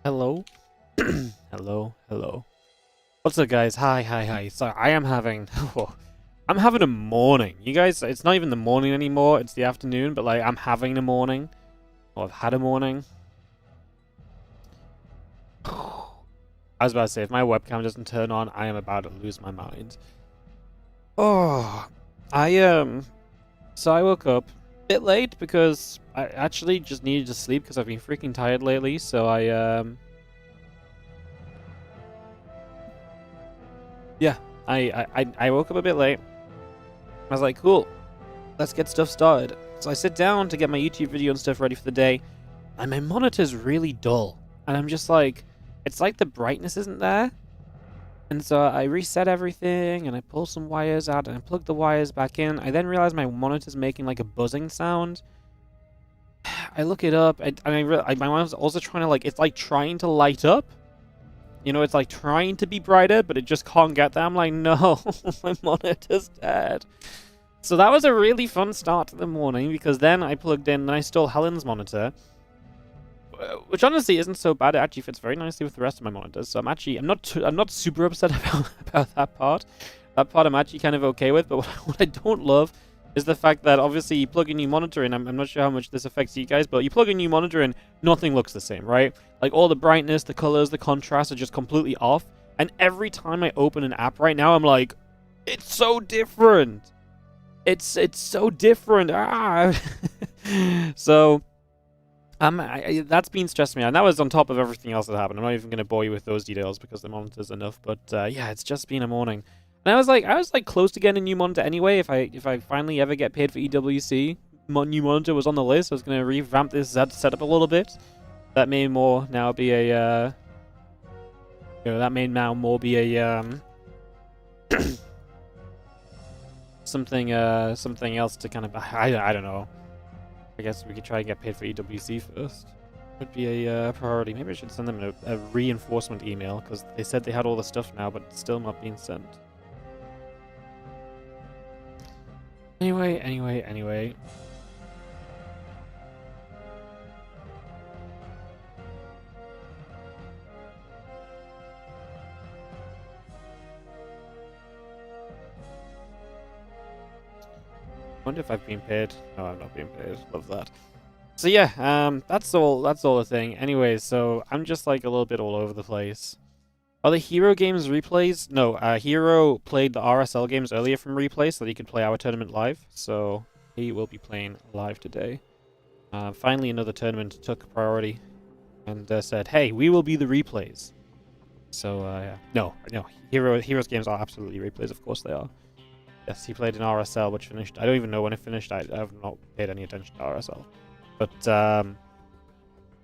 Hello? Hello. What's up, guys? Hi. So I am having... I'm having a morning. You guys, it's not even the morning anymore. It's the afternoon, but, like, I'm having a morning. Or I've had a morning. I was about to say, if my webcam doesn't turn on, I am about to lose my mind. So I woke up a bit late because I actually just needed to sleep because I've been freaking tired lately, so yeah, I woke up a bit late. I was like, cool, let's get stuff started. So I sit down to get my YouTube video and stuff ready for the day, and my monitor's really dull. And I'm just like, it's like the brightness isn't there. And so I reset everything, and I pull some wires out, and I plug the wires back in. I then realize my monitor's making like a buzzing sound. I look it up, and my monitor's also trying to, like, it's like trying to light up. You know, it's like trying to be brighter, but it just can't get there. I'm like, no, my monitor's dead. So that was a really fun start to the morning, because then I plugged in and I stole Helen's monitor, which honestly isn't so bad. It actually fits very nicely with the rest of my monitors. So I'm not super upset about that part. That part I'm actually kind of okay with. But what I don't love is the fact that obviously you plug a new monitor in. I'm not sure how much this affects you guys, but you plug a new monitor in, nothing looks the same, right? Like, all the brightness, the colors, the contrast are just completely off. And every time I open an app right now, I'm like, it's so different. It's so different. So that's been stressing me out. And that was on top of everything else that happened. I'm not even going to bore you with those details because the monitor's enough. But yeah, it's just been a morning. And I was like close to getting a new monitor anyway. If I finally ever get paid for EWC, my new monitor was on the list. I was going to revamp this setup a little bit. That may more now be a something else to kind of, I don't know. I guess we could try and get paid for EWC first. Would be a priority. Maybe I should send them a reinforcement email, because they said they had all the stuff now, but it's still not being sent. Anyway. Wonder if I've been paid. No, I'm not being paid. Love that. So yeah, that's all the thing. Anyways, so I'm just like a little bit all over the place. Are the herO games replays? No, herO played the RSL games earlier from replay so that he could play our tournament live. So he will be playing live today. Finally, another tournament took priority and said, "Hey, we will be the replays." So yeah. No, herO's games are absolutely replays. Of course they are. Yes, he played in RSL, which finished. I don't even know when it finished. I have not paid any attention to RSL. But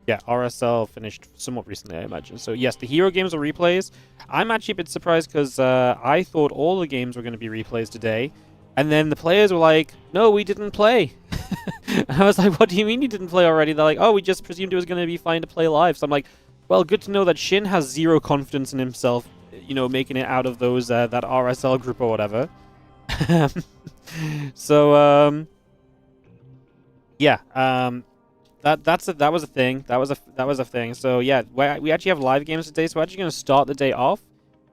yeah, RSL finished somewhat recently, I imagine. So yes, the herO games are replays. I'm actually a bit surprised because I thought all the games were going to be replays today. And then the players were like, no, we didn't play. And I was like, what do you mean you didn't play already? They're like, oh, we just presumed it was going to be fine to play live. So I'm like, well, good to know that Shin has zero confidence in himself, you know, making it out of those that RSL group or whatever. So yeah, that was a thing. That was a thing. So yeah, we actually have live games today. So we're actually going to start the day off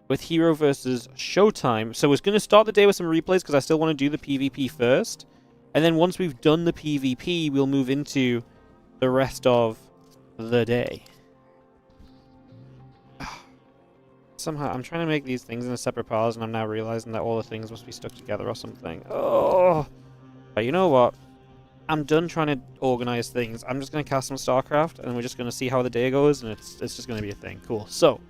with herO versus ShoWTimE. So we're going to start the day with some replays because I still want to do the PvP first, and then once we've done the PvP, we'll move into the rest of the day. Somehow, I'm trying to make these things in a separate piles, and I'm now realizing that all the things must be stuck together or something. Oh! But you know what? I'm done trying to organize things. I'm just going to cast some StarCraft, and we're just going to see how the day goes, and it's just going to be a thing. Cool. So,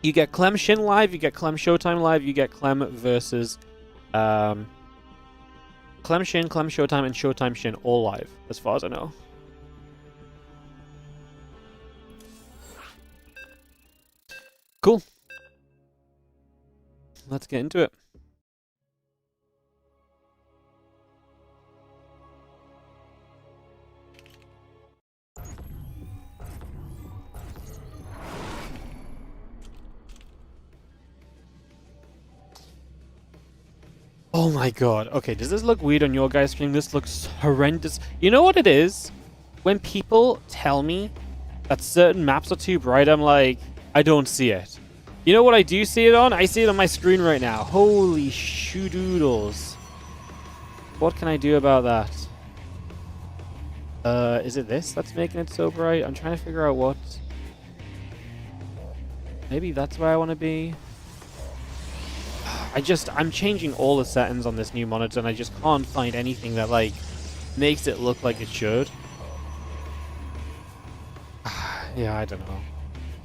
you get Clem Shin live, you get Clem ShoWTimE live, you get Clem versus Clem Shin, Clem ShoWTimE, and ShoWTimE Shin all live, as far as I know. Cool. Let's get into it. Oh my god. Okay, does this look weird on your guys' stream? This looks horrendous. You know what it is? when people tell me that certain maps are too bright, I'm like, I don't see it. You know what I do see it on? I see it on my screen right now. Holy shoodoodles. What can I do about that? Is it this that's making it so bright? I'm trying to figure out what. Maybe that's where I want to be. I'm changing all the settings on this new monitor, and I just can't find anything that, like, makes it look like it should. Yeah, I don't know.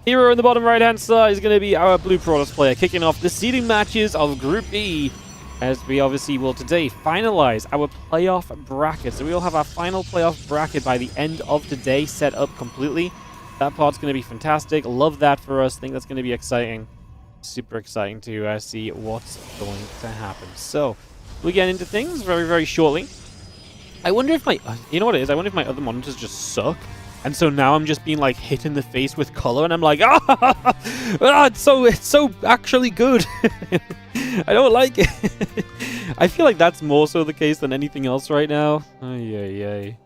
herO in the bottom right-hand side is going to be our Blue Protoss player, kicking off the seeding matches of Group B, as we obviously will today finalize our playoff bracket. So we will have our final playoff bracket by the end of today, set up completely. That part's going to be fantastic. Love that for us. Think that's going to be exciting. Super exciting to see what's going to happen. So we get into things very, very shortly. I wonder if my... you know what it is? I wonder if my other monitors just suck. And so now I'm just being, like, hit in the face with color, and I'm like, it's so actually good. I don't like it. I feel like that's more so the case than anything else right now. Ay.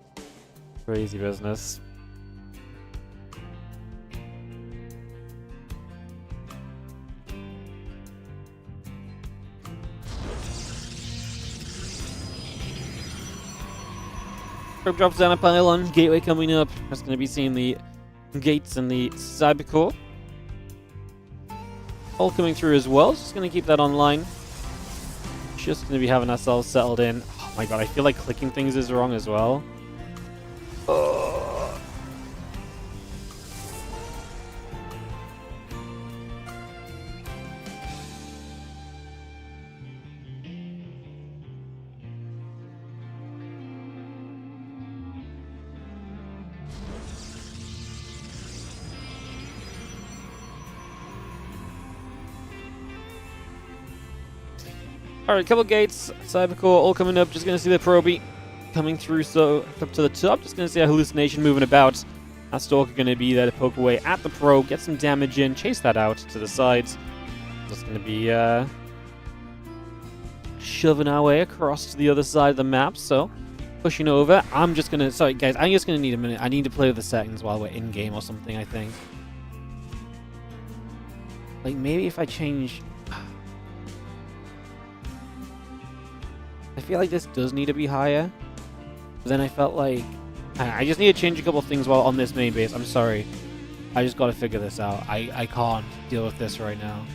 Crazy business. Probe drops down a pylon, gateway coming up. That's going to be seeing the gates and the cybercore. All coming through as well. Just going to keep that online. Just going to be having ourselves settled in. Oh my god, I feel like clicking things is wrong as well. Alright, couple gates, cybercore, all coming up. Just going to see the Proby coming through, so up to the top. Just going to see a hallucination moving about. Our Stalker going to be there to poke away at the Probe, get some damage in, chase that out to the sides. Just going to be shoving our way across to the other side of the map, so pushing over. I'm just going to... sorry, guys, I'm just going to need a minute. I need to play with the settings while we're in-game or something, I think. Like, maybe if I change... I feel like this does need to be higher. But then I felt like... I just need to change a couple things while on this main base. I'm sorry. I just gotta figure this out. I can't deal with this right now.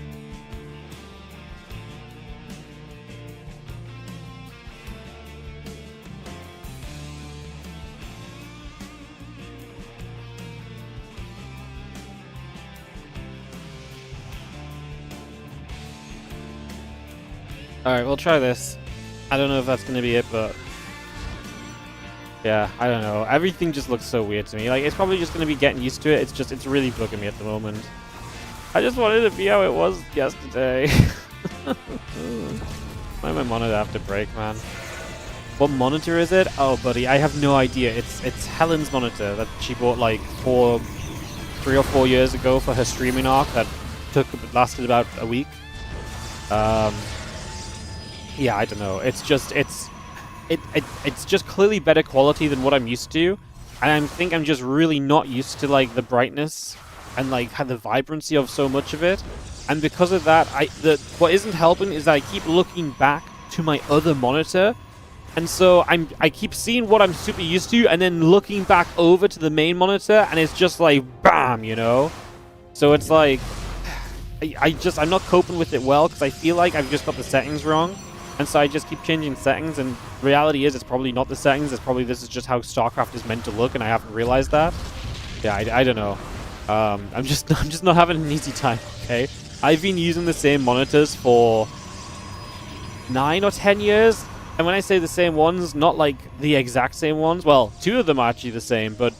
Alright, we'll try this. I don't know if that's going to be it, but... yeah, I don't know. Everything just looks so weird to me. Like, it's probably just going to be getting used to it. It's just, it's really bugging me at the moment. I just wanted it to be how it was yesterday. Why my monitor have to break, man? What monitor is it? Oh, buddy, I have no idea. It's Helen's monitor that she bought, like, 3 or 4 years ago for her streaming arc that lasted about a week. Yeah, I don't know. It's just it's just clearly better quality than what I'm used to, and I think I'm just really not used to like the brightness and like the vibrancy of so much of it. And because of that, what isn't helping is that I keep looking back to my other monitor, and so I keep seeing what I'm super used to, and then looking back over to the main monitor, and it's just like bam, you know. So it's like I'm not coping with it well because I feel like I've just got the settings wrong. And so I just keep changing settings, and reality is it's probably not the settings, it's probably this is just how StarCraft is meant to look, and I haven't realized that. Yeah, I don't know. I'm just not having an easy time, okay? I've been using the same monitors for 9 or 10 years, and when I say the same ones, not like the exact same ones. Well, 2 of them are actually the same, but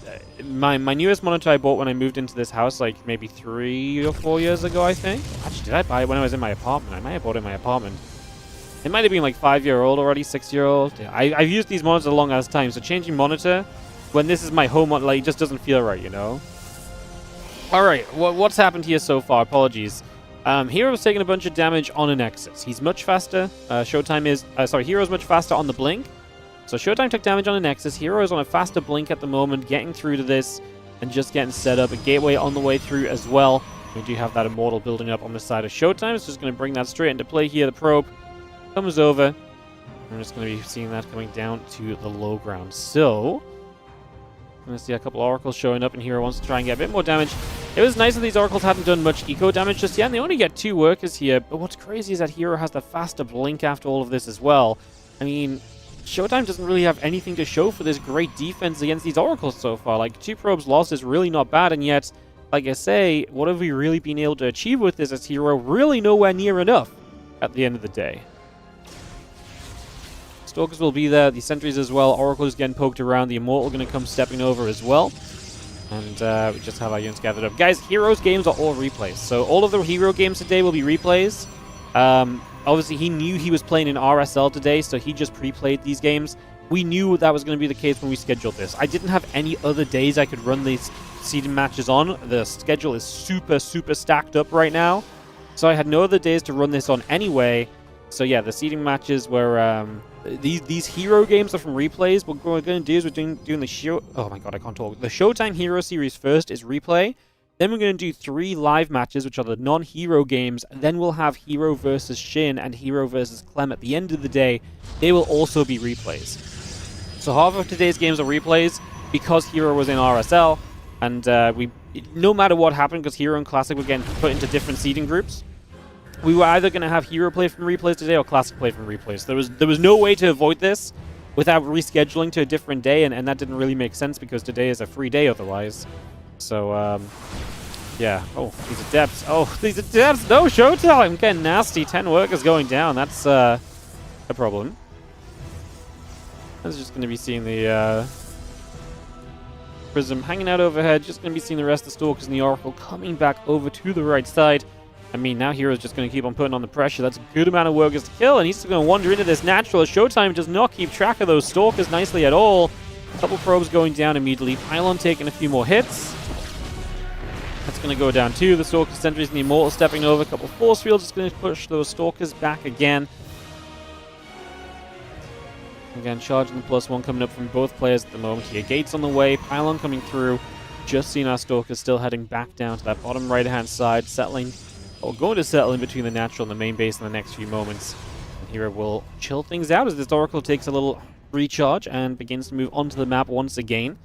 my newest monitor I bought when I moved into this house, like maybe 3 or 4 years ago, I think. Actually, did I buy it when I was in my apartment? I might have bought it in my apartment. It might have been like 5-year-old already, 6-year-old. Yeah, I've used these monitors a long ass time, so changing monitor when this is my home monitor, like, it just doesn't feel right, you know? Alright, what's happened here so far? Apologies. herO's taking a bunch of damage on a Nexus. He's much faster. ShoWTimE is... sorry, herO's much faster on the Blink. So ShoWTimE took damage on the Nexus. herO is on a faster blink at the moment, getting through to this and just getting set up. A gateway on the way through as well. We do have that Immortal building up on the side of ShoWTimE. It's just going to bring that straight into play here. The probe comes over. I'm just going to be seeing that coming down to the low ground. So, I'm going to see a couple oracles showing up, and herO wants to try and get a bit more damage. It was nice that these oracles hadn't done much eco damage just yet, and they only get 2 workers here. But what's crazy is that herO has the faster blink after all of this as well. I mean, ShoWTimE doesn't really have anything to show for this great defense against these oracles so far. Like, 2 probes lost is really not bad, and yet, like I say, what have we really been able to achieve with this as herO? Really nowhere near enough at the end of the day. Stalkers will be there, the sentries as well. Oracle's getting poked around, the Immortal going to come stepping over as well. And we just have our units gathered up. Guys, herO's games are all replays. So all of the herO games today will be replays. Obviously, he knew he was playing in RSL today, so he just pre-played these games. We knew that was going to be the case when we scheduled this. I didn't have any other days I could run these seeding matches on. The schedule is super, super stacked up right now. So I had no other days to run this on anyway. So yeah, the seeding matches were... These herO games are from replays. What we're going to do is we're doing the show... Oh my god, I can't talk. The ShoWTimE herO series first is replay. Then we're going to do 3 live matches, which are the non-herO games. Then we'll have herO versus Shin and herO versus Clem at the end of the day. They will also be replays. So half of today's games are replays because herO was in RSL. And no matter what happened, because herO and Classic were getting put into different seeding groups, we were either going to have herO play from replays today or Classic play from replays. There was no way to avoid this without rescheduling to a different day, and that didn't really make sense because today is a free day otherwise. So, yeah. Oh, these Adepts. Oh, these Adepts! No, ShoWTimE! Getting nasty. 10 workers going down. That's a problem. I was just going to be seeing the Prism hanging out overhead. Just going to be seeing the rest of the Stalkers and the Oracle coming back over to the right side. I mean, now herO's just going to keep on putting on the pressure. That's a good amount of workers to kill, and he's still going to wander into this natural. ShoWTimE does not keep track of those Stalkers nicely at all. A couple probes going down immediately. Pylon taking a few more hits. That's going to go down too. The Stalker sentries and the Immortal stepping over. A couple force fields is going to push those Stalkers back again. Again, charging the +1 coming up from both players at the moment here. Gates on the way. Pylon coming through. Just seeing our Stalkers still heading back down to that bottom right-hand side, settling... or going to settle in between the natural and the main base in the next few moments. And herO will chill things out as this Oracle takes a little recharge and begins to move onto the map once again.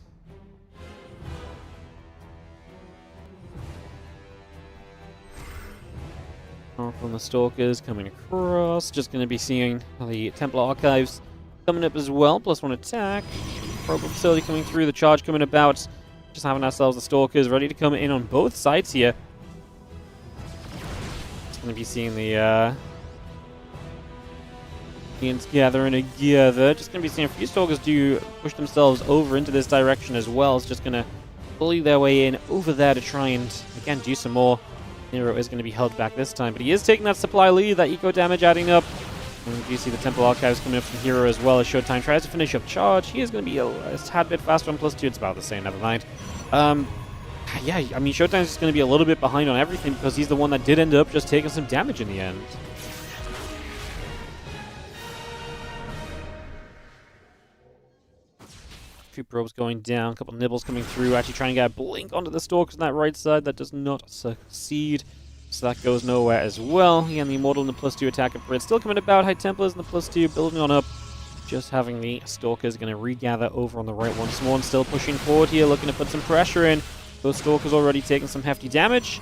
Oracle and the Stalkers coming across. Just going to be seeing the Templar Archives coming up as well. +1 attack. Probe facility coming through. The charge coming about. Just having ourselves the Stalkers ready to come in on both sides here. Going to be seeing the Indians gathering together. Just going to be seeing a few Stalkers do push themselves over into this direction as well. It's just going to bully their way in over there to try and, again, do some more. herO is going to be held back this time, but he is taking that supply lead, that eco damage adding up. And you see the Temple Archives coming up from herO as well as ShoWTimE tries to finish up charge. He is going to be a tad bit faster on +2. It's about the same, never mind. Yeah, I mean, ShoWTime's just going to be a little bit behind on everything because he's the one that did end up just taking some damage in the end. A few probes going down, a couple nibbles coming through, actually trying to get a blink onto the Stalkers on that right side. That does not succeed, so that goes nowhere as well. Again, the Immortal and the +2 attack of Brit still coming about. High Templars and the +2 building on up. Just having the Stalkers going to regather over on the right once more and still pushing forward here, looking to put some pressure in. Those Stalkers already taking some hefty damage.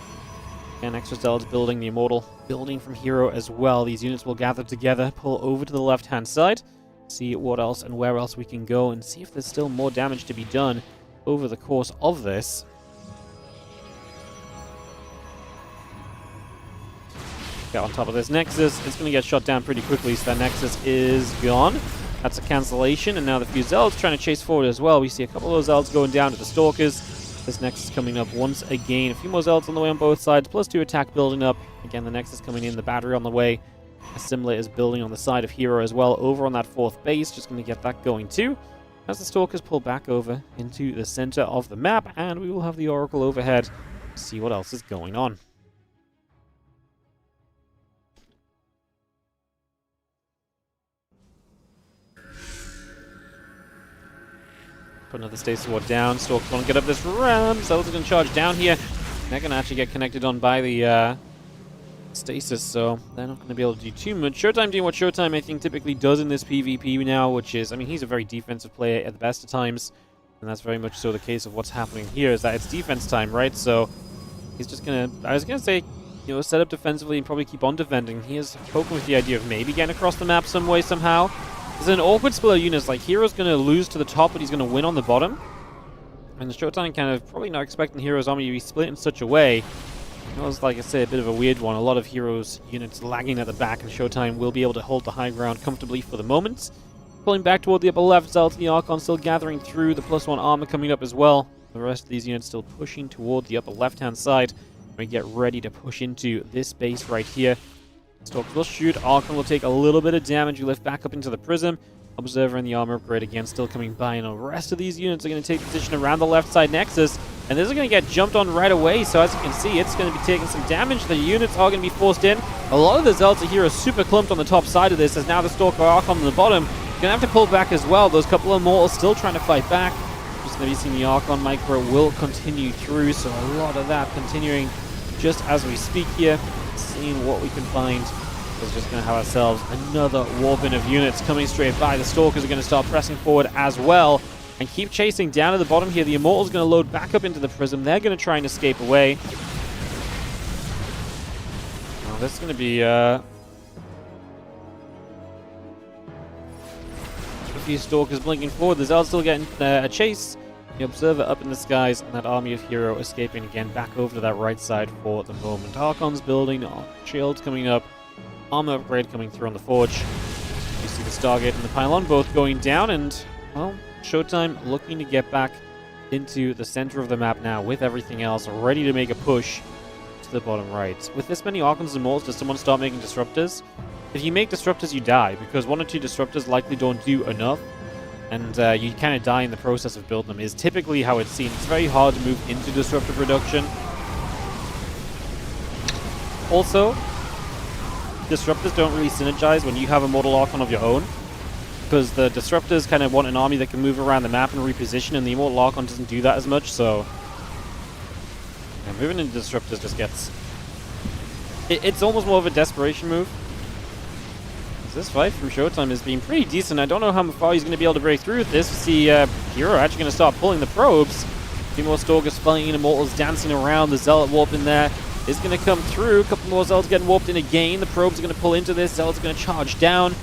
And extra Zealots building, the Immortal building from herO as well. These units will gather together, pull over to the left-hand side, see what else and where else we can go, and see if there's still more damage to be done over the course of this. Get on top of this Nexus. It's going to get shot down pretty quickly, so that Nexus is gone. That's a cancellation, and now the few Zealots trying to chase forward as well. We see a couple of those Zealots going down to the Stalkers. This Nexus coming up once again. A few more Zealots on the way on both sides. +2 attack building up. Again, the Nexus coming in. The battery on the way. Assimilators building on the side of herO as well. Over on that 4th base. Just going to get that going too. As the Stalkers pull back over into the center of the map. And we will have the Oracle overhead. See what else is going on. Put another Stasis Ward down. Stalkers want to get up this ramp. Zealots are going to charge down here. They're going to actually get connected on by the Stasis, so they're not going to be able to do too much. ShoWTimE doing what ShoWTimE, I think, typically does in this PvP now, which is, I mean, he's a very defensive player at the best of times, and that's very much so the case of what's happening here, is that it's defense time, right? So he's just going to, I was going to say, you know, set up defensively and probably keep on defending. He is poking with the idea of maybe getting across the map some way, somehow. There's an awkward split of units, like herO's going to lose to the top, but he's going to win on the bottom. And the ShoWTimE kind of probably not expecting herO's army to be split in such a way. It was, like I said, a bit of a weird one. A lot of herO's units lagging at the back, and ShoWTimE will be able to hold the high ground comfortably for the moment. Pulling back toward the upper left, Zealots and the Archon still gathering through, the +1 armor coming up as well. The rest of these units still pushing toward the upper left-hand side. We get ready to push into this base right here. Stalkers will shoot, Archon will take a little bit of damage, you lift back up into the Prism. Observer and the armor upgrade again still coming by, and the rest of these units are going to take position around the left side nexus, and this is going to get jumped on right away. So as you can see, it's going to be taking some damage. The units are going to be forced in. A lot of the Zealots here are super clumped on the top side of this, as now the Stalker Archon on the bottom going to have to pull back as well. Those couple of Mortals still trying to fight back. Just going to be seeing the Archon micro will continue through, so a lot of that continuing just as we speak here, seeing what we can find. We're just going to have ourselves another warping of units coming straight by. The Stalkers are going to start pressing forward as well and keep chasing down at the bottom here. The Immortal's going to load back up into the Prism. They're going to try and escape away. Oh, this is going to be a few Stalkers blinking forward. The Zealot's still getting a chase. The Observer up in the skies, and that army of herO escaping again back over to that right side for the moment. Archon's building, shields coming up. Armor upgrade coming through on the Forge. You see the Stargate and the Pylon both going down, and, well, ShoWTimE looking to get back into the center of the map now with everything else, ready to make a push to the bottom right. With this many Archons and Mortals, does someone start making Disruptors? If you make Disruptors, you die, because 1 or 2 Disruptors likely don't do enough, and you kind of die in the process of building them, is typically how it's seen. It's very hard to move into Disruptive Reduction. Also, Disruptors don't really synergize when you have a Mortal Archon of your own, because the Disruptors kind of want an army that can move around the map and reposition, and the Immortal Archon doesn't do that as much, so yeah, moving into Disruptors just gets... It's almost more of a desperation move. This fight from ShoWTimE has been pretty decent. I don't know how far he's going to be able to break through with this. We see herO actually going to start pulling the probes. A few more Stalkers fighting, Immortals dancing around. The Zealot warp in there is going to come through. A couple more Zealots getting warped in again. The probes are going to pull into this. Zealots are going to charge down.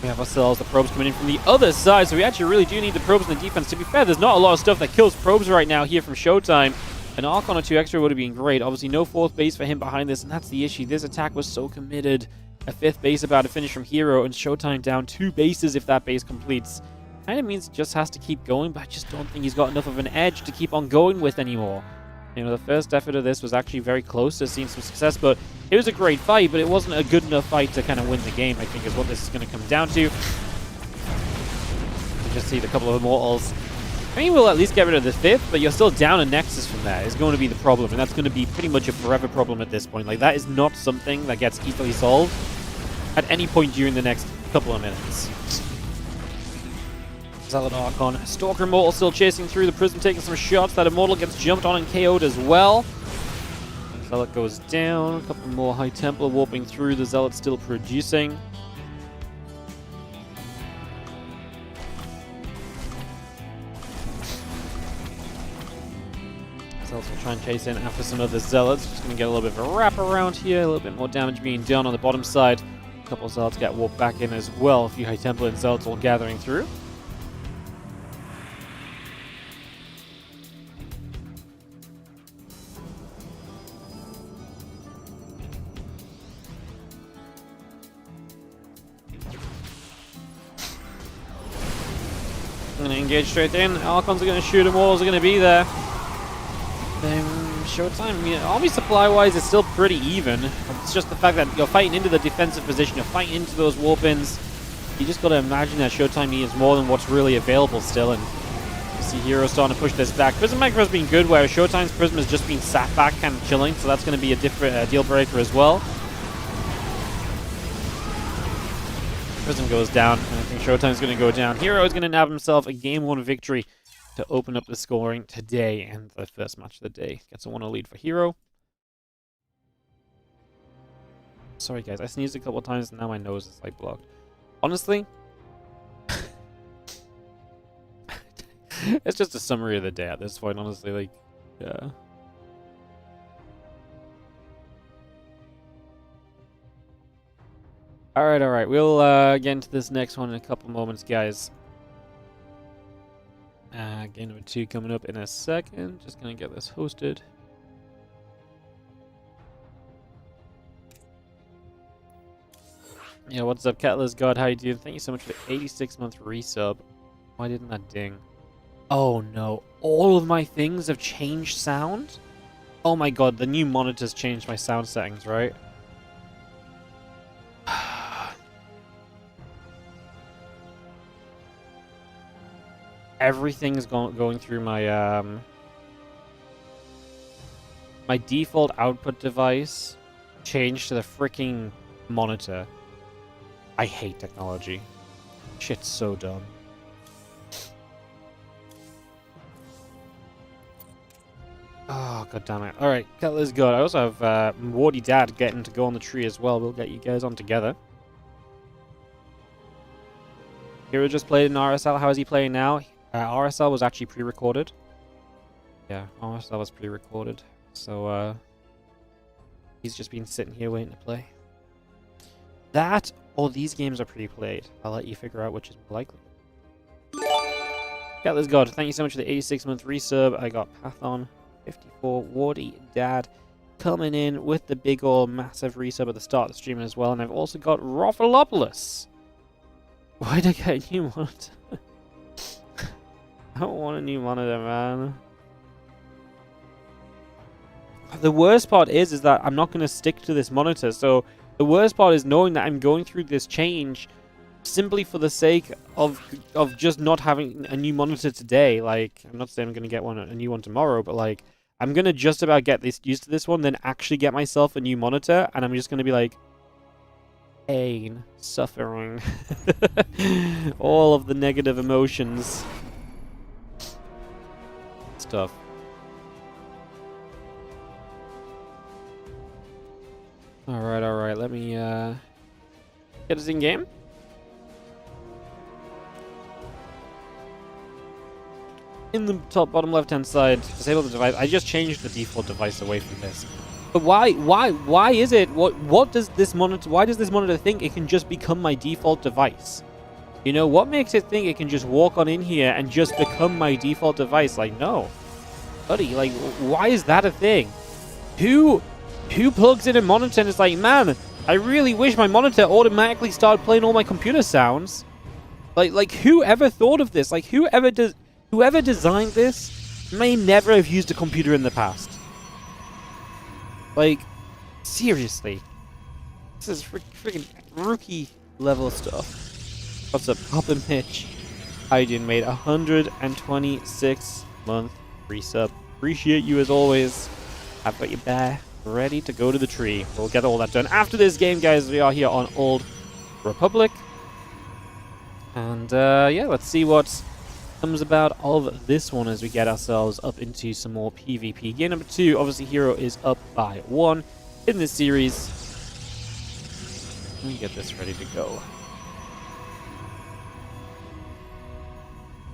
We have ourselves the probes coming in from the other side, so we actually really do need the probes in the defense. To be fair, there's not a lot of stuff that kills probes right now here from ShoWTimE. An Archon or 2 extra would have been great. Obviously, no 4th base for him behind this, and that's the issue. This attack was so committed. A 5th base about to finish from herO, and ShoWTimE down 2 bases if that base completes. Kind of means he just has to keep going, but I just don't think he's got enough of an edge to keep on going with anymore. You know, the first effort of this was actually very close to seeing some success, but it was a great fight, but it wasn't a good enough fight to kind of win the game, I think is what this is going to come down to. You just see the couple of Immortals. I mean, we'll at least get rid of the 5th, but you're still down a Nexus from there is going to be the problem, and that's going to be pretty much a forever problem at this point. Like, that is not something that gets easily solved at any point during the next couple of minutes. Zealot Archon. Stalker Immortal still chasing through the Prism, taking some shots. That Immortal gets jumped on and KO'd as well. Zealot goes down. A couple more High Templar warping through. The Zealot still producing. Zealots will try and chase in after some of the Zealots. Just going to get a little bit of a wrap around here. A little bit more damage being done on the bottom side. A couple of Zealots get warped back in as well. A few High Templar and Zealots all gathering through. Going to engage straight in. Archons are going to shoot him. Walls are going to be there. ShoWTimE, I mean, army supply-wise, is still pretty even. It's just the fact that you're fighting into the defensive position, you're fighting into those warp-ins. You just got to imagine that ShoWTimE needs more than what's really available still, and you see herO starting to push this back. Prism Micro has been good, where ShoWTimE's Prism has just been sat back, kind of chilling, so that's going to be a different deal breaker as well. Prism goes down, and I think ShoWTimE's going to go down. herO is going to nab himself a Game 1 victory to open up the scoring today, and the first match of the day. Gets a 1-0 lead for herO. Sorry guys, I sneezed a couple times and now my nose is like blocked. Honestly, it's just a summary of the day at this point, honestly, like, yeah. Alright, we'll get into this next one in a couple moments, guys. Game number 2 coming up in a second. Just gonna get this hosted. Yeah, what's up, Catless God? How you doing? Thank you so much for the 86-month resub. Why didn't that ding? Oh no, all of my things have changed sound? Oh my god, the new monitors changed my sound settings, right? Everything's going through my my default output device changed to the freaking monitor. I hate technology. Shit's so dumb. Oh, god damn it. Alright, let's go. I also have WardiTV getting to go on the tree as well. We'll get you guys on together. herO just played in RSL. How is he playing now? RSL was actually pre-recorded. Yeah, RSL was pre-recorded. So, he's just been sitting here waiting to play. That or these games are pre-played. I'll let you figure out which is more likely. Let's go. Thank you so much for the 86-month resub. I got Pathon 54 WardiTV coming in with the big old massive resub at the start of the stream as well. And I've also got Rofalopoulos. Why'd I get a new monitor? I don't want a new monitor, man. The worst part is that I'm not going to stick to this monitor. So the worst part is knowing that I'm going through this change simply for the sake of just not having a new monitor today. Like, I'm not saying I'm going to get a new one tomorrow, but like, I'm going to just about get used to this one, then actually get myself a new monitor, and I'm just going to be like, pain, suffering, all of the negative emotions. Stuff. Alright, let me get us in game. In the top bottom left hand side, disable the device. I just changed the default device away from this. But why is it? What does this monitor, why does this monitor think it can just become my default device? You know, what makes it think it can just walk on in here and just become my default device? Like, no. Buddy, like, why is that a thing? Who plugs in a monitor and is like, man, I really wish my monitor automatically started playing all my computer sounds? Like whoever thought of this? Like, whoever designed this may never have used a computer in the past. Like, seriously. This is freaking rookie level stuff. What's up, Poppin' Mitch? How you doing, mate? 126-month resub. Appreciate you as always. I've got you there, ready to go to the tree. We'll get all that done after this game, guys. We are here on Old Republic. And, yeah, let's see what comes about of this one as we get ourselves up into some more PvP. Game number 2, obviously herO is up by 1 in this series. Let me get this ready to go.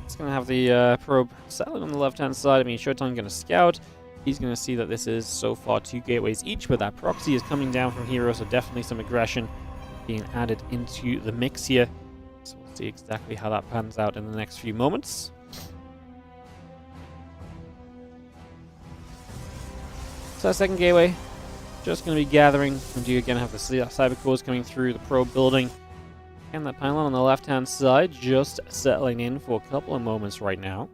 It's going to have the probe settling on the left-hand side. I mean, ShoWTimE going to scout. He's going to see that this is so far 2 gateways each, but that proxy is coming down from herO, so definitely some aggression being added into the mix here. So we'll see exactly how that pans out in the next few moments. So second gateway, just going to be gathering. We do again have the cyber cores coming through the probe building. And that pylon on the left-hand side just settling in for a couple of moments right now.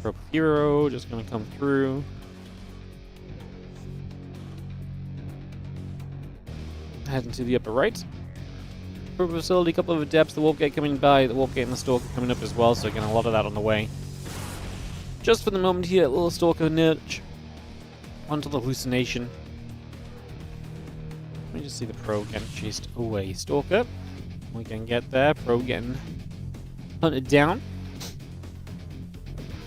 Probe herO just going to come through. Heading to the upper right. Robo facility, a couple of adepts, the warp gate coming by, the warp gate and the stalker coming up as well, so again a lot of that on the way. Just for the moment here, a little stalker nudge onto the hallucination. Let me just see the pro getting chased away. Stalker, we can get there. Pro getting hunted down.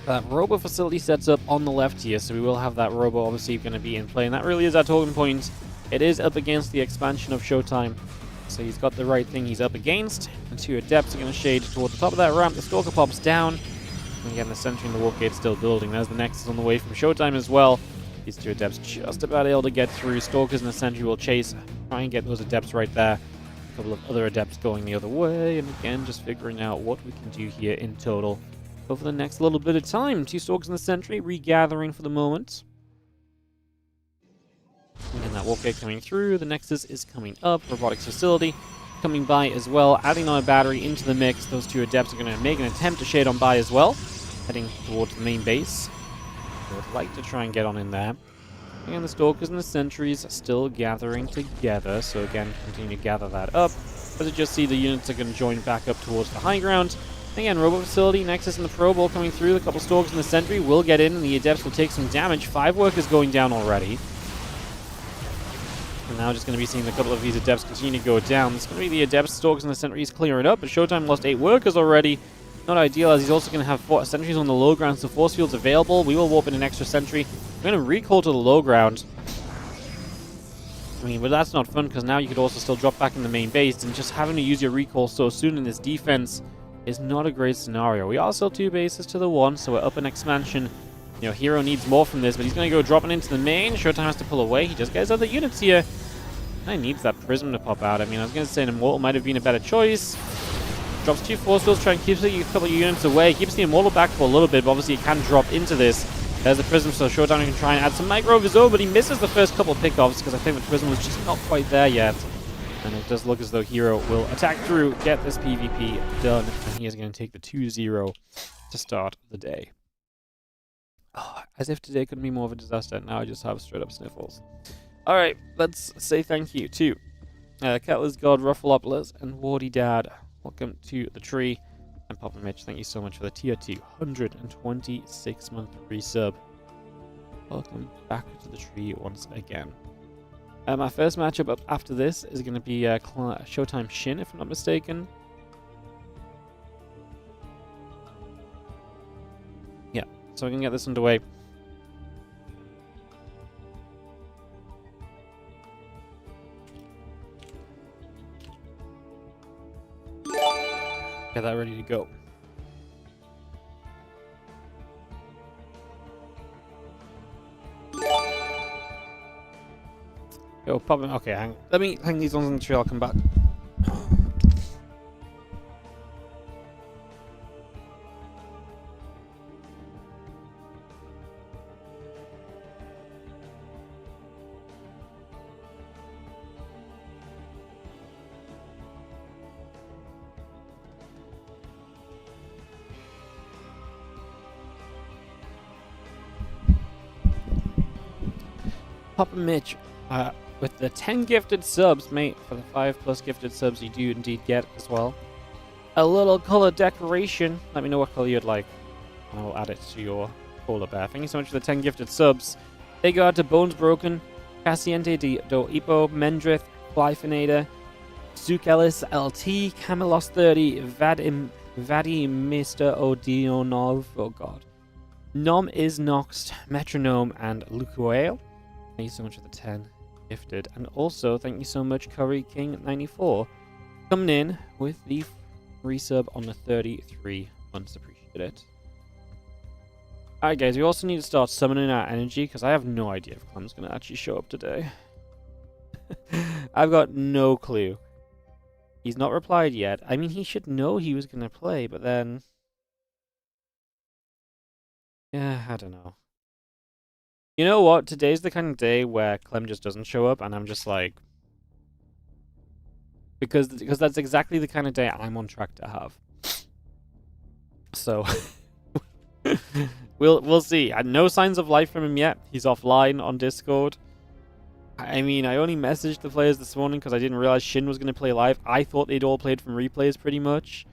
That robo facility sets up on the left here, so we will have that robo obviously going to be in play, and that really is our talking point. It is up against the expansion of ShoWTimE, so he's got the right thing he's up against. And 2 adepts are going to shade toward the top of that ramp. The stalker pops down. And again, the sentry and the warp gate still building. There's the nexus on the way from ShoWTimE as well. These 2 adepts just about able to get through. Stalkers and the sentry will chase, try and get those adepts right there. A couple of other adepts going the other way, and again, just figuring out what we can do here in total over the next little bit of time. 2 stalkers and the sentry regathering for the moment. Again, that warp gate coming through. The nexus is coming up. Robotics facility coming by as well. Adding on a battery into the mix. Those 2 adepts are going to make an attempt to shade on by as well. Heading towards the main base. I would like to try and get on in there. Again, the stalkers and the sentries are still gathering together. So again, continue to gather that up. As you just see, the units are going to join back up towards the high ground. Again, robot facility, nexus and the probe all coming through. The couple stalkers and the sentry will get in, and the adepts will take some damage. 5 workers going down already. And now just going to be seeing a couple of these adepts continue to go down. It's going to be the adepts, stalkers, and the sentries clearing up, but ShoWTimE lost 8 workers already. Not ideal, as he's also going to have 4 sentries on the low ground, so force fields available. We will warp in an extra sentry. We're going to recall to the low ground. I mean, but that's not fun, because now you could also still drop back in the main base, and just having to use your recall so soon in this defense is not a great scenario. We are still 2 bases to the 1, so we're up an expansion. You know, herO needs more from this, but he's going to go dropping into the main. ShoWTimE has to pull away. He just gets other units here. I needs that prism to pop out. I mean, I was going to say an Immortal might have been a better choice. Drops 2 force fields, trying to keep a couple of units away. Keeps the Immortal back for a little bit, but obviously it can drop into this. There's the prism, so ShoWTimE can try and add some micro of his own, but he misses the first couple of pickoffs because I think the prism was just not quite there yet. And it does look as though herO will attack through, get this PvP done, and he is going to take the 2-0 to start the day. Oh, as if today couldn't be more of a disaster. Now I just have straight up sniffles. Alright, let's say thank you to Kettler's God, Ruffalopolis, and WardiDad. Welcome to the tree. And Papa Mitch, thank you so much for the tier 2 126-month resub. Welcome back to the tree once again. Our first matchup up after this is going to be ShoWTimE Shin, if I'm not mistaken. Yeah, so we can get this underway. Get that ready to go. Yo, pop them. Okay, let me hang these ones on the tree. I'll come back. Papa Mitch, with the 10 gifted subs, mate, for the 5+ gifted subs you do indeed get as well. A little color decoration. Let me know what color you'd like, and I'll add it to your polar bear. Thank you so much for the 10 gifted subs. They go out to Bones Broken, Cassiente do Ipo, Mendrith, Flyfinator, Zukelis LT, Camelos 30, Vadi Mr. Odionov, oh god, Nom is Noxed, Metronome, and Lucuael. Thank you so much for the 10 gifted. And also, thank you so much, Curry King 94, coming in with the resub on the 33 months. Appreciate it. Alright guys, we also need to start summoning our energy, because I have no idea if Clem's going to actually show up today. I've got no clue. He's not replied yet. I mean, he should know he was going to play, but then... yeah, I don't know. You know what? Today's the kind of day where Clem just doesn't show up, and I'm just like... Because that's exactly the kind of day I'm on track to have. So... we'll see. No signs of life from him yet. He's offline on Discord. I mean, I only messaged the players this morning because I didn't realize Shin was going to play live. I thought they'd all played from replays pretty much.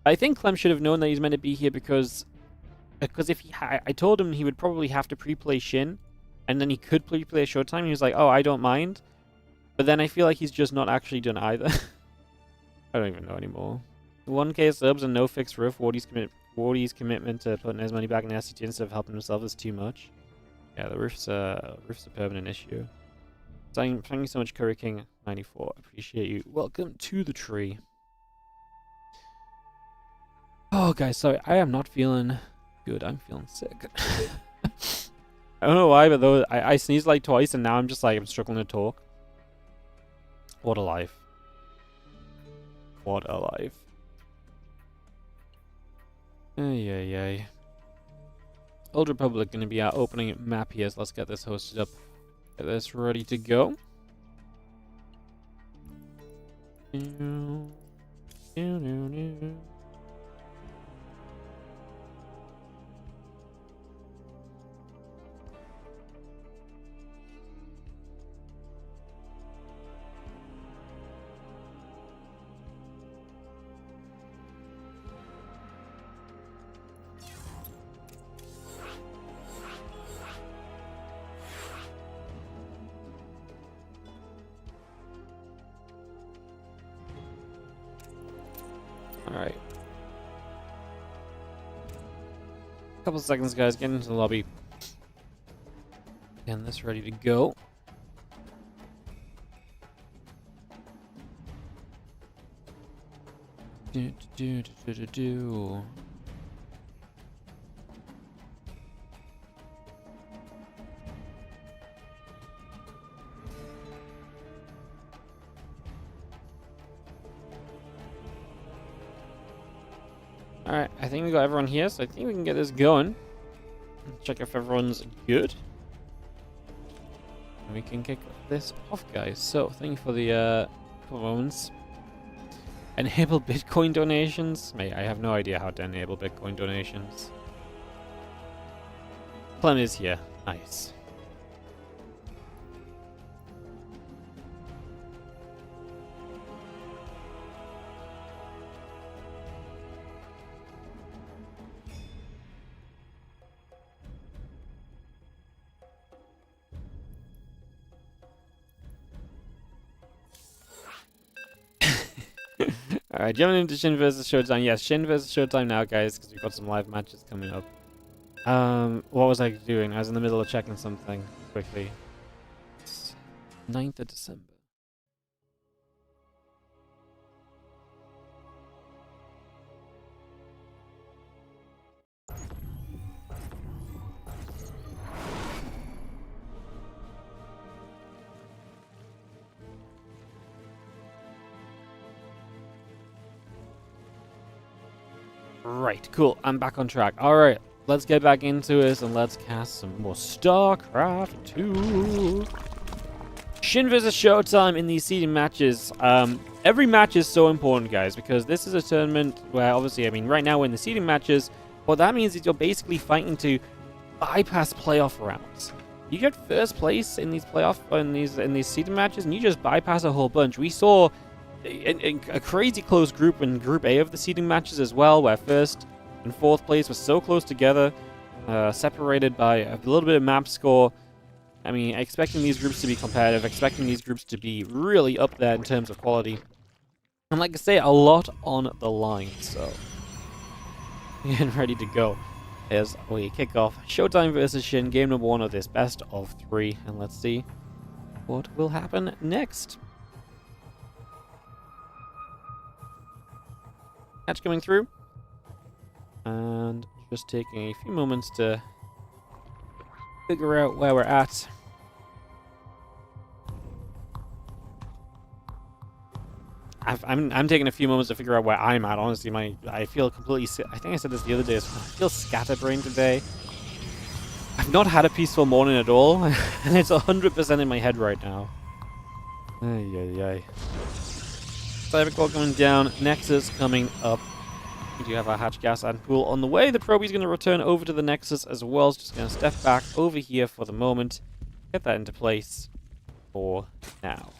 I think Clem should have known that he's meant to be here because if I told him he would probably have to pre-play Shin, and then he could pre-play ShoWTimE. He was like, "Oh, I don't mind," but then I feel like he's just not actually done either. I don't even know anymore. 1K subs and no fixed roof. WardiTV's commitment to putting his money back in SCT instead of helping himself is too much. Yeah, the roof's a permanent issue. Thank you so much, Curry King 94. Appreciate you. Welcome to the tree. Oh, guys, sorry, I am not feeling good. I'm feeling sick. I don't know why, but though I sneezed like twice, and now I'm just like I'm struggling to talk. What a life! What a life! Ay, ay, ay. Old Republic gonna be our opening map here, so let's get this hosted up. Get this ready to go. Alright. Couple seconds, guys. Get into the lobby. Getting this ready to go. Do. Alright, I think we got everyone here, so I think we can get this going. Check if everyone's good. And we can kick this off, guys. So, thank you for the performance. Enable Bitcoin donations? Mate, I have no idea how to enable Bitcoin donations. Clem is here. Nice. Alright, jumping into Shin versus ShoWTimE. Yes, Shin versus ShoWTimE now, guys, because we've got some live matches coming up. What was I doing? I was in the middle of checking something quickly. It's 9th of December. Right, cool. I'm back on track. Alright, let's get back into this and let's cast some more StarCraft 2. Shin versus ShoWTimE in these seeding matches. Every match is so important, guys, because this is a tournament where, obviously, I mean, right now we're in the seeding matches. What that means is you're basically fighting to bypass playoff rounds. You get first place in these in these seeding matches, and you just bypass a whole bunch. We saw a crazy close group in Group A of the seeding matches as well, where first and fourth place were so close together, separated by a little bit of map score. I mean, expecting these groups to be competitive, expecting these groups to be really up there in terms of quality. And like I say, a lot on the line, so getting ready to go as we kick off ShoWTimE versus Shin, game number 1 of this best of 3, and let's see what will happen next. Match coming through, and just taking a few moments to figure out where we're at. I'm taking a few moments to figure out where I'm at. Honestly, I feel completely. I think I said this the other day. I feel scatterbrained today. I've not had a peaceful morning at all, and it's 100% in my head right now. Ay ay ay. Cybercore coming down, Nexus coming up. We do have our hatch gas and pool on the way. The Probie's going to return over to the Nexus as well. So just going to step back over here for the moment. Get that into place. for now.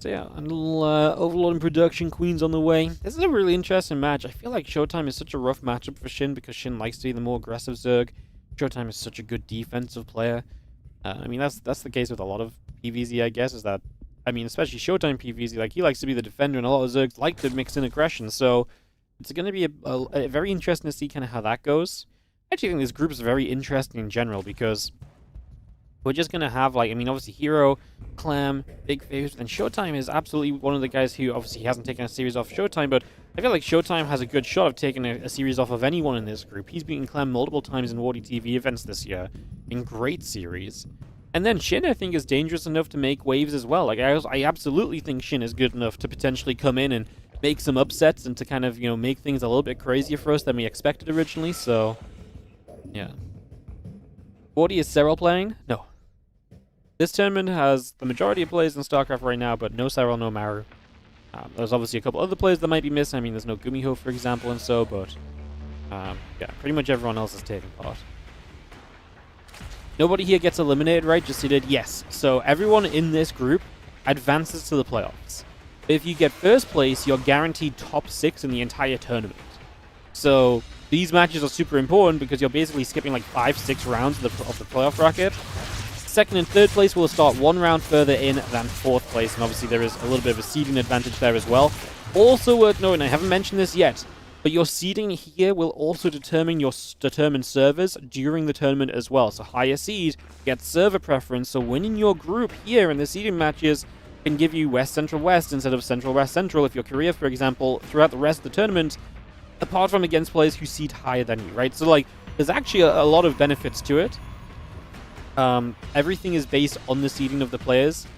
So yeah, a little Overlord in production, Queen's on the way. This is a really interesting match. I feel like ShoWTimE is such a rough matchup for Shin because Shin likes to be the more aggressive Zerg. ShoWTimE is such a good defensive player. I mean, that's the case with a lot of PvZ, I guess, is that, I mean, especially ShoWTimE PvZ, like, he likes to be the defender, and a lot of Zergs like to mix in aggression, so it's going to be a very interesting to see kind of how that goes. I actually think this group is very interesting in general, because we're just going to have, like, I mean, obviously herO, Clem, big favorites, and ShoWTimE is absolutely one of the guys who, obviously, he hasn't taken a series off ShoWTimE, but I feel like ShoWTimE has a good shot of taking a series off of anyone in this group. He's beaten Clem multiple times in WardiTV events this year, in great series. And then Shin, I think, is dangerous enough to make waves as well. Like, I absolutely think Shin is good enough to potentially come in and make some upsets and to kind of, you know, make things a little bit crazier for us than we expected originally, so yeah. Wardi, is SherO playing? No. This tournament has the majority of players in StarCraft right now, but no SherO, no Maru. There's obviously a couple other players that might be missing. I mean, there's no Gumiho, for example, and so, but yeah, pretty much everyone else is taking part. Nobody here gets eliminated, right? Just seeded? Yes. So everyone in this group advances to the playoffs. If you get first place, you're guaranteed top 6 in the entire tournament. So these matches are super important because you're basically skipping like 5-6 rounds of the playoff bracket. Second and third place will start 1 round further in than 4th place, and obviously there is a little bit of a seeding advantage there as well. Also worth noting, I haven't mentioned this yet, but your seeding here will also determine servers during the tournament as well. So higher seed gets server preference, so winning your group here in the seeding matches can give you West Central West instead of Central West Central if your career, for example, throughout the rest of the tournament, apart from against players who seed higher than you, right? So like, there's actually a lot of benefits to it. Everything is based on the seeding of the players.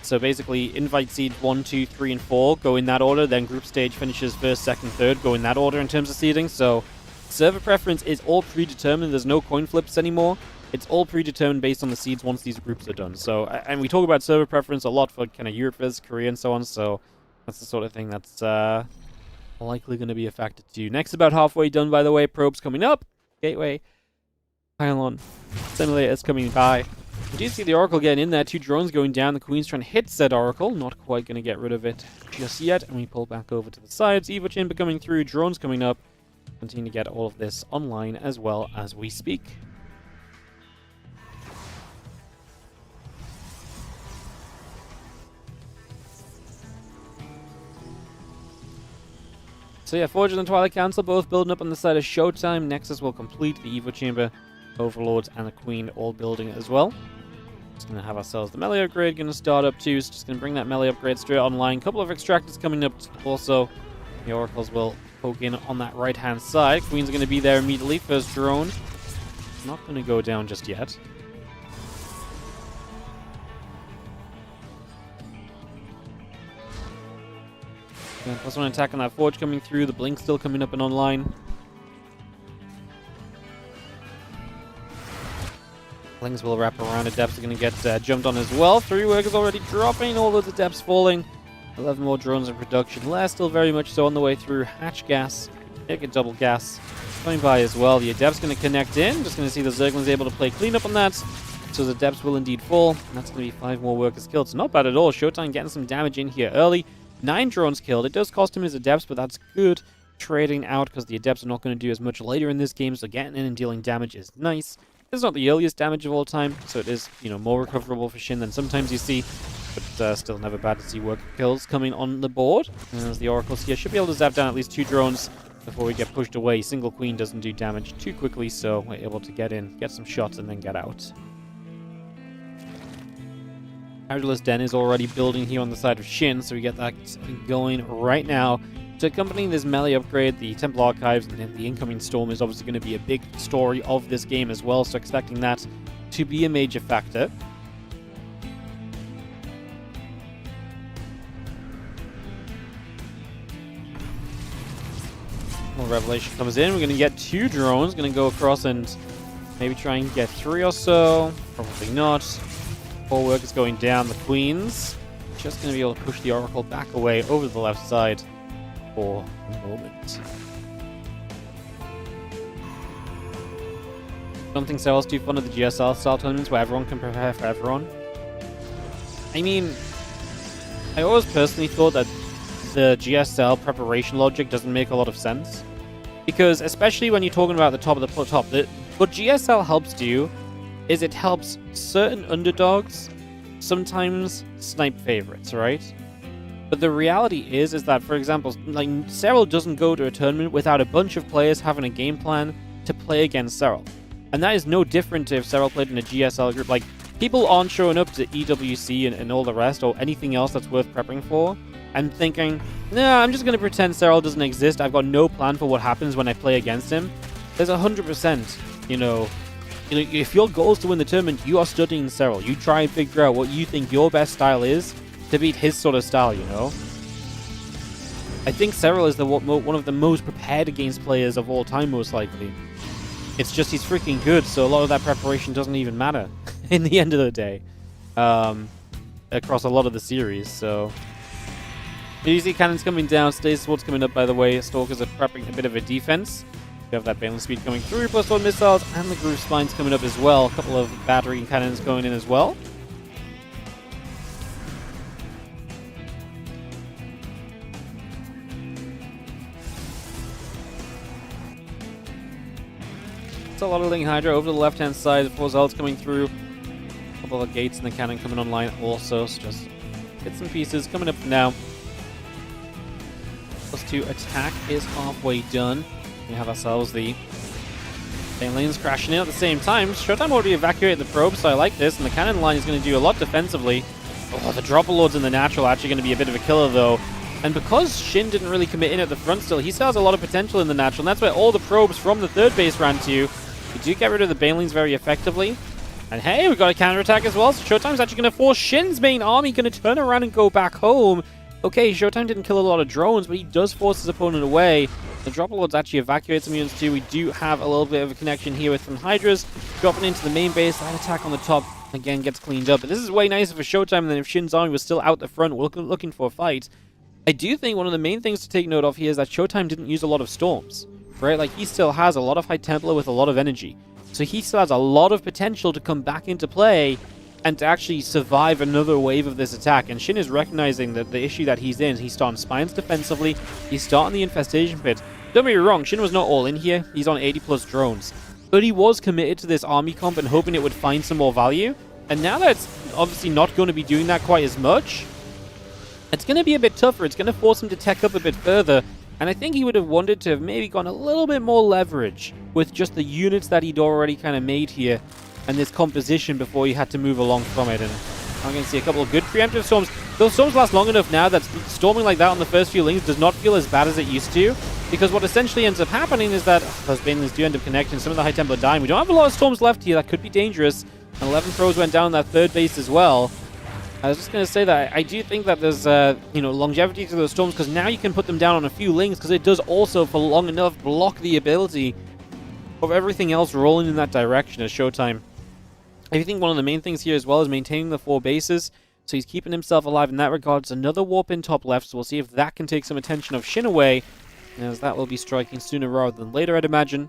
So basically, invite seeds 1, 2, 3, and 4 go in that order. Then group stage finishes 1st, 2nd, 3rd go in that order in terms of seeding. So server preference is all predetermined. There's no coin flips anymore. It's all predetermined based on the seeds once these groups are done. So, and we talk about server preference a lot for kind of Europe versus Korea and so on. So that's the sort of thing that's likely going to be a factor too. Next, about halfway done, by the way. Probes coming up. Gateway. Pylon. Simulators coming by. We do see the Oracle getting in there. 2 drones going down. The Queen's trying to hit said Oracle. Not quite going to get rid of it just yet. And we pull back over to the sides. ShoWTimE coming through. Drones coming up. Continue to get all of this online as well as we speak. So yeah, Forge and the Twilight Council both building up on the side of ShoWTimE. Nexus will complete the Evo Chamber. Overlords and the Queen all building it as well. Just going to have ourselves the melee upgrade going to start up too. So just going to bring that melee upgrade straight online. Couple of extractors coming up also. The Oracles will poke in on that right hand side. Queen's going to be there immediately. First drone. Not going to go down just yet. And +1 attack on that Forge coming through. The Blink still coming up and online. Lings will wrap around. Adepts are going to get jumped on as well. 3 workers already dropping. All those Adepts falling. 11 more drones in production. Last still very much so on the way through. Hatch gas. Get double gas. Coming by as well. The Adepts going to connect in. Just going to see the Zerglings able to play clean up on that. So the Adepts will indeed fall. And that's going to be 5 more workers killed. So not bad at all. ShoWTimE getting some damage in here early. 9 drones killed. It does cost him his Adepts, but that's good trading out because the Adepts are not going to do as much later in this game. So getting in and dealing damage is nice. It's not the earliest damage of all time, so it is, you know, more recoverable for Shin than sometimes you see, but still never bad to see worker kills coming on the board. And as the Oracles here should be able to zap down at least 2 drones before we get pushed away. Single Queen doesn't do damage too quickly, so we're able to get in, get some shots, and then get out. Arduous Den is already building here on the side of Shin, so we get that going right now. To accompany this melee upgrade, the Temple Archives and then the incoming Storm is obviously going to be a big story of this game as well, so expecting that to be a major factor. Well, Revelation comes in. We're going to get 2 drones. Going to go across and maybe try and get 3 or so. Probably not. 4 workers going down. The Queens just going to be able to push the Oracle back away over to the left side. for a moment. Don't think Seryl's too fond of the GSL style tournaments where everyone can prepare for everyone. I mean, I always personally thought that the GSL preparation logic doesn't make a lot of sense. Because especially when you're talking about the top of the top, what GSL helps do is it helps certain underdogs sometimes snipe favorites, right? But the reality is that, for example, like Seryl doesn't go to a tournament without a bunch of players having a game plan to play against Seryl. And that is no different to if Seryl played in a GSL group. Like, people aren't showing up to EWC and all the rest, or anything else that's worth prepping for, and thinking, nah, I'm just going to pretend Seryl doesn't exist. I've got no plan for what happens when I play against him. There's 100%, if your goal is to win the tournament, you are studying Seryl. You try and figure out what you think your best style is to beat his sort of style, I think Seryl is one of the most prepared against players of all time, most likely. It's just he's freaking good, so a lot of that preparation doesn't even matter in the end of the day. Across a lot of the series, so... Easy cannons coming down, Stasis Swords coming up, by the way. Stalkers are prepping a bit of a defense. You have that balance speed coming through, plus one missiles, and the groove spines coming up as well. A couple of battery cannons going in as well. A lot of Ling Hydra over to the left-hand side. 4 Zealots coming through. A couple of gates and the cannon coming online also. So just bits and pieces coming up now. +2 attack is halfway done. We have ourselves the main lanes crashing in at the same time. ShoWTimE already evacuated the probe, so I like this. And the cannon line is going to do a lot defensively. Oh, the Dropper Lords in the natural are actually going to be a bit of a killer, though. And because Shin didn't really commit in at the front still, he still has a lot of potential in the natural. And that's where all the probes from the third base ran to. We do get rid of the Banelings very effectively. And hey, we got a counterattack as well. So ShoWTimE's actually going to force Shin's main army going to turn around and go back home. Okay, ShoWTimE didn't kill a lot of drones, but he does force his opponent away. The Dropper Lords actually evacuate some units too. We do have a little bit of a connection here with some Hydras. Dropping into the main base. Light attack on the top again gets cleaned up. But this is way nicer for ShoWTimE than if Shin's army was still out the front looking for a fight. I do think one of the main things to take note of here is that ShoWTimE didn't use a lot of storms. Right? Like, he still has a lot of High Templar with a lot of energy. So he still has a lot of potential to come back into play and to actually survive another wave of this attack. And Shin is recognizing that the issue that he's in, he's starting spines defensively, he's starting the infestation pit. Don't get me wrong, Shin was not all in here, he's on 80+ drones. But he was committed to this army comp and hoping it would find some more value. And now that it's obviously not going to be doing that quite as much, it's going to be a bit tougher. It's going to force him to tech up a bit further. And I think he would have wanted to have maybe gone a little bit more leverage with just the units that he'd already kind of made here and this composition before he had to move along from it. And I'm going to see a couple of good preemptive storms. Those storms last long enough now that storming like that on the first few links does not feel as bad as it used to. Because what essentially ends up happening is that those Banelings do end up connecting. Some of the High Templar dying. We don't have a lot of storms left here. That could be dangerous. And 11 pros went down that third base as well. I was just going to say that I do think that there's, longevity to those storms, because now you can put them down on a few links, because it does also, for long enough, block the ability of everything else rolling in that direction as ShoWTimE. I think one of the main things here as well is maintaining the 4 bases, so he's keeping himself alive in that regard. It's another warp in top left, so we'll see if that can take some attention of Shin away, as that will be striking sooner rather than later, I'd imagine.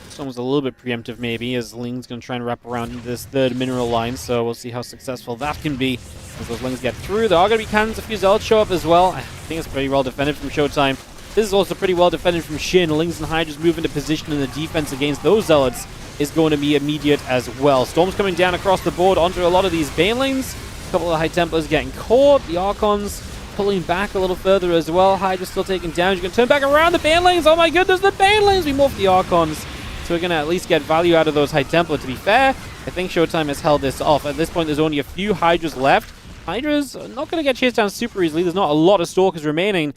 This one was a little bit preemptive, maybe, as Ling's going to try and wrap around into this third mineral line, so we'll see how successful that can be as those Lings get through. There are going to be cannons, a few Zealots show up as well. I think it's pretty well defended from ShoWTimE. This is also pretty well defended from Shin. Lings and Hydras move into position, and the defense against those Zealots is going to be immediate as well. Storms coming down across the board onto a lot of these Banelings. A couple of High Templars getting caught. The Archons pulling back a little further as well. Hydra's still taking damage. You can turn back around the Banelings. Oh my goodness, the Banelings! We morph the Archons. So we're going to at least get value out of those High Templar. To be fair, I think ShoWTimE has held this off. At this point, there's only a few Hydras left. Hydras are not going to get chased down super easily. There's not a lot of Stalkers remaining.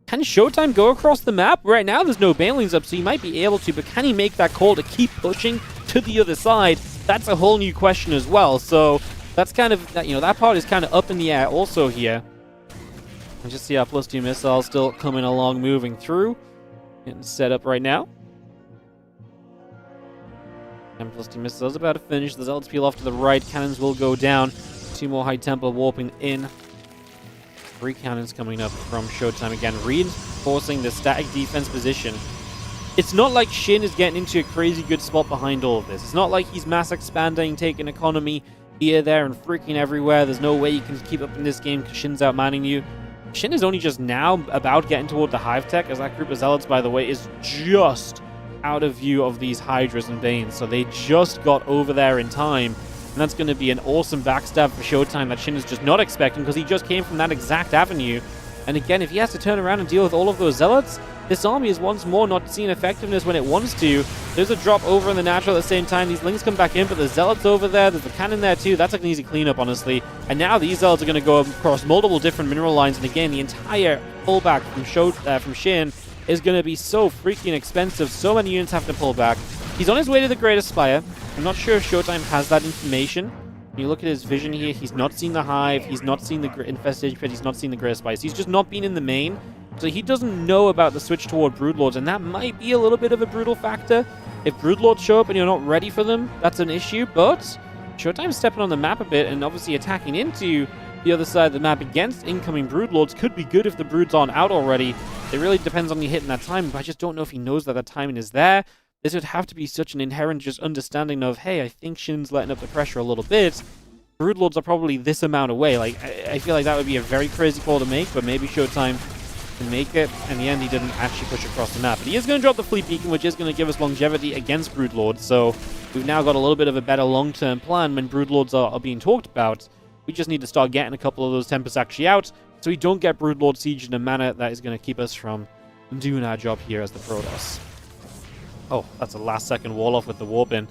Can ShoWTimE go across the map? Right now, there's no Banelings up, so he might be able to, but can he make that call to keep pushing to the other side? That's a whole new question as well. So that's kind of, that part is kind of up in the air also here. And just see our +2 missiles still coming along, moving through. Getting set up right now. 10+2 missiles about to finish. The Zealots peel off to the right. Cannons will go down. 2 more High Templar warping in. 3 cannons coming up from ShoWTimE again, reinforcing the static defense position. It's not like Shin is getting into a crazy good spot behind all of this. It's not like he's mass expanding, taking economy here, there, and freaking everywhere. There's no way you can keep up in this game because Shin's outmanning you. Shin is only just now about getting toward the Hive Tech, as that group of Zealots, by the way, is just out of view of these Hydras and Banes. So they just got over there in time. And that's going to be an awesome backstab for ShoWTimE that Shin is just not expecting because he just came from that exact avenue. And again, if he has to turn around and deal with all of those Zealots, this army is once more not seeing effectiveness when it wants to. There's a drop over in the natural at the same time. These Lings come back in, but there's Zealots over there. There's a cannon there too. That's like an easy cleanup, honestly. And now these Zealots are going to go across multiple different mineral lines. And again, the entire pullback from Shin is going to be so freaking expensive. So many units have to pull back. He's on his way to the Great Spire. I'm not sure if ShoWTimE has that information. When you look at his vision here, he's not seen the Hive, he's not seen the Infestation Pit, he's not seen the Great Spire. He's just not been in the main. So he doesn't know about the switch toward Broodlords, and that might be a little bit of a brutal factor. If Broodlords show up and you're not ready for them, that's an issue, but ShoWTimE's stepping on the map a bit and obviously attacking into the other side of the map against incoming Broodlords could be good if the Broods aren't out already. It really depends on you hitting that timing, but I just don't know if he knows that that timing is there. This would have to be such an inherent just understanding of, hey, I think Shin's letting up the pressure a little bit. Broodlords are probably this amount away. Like, I feel like that would be a very crazy call to make, but maybe ShoWTimE can make it. In the end, he didn't actually push across the map. But he is going to drop the Fleet Beacon, which is going to give us longevity against Broodlords. So we've now got a little bit of a better long-term plan when Broodlords are being talked about. We just need to start getting a couple of those Tempests actually out, so we don't get Broodlord siege in a manner that is going to keep us from doing our job here as the Protoss. Oh, that's a last-second wall-off with the warp in.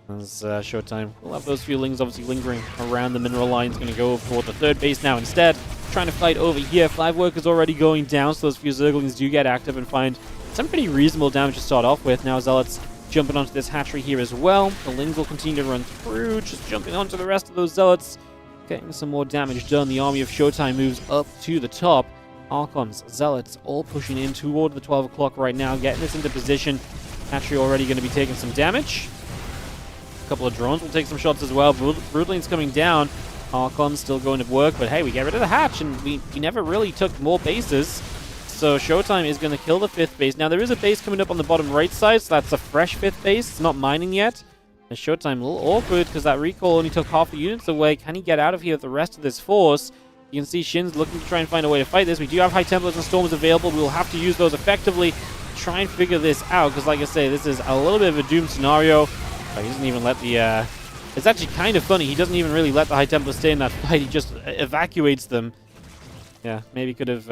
As ShoWTimE will have those few Lings obviously lingering around the mineral line. Going to go toward the third base now instead. Trying to fight over here. 5 workers already going down, so those few Zerglings do get active and find some pretty reasonable damage to start off with. Now Zealots jumping onto this hatchery here as well. The Lings will continue to run through, just jumping onto the rest of those Zealots. Getting some more damage done. The army of ShoWTimE moves up to the top. Archons, Zealots, all pushing in toward the 12 o'clock right now, getting this into position. Hatchery already going to be taking some damage. A couple of drones will take some shots as well. Broodling's coming down. Archon's still going to work, but hey, we get rid of the hatch, and we never really took more bases. So ShoWTimE is going to kill the 5th base. Now, there is a base coming up on the bottom right side, so that's a fresh 5th base. It's not mining yet. And ShoWTimE a little awkward because that recall only took half the units away. Can he get out of here with the rest of this force? You can see Shin's looking to try and find a way to fight this. We do have High Templars and Storms available. We will have to use those effectively. Try and figure this out, because like I say, this is a little bit of a doomed scenario. He doesn't even let the it's actually kind of funny, he doesn't even really let the High Templars stay in that fight, he just evacuates them. Yeah, maybe could have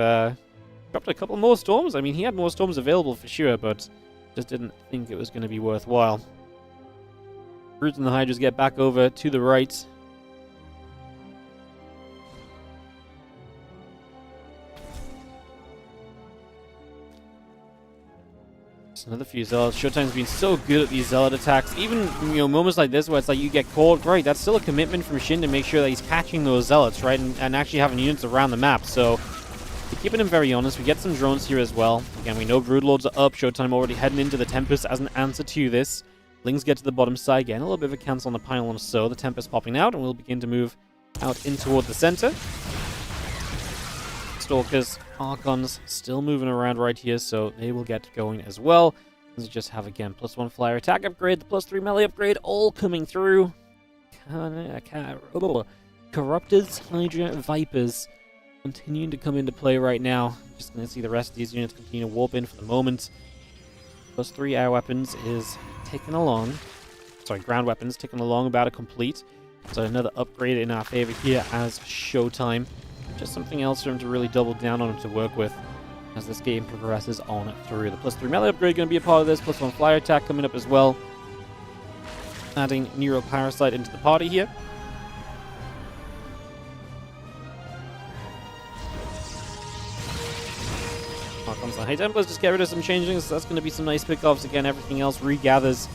dropped a couple more Storms. I mean, he had more Storms available for sure, but just didn't think it was going to be worthwhile. Brutes and the Hydras get back over to the right. Another few Zealots. ShoWTimE's been so good at these Zealot attacks. Even, moments like this where it's like you get caught, right, that's still a commitment from Shin to make sure that he's catching those Zealots, right, and actually having units around the map. So, we're keeping him very honest. We get some drones here as well. Again, we know Broodlords are up. ShoWTimE already heading into the Tempest as an answer to this. Lings get to the bottom side. Getting a little bit of a cancel on the pylon, so the Tempest popping out, and we'll begin to move out in toward the center. Stalkers, Archons still moving around right here, so they will get going as well. Let's just have, again, +1 flyer attack upgrade, the +3 melee upgrade, all coming through. Corruptors, Hydra, Vipers continuing to come into play right now. Just going to see the rest of these units continue to warp in for the moment. +3 air weapons is ticking along. Sorry, ground weapons ticking along, about to complete. So another upgrade in our favor here as ShoWTimE. Just something else for him to really double down on him to work with as this game progresses on through. The +3 melee upgrade going to be a part of this. +1 flyer attack coming up as well. Adding Neuroparasite into the party here. Comes the High Templars, just get rid of some changelings. So that's going to be some nice pickoffs. Again, everything else regathers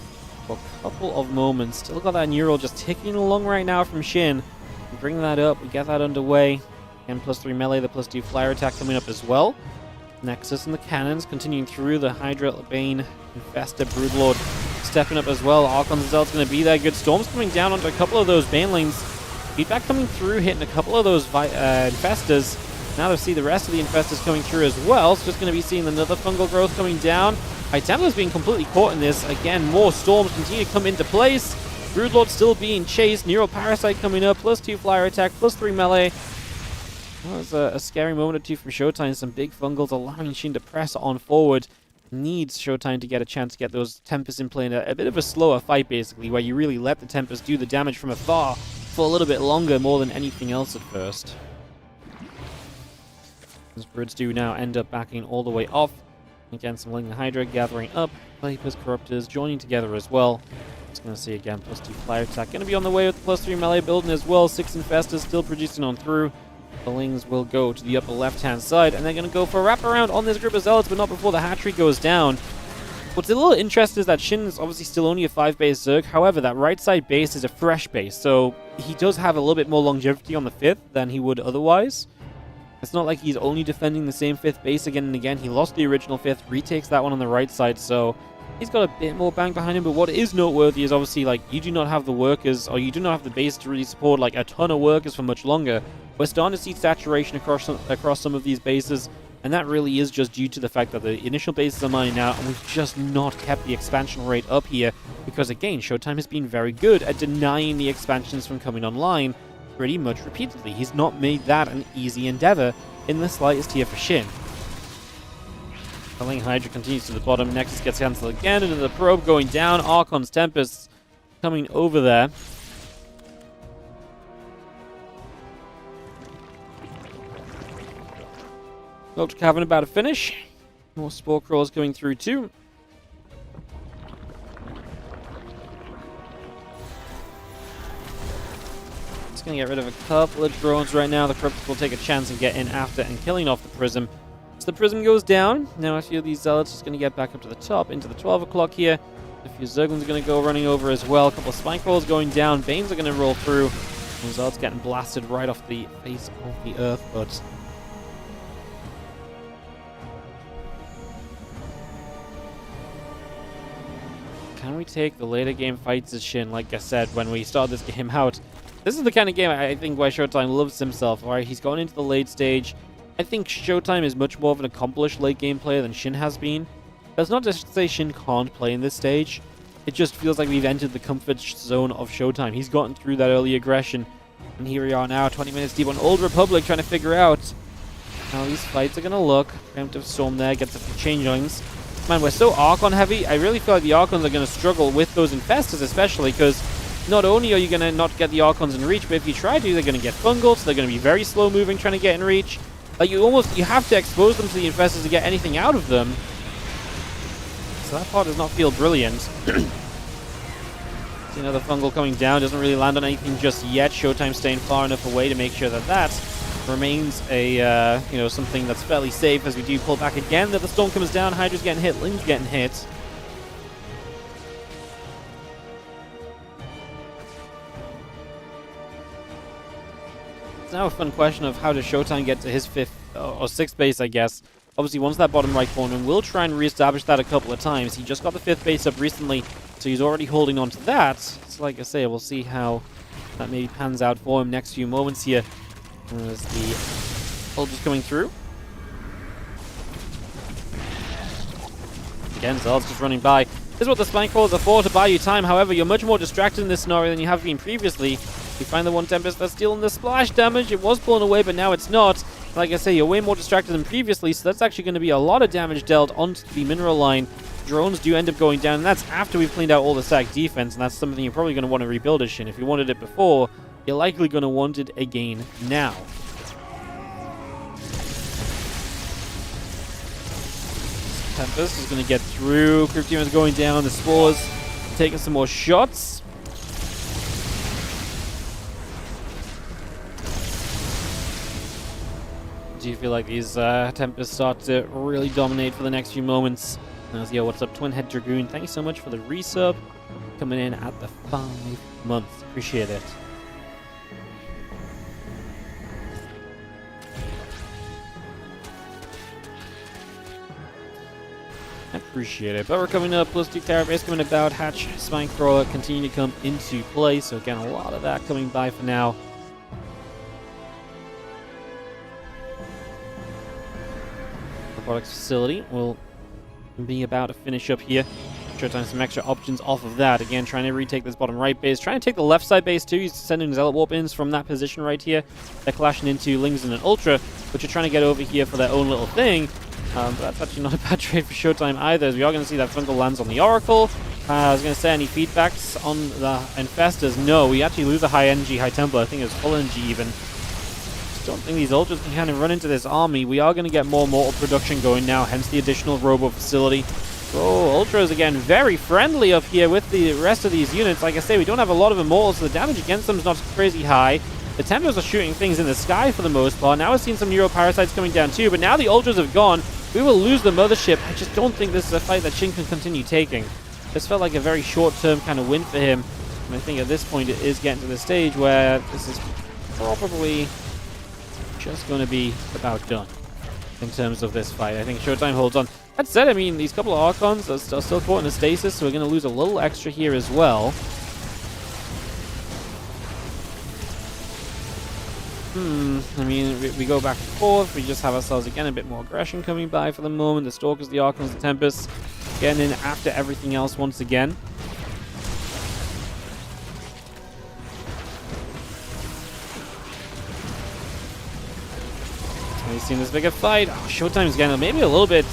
for a couple of moments. Still got that Neural just ticking along right now from Shin. We bring that up, we get that underway. And +3 melee, the +2 flyer attack coming up as well. Nexus and the cannons continuing through the Hydra, Bane, Infested, Broodlord stepping up as well. Archon's Zealot's going to be there. Good Storms coming down onto a couple of those Bane lanes. Feedback coming through, hitting a couple of those Infestors. Now they see the rest of the Infestors coming through as well. So just going to be seeing another fungal growth coming down. Templar's being completely caught in this. Again, more Storms continue to come into place. Broodlord still being chased. Neural Parasite coming up. +2 flyer attack, +3 melee. That was a scary moment or two for ShoWTimE. Some big fungals allowing Shin to press on forward. Needs ShoWTimE to get a chance to get those Tempests in play in a bit of a slower fight, basically, where you really let the Tempests do the damage from afar for a little bit longer, more than anything else at first. Those birds do now end up backing all the way off. Again, some Lingling Hydra gathering up. Vipers, Corruptors joining together as well. Just going to see again, +2 flyer attack. Going to be on the way with the +3 melee building as well. 6 Infestors still producing on through. The Lings will go to the upper left-hand side, and they're going to go for a wraparound on this group of Zealots, but not before the hatchery goes down. What's a little interesting is that Shin is obviously still only a 5-base Zerg. However, that right side base is a fresh base, so he does have a little bit more longevity on the 5th than he would otherwise. It's not like he's only defending the same 5th base again and again. He lost the original 5th, retakes that one on the right side, so he's got a bit more bang behind him. But what is noteworthy is obviously, like, you do not have the workers, or you do not have the base to really support, like, a ton of workers for much longer. We're starting to see saturation across some of these bases, and that really is just due to the fact that the initial bases are mining out, and we've just not kept the expansion rate up here, because again, ShoWTimE has been very good at denying the expansions from coming online pretty much repeatedly. He's not made that an easy endeavor in the slightest here for Shin. Lingling Hydra continues to the bottom, Nexus gets cancelled again, and the probe going down, Archon's Tempest coming over there. Sculpture Cavern about to finish. More Spore Crawls going through too. Just going to get rid of a couple of drones right now. The Corruptors will take a chance and get in after and killing off the Prism. So the Prism goes down. Now a few of these Zealots just going to get back up to the top, into the 12 o'clock here. A few Zerglings are going to go running over as well. A couple of Spike Rolls going down. Banes are going to roll through. And Zealots getting blasted right off the face of the earth, but can we take the later game fights as Shin? Like I said, when we started this game out, this is the kind of game I think why ShoWTimE loves himself. Alright, he's gone into the late stage. I think ShoWTimE is much more of an accomplished late game player than Shin has been. That's not to say Shin can't play in this stage. It just feels like we've entered the comfort zone of ShoWTimE. He's gotten through that early aggression. And here we are now, 20 minutes deep on Old Republic, trying to figure out how these fights are going to look. Preemptive Storm there, gets a few changelings. Man, we're so Archon heavy. I really feel like the Archons are going to struggle with those Infestors, especially because not only are you going to not get the Archons in reach, but if you try to, they're going to get fungal, so they're going to be very slow moving trying to get in reach. Like, you have to expose them to the Infestors to get anything out of them. So that part does not feel brilliant. See another fungal coming down, doesn't really land on anything just yet. ShoWTimE staying far enough away to make sure that that remains a, something that's fairly safe as we do pull back again. That the storm comes down, Hydra's getting hit, Ling's getting hit. It's now a fun question of how does ShoWTimE get to his 5th or 6th base, I guess. Obviously, once that bottom right corner, and we'll try and reestablish that a couple of times. He just got the 5th base up recently, so he's already holding on to that. So like I say, we'll see how that maybe pans out for him next few moments here. As the soldiers coming through. Again, Zealot's just running by. This is what the Spike Rolls are for, to buy you time. However, you're much more distracted in this scenario than you have been previously. You find the one Tempest that's dealing the splash damage. It was blown away, but now it's not. Like I say, you're way more distracted than previously, so that's actually going to be a lot of damage dealt onto the mineral line. Drones do end up going down, and that's after we've cleaned out all the stack defense, and that's something you're probably going to want to rebuild as Shin. If you wanted it before, you're likely going to want it again now. Tempest is going to get through. Cryptium is going down. The Spores taking some more shots. Do you feel like these Tempests start to really dominate for the next few moments? Yo, what's up, Twin Head Dragoon? Thank you so much for the resub. Coming in at the 5 months. Appreciate it. appreciate it. But we're coming up, +2 Carapace coming about, Hatch, Spine Crawler continue to come into play. So again, a lot of that coming by for now. The products facility will be about to finish up here. ShoWTimE some extra options off of that. Again, trying to retake this bottom right base. Trying to take the left side base too. He's sending Zealot Warp ins from that position right here. They're clashing into Lings and an Ultra, which are trying to get over here for their own little thing. But that's actually not a bad trade for ShoWTimE either, as we are going to see that frontal lands on the Oracle. I was going to say, any feedbacks on the Infestors? No, we actually lose a high energy, high tempo. I think it was full energy even. Just don't think these Ultras can kind of run into this army. We are going to get more mortal production going now, hence the additional Robo facility. Oh, Ultras again, very friendly up here with the rest of these units. Like I say, we don't have a lot of Immortals, so the damage against them is not crazy high. The Tempers are shooting things in the sky for the most part. Now we're seeing some Neuroparasites coming down too, but now the Ultras have gone. We will lose the Mothership. I just don't think this is a fight that Shin can continue taking. This felt like a very short-term kind of win for him. And I think at this point it is getting to the stage where this is probably just going to be about done in terms of this fight. I think ShoWTimE holds on. That said, I mean, these couple of Archons are still caught in a stasis, so we're going to lose a little extra here as well. I mean, we go back and forth. We just have ourselves, again, a bit more aggression coming by for the moment. The Stalkers, the Archons, the Tempests getting in after everything else once again. We've seen this bigger fight. Oh, ShoWTimE's getting maybe a little bit...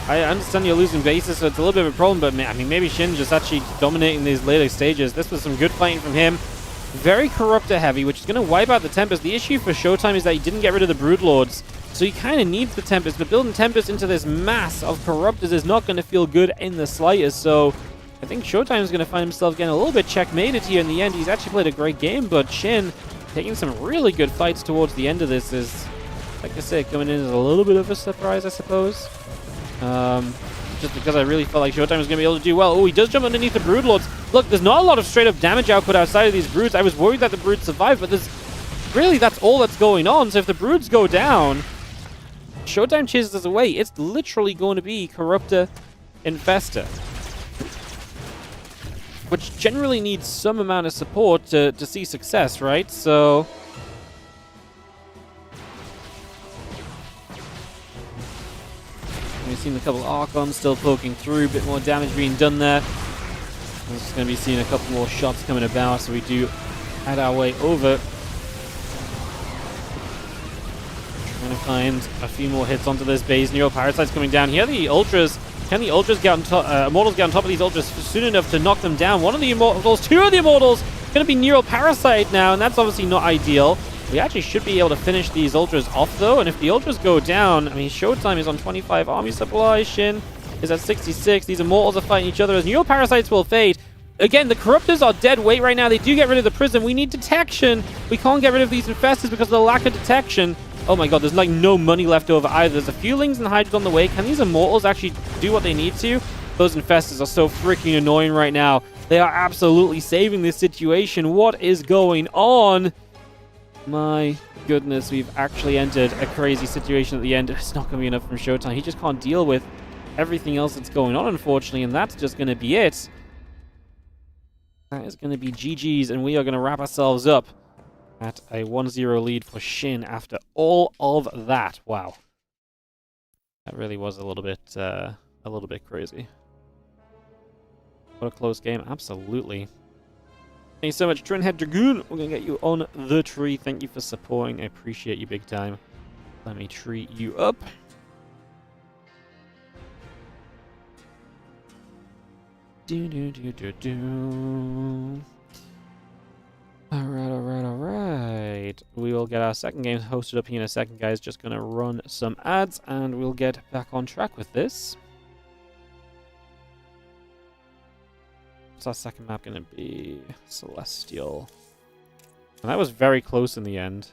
I understand you're losing bases, so it's a little bit of a problem, but I mean, maybe Shin just actually dominating these later stages. This was some good fighting from him. Very Corruptor heavy, which is going to wipe out the Tempest. The issue for ShoWTimE is that he didn't get rid of the Broodlords, so he kind of needs the Tempest, but building Tempest into this mass of Corruptors is not going to feel good in the slightest, so I think ShoWTimE is going to find himself getting a little bit checkmated here in the end. He's actually played a great game, but Shin taking some really good fights towards the end of this is, like I said, coming in as a little bit of a surprise, I suppose. Just because I really felt like ShoWTimE was going to be able to do well. Oh, he does jump underneath the Broodlords. Look, there's not a lot of straight-up damage output outside of these Broods. I was worried that the Broods survive, but there's really, that's all that's going on. So if the Broods go down, ShoWTimE chases us away. It's literally going to be Corruptor Infestor, which generally needs some amount of support to see success, right? So... we've seen a couple of Archons still poking through, a bit more damage being done there. We're just going to be seeing a couple more shots coming about, so we do head our way over. Trying to find a few more hits onto this base. Neuroparasites coming down here. The Ultras, can the Ultras get on top, Immortals get on top of these Ultras soon enough to knock them down? One of the Immortals, two of the Immortals, going to be Neuroparasite now, and that's obviously not ideal. We actually should be able to finish these Ultras off, though, and if the Ultras go down, I mean, ShoWTimE is on 25 army supply, Shin is at 66, these Immortals are fighting each other as Neuroparasites will fade. Again, the Corruptors are dead weight right now. They do get rid of the Prism. We need detection. We can't get rid of these Infestors because of the lack of detection. Oh my god, there's like no money left over either. There's a few Lings and Hydras on the way. Can these Immortals actually do what they need to? Those Infestors are so freaking annoying right now. They are absolutely saving this situation. What is going on? My goodness, we've actually entered a crazy situation at the end. It's not going to be enough from ShoWTimE. He just can't deal with everything else that's going on, unfortunately, and that's just going to be it. That is going to be GG's, and we are going to wrap ourselves up at a 1-0 lead for Shin after all of that. Wow. That really was a little bit crazy. What a close game. Absolutely. Thank you so much, Trinhead Dragoon. We're going to get you on the tree. Thank you for supporting. I appreciate you big time. Let me treat you up. Alright. We will get our second game hosted up here in a second, guys. Just going to run some ads, and we'll get back on track with this. What's our second map going to be? Celestial. And that was very close in the end.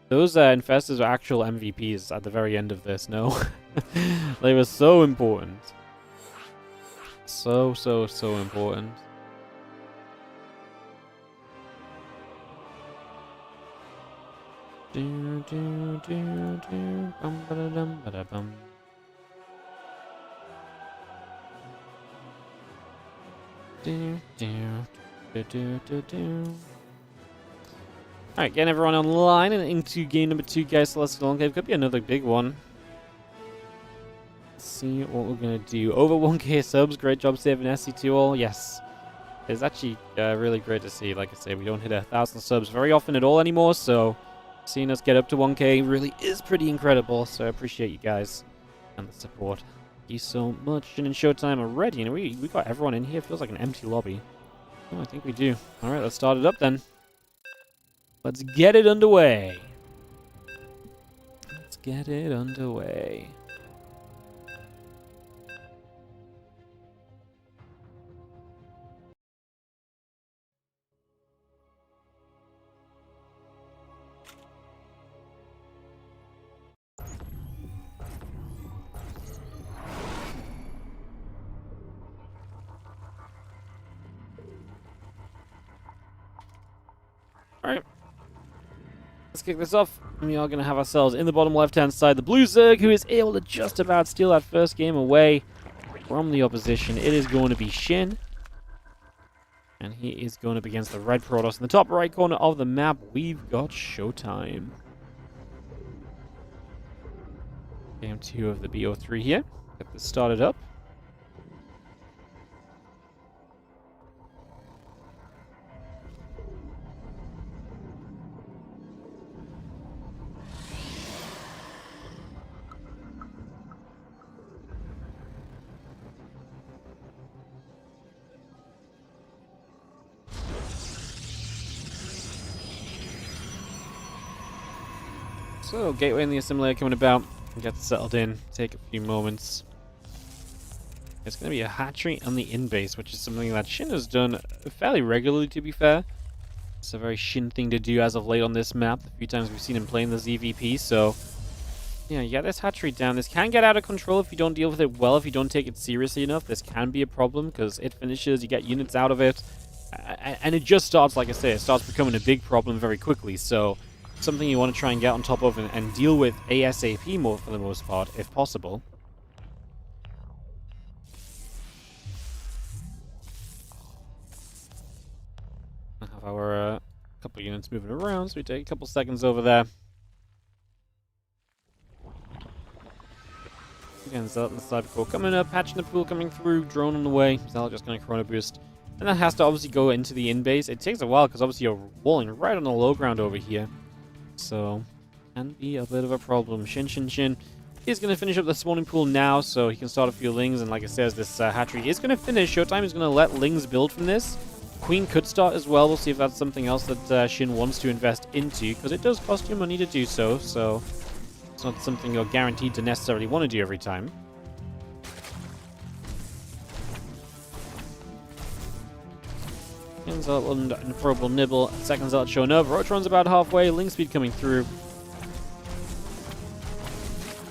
Those Infestors are actual MVPs at the very end of this, no? They were so important. So important. Alright, getting everyone online and into game number 2, guys. So let's go. Could be another big one. Let's see what we're going to do. Over 1k subs. Great job saving SC2 all. Yes. It's actually really great to see. Like I say, we don't hit 1,000 subs very often at all anymore. So seeing us get up to 1k really is pretty incredible. So I appreciate you guys and the support. Thank you so much. Shin and ShoWTimE already. And we got everyone in here. It feels like an empty lobby. Oh, I think we do. Alright, let's start it up then. Let's get it underway. Let's get it underway. Alright. Let's kick this off. We are going to have ourselves in the bottom left-hand side the Blue Zerg, who is able to just about steal that first game away from the opposition. It is going to be Shin. And he is going up against the Red Protoss. In the top right corner of the map, we've got ShoWTimE. Game 2 of the BO3 here. Get this started up. So, gateway and the assimilator coming about. Get settled in. Take a few moments. It's going to be a hatchery on the in-base, which is something that Shin has done fairly regularly, to be fair. It's a very Shin thing to do as of late on this map. A few times we've seen him playing the ZVP, so... yeah, you get this hatchery down. This can get out of control if you don't deal with it well, if you don't take it seriously enough. This can be a problem, because it finishes, you get units out of it. And it just starts, like I say, it starts becoming a big problem very quickly, so... something you want to try and get on top of and deal with ASAP more for the most part, if possible. I have our couple units moving around, so we take a couple seconds over there. Again, Zealot and the Cyber Core coming up, patching the pool coming through, drone on the way. Zealot just going to Chrono Boost. And that has to obviously go into the in-base. It takes a while because obviously you're walling right on the low ground over here. So, can be a bit of a problem. Shin is going to finish up the spawning pool now, so he can start a few lings. And like I said, this hatchery is going to finish. ShoWTimE is going to let lings build from this. Queen could start as well. We'll see if that's something else that Shin wants to invest into, because it does cost you money to do so. So, it's not something you're guaranteed to necessarily want to do every time. Zealot and Improbable Nibble. Second Zealot showing up. Rotron's about halfway. Ling speed coming through.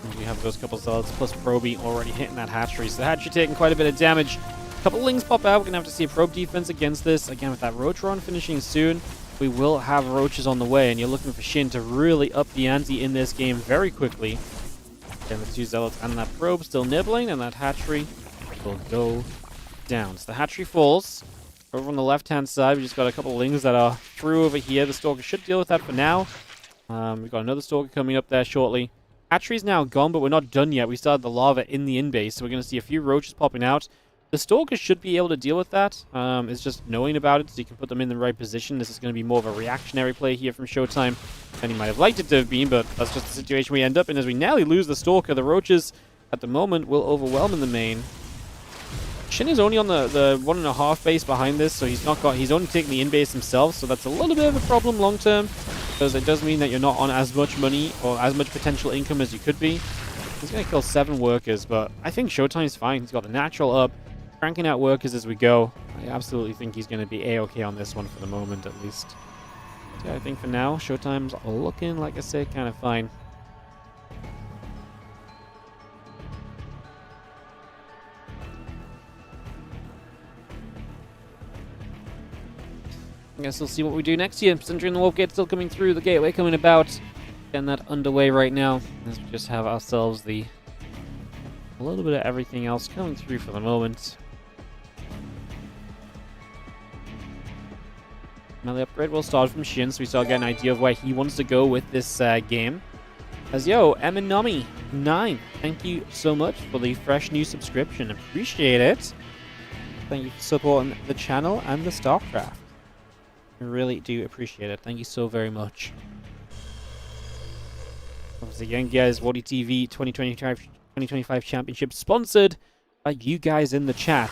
And we have those couple Zealots plus Proby already hitting that hatchery. So the hatchery taking quite a bit of damage. A couple Lings pop out. We're going to have to see a probe defense against this. Again, with that Rotron finishing soon, we will have Roaches on the way. And you're looking for Shin to really up the ante in this game very quickly. Again, the two Zealots and that probe still nibbling. And that hatchery will go down. So the hatchery falls. Over on the left-hand side, we just got a couple of lings that are through over here. The Stalker should deal with that for now. We've got another Stalker coming up there shortly. Hatchery's now gone, but we're not done yet. We started the lava in the in-base, so we're going to see a few Roaches popping out. The Stalker should be able to deal with that. It's just knowing about it, so you can put them in the right position. This is going to be more of a reactionary play here from ShoWTimE than he might have liked it to have been, but that's just the situation we end up in. As we nearly lose the Stalker, the Roaches, at the moment, will overwhelm in the main. Shin is only on the 1.5 base behind this, so he's only taking the in-base himself, so that's a little bit of a problem long-term, because it does mean that you're not on as much money or as much potential income as you could be. He's going to kill 7 workers, but I think ShoWTimE's fine. He's got the natural up, cranking out workers as we go. I absolutely think he's going to be A-okay on this one for the moment, at least. So yeah, I think for now, ShoWTimE's looking, like I said, kind of fine. I guess we'll see what we do next here. Sentry and the Wolf Gate still coming through, the gateway coming about. Getting that underway right now, as we just have ourselves a little bit of everything else coming through for the moment. Melee upgrade will start from Shin, so we start getting an idea of where he wants to go with this game. As Eminami 9, thank you so much for the fresh new subscription. Appreciate it. Thank you for supporting the channel and the StarCraft. I really do appreciate it. Thank you so very much. Once again, guys, WardiTV 2025 Championship sponsored by you guys in the chat.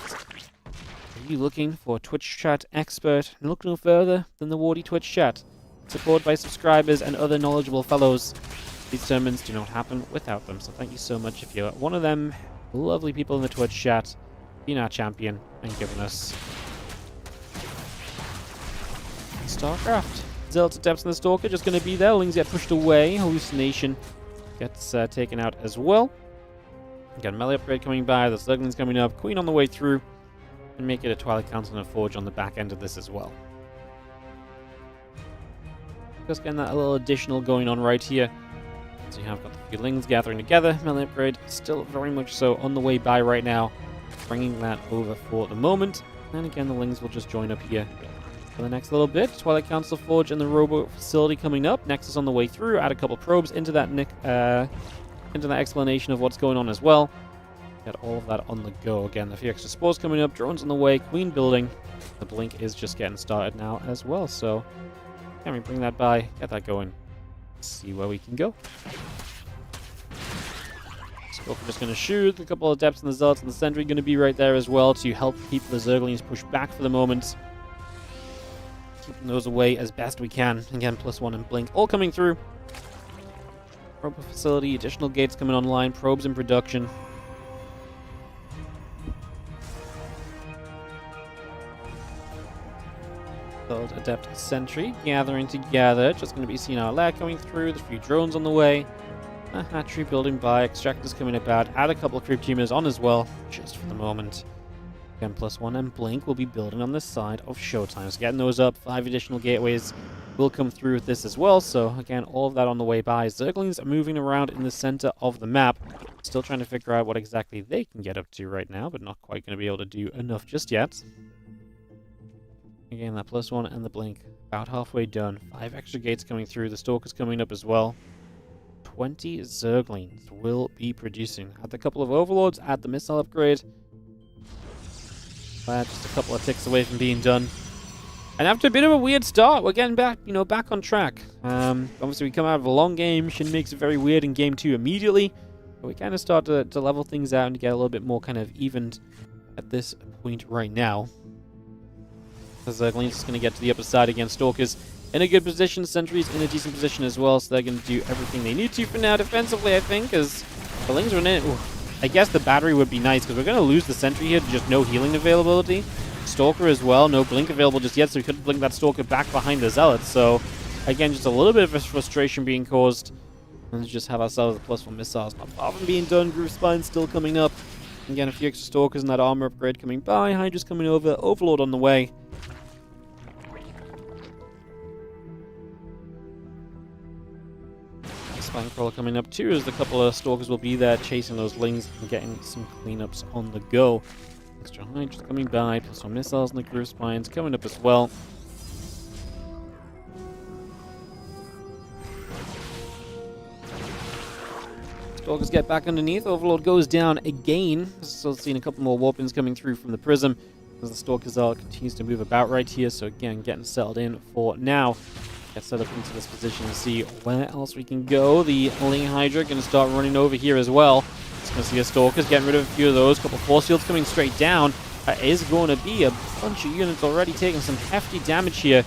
Are you looking for a Twitch chat expert? Look no further than the Wardy Twitch chat. Supported by subscribers and other knowledgeable fellows. These tournaments do not happen without them, so thank you so much if you're one of them lovely people in the Twitch chat, being our champion and giving us StarCraft. Zelda Depths and the Stalker just going to be there. Lings get pushed away. Hallucination gets taken out as well. Got a melee upgrade coming by. The Zerglings coming up. Queen on the way through. And make it a Twilight Council and a Forge on the back end of this as well. Just getting that a little additional going on right here. So you have got the few Lings gathering together. Melee upgrade still very much so on the way by right now. Bringing that over for the moment. And again, the Lings will just join up here for the next little bit. Twilight Council Forge and the Robo facility coming up. Nexus on the way through. Add a couple probes into that explanation of what's going on as well. Get all of that on the go. Again, a few extra spores coming up. Drones on the way. Queen building. The blink is just getting started now as well. So can we bring that by? Get that going. See where we can go. We're just going to shoot. A couple of Depths and the Zealots and the Sentry going to be right there as well to help keep the Zerglings pushed back for the moment. Keeping those away as best we can. Again, +1 and blink all coming through. Probe facility, additional gates coming online, probes in production. Build Adept Sentry gathering together. Just going to be seeing our lair coming through. There's a few drones on the way. A hatchery building by. Extractors coming about. Add a couple of creep tumors on as well, just for the moment. Again, +1 and blink will be building on this side of ShoWTimE. So getting those up. 5 additional gateways will come through with this as well. So again, all of that on the way by. Zerglings are moving around in the center of the map. Still trying to figure out what exactly they can get up to right now, but not quite going to be able to do enough just yet. Again, that +1 and the blink about halfway done. 5 extra gates coming through. The Stalker's coming up as well. 20 Zerglings will be producing. Add a couple of Overlords, add the missile upgrade. Just a couple of ticks away from being done. And after a bit of a weird start, we're getting back, back on track. Obviously, we come out of a long game. Shin makes it very weird in game 2 immediately. But we kind of start to level things out and get a little bit more kind of evened at this point right now. The Zerglings is going to get to the upper side against Stalkers in a good position. Sentries in a decent position as well, so they're going to do everything they need to for now defensively, I think, as the Lings are in it. I guess the battery would be nice, because we're going to lose the Sentry here to just no healing availability. Stalker as well, no blink available just yet, so we couldn't blink that Stalker back behind the Zealots. So, again, just a little bit of a frustration being caused. And just have ourselves the +1 missiles not far from being done. Groove Spine still coming up. Again, a few extra Stalkers and that armor upgrade coming by. Hydra's coming over. Overlord on the way. Spine Crawler coming up too, as a couple of Stalkers will be there chasing those Lings and getting some cleanups on the go. Extra Hydras coming by, +1 missiles and the Groove Spines coming up as well. Stalkers get back underneath. Overlord goes down again. Still seeing a couple more Warpins coming through from the Prism as the Stalkers continues to move about right here. So again, getting settled in for now. Get set up into this position to see where else we can go. The Ling Hydra going to start running over here as well. Just going to see a Stalkers getting rid of a few of those. Couple force fields coming straight down. That is going to be a bunch of units already taking some hefty damage here.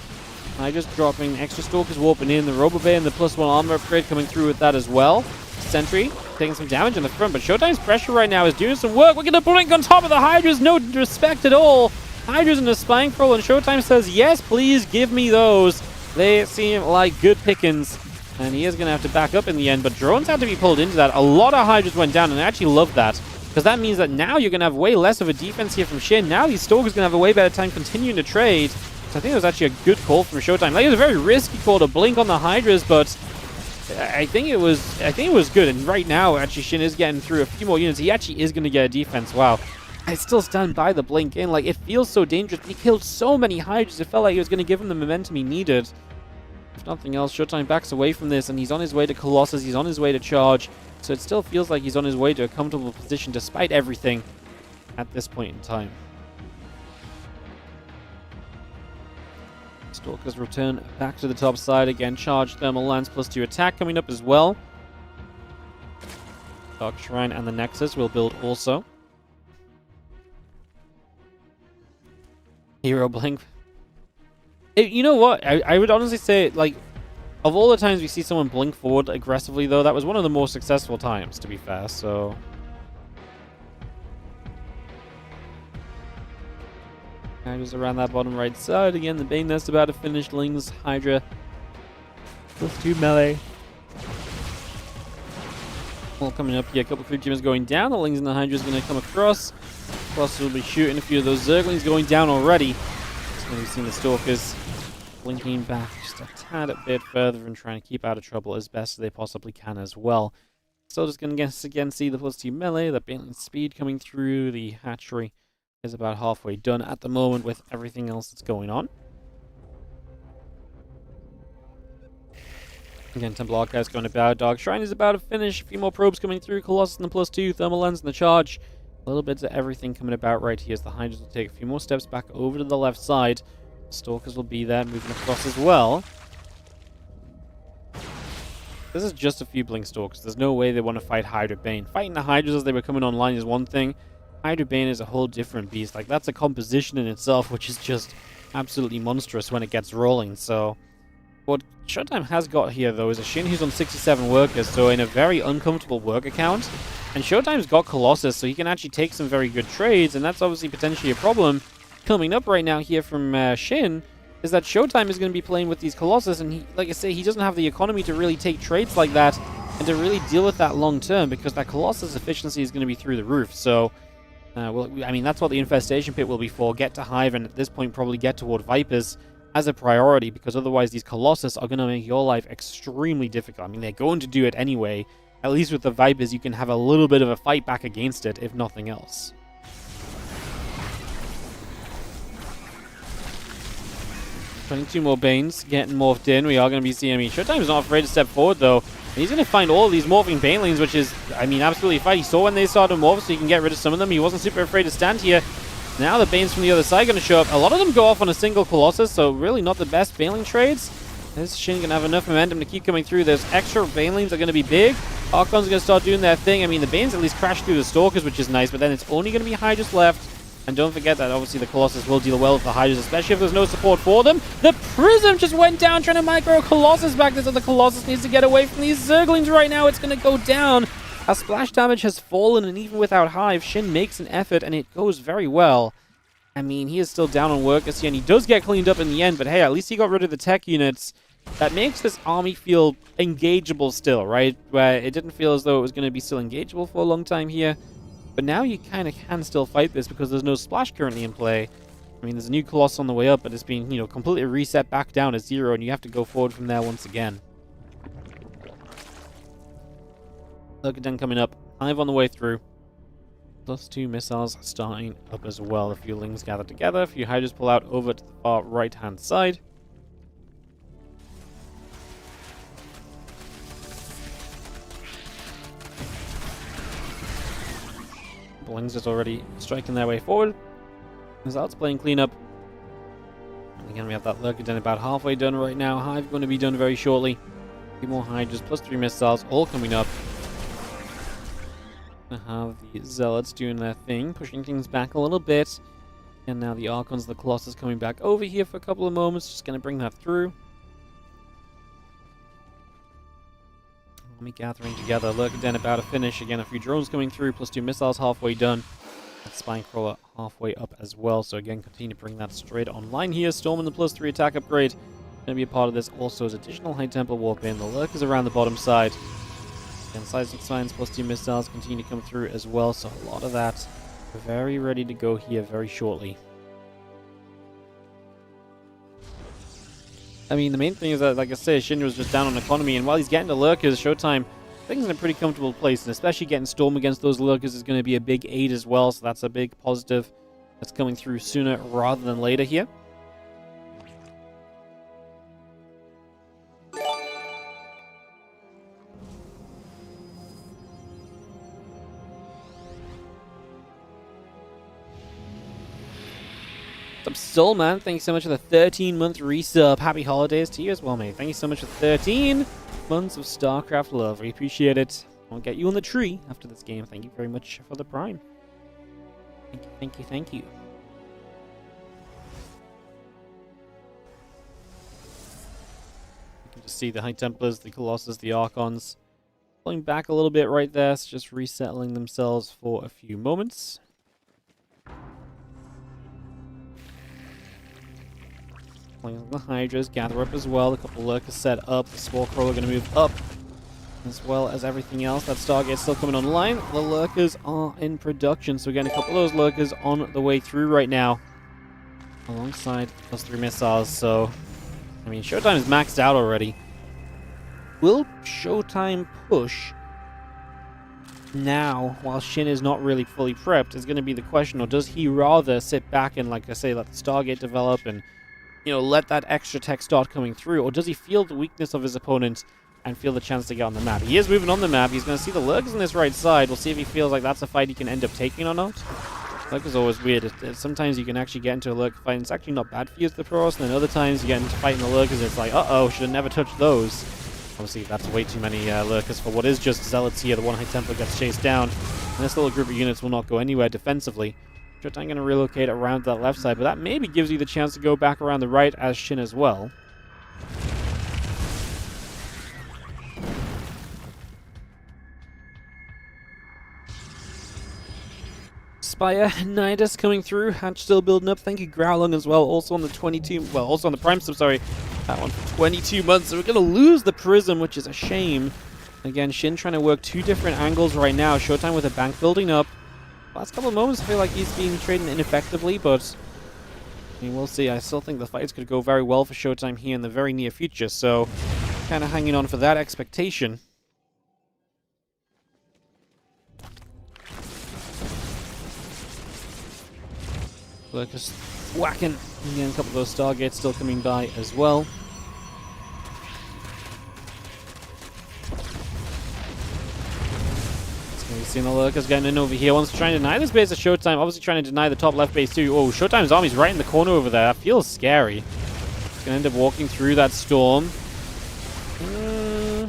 Hydra's dropping extra Stalkers warping in. The Robobay and the +1 armor upgrade coming through with that as well. Sentry taking some damage in the front, but ShoWTimE's pressure right now is doing some work. We're going to blink on top of the Hydras. No respect at all. Hydras in the Spine Crawl, and ShoWTimE says, yes, please give me those. They seem like good pickings, and he is going to have to back up in the end, but drones had to be pulled into that. A lot of Hydras went down, and I actually love that, because that means that now you're going to have way less of a defense here from Shin. Now these Stalkers going to have a way better time continuing to trade. So I think it was actually a good call from ShoWTimE. Like, it was a very risky call to blink on the Hydras, but I think it was good. And right now, actually, Shin is getting through a few more units. He actually is going to get a defense. Wow. I still stand by the blink in. Like, it feels so dangerous. He killed so many Hydras. It felt like it was going to give him the momentum he needed. If nothing else, ShoWTimE backs away from this, and he's on his way to Colossus. He's on his way to charge. So it still feels like he's on his way to a comfortable position despite everything at this point in time. Stalkers return back to the top side again. Charge, Thermal Lance, +2 attack coming up as well. Dark Shrine and the Nexus will build also. herO blink. You know what? I would honestly say, like, of all the times we see someone blink forward aggressively, though, that was one of the more successful times, to be fair, so... Hydras around that bottom right side. Again, the Bane Nest about to finish. Lings, Hydra. +2 melee. All coming up here. A couple of creep teamers going down. The Lings and the Hydra is going to come across. Plus, we'll be shooting a few of those Zerglings going down already. So we've seen the Stalkers blinking back just a tad a bit further and trying to keep out of trouble as best as they possibly can as well. Still just going to again see the +2 melee, the Baneling speed coming through. The hatchery is about halfway done at the moment with everything else that's going on. Again, Temple Archive's going about. Dark Shrine is about to finish. A few more probes coming through. Colossus and the +2. Thermal Lens and the charge. A little bit of everything coming about right here as the Hydras will take a few more steps back over to the left side. Stalkers will be there, moving across as well. This is just a few Blink Stalkers. There's no way they want to fight Hydra Bane. Fighting the Hydras as they were coming online is one thing. Hydra Bane is a whole different beast. Like, that's a composition in itself, which is just absolutely monstrous when it gets rolling. So, what ShoWTimE has got here, though, is a Shin who's on 67 workers, so in a very uncomfortable work account. And ShoWTimE's got Colossus, so he can actually take some very good trades, and that's obviously potentially a problem. Coming up right now here from Shin is that ShoWTimE is going to be playing with these Colossus, and he, like I say, he doesn't have the economy to really take trades like that and to really deal with that long term, because that Colossus efficiency is going to be through the roof. So, well, I mean, that's what the Infestation Pit will be for. Get to Hive, and at this point probably get toward Vipers as a priority, because otherwise these Colossus are going to make your life extremely difficult. I mean, they're going to do it anyway. At least with the Vipers, you can have a little bit of a fight back against it, if nothing else. 22 more Banes getting morphed in. We are going to be seeing... I mean, ShoWTimE's not afraid to step forward, though. And he's going to find all of these morphing Banelings, which is, I mean, absolutely fine. He saw when they started to morph, so he can get rid of some of them. He wasn't super afraid to stand here. Now the Banes from the other side going to show up. A lot of them go off on a single Colossus, so really not the best Baneling trades. This Shin going to have enough momentum to keep coming through. Those extra Banelings are going to be big. Archon's going to start doing their thing. I mean, the Banes at least crash through the Stalkers, which is nice, but then it's only going to be Hydras left. And don't forget that obviously the Colossus will deal well with the Hydras, especially if there's no support for them. The Prism just went down trying to micro Colossus back. This other Colossus needs to get away from these Zerglings right now. It's going to go down. Our splash damage has fallen, and even without Hive, Shin makes an effort, and it goes very well. I mean, he is still down on workers here, and he does get cleaned up in the end, but hey, at least he got rid of the tech units. That makes this army feel engageable still, right? Where it didn't feel as though it was going to be still engageable for a long time here. But now you kind of can still fight this because there's no splash currently in play. I mean, there's a new Colossus on the way up, but it's been, you know, completely reset back down to 0, and you have to go forward from there once again. Lurkadon coming up. Hive on the way through. +2 missiles starting up as well. A few Lings gather together. A few Hydras pull out over to the far right-hand side. Lings is already striking their way forward. Results playing cleanup. And again, we have that Lurkadon about halfway done right now. Hive going to be done very shortly. A few more Hydras, +3 missiles, all coming up. Gonna have the Zealots doing their thing, pushing things back a little bit. And now the Archons, the Colossus coming back over here for a couple of moments. Just gonna bring that through. Army gathering together. Lurkadon about to finish. Again, a few drones coming through, +2 missiles halfway done. That Spinecrawler halfway up as well. So again, continue to bring that straight online here. Storm and the +3 attack upgrade. Going to be a part of this also as additional High Temple warp in. The Lurkers around the bottom side. Again, Seismic Signs, +2 missiles continue to come through as well. So a lot of that very ready to go here very shortly. I mean, the main thing is that, like I say, Shin was just down on economy, and while he's getting to Lurkers, ShoWTimE things in a pretty comfortable place, and especially getting Storm against those lurkers is going to be a big aid as well, so that's a big positive that's coming through sooner rather than later here. What's up, Soul Man? Thank you so much for the 13-month resub. Happy holidays to you as well, mate. Thank you so much for 13 months of StarCraft love. We appreciate it. I'll get you on the tree after this game. Thank you very much for the Prime. Thank you, thank you, thank you. You can just see the High Templars, the Colossus, the Archons pulling back a little bit right there. So just resettling themselves for a few moments. Playing the Hydras, gather up as well. A couple lurkers set up. The Spore Crawler going to move up, as well as everything else. That Stargate's still coming online. The lurkers are in production, so we're getting a couple of those lurkers on the way through right now, alongside those 3 missiles. So, I mean, ShoWTimE is maxed out already. Will ShoWTimE push now while Shin is not really fully prepped is going to be the question, or does he rather sit back and, like I say, let the Stargate develop and, you know, let that extra tech start coming through, or does he feel the weakness of his opponent and feel the chance to get on the map? He is moving on the map. He's going to see the lurkers on this right side. We'll see if he feels like that's a fight he can end up taking or not. Lurker's always weird. Sometimes you can actually get into a lurker fight and it's actually not bad for you as the pros, and then other times you get into fighting the lurkers and it's like, uh-oh, should have never touched those. Obviously, that's way too many lurkers for what is just Zealots here. The one High Templar gets chased down, and this little group of units will not go anywhere defensively. ShoWTimE going to relocate around that left side, but that maybe gives you the chance to go back around the right as Shin as well. Spire Nidus coming through. Hatch still building up. Thank you, Growlung, as well. Also on the 22, well, also on the Prime sub, sorry. That one for 22 months. So we're going to lose the Prism, which is a shame. Again, Shin trying to work 2 different angles right now. ShoWTimE with a bank building up. Last couple of moments, I feel like he's been trading ineffectively, but I mean, we'll see. I still think the fights could go very well for ShoWTimE here in the very near future, so kind of hanging on for that expectation. Lurkers whacking. Again, a couple of those Stargates still coming by as well. We've seen the lurkers getting in over here. One's trying to deny this base of ShoWTimE. Obviously trying to deny the top left base too. Oh, ShoWTimE's army's right in the corner over there. That feels scary. It's going to end up walking through that storm. I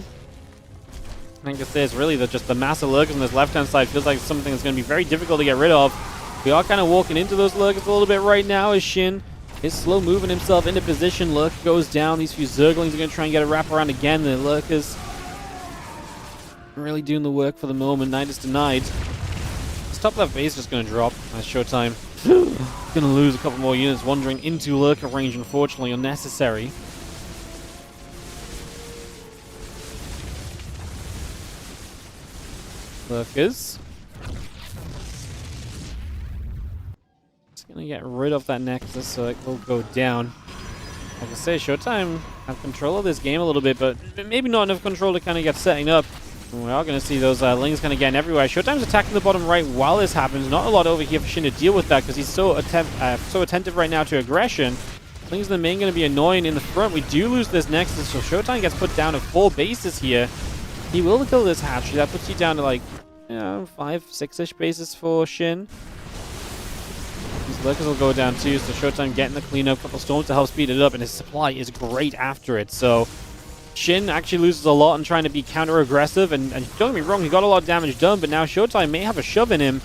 think this is really just the massive lurkers on this left-hand side. Feels like something that's going to be very difficult to get rid of. We are kind of walking into those lurkers a little bit right now as Shin is slow moving himself into position. Lurker goes down. These few Zerglings are going to try and get a wrap around again. The lurkers really doing the work for the moment. Nidus denied. This top left base is just going to drop as ShoWTimE going to lose a couple more units wandering into lurker range, unfortunately. Unnecessary. Lurkers. Just going to get rid of that Nexus so it will go down. Like I say, ShoWTimE have control of this game a little bit, but maybe not enough control to kind of get setting up. And we are going to see those Lings kind of getting everywhere. ShoWTimE's attacking the bottom right while this happens. Not a lot over here for Shin to deal with that because he's so attentive right now to aggression. Lings in the main going to be annoying in the front. We do lose this Nexus, so ShoWTimE gets put down to 4 bases here. He will kill this hatchery. That puts you down to like, you know, 5, 6-ish bases for Shin. These lurkers will go down too, so ShoWTimE getting the cleanup, couple storms to help speed it up, and his supply is great after it. So Shin actually loses a lot in trying to be counter-aggressive, and don't get me wrong, he got a lot of damage done, but now ShoWTimE may have a shove in him.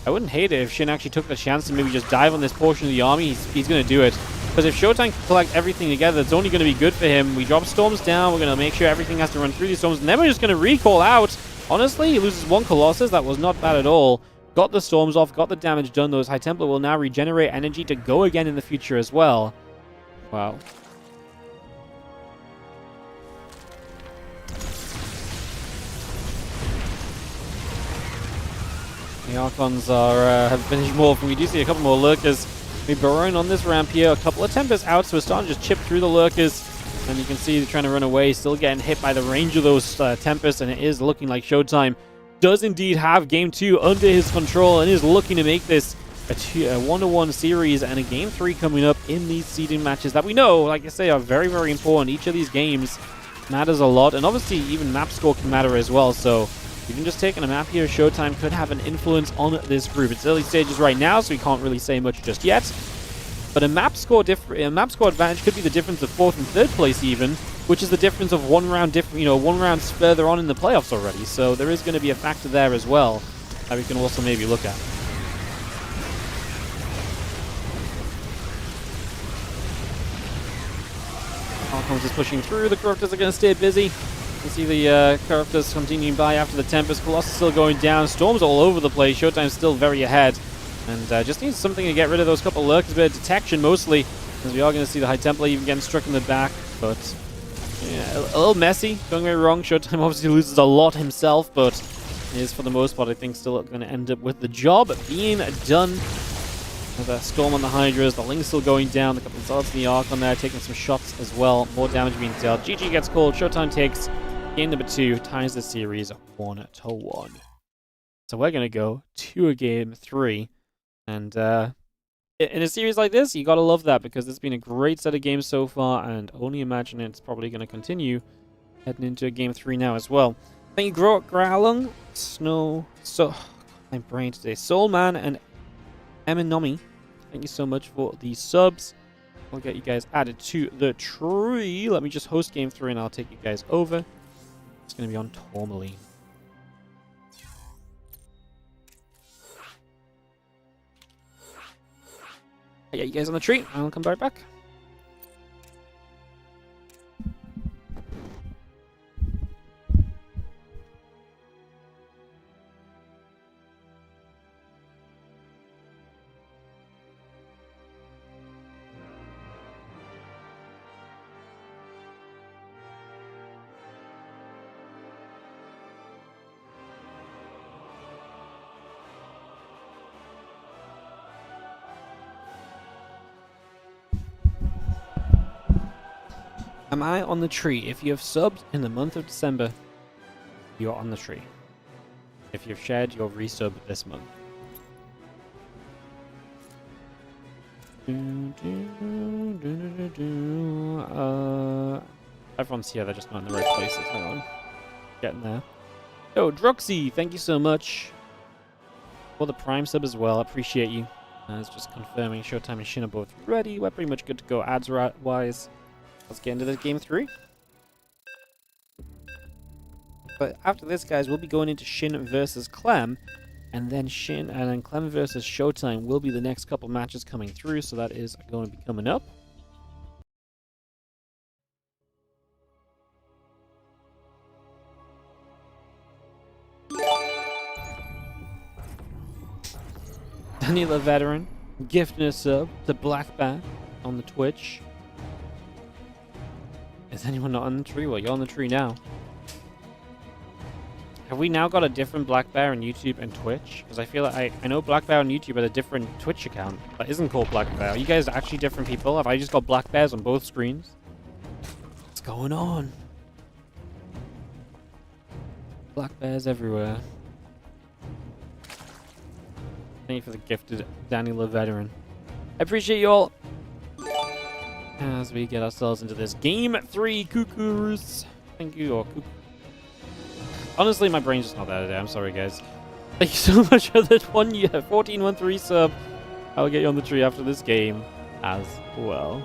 I wouldn't hate it if Shin actually took the chance to maybe just dive on this portion of the army. He's going to do it. Because if ShoWTimE can collect everything together, it's only going to be good for him. We drop storms down, we're going to make sure everything has to run through these storms, and then we're just going to recall out. Honestly, he loses 1 Colossus, that was not bad at all. Got the storms off, got the damage done. Those High Templar will now regenerate energy to go again in the future as well. Wow. The Archons are have finished more. We do see a couple more lurkers. We're burrowing on this ramp here. A couple of Tempers out, so we're starting to just chip through the lurkers. And you can see they're trying to run away, still getting hit by the range of those Tempests, and it is looking like ShoWTimE does indeed have Game 2 under his control and is looking to make this a 1-1 series and a Game 3 coming up in these seeding matches that we know, like I say, are very, very important. Each of these games matters a lot, and obviously even map score can matter as well, so even just taking a map here, ShoWTimE could have an influence on this group. It's early stages right now, so we can't really say much just yet. But a map score advantage could be the difference of 4th and 3rd place even, which is the difference of one round further on in the playoffs already. So there is going to be a factor there as well that we can also maybe look at. Falcons is pushing through. The characters are going to stay busy. You can see the characters continuing by after the Tempest. Colossus still going down. Storm's all over the place. ShoWTimE's still very ahead. And just needs something to get rid of those couple of lurkers. A bit of detection mostly, as we are going to see the High Templar even getting struck in the back. But yeah, a little messy. Don't get me wrong. ShoWTimE obviously loses a lot himself, but is for the most part, I think, still going to end up with the job being done. With a Storm on the Hydras, the Link still going down, a couple of Zealots in the Archon there, taking some shots as well. More damage being dealt. GG gets called. ShoWTimE takes game number 2, ties the series 1-1. So we're going to go to a game 3. And in a series like this, you gotta love that, because it's been a great set of games so far, and only imagine it's probably going to continue heading into a game 3 now as well. Thank you, Growlung, my brain today, Soulman, and Eminomi. Thank you so much for the subs. I'll get you guys added to the tree. Let me just host game 3, and I'll take you guys over. It's going to be on Tourmaline. Yeah, you guys on the tree. I'll come right back. Am I on the tree? If you have subbed in the month of December, you're on the tree. If you've shared, you'll resub this month. Everyone's here, they're just not in the right places. Hang on. Getting there. Oh, Droxy, thank you so much for the Prime sub as well. Appreciate you. It's just confirming ShoWTimE and Shin are both ready. We're pretty much good to go ads-wise. Let's get into this game 3. But after this, guys, we'll be going into Shin versus Clem, and then Clem versus ShoWTimE will be the next couple matches coming through, so that is going to be coming up. Daniel the Veteran gifting a sub to Black Bat on the Twitch. Is anyone not on the tree? Well, you're on the tree now. Have we now got a different Black Bear on YouTube and Twitch? Because I feel like I know Black Bear on YouTube has a different Twitch account that isn't called Black Bear. Are you guys actually different people? Have I just got Black Bears on both screens? What's going on? Black Bears everywhere. Thank you for the gifted Daniel the Veteran. I appreciate you all. As we get ourselves into this game 3, Cuckoos. Thank you, or Cuckoo. Honestly, my brain's just not there today. I'm sorry, guys. Thank you so much for that 1413 sub. I'll get you on the tree after this game as well.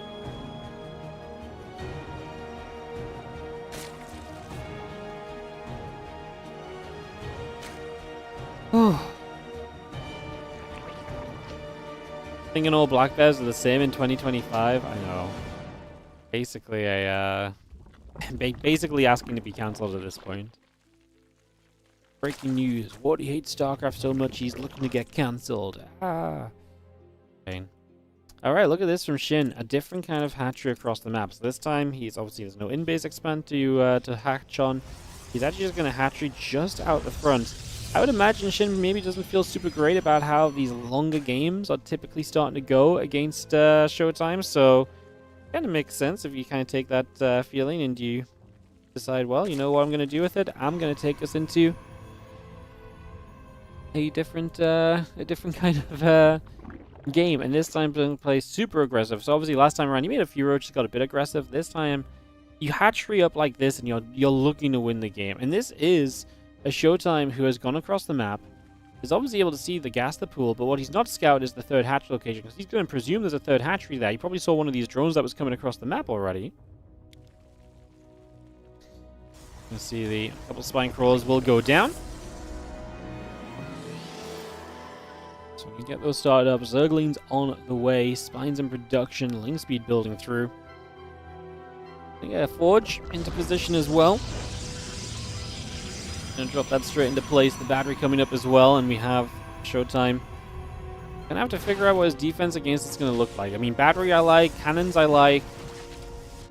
Oh. Thinking all Black Bears are the same in 2025. I know. Basically, basically asking to be cancelled at this point. Breaking news. Wardy hates StarCraft so much he's looking to get cancelled. Ah. Pain. Alright, look at this from Shin. A different kind of hatchery across the map. So this time, he's obviously, there's no in-base expand to hatch on. He's actually just going to hatchery just out the front. I would imagine Shin maybe doesn't feel super great about how these longer games are typically starting to go against ShoWTimE, so kind of makes sense if you kind of take that feeling and you decide, well, you know what I'm going to do with it? I'm going to take us into a different kind of game, and this time going to play super aggressive. So obviously last time around you made a few roaches, got a bit aggressive. This time you hatchery up like this and you're looking to win the game. And this is a ShoWTimE who has gone across the map, is obviously able to see the gas the pool, but what he's not scouted is the third hatch location, because he's going to presume there's a third hatchery there. He probably saw one of these drones that was coming across the map already. You can see the couple spine crawlers will go down. So we can get those started up. Zerglings on the way. Spines in production. Ling speed building through. We get a Forge into position as well. Gonna drop that straight into place. The battery coming up as well. And we have ShoWTimE. Gonna have to figure out what his defense against it's gonna look like. I mean, battery I like. Cannons I like.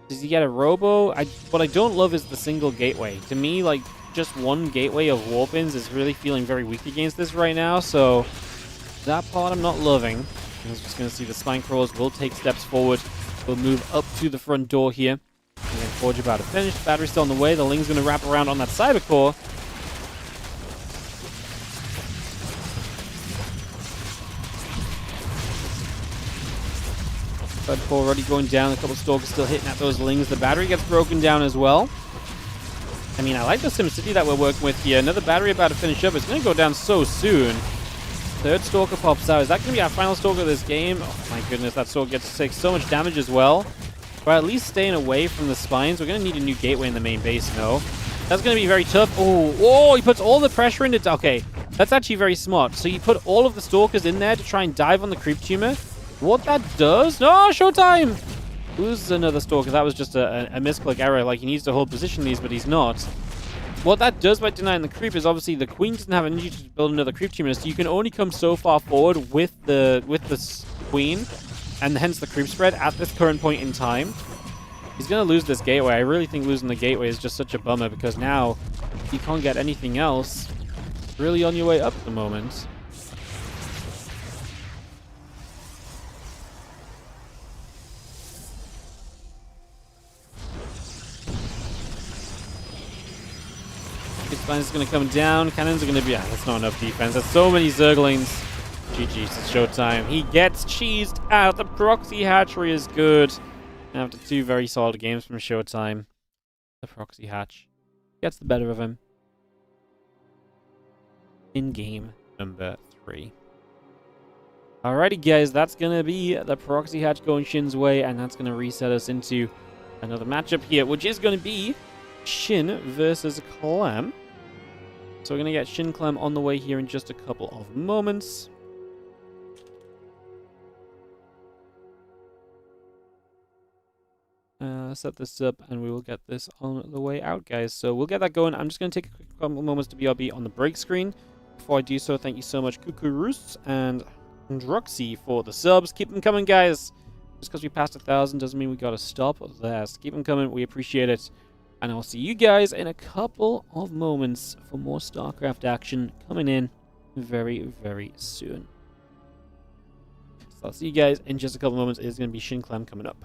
Does he get a robo? What I don't love is the single gateway. To me, like, just one gateway of warpins is really feeling very weak against this right now. So that part I'm not loving. I'm just going to see the spine crawlers will take steps forward. We'll move up to the front door here. And then Forge about to finish. Battery's still on the way. The Ling's going to wrap around on that cyber core. Third core already going down. A couple stalkers still hitting at those Lings. The battery gets broken down as well. I mean, I like the SimCity that we're working with here. Another battery about to finish up. It's going to go down so soon. Third Stalker pops out. Is that going to be our final Stalker of this game? Oh my goodness, that Stalker gets to take so much damage as well. But at least staying away from the spines. We're going to need a new gateway in the main base, no? That's going to be very tough. Oh, he puts all the pressure into... Okay, that's actually very smart. So you put all of the Stalkers in there to try and dive on the Creep Tumor. What that does... No, ShoWTimE! Loses another Stalker. That was just a misclick error. Like, he needs to hold position these, but he's not. What that does by denying the creep is obviously the queen doesn't have energy to build another creep tumor, so you can only come so far forward with the queen, and hence the creep spread at this current point in time. He's going to lose this gateway. I really think losing the gateway is just such a bummer, because now you can't get anything else really on your way up at the moment. Spines is going to come down. Cannons are going to be... that's not enough defense. There's so many Zerglings. GG's, it's ShoWTimE. He gets cheesed out. The proxy hatchery is good. After two very solid games from ShoWTimE, the proxy hatch gets the better of him in game number 3. Alrighty, guys. That's going to be the proxy hatch going Shin's way, and that's going to reset us into another matchup here, which is going to be Shin versus Clem. So we're going to get Shin Clem on the way here in just a couple of moments. Set this up and we will get this on the way out, guys. So we'll get that going. I'm just going to take a quick couple of moments to BRB on the break screen. Before I do so, thank you so much, Kukurus and Druxy, for the subs. Keep them coming, guys. Just because we passed 1,000 doesn't mean we got to stop there. So keep them coming. We appreciate it. And I'll see you guys in a couple of moments for more StarCraft action coming in very, very soon. So I'll see you guys in just a couple of moments. It's going to be Shin Clem coming up.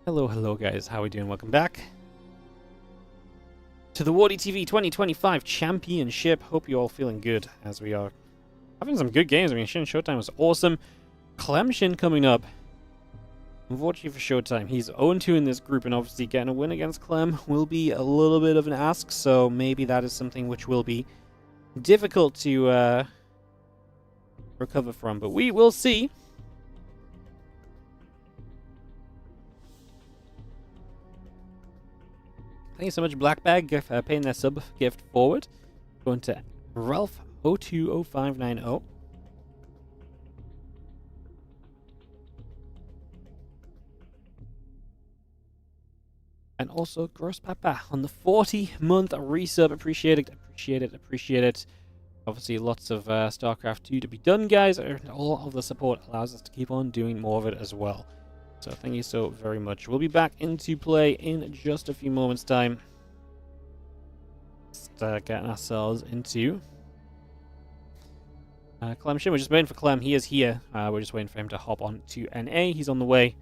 Hello guys, how are we doing? Welcome back to the WardiTV 2025 Championship. Hope you're all feeling good as we are having some good games. I mean, Shin ShoWTimE was awesome. Clem Shin coming up. Unfortunately for ShoWTimE, he's 0-2 in this group, and obviously getting a win against Clem will be a little bit of an ask, so maybe that is something which will be difficult to recover from, but we will see. Thank you so much, Blackbag, for paying their sub gift forward. Going to Ralph 020590. And also Gross Papa on the 40-month resub. Appreciate it. Obviously, lots of StarCraft 2 to be done, guys. All of the support allows us to keep on doing more of it as well. So thank you so very much. We'll be back into play in just a few moments' time. Just getting ourselves into Clem Shin. We're just waiting for Clem. He is here. We're just waiting for him to hop on to NA. He's on the way.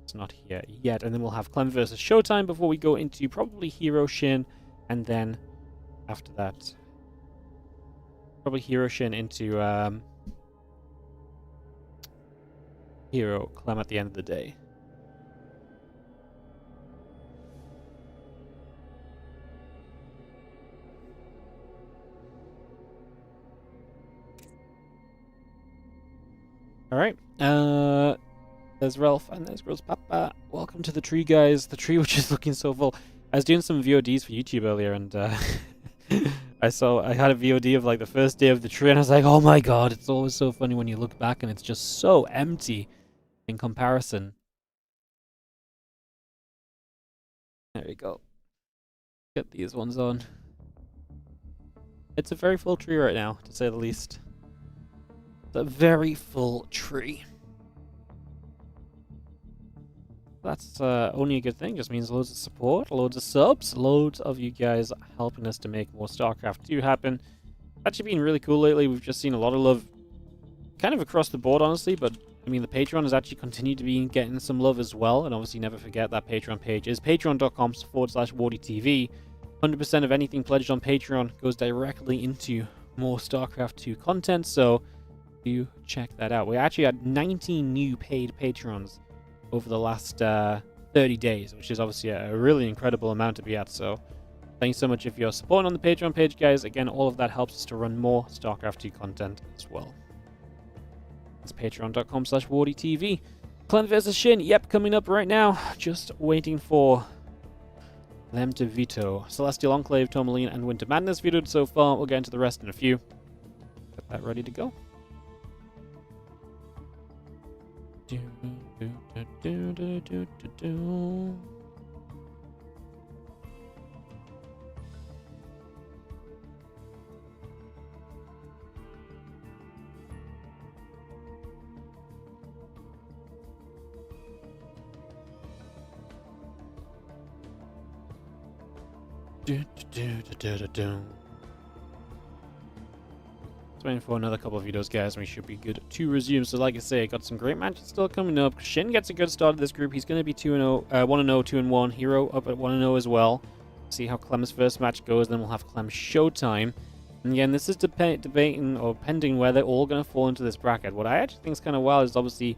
It's not here yet. And then we'll have Clem versus ShoWTimE before we go into probably herO Shin. And then after that, probably herO Shin into herO Clem at the end of the day. Alright, there's Ralph and there's Gross Papa. Welcome to the tree, guys. The tree which is looking so full. I was doing some VODs for YouTube earlier, and I had a VOD of like the first day of the tree, and I was like, oh my god, it's always so funny when you look back and it's just so empty in comparison. There we go. Get these ones on. It's a very full tree right now, to say the least. It's a very full tree. That's only a good thing. Just means loads of support, loads of subs, loads of you guys helping us to make more StarCraft 2 happen. It's actually been really cool lately. We've just seen a lot of love kind of across the board, honestly, but I mean, the Patreon has actually continued to be getting some love as well, and obviously never forget that Patreon page is patreon.com/WardiTV. 100% of anything pledged on Patreon goes directly into more StarCraft 2 content, so do check that out. We actually had 19 new paid patrons over the last 30 days, which is obviously a really incredible amount to be at, so thanks so much if you're supporting on the Patreon page, guys. Again, all of that helps us to run more StarCraft 2 content as well. It's patreon.com/WardiTV. Clem versus Shin, yep, coming up right now. Just waiting for them to veto. Celestial Enclave, Tourmaline, and Winter Madness vetoed so far. We'll get into the rest in a few. Get that ready to go. Just waiting for another couple of videos, guys, and we should be good to resume. So like I say, I got some great matches still coming up. Shin gets a good start of this group. He's going to be 2-0, 1-0, 2-1. herO up at 1-0 as well. See how Clem's first match goes, then we'll have Clem ShoWTimE. And again, this is debating or pending where they're all going to fall into this bracket. What I actually think is kind of wild is obviously,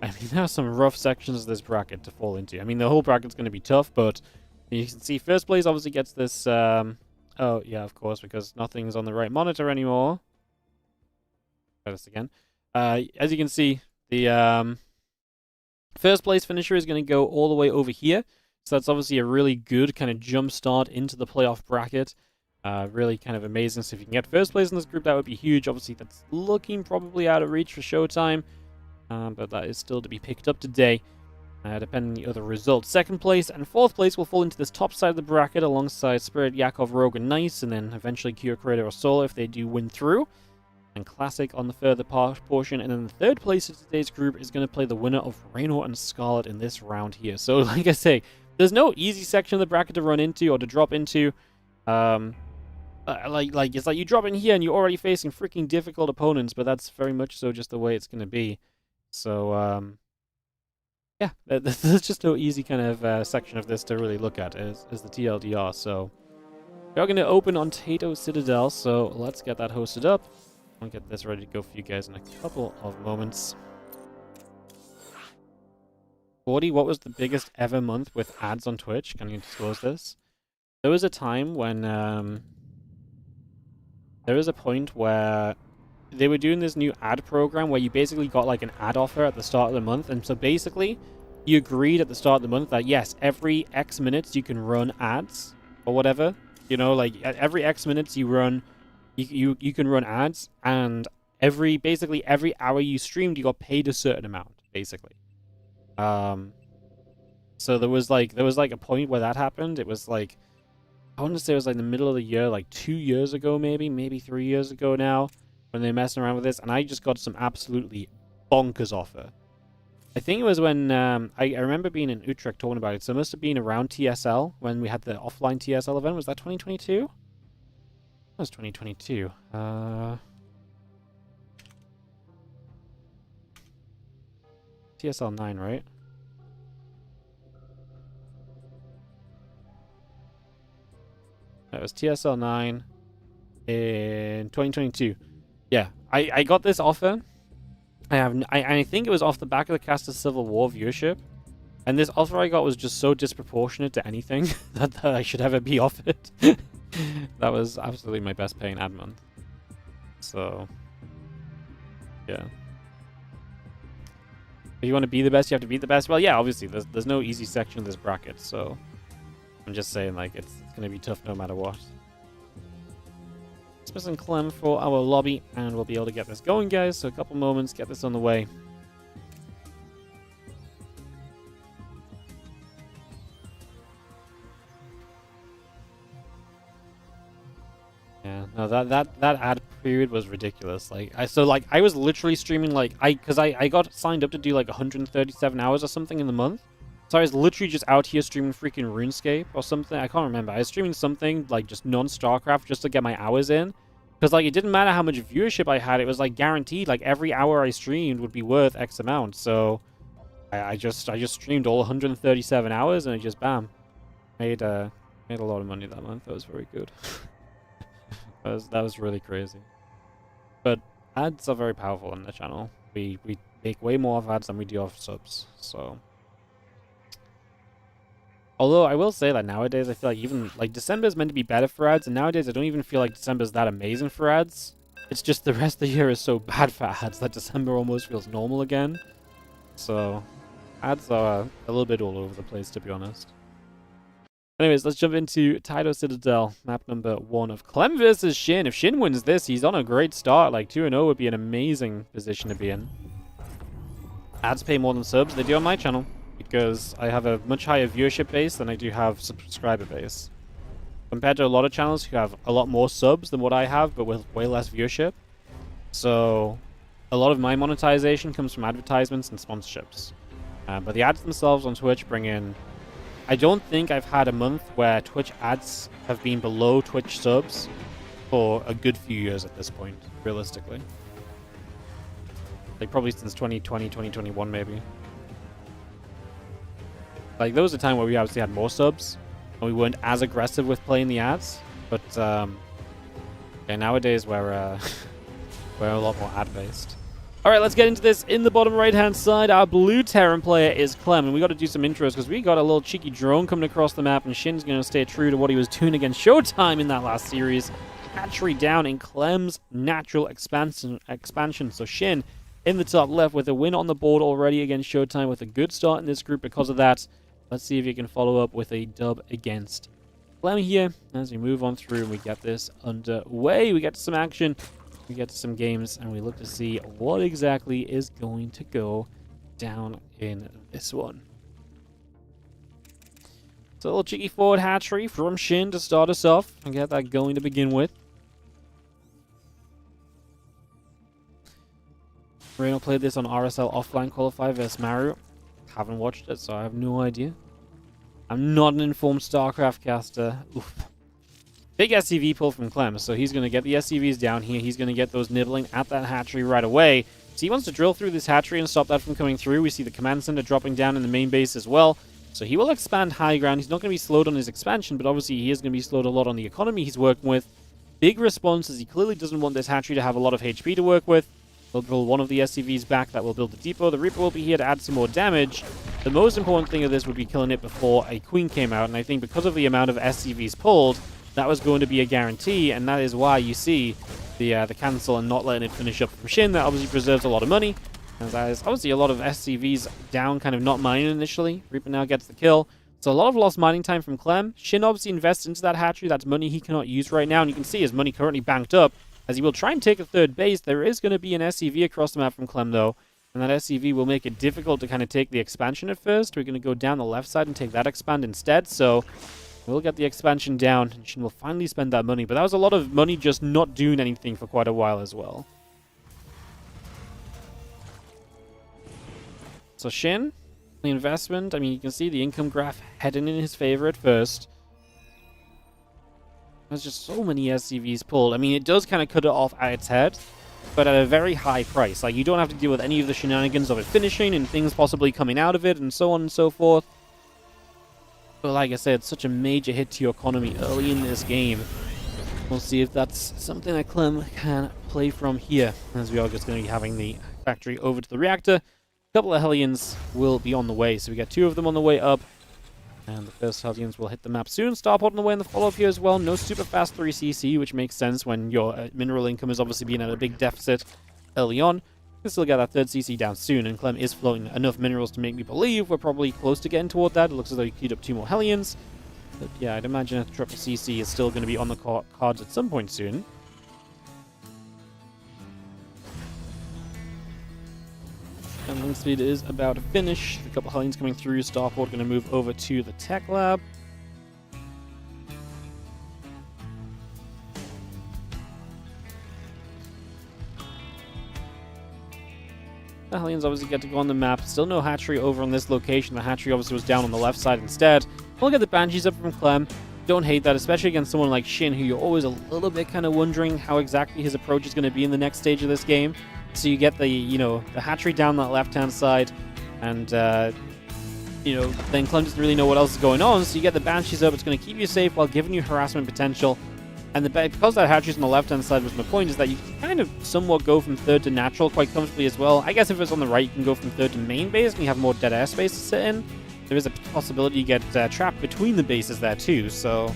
I mean, there are some rough sections of this bracket to fall into. I mean, the whole bracket's going to be tough, but you can see first place obviously gets this, oh yeah, of course, because nothing's on the right monitor anymore. Try this again. As you can see, the first place finisher is going to go all the way over here. So that's obviously a really good kind of jump start into the playoff bracket. Really kind of amazing. So if you can get first place in this group, that would be huge. Obviously, that's looking probably out of reach for ShoWTimE. But that is still to be picked up today, depending on the other results. Second place and fourth place will fall into this top side of the bracket alongside Spirit, Yakov, Rogue, and Nice, and then eventually Cure, Creator, or Solar if they do win through. And Classic on the further portion. And then the third place of today's group is going to play the winner of Raynor and Scarlet in this round here. So, like I say, there's no easy section of the bracket to run into or to drop into. It's like you drop in here and you're already facing freaking difficult opponents, but that's very much so just the way it's going to be. So, yeah, there's just no easy kind of section of this to really look at is the TLDR. So we're going to open on Tato Citadel, so let's get that hosted up. I'll get this ready to go for you guys in a couple of moments. 40, what was the biggest ever month with ads on Twitch? Can you disclose this? There was a time when, there was a point where they were doing this new ad program where you basically got like an ad offer at the start of the month. And so basically, you agreed at the start of the month that yes, every X minutes you can run ads or whatever. You know, like at every X minutes you run, you can run ads, and basically every hour you streamed, you got paid a certain amount, basically. So there was like a point where that happened. It was like, I want to say it was like in the middle of the year, like 2 years ago, maybe 3 years ago now, when they were messing around with this, and I just got some absolutely bonkers offer. I think it was when, I remember being in Utrecht talking about it, so it must have been around TSL, when we had the offline TSL event. Was that 2022? That was 2022. TSL 9, right? That was TSL 9 in 2022. Yeah, I got this offer. I think it was off the back of the Cast of Civil War viewership. And this offer I got was just so disproportionate to anything that I should ever be offered. That was absolutely my best paying ad month. So, yeah. If you want to be the best, you have to be the best. Well, yeah, obviously, there's no easy section of this bracket, so I'm just saying, like, it's going to be tough no matter what. Let's miss Clem for our lobby, and we'll be able to get this going, guys. So a couple moments, get this on the way. Yeah, no, that ad period was ridiculous. Like, I was literally streaming like because I got signed up to do like 137 hours or something in the month. So I was literally just out here streaming freaking RuneScape or something. I can't remember. I was streaming something like just non-StarCraft just to get my hours in. Because like it didn't matter how much viewership I had, it was like guaranteed. Like every hour I streamed would be worth X amount. So I just streamed all 137 hours and I just bam made a lot of money that month. That was very good. That was really crazy. But ads are very powerful on the channel. We make way more of ads than we do of subs. So, although I will say that nowadays I feel like even like December is meant to be better for ads, and nowadays I don't even feel like December is that amazing for ads. It's just the rest of the year is so bad for ads that December almost feels normal again. So, ads are a little bit all over the place, to be honest. Anyways, let's jump into Taito Citadel, map number 1 of Clem versus Shin. If Shin wins this, he's on a great start. Like 2-0 would be an amazing position to be in. Ads pay more than subs. They do on my channel because I have a much higher viewership base than I do have subscriber base. Compared to a lot of channels who have a lot more subs than what I have, but with way less viewership. So a lot of my monetization comes from advertisements and sponsorships. But the ads themselves on Twitch bring in... I don't think I've had a month where Twitch ads have been below Twitch subs for a good few years at this point, realistically. Like, probably since 2020, 2021, maybe. Like, there was a time where we obviously had more subs, and we weren't as aggressive with playing the ads, but, yeah, nowadays we're, we're a lot more ad-based. Alright, let's get into this. In the bottom right-hand side, our blue Terran player is Clem, and we got to do some intros because we got a little cheeky drone coming across the map, and Shin's going to stay true to what he was doing against ShoWTimE in that last series. Hatchery down in Clem's natural expansion. So Shin in the top left with a win on the board already against ShoWTimE with a good start in this group because of that. Let's see if he can follow up with a dub against Clem here as we move on through and we get this underway. We get some action. We get to some games, and we look to see what exactly is going to go down in this one. So a little cheeky forward hatchery from Shin to start us off and get that going to begin with. herO played this on RSL offline qualifier versus Mario. Haven't watched it, so I have no idea. I'm not an informed StarCraft caster. Oof. big SCV pull from Clem, so he's going to get the SCVs down here. He's going to get those nibbling at that hatchery right away. So he wants to drill through this hatchery and stop that from coming through. We see the command center dropping down in the main base as well. So he will expand high ground. He's not going to be slowed on his expansion, but obviously he is going to be slowed a lot on the economy he's working with. Big response, as he clearly doesn't want this hatchery to have a lot of HP to work with. He'll pull one of the SCVs back. That will build the depot. The Reaper will be here to add some more damage. The most important thing of this would be killing it before a Queen came out, and I think because of the amount of SCVs pulled, that was going to be a guarantee, and that is why you see the cancel and not letting it finish up from Shin. That obviously preserves a lot of money, and that is obviously a lot of SCVs down, kind of not mining initially. Reaper now gets the kill. So a lot of lost mining time from Clem. Shin obviously invests into that hatchery. That's money he cannot use right now, and you can see his money currently banked up, as he will try and take a third base. There is going to be an SCV across the map from Clem, though, and that SCV will make it difficult to kind of take the expansion at first. We're going to go down the left side and take that expand instead, so we'll get the expansion down, and Shin will finally spend that money. But that was a lot of money just not doing anything for quite a while as well. So Shin, the investment, I mean, you can see the income graph heading in his favor at first. There's just so many SCVs pulled. I mean, it does kind of cut it off at its head, but at a very high price. Like, you don't have to deal with any of the shenanigans of it finishing and things possibly coming out of it and so on and so forth. But like I said, such a major hit to your economy early in this game. We'll see if that's something that Clem can play from here, as we are just going to be having the factory over to the reactor. A couple of Hellions will be on the way, so we got 2 of them on the way up. And the first Hellions will hit the map soon. Starport on the way in the follow-up here as well. No super fast 3CC, which makes sense when your mineral income is obviously being at a big deficit early on. You can still get that third CC down soon, and Clem is floating enough minerals to make me believe we're probably close to getting toward that. It looks as though he queued up 2 more Hellions. But yeah, I'd imagine a triple CC is still going to be on the cards at some point soon. And link speed is about to finish. A couple Hellions coming through. Starport going to move over to the tech lab. The Hellions obviously get to go on the map. Still no hatchery over on this location. The hatchery obviously was down on the left side instead. We'll get the Banshees up from Clem. Don't hate that, especially against someone like Shin, who you're always a little bit kind of wondering how exactly his approach is going to be in the next stage of this game. So you get the, the hatchery down that left-hand side, and, then Clem doesn't really know what else is going on, so you get the Banshees up. It's going to keep you safe while giving you harassment potential. And because that hatchery's on the left-hand side, was my point, is that you can kind of somewhat go from third to natural quite comfortably as well. I guess if it's on the right, you can go from third to main base, and you have more dead air space to sit in. There is a possibility you get trapped between the bases there too, so...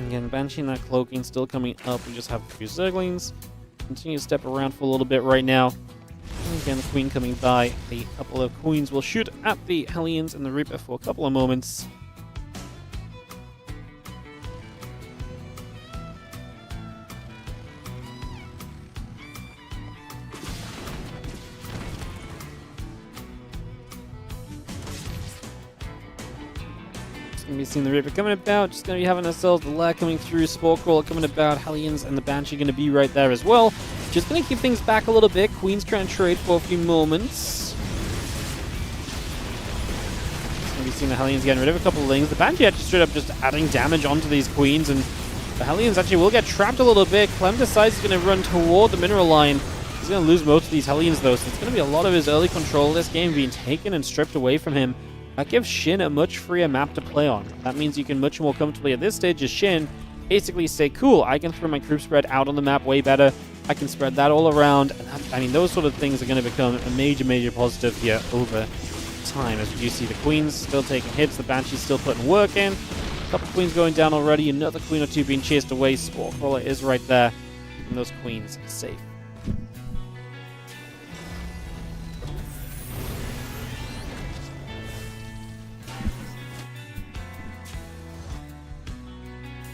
Again, banishing that cloaking, still coming up. We just have a few Zerglings. Continue to step around for a little bit right now. And again, the Queen coming by. A couple of Queens will shoot at the Hellions and the Reaper for a couple of moments. Gonna be seeing the Reaper coming about, just gonna be having ourselves the lair coming through, Spore Crawler coming about, Hellions and the Banshee gonna be right there as well. Just gonna keep things back a little bit. Queen's trying to trade for a few moments. Gonna be seeing the Hellions getting rid of a couple of things. The Banshee actually straight up just adding damage onto these Queens, and the Hellions actually will get trapped a little bit. Clem decides he's gonna run toward the mineral line. He's gonna lose most of these Hellions though, so it's gonna be a lot of his early control of this game being taken and stripped away from him. That gives Shin a much freer map to play on. That means you can much more comfortably at this stage as Shin basically say, cool, I can throw my group spread out on the map way better. I can spread that all around. And I mean, those sort of things are going to become a major, major positive here over time. As you see the Queens still taking hits, the Banshee's still putting work in. A couple Queens going down already, another Queen or two being chased away. Spore Crawler is right there, keeping those Queens safe.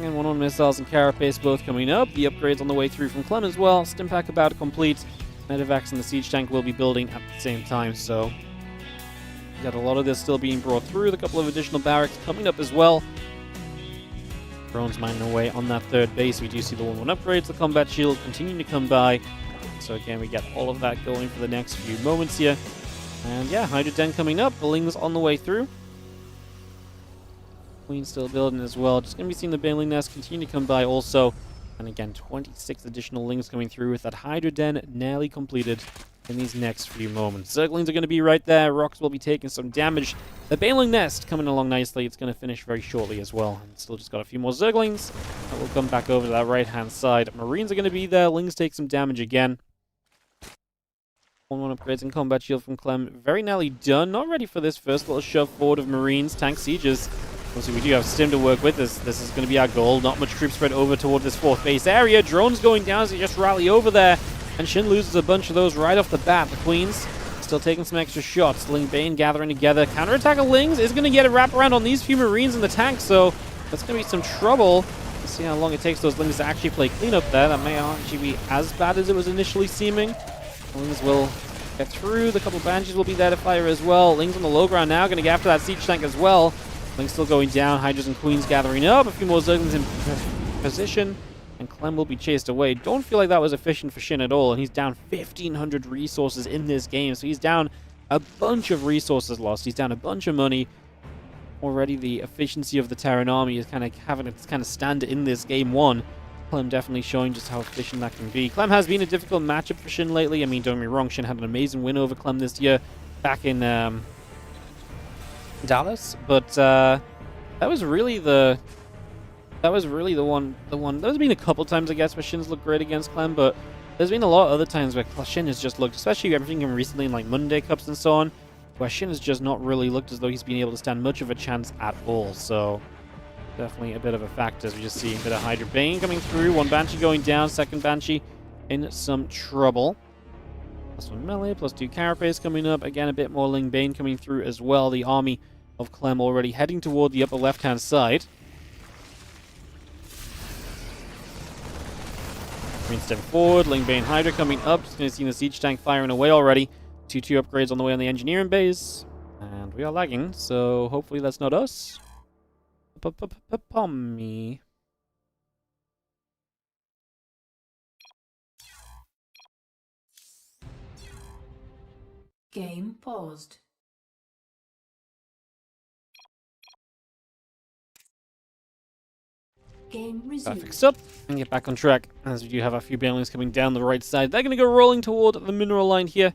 And 1-1 missiles and Carapace both coming up. The upgrades on the way through from Clem as well. Stimpack about to complete. Medivacs and the Siege Tank will be building at the same time, so got a lot of this still being brought through. A couple of additional barracks coming up as well. Drones mining away on that third base. We do see the 1-1 upgrades. The combat shield continuing to come by. So again, we get all of that going for the next few moments here. And yeah, Hydra Den coming up. The Ling's on the way through. Queen's still building as well. Just going to be seeing the Baneling Nest continue to come by also. And again, 26 additional Lings coming through with that Hydra Den nearly completed in these next few moments. Zerglings are going to be right there. Rocks will be taking some damage. The Baneling Nest coming along nicely. It's going to finish very shortly as well. And still just got a few more Zerglings. And we'll come back over to that right-hand side. Marines are going to be there. Lings take some damage again. 1-1 upgrades and combat shield from Clem. Very nearly done. Not ready for this first little shove forward of Marines. Tank sieges. Obviously, we do have Stim to work with. This is going to be our goal. Not much troop spread over toward this 4th base area. Drones going down as they just rally over there. And Shin loses a bunch of those right off the bat. The Queens still taking some extra shots. Ling Bane gathering together. Counterattack of Lings is going to get a wraparound on these few Marines in the tank. So that's going to be some trouble. Let's see how long it takes those Lings to actually play cleanup there. That may not actually be as bad as it was initially seeming. Lings will get through. The couple Banshees will be there to fire as well. Lings on the low ground now. Going to get after that siege tank as well. Lings still going down. Hydras and Queens gathering up. A few more Zerglings in position. And Clem will be chased away. Don't feel like that was efficient for Shin at all. And he's down 1,500 resources in this game. So he's down a bunch of resources lost. He's down a bunch of money. Already the efficiency of the Terran army is kind of having its kind of stand in this game one. Clem definitely showing just how efficient that can be. Clem has been a difficult matchup for Shin lately. I mean, don't get me wrong, Shin had an amazing win over Clem this year back in Dallas. But that was really the one. There's been a couple times, I guess, where Shin's looked great against Clem, but there's been a lot of other times where Shin has just looked, especially everything recently in like Monday Cups and so on, where Shin has just not really looked as though he's been able to stand much of a chance at all. So definitely a bit of a factor as we just see a bit of Hydra Bane coming through. One Banshee going down, second Banshee in some trouble. +1 melee, +2 carapace coming up. Again, a bit more Ling Bane coming through as well. The army of Clem already heading toward the upper left-hand side. Marine step forward, Ling Bane Hydra coming up. Just going to see the siege tank firing away already. 2-2 upgrades on the way on the engineering base. And we are lagging, so hopefully that's not us. Pommy. Game paused. Game resumed. Fix up and get back on track, as we do have a few Banelings coming down the right side. They're going to go rolling toward the mineral line here.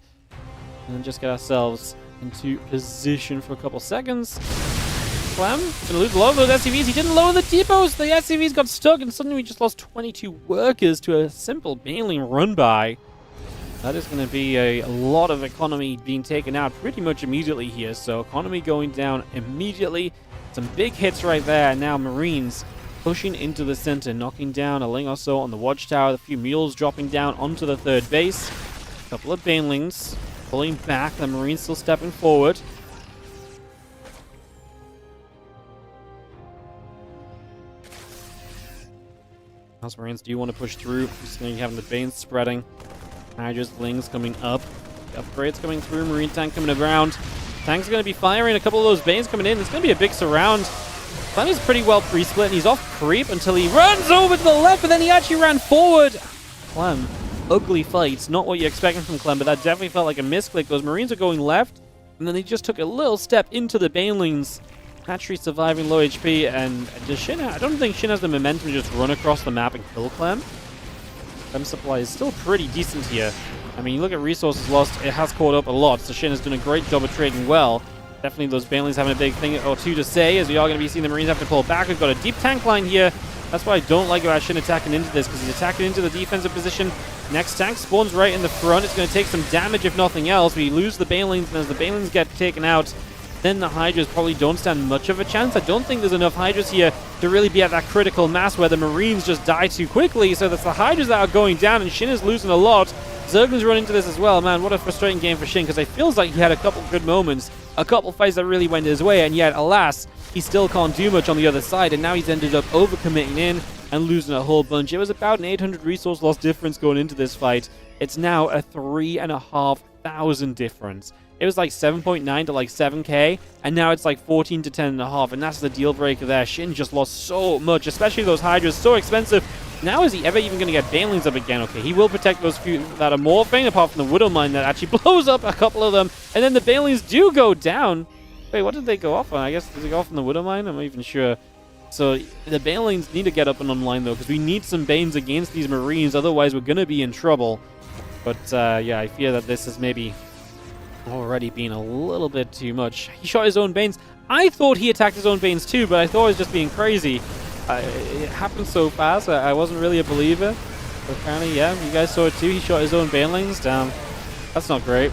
And just get ourselves into position for a couple seconds. Clem going to lose a lot of those SCVs. He didn't lower the depots. The SCVs got stuck, and suddenly we just lost 22 workers to a simple Baneling run-by. That is going to be a lot of economy being taken out pretty much immediately here. So economy going down immediately. Some big hits right there. And now Marines pushing into the center, knocking down a Ling or so on the watchtower. A few mules dropping down onto the third base. A couple of Banelings pulling back. The Marines still stepping forward. House Marines do want to push through. Just going to be having the Banes spreading. Hydras, Lings coming up. Upgrades coming through. Marine tank coming around. Tank's going to be firing. A couple of those Banes coming in. It's going to be a big surround. Clem is pretty well pre-split, and he's off creep until he runs over to the left, but then he actually ran forward. Clem, ugly fights. Not what you're expecting from Clem, but that definitely felt like a misclick. Those Marines are going left, and then they just took a little step into the Banelings. Hatchery surviving low HP, and does Shin, I don't think Shin has the momentum to just run across the map and kill Clem. Clem supply is still pretty decent here. I mean, you look at resources lost, it has caught up a lot, so Shin has done a great job of trading well. Definitely those Banelings having a big thing or two to say, as we are going to be seeing the Marines have to pull back. We've got a deep tank line here. That's why I don't like about Shin attacking into this, because he's attacking into the defensive position. Next tank spawns right in the front. It's going to take some damage, if nothing else. We lose the Banelings, and as the Banelings get taken out, then the Hydras probably don't stand much of a chance. I don't think there's enough Hydras here to really be at that critical mass where the Marines just die too quickly. So that's the Hydras that are going down, and Shin is losing a lot. Zerglings run into this as well. Man, what a frustrating game for Shin, because it feels like he had a couple good moments, a couple fights that really went his way, and yet, alas, he still can't do much on the other side, and now he's ended up overcommitting in and losing a whole bunch. It was about an 800 resource loss difference going into this fight. It's now a 3,500 difference. It was like 7.9 to like 7k, and now it's like 14 to 10.5, and that's the deal breaker there. Shin just lost so much, especially those Hydras, so expensive. Now is he ever even going to get Banelings up again? Okay, he will protect those few that are morphing, apart from the Widow Mine that actually blows up a couple of them, and then the Banelings do go down. Wait, what did they go off on? I guess, did they go off on the Widow Mine? I'm not even sure. So the Banelings need to get up and online, though, because we need some Banes against these Marines. Otherwise, we're going to be in trouble. But, yeah, I fear that this has maybe already been a little bit too much. He shot his own Banes. I thought he attacked his own Banes, too, but I thought it was just being crazy. It happened so fast, I wasn't really a believer. But apparently, yeah, you guys saw it, too. He shot his own Banelings. Damn. That's not great.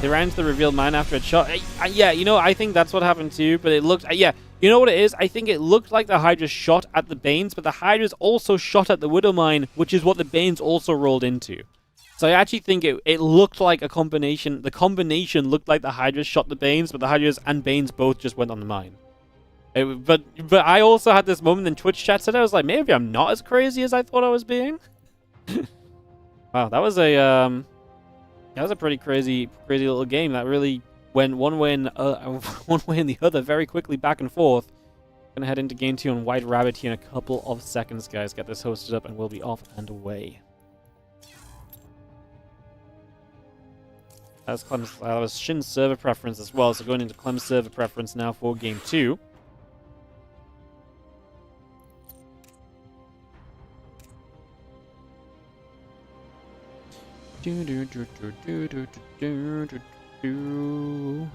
They ran into the revealed mine after it shot. Yeah, you know, I think that's what happened too, but it looked... yeah, you know what it is? I think it looked like the Hydra shot at the Banes, but the Hydras also shot at the Widow Mine, which is what the Banes also rolled into. So I actually think it looked like a combination... The combination looked like the Hydras shot the Banes, but the Hydras and Banes both just went on the mine. But I also had this moment in Twitch chat today. I was like, maybe I'm not as crazy as I thought I was being. Wow, that was a... That was a pretty crazy little game that really went one way and the other very quickly back and forth. Gonna head into game 2 on White Rabbit here in a couple of seconds, guys. Get this hosted up and we'll be off and away. That was Shin's server preference as well, so going into Clem's server preference now for game 2. Do do do do do do do do do.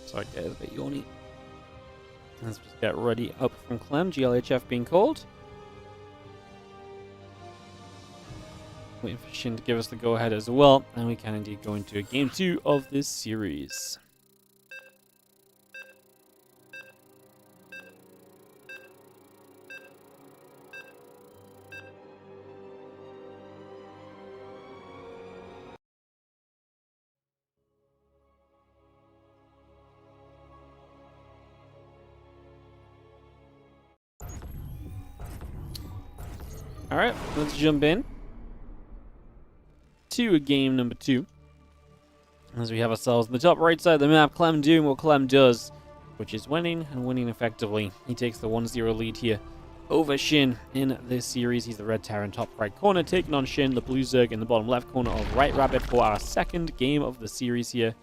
Sorry guys, a bit yawny. Let's just get ready up from Clem, GLHF being called. Waiting for Shin to give us the go-ahead as well, and we can indeed go into game 2 of this series. Alright, let's jump in to game number 2. As we have ourselves on the top right side of the map, Clem doing what Clem does, which is winning, and winning effectively. He takes the 1-0 lead here over Shin in this series. He's the red Terran in top right corner, taking on Shin, the blue Zerg in the bottom left corner of White Rabbit for our second game of the series here.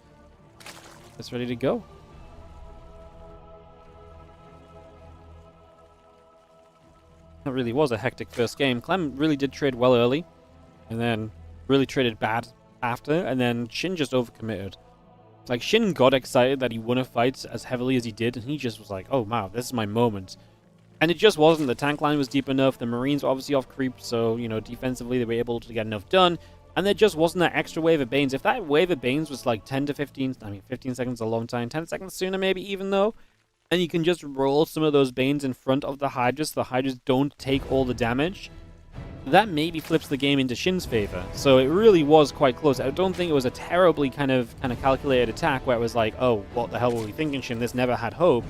It's ready to go. That really was a hectic first game. Clem really did trade well early, and then really traded bad after, and then Shin just overcommitted. Like, Shin got excited that he won a fight as heavily as he did, and he just was like, oh wow, this is my moment. And it just wasn't. The tank line was deep enough, the Marines were obviously off creep, so, you know, defensively they were able to get enough done, and there just wasn't that extra wave of Banes. If that wave of Banes was like 10 to 15, I mean 15 seconds is a long time, 10 seconds sooner maybe even though, and you can just roll some of those Banes in front of the Hydras, so the Hydras don't take all the damage, that maybe flips the game into Shin's favor. So it really was quite close. I don't think it was a terribly kind of calculated attack where it was like, oh, what the hell were we thinking, Shin? This never had hope.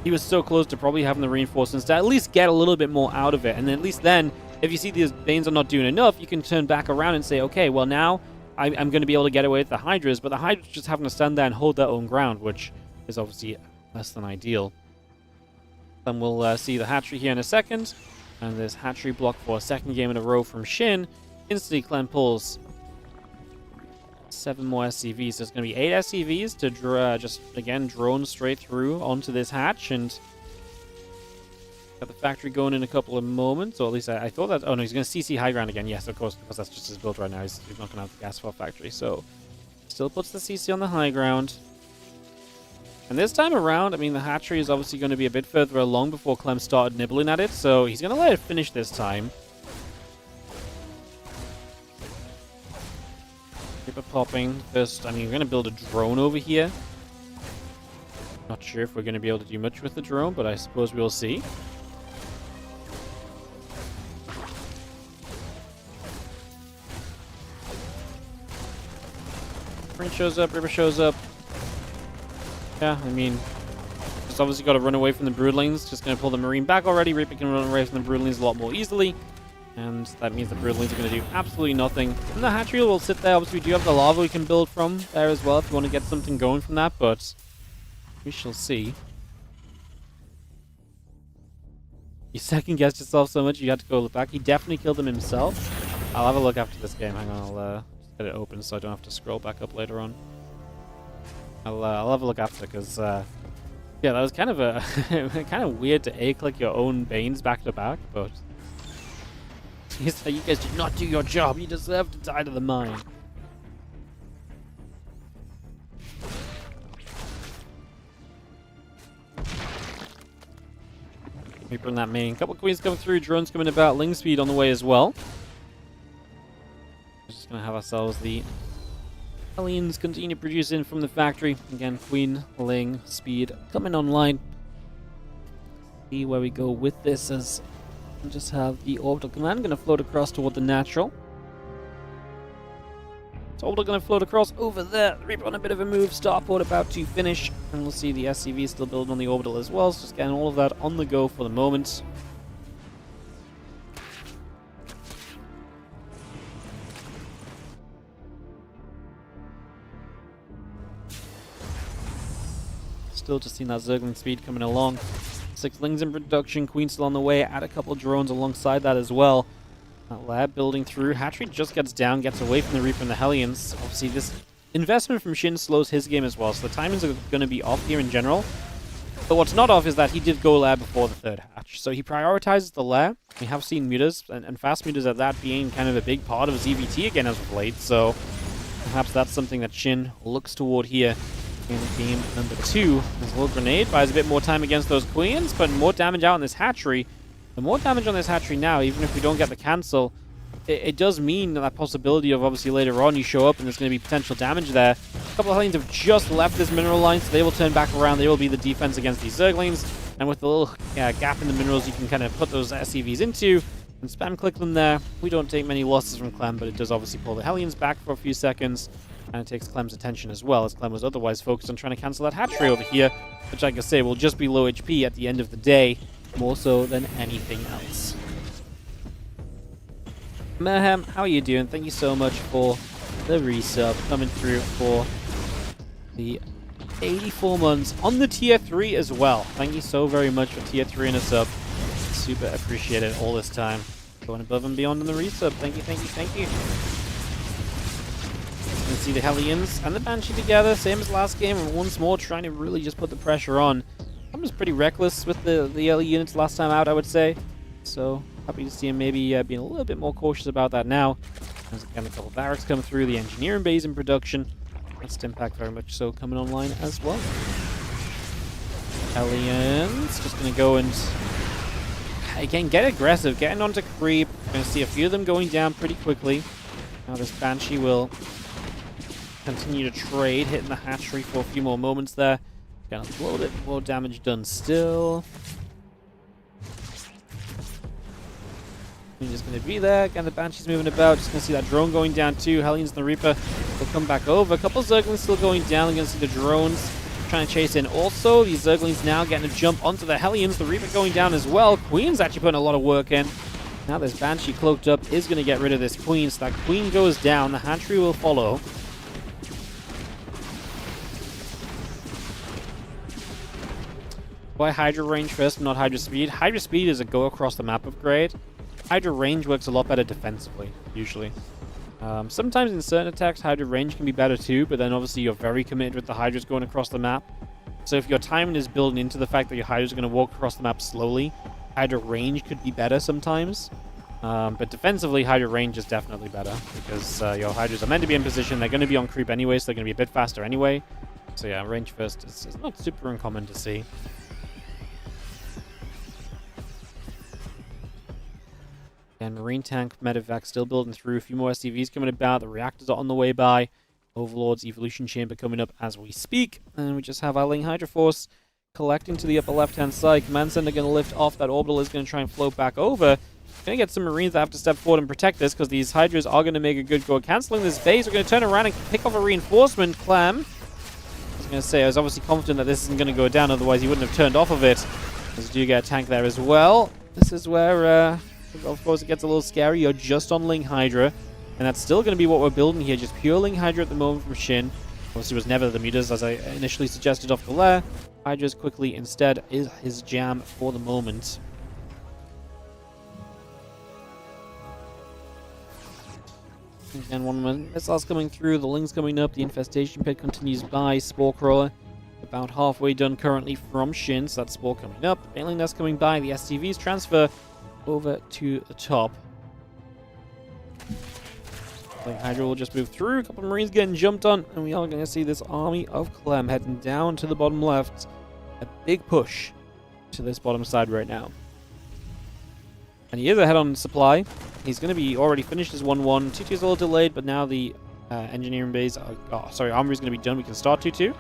He was so close to probably having the reinforcements to at least get a little bit more out of it. And then at least then, if you see these Banes are not doing enough, you can turn back around and say, okay, well now I'm going to be able to get away with the Hydras, but the Hydras just having to stand there and hold their own ground, which is obviously less than ideal. Then we'll see the hatchery here in a second. And this hatchery block for a second game in a row from Shin. Instantly, Clem pulls 7 more SCVs. There's going to be 8 SCVs to just, again, drone straight through onto this hatch. And got the factory going in a couple of moments. Or at least I thought that... Oh, no, he's going to CC high ground again. Yes, of course, because that's just his build right now. He's not going to have the gas for factory. So, still puts the CC on the high ground. And this time around, I mean, the hatchery is obviously going to be a bit further along before Clem started nibbling at it, so he's going to let it finish this time. Keep it popping. First, I mean, we're going to build a drone over here. Not sure if we're going to be able to do much with the drone, but I suppose we'll see. Prince shows up, River shows up. Yeah, I mean, just obviously got to run away from the broodlings. Just going to pull the Marine back already. Reaper can run away from the broodlings a lot more easily. And that means the broodlings are going to do absolutely nothing. And the hatchery will sit there. Obviously, we do have the lava we can build from there as well if you want to get something going from that, but we shall see. You second-guessed yourself so much you had to go look back. He definitely killed him himself. I'll have a look after this game. Hang on, I'll just get it open so I don't have to scroll back up later on. I'll have a look after, because yeah, that was kind of a kind of weird to A-click your own Banes back to back, but you guys did not do your job. You deserve to die to the mine. We bring that main. Couple queens coming through, drones coming about, Ling speed on the way as well. We're just gonna have ourselves the Hellions continue producing from the factory. Again, Queen, Ling, Speed coming online. See where we go with this, as we just have the orbital command going to float across toward the natural. So orbital going to float across over there. The Reaper on a bit of a move. Starport about to finish. And we'll see the SCV still building on the orbital as well. So just getting all of that on the go for the moment. Still just seeing that Zergling speed coming along. 6 Lings in production, Queen still on the way, add a couple of drones alongside that as well. That lab building through. Hatchery just gets down, gets away from the Reaper and the Hellions. Obviously this investment from Shin slows his game as well, so the timings are going to be off here in general. But what's not off is that he did go lair before the 3rd hatch, so he prioritizes the lair. We have seen mutas, and fast mutas at that being kind of a big part of ZVT again as of late, so perhaps that's something that Shin looks toward here. In game number 2, this little grenade buys a bit more time against those queens, but more damage out on this hatchery. The more damage on this hatchery now, even if we don't get the cancel, it does mean that possibility of obviously later on you show up and there's going to be potential damage there. A couple of Hellions have just left this mineral line, so they will turn back around. They will be the defense against these Zerglings, and with the little gap in the minerals, you can kind of put those SCVs into and spam click them there. We don't take many losses from Clem, but it does obviously pull the Hellions back for a few seconds. And it takes Clem's attention as well, as Clem was otherwise focused on trying to cancel that hatchery over here, which, like I say, will just be low HP at the end of the day, more so than anything else. Mayhem, how are you doing? Thank you so much for the resub coming through for the 84 months on the tier 3 as well. Thank you so very much for tier 3 and a sub. Super appreciate it all this time. Going above and beyond on the resub. Thank you, thank you, thank you. You can see the Hellions and the Banshee together, same as last game, and once more trying to really just put the pressure on. I was pretty reckless with the early units last time out, I would say. So happy to see him maybe being a little bit more cautious about that now. There's again a couple barracks come through, the engineering bays in production. That's Stimpack very much so coming online as well. Hellions just going to go and again get aggressive, getting onto creep. Going to see a few of them going down pretty quickly. Now this Banshee will continue to trade, hitting the hatchery for a few more moments there. Getting a little bit more damage done still. He's just going to be there. Again, the Banshee's moving about. Just going to see that drone going down too. Hellions and the Reaper will come back over. A couple of Zerglings still going down. We're going to see the drones trying to chase in. Also, these Zerglings now getting a jump onto the Hellions. The Reaper going down as well. Queen's actually putting a lot of work in. Now this Banshee cloaked up is going to get rid of this Queen. So that Queen goes down. The hatchery will follow. Why Hydra range first, not Hydra speed? Hydra speed is a go across the map upgrade. Hydra range works a lot better defensively, usually. Sometimes in certain attacks, Hydra range can be better too, but then obviously you're very committed with the Hydras going across the map. So if your timing is building into the fact that your Hydras are going to walk across the map slowly, Hydra range could be better sometimes. But defensively, Hydra range is definitely better, because your Hydras are meant to be in position. They're going to be on creep anyway, so they're going to be a bit faster anyway. So yeah, range first is not super uncommon to see. And Marine Tank, Medevac still building through. A few more SCVs coming about. The reactors are on the way by. Overlord's Evolution Chamber coming up as we speak. And we just have our Ling Hydra Force collecting to the upper left-hand side. Command Center going to lift off. That orbital is going to try and float back over. Going to get some Marines that have to step forward and protect this, because these Hydras are going to make a good go. Canceling this base. We're going to turn around and pick off a reinforcement. Clem, I was going to say, I was obviously confident that this isn't going to go down, otherwise he wouldn't have turned off of it. As we do get a tank there as well. This is where... of course, it gets a little scary. You're just on Ling Hydra, and that's still going to be what we're building here. Just pure Ling Hydra at the moment from Shin. Obviously, it was never the mutas, as I initially suggested off the lair. Hydra's quickly instead is his jam for the moment. Again, one of my missiles coming through, the Ling's coming up, the infestation pit continues by, Spore Crawler about halfway done currently from Shin, so that's Spore coming up, Baneling Nest coming by, the SCVs transfer over to the top. Like Hydra will just move through, a couple of Marines getting jumped on, and we are going to see this army of Clem heading down to the bottom left. A big push to this bottom side right now. And he is ahead on supply. He's going to be already finished his 1-1. 2-2 is a little delayed, but now the engineering base, armory is going to be done. We can start 2-2.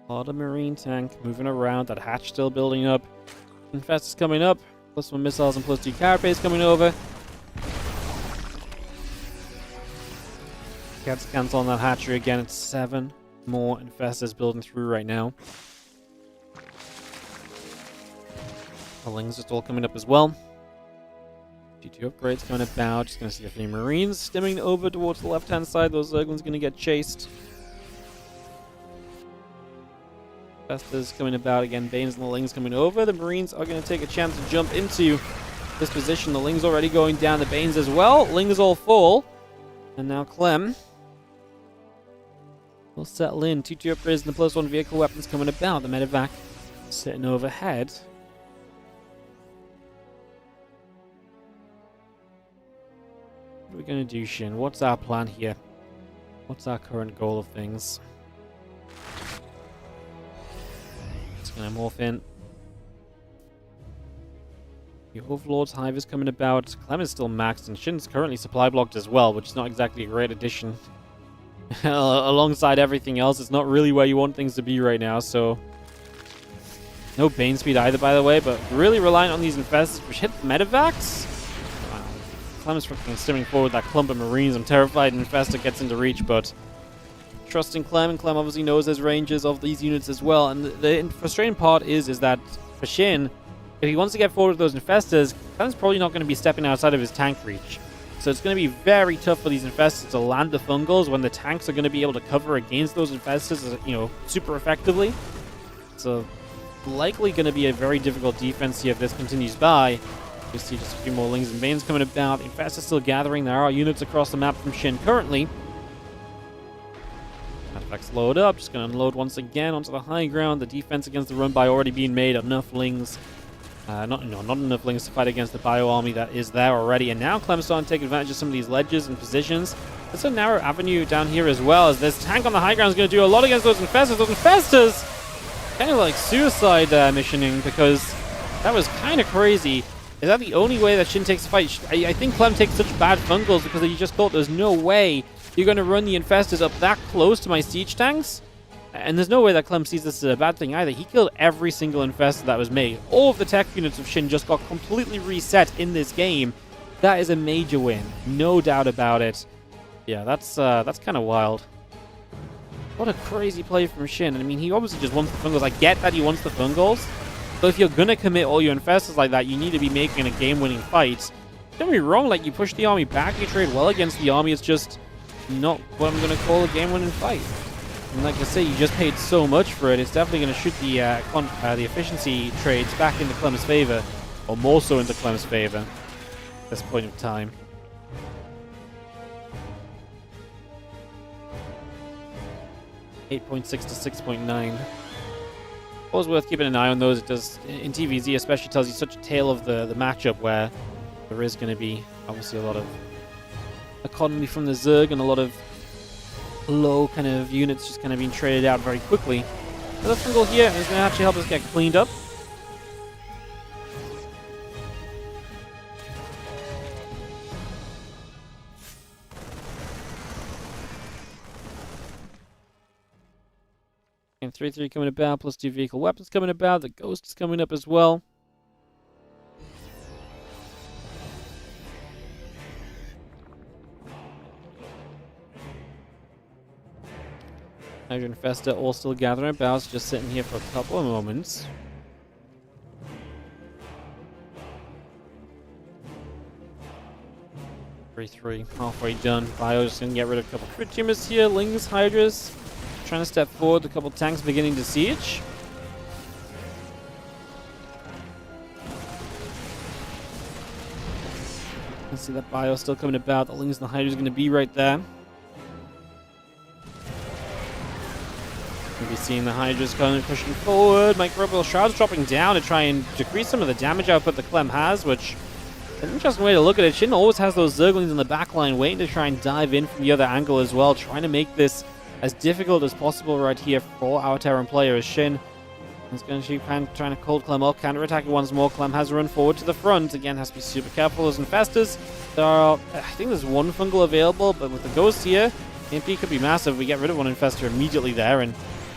A lot of Marine tank moving around. That hatch still building up. Infest is coming up. Plus 1 missiles and plus 2 carapace coming over. Cats cancel on that hatchery again. It's 7 more infestors building through right now. The Lings are all coming up as well. G2 upgrades coming about. Just going to see the 3 Marines stimming over towards the left-hand side. Those Zerglings going to get chased. Infestors coming about again. Banes and the Lings coming over. The Marines are going to take a chance to jump into this position. The Lings already going down. The Banes as well. Lings all full. And now Clem will settle in. 2-2 upgrades and the plus 1 vehicle weapons coming about. The medevac sitting overhead. What are we going to do, Shin? What's our plan here? What's our current goal of things? It's going to morph in. The Overlord's Hive is coming about. Clem is still maxed, and Shin's currently supply blocked as well, which is not exactly a great addition. Alongside everything else, it's not really where you want things to be right now, so... No Bane speed either, by the way, but really reliant on these infestors, which hit the medevacs. Wow. Clem is freaking stimming forward that clump of Marines. I'm terrified an infestor gets into reach, but... Trusting Clem, and Clem obviously knows there's ranges of these units as well, and the frustrating part is that for Shin, if he wants to get forward with those infestors, Clem's probably not going to be stepping outside of his tank reach. So it's going to be very tough for these infestors to land the fungals when the tanks are going to be able to cover against those infestors, you know, super effectively. So likely going to be a very difficult defense here if this continues by. You see just a few more Lings and Banes coming about. The infestors still gathering. There are units across the map from Shin currently. Artifacts load up. Just going to unload once again onto the high ground. The defense against the run by already being made. Enough Lings. Not enough Lings to fight against the bio army that is there already. And now Clem's starting to take advantage of some of these ledges and positions. There's a narrow avenue down here as well, as this tank on the high ground is going to do a lot against those infestors. Those infestors! Kind of like suicide missioning, because that was kind of crazy. Is that the only way that Shin takes the fight? I think Clem takes such bad fungals because he just thought there's no way you're going to run the infestors up that close to my siege tanks. And there's no way that Clem sees this as a bad thing either. He killed every single infestor that was made. All of the tech units of Shin just got completely reset in this game. That is a major win. No doubt about it. Yeah, that's kind of wild. What a crazy play from Shin. I mean, he obviously just wants the fungals. I get that he wants the fungals. But if you're going to commit all your infestors like that, you need to be making a game-winning fight. Don't be wrong, like, you push the army back, you trade well against the army. It's just not what I'm going to call a game-winning fight. And like I say, you just paid so much for it. It's definitely going to shoot the efficiency trades back into Clem's favor, or more so into Clem's favor at this point of time. .6 to 6.9. Always worth keeping an eye on those. It does, in TVZ especially, tells you such a tale of the matchup where there is going to be obviously a lot of economy from the Zerg and a lot of low kind of units just kind of being traded out very quickly. So that fungal here is going to actually help us get cleaned up. And 3-3 coming about, plus 2 vehicle weapons coming about. The Ghost is coming up as well. Hydra and Festa all still gathering about, just sitting here for a couple of moments. Very 3. Halfway done. Bio's going to get rid of a couple of crit tumors here. Lings, Hydras. Trying to step forward. A couple of tanks beginning to siege. Let's see that Bio still coming about. The Lings and the Hydras going to be right there. We'll be seeing the Hydras kind of pushing forward. Microbial Shroud's dropping down to try and decrease some of the damage output that Clem has, which is an interesting way to look at it. Shin always has those Zerglings in the back line waiting to try and dive in from the other angle as well, trying to make this as difficult as possible right here for our Terran player as Shin is going to keep trying to cold Clem up, counter-attack it once more. Clem has run forward to the front. Again, has to be super careful as Infestors. I think there's one fungal available, but with the Ghost here, EMP could be massive. We get rid of one Infestor immediately there, and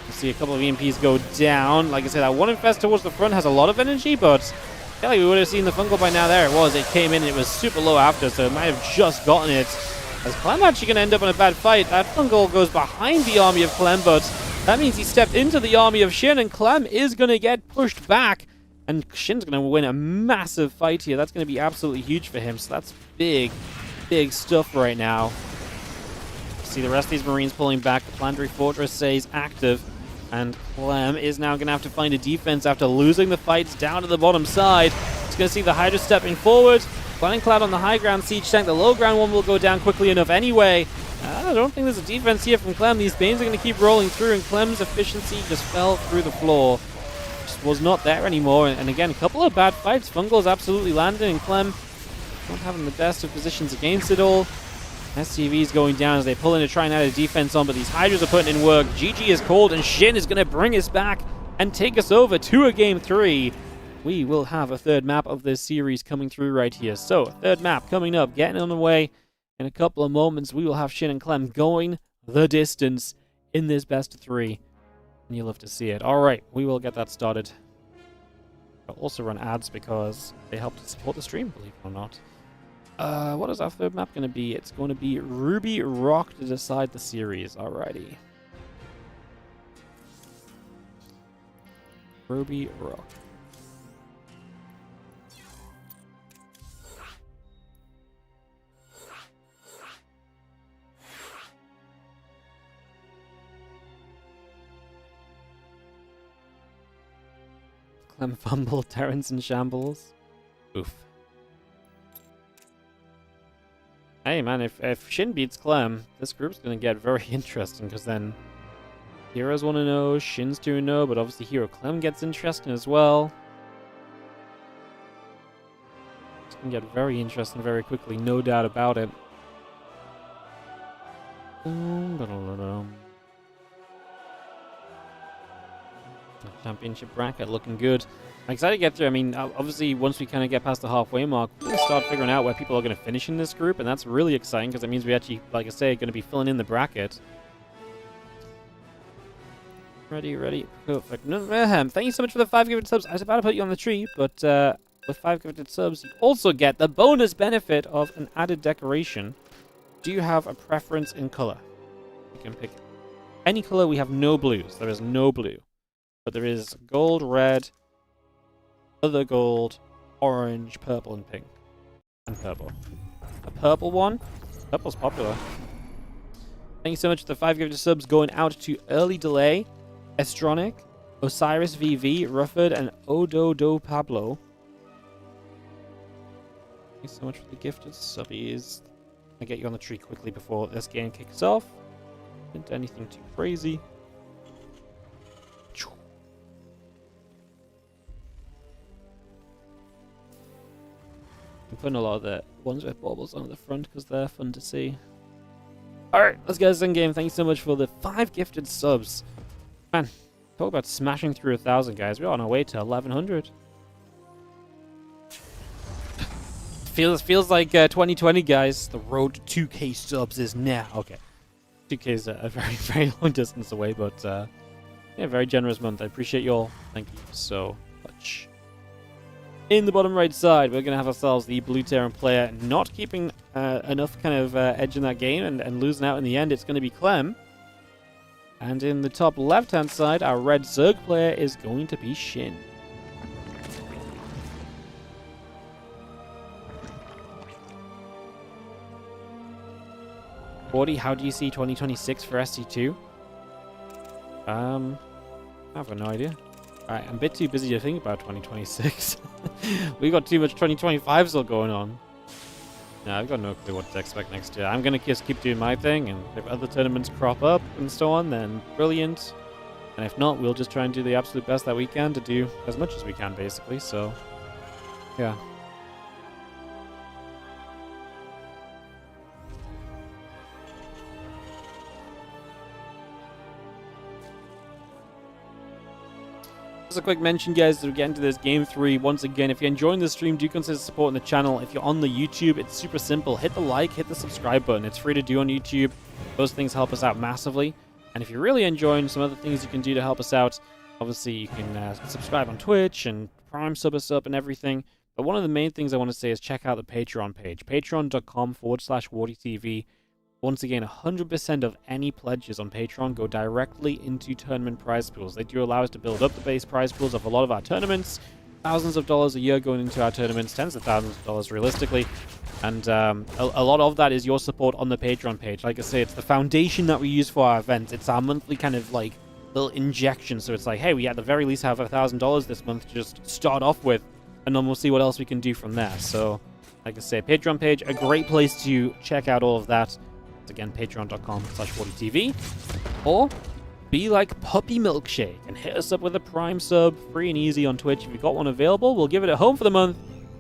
you see a couple of EMPs go down. Like I said, that one Infest towards the front has a lot of energy, but I feel like we would have seen the fungal by now. There it was. It came in and it was super low after, so it might have just gotten it. As Clem actually going to end up in a bad fight. That fungal goes behind the army of Clem, but that means he stepped into the army of Shin, and Clem is going to get pushed back. And Shin's going to win a massive fight here. That's going to be absolutely huge for him. So that's big, big stuff right now. See the rest of these Marines pulling back. The Planetary Fortress stays active. And Clem is now going to have to find a defense after losing the fights down to the bottom side. He's going to see the Hydra stepping forward. Planning Cloud on the high ground siege tank. The low ground one will go down quickly enough anyway. I don't think there's a defense here from Clem. These Banes are going to keep rolling through, and Clem's efficiency just fell through the floor. Just was not there anymore. And again, a couple of bad fights. Fungal's absolutely landing, and Clem not having the best of positions against it all. SCV's going down as they pull in to try and add a defense on, but these Hydras are putting in work. GG is called, and Shin is going to bring us back and take us over to a Game 3. We will have a third map of this series coming through right here. So, third map coming up, getting on the way. In a couple of moments, we will have Shin and Clem going the distance in this best of 3. And you'll love to see it. Alright, we will get that started. I'll also run ads because they help to support the stream, believe it or not. What is our third map going to be? It's going to be Ruby Rock to decide the series. Alrighty. Ruby Rock. Clem fumble, Terrence in shambles. Oof. Hey man, if Shin beats Clem, this group's gonna get very interesting, because then heroes 1-0, Shin's 2-0, but obviously hero Clem gets interesting as well. It's gonna get very interesting very quickly, no doubt about it. Championship bracket looking good. I'm excited to get through. I mean, obviously, once we kind of get past the halfway mark, we're going to start figuring out where people are going to finish in this group, and that's really exciting because it means we actually, like I say, are going to be filling in the bracket. Ready. Perfect. Thank you so much for the 5 gifted subs. I was about to put you on the tree, but with 5 gifted subs, you also get the bonus benefit of an added decoration. Do you have a preference in color? You can pick any color. We have no blues. There is no blue. But there is gold, red, other gold, orange, purple, and pink. And purple. A purple one? Purple's popular. Thank you so much for the 5 gifted subs going out to Early Delay, Estronic, Osiris VV, Rufford, and Ododo Pablo. Thank you so much for the gifted subbies. I'll get you on the tree quickly before this game kicks off. Don't do anything too crazy. I'm putting a lot of the ones with baubles on the front because they're fun to see. Alright, let's get this in game. Thank you so much for the 5 gifted subs. Man, talk about smashing through 1,000, guys. We're on our way to 1,100. Feels like 2020, guys. The road to 2K subs is now. Okay. 2K is a very, very long distance away, but yeah, very generous month. I appreciate you all. Thank you so much. In the bottom right side, we're going to have ourselves the blue Terran player not keeping enough kind of edge in that game and losing out in the end. It's going to be Clem. And in the top left-hand side, our red Zerg player is going to be Shin. Wardy, how do you see 2026 for SC2? I have no idea. I'm a bit too busy to think about 2026. We got too much 2025 still going on. Yeah, I've got no clue what to expect next year. I'm going to just keep doing my thing, and if other tournaments crop up and so on, then brilliant. And if not, we'll just try and do the absolute best that we can to do as much as we can, basically. So, yeah. Just a quick mention, guys, as we get into this Game 3. Once again, if you're enjoying the stream, do consider supporting the channel. If you're on the YouTube, it's super simple. Hit the like, hit the subscribe button. It's free to do on YouTube. Those things help us out massively. And if you're really enjoying some other things you can do to help us out, obviously you can subscribe on Twitch and Prime sub us up and everything. But one of the main things I want to say is check out the Patreon page. Patreon.com/WardiTV. Once again, 100% of any pledges on Patreon go directly into tournament prize pools. They do allow us to build up the base prize pools of a lot of our tournaments. Thousands of dollars a year going into our tournaments, tens of thousands of dollars realistically. And a lot of that is your support on the Patreon page. Like I say, it's the foundation that we use for our events. It's our monthly kind of like little injection. So it's like, hey, we at the very least have $1,000 this month to just start off with. And then we'll see what else we can do from there. So, like I say, Patreon page, a great place to check out all of that. Again, patreon.com/WardiTV, or be like Puppy Milkshake and hit us up with a Prime sub, free and easy on Twitch. If you've got one available, we'll give it a home for the month.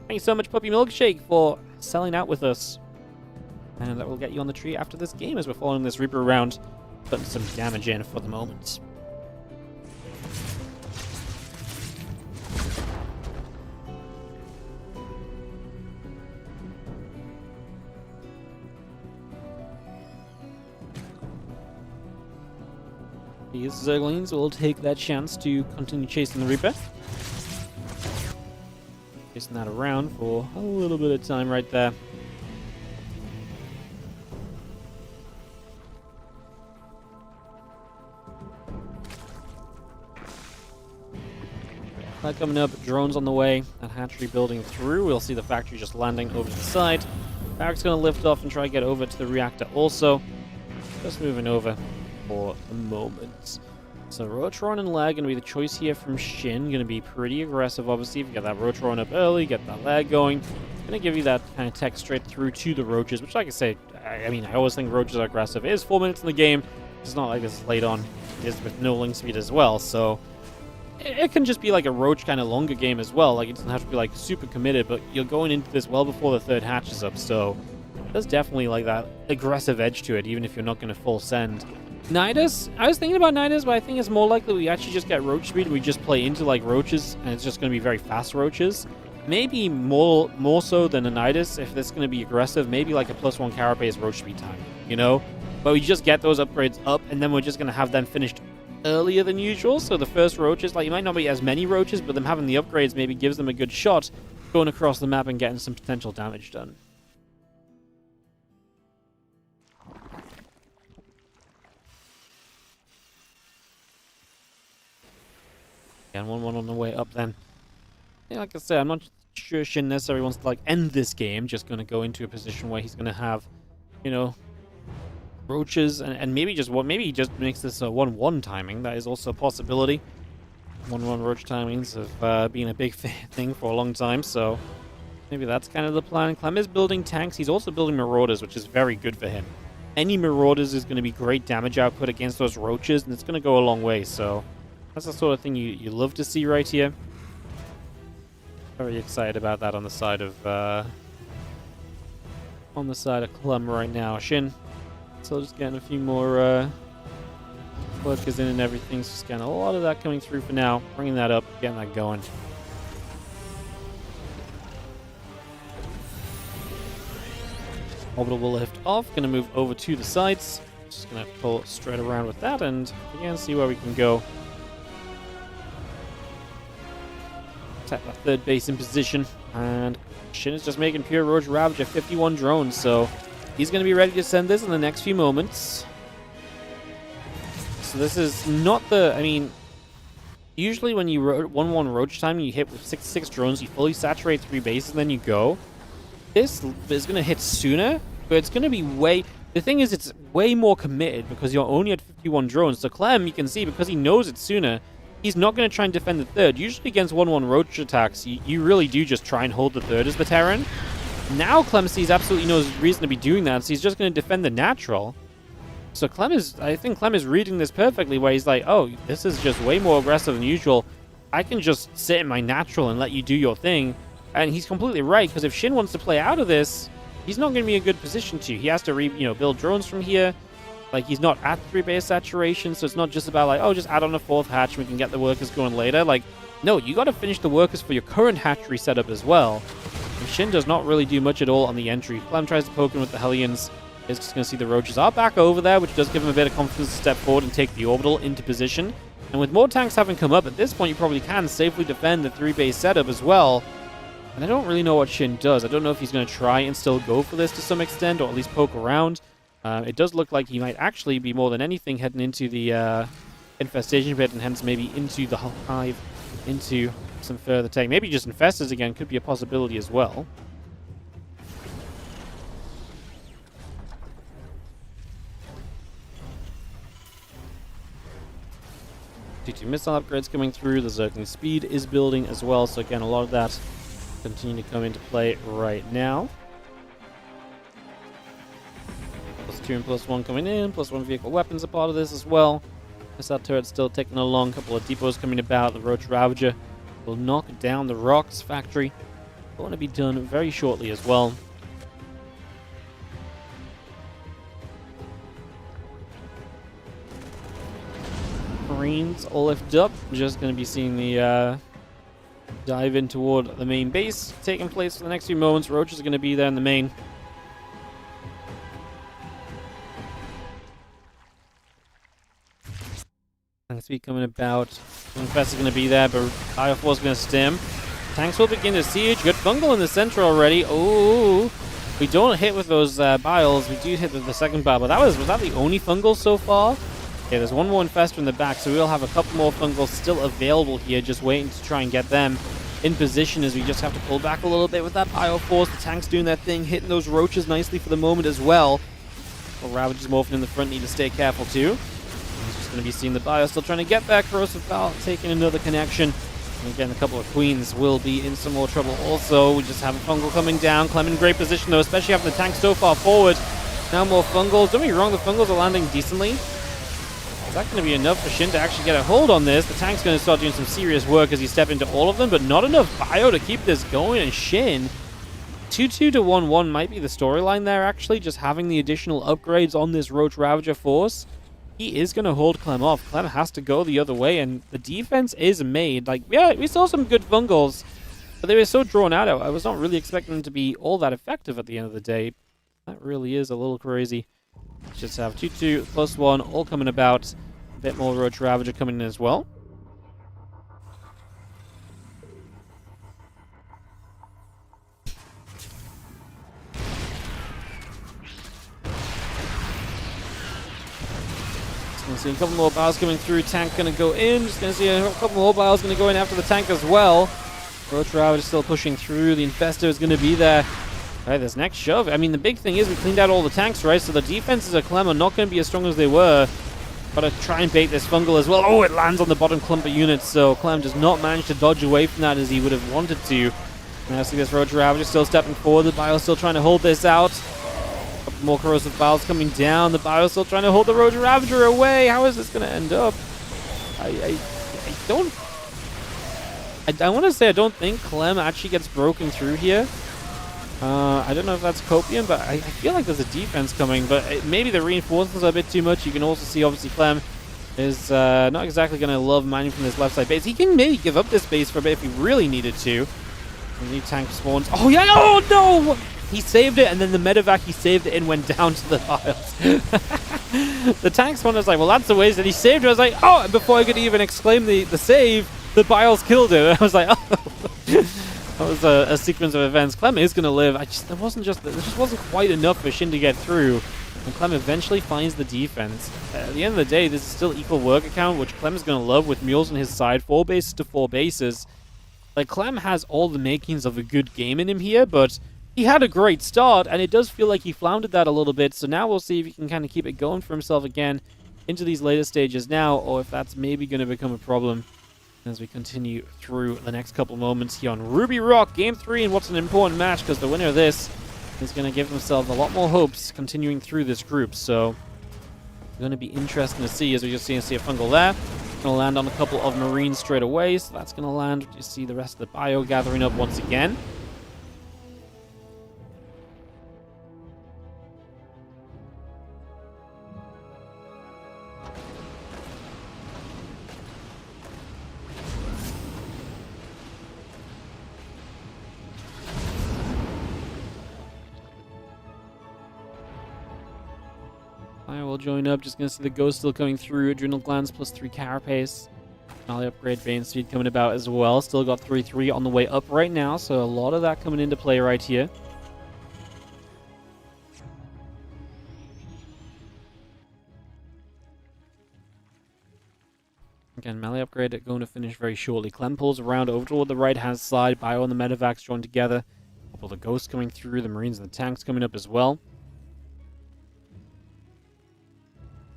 Thank you so much, Puppy Milkshake, for selling out with us. And that will get you on the tree after this game as we're following this Reaper around, putting some damage in for the moment. These Zerglings will take that chance to continue chasing the Reaper. Chasing that around for a little bit of time right there. That coming up, drones on the way, that hatchery building through. We'll see the factory just landing over to the side. Barrack's going to lift off and try to get over to the reactor also. Just moving over for the moment. So Rotron and lag going to be the choice here from Shin. Going to be pretty aggressive, obviously. If you get that Rotron up early, get that lag going. Going to give you that kind of tech straight through to the Roaches, which, like I say, I mean, I always think Roaches are aggressive. It is 4 minutes in the game. It's not like this is late on. It is with no link speed as well, so it can just be like a Roach kind of longer game as well. Like, it doesn't have to be like super committed, but you're going into this well before the third hatch is up, so there's definitely like that aggressive edge to it, even if you're not going to full send. Nidus, I was thinking about Nidus, but I think it's more likely we actually just get Roach speed and we just play into like Roaches, and it's just going to be very fast Roaches. Maybe more so than a Nidus, if this is going to be aggressive, maybe like a +1 Carapace Roach speed time, you know? But we just get those upgrades up, and then we're just going to have them finished earlier than usual. So the first Roaches, like, you might not be as many Roaches, but them having the upgrades maybe gives them a good shot going across the map and getting some potential damage done. And 1-1 on the way up then. Yeah, like I said, I'm not sure Shin necessarily wants to like end this game. Just going to go into a position where he's going to have, you know, Roaches and maybe just maybe he just makes this a 1-1 timing. That is also a possibility. 1-1 Roach timings have been a big thing for a long time, so maybe that's kind of the plan. Clem is building tanks. He's also building Marauders, which is very good for him. Any Marauders is going to be great damage output against those Roaches, and it's going to go a long way, so that's the sort of thing you love to see right here. Very excited about that on the side of Clem right now. Shin, so just getting a few more workers in and everything. So just getting a lot of that coming through for now. Bringing that up, getting that going. Orbital will lift off. Going to move over to the sides. Just going to pull straight around with that and again see where we can go. Set that third base in position, and Shin is just making pure Roach Ravager 51 drones, so he's going to be ready to send this in the next few moments. So this is not the, I mean, usually when you 1-1 Roach time, you hit with 6 drones, you fully saturate 3 bases, and then you go. This is going to hit sooner, but it's going to be way, the thing is, it's way more committed because you're only at 51 drones. So Clem, you can see, because he knows it sooner, he's not going to try and defend the third. Usually against 1-1 roach attacks, you really do just try and hold the third as the Terran. Now Clem sees absolutely no reason to be doing that, so he's just going to defend the natural. So I think Clem is reading this perfectly, where he's like, oh, this is just way more aggressive than usual. I can just sit in my natural and let you do your thing. And he's completely right, because if Shin wants to play out of this, he's not going to be in a good position to. He has to build drones from here. Like, he's not at 3 base saturation, so it's not just about like, oh, just add on a 4th hatch and we can get the workers going later. Like, no, you got to finish the workers for your current hatchery setup as well. And Shin does not really do much at all on the entry. Clem tries to poke in with the Hellions. He's just going to see the roaches are back over there, which does give him a bit of confidence to step forward and take the orbital into position. And with more tanks having come up, at this point you probably can safely defend the 3 base setup as well. And I don't really know what Shin does. I don't know if he's going to try and still go for this to some extent, or at least poke around. It does look like he might actually be more than anything heading into the infestation pit, and hence maybe into the hive, into some further take. Maybe just infestors again could be a possibility as well. T2 missile upgrades coming through. The Zergling speed is building as well. So again, a lot of that continue to come into play right now. +2 and +1 coming in. +1 vehicle weapons are part of this as well. Missile turret's still taking along. A couple of depots coming about. The Roach Ravager will knock down the Rocks factory. Going to be done very shortly as well. Marines all lifted up. Just going to be seeing the dive in toward the main base taking place for the next few moments. Roach is going to be there in the main. Speed coming about. Infest is going to be there, but Bioforce is going to stem. Tanks will begin to siege. Good fungal in the center already. Oh, we don't hit with those biles. We do hit with the second bile, but was that the only fungal so far? Okay, there's one more infestor in the back, so we'll have a couple more fungals still available here, just waiting to try and get them in position, as we just have to pull back a little bit with that Bioforce. The tank's doing that thing, hitting those roaches nicely for the moment as well. Well, Ravager's morphing in the front, need to stay careful too. He's just going to be seeing the bio still trying to get that corrosive valve, taking another connection. And again, a couple of queens will be in some more trouble also. We just have a fungal coming down. Clem in great position though, especially having the tank so far forward. Now more fungals. Don't be wrong, the fungals are landing decently. Is that going to be enough for Shin to actually get a hold on this? The tank's going to start doing some serious work as he steps into all of them, but not enough bio to keep this going. And Shin, 2-2 to 1-1 might be the storyline there, actually. Just having the additional upgrades on this Roach Ravager force. He is going to hold Clem off. Clem has to go the other way, and the defense is made. Like, yeah, we saw some good fungals, but they were so drawn out. I was not really expecting them to be all that effective at the end of the day. That really is a little crazy. Let's just have 2-2 +1 all coming about. A bit more Roach Ravager coming in as well. Gonna see a couple more biles coming through. Tank gonna go in. Just gonna see a couple more biles gonna go in after the tank as well. Roach Ravager still pushing through. The Infestor is gonna be there. All right, this next shove. I mean, the big thing is we cleaned out all the tanks, right? So the defenses of Clem are not going to be as strong as they were. Gotta try and bait this fungal as well. Oh, it lands on the bottom clump of units, so Clem does not manage to dodge away from that as he would have wanted to. Now see this Roach Ravager still stepping forward. The Bio still trying to hold this out. A couple more corrosive biles coming down. The Bio still trying to hold the Roach Ravager away. How is this going to end up? I want to say I don't think Clem actually gets broken through here. I don't know if that's Copium, but I feel like there's a defense coming, but maybe the reinforcements are a bit too much. You can also see, obviously, Clem is not exactly going to love mining from this left side base. He can maybe give up this base for a bit if he really needed to. The new tank spawns. Oh, yeah! Oh, no! He saved it, and then the medevac he saved it in went down to the piles. The tank spawn was like, well, that's the ways that he saved it. I was like, oh! And before I could even exclaim the save, the biles killed it. I was like, oh! That was a sequence of events. Clem is going to live. There just wasn't quite enough for Shin to get through. And Clem eventually finds the defense. At the end of the day, this is still equal work account, which Clem is going to love with mules on his side. 4 bases to 4 bases. Like, Clem has all the makings of a good game in him here, but he had a great start, and it does feel like he floundered that a little bit. So now we'll see if he can kind of keep it going for himself again into these later stages now, or if that's maybe going to become a problem as we continue through the next couple moments here on Ruby Rock Game 3. And what's an important match, because the winner of this is going to give himself a lot more hopes continuing through this group. So going to be interesting to see, as we just see a fungal there. Going to land on a couple of Marines straight away, so that's going to land. You see the rest of the bio gathering up once again. I will join up. Just going to see the Ghost still coming through. Adrenal Glands plus 3 Carapace. Finally upgrade Bane Speed coming about as well. Still got 3-3 on the way up right now, so a lot of that coming into play right here. Again, melee upgrade going to finish very shortly. Clem pulls around over toward the right-hand side. Bio and the Medivacs join together. A couple of the Ghosts coming through. The Marines and the tanks coming up as well.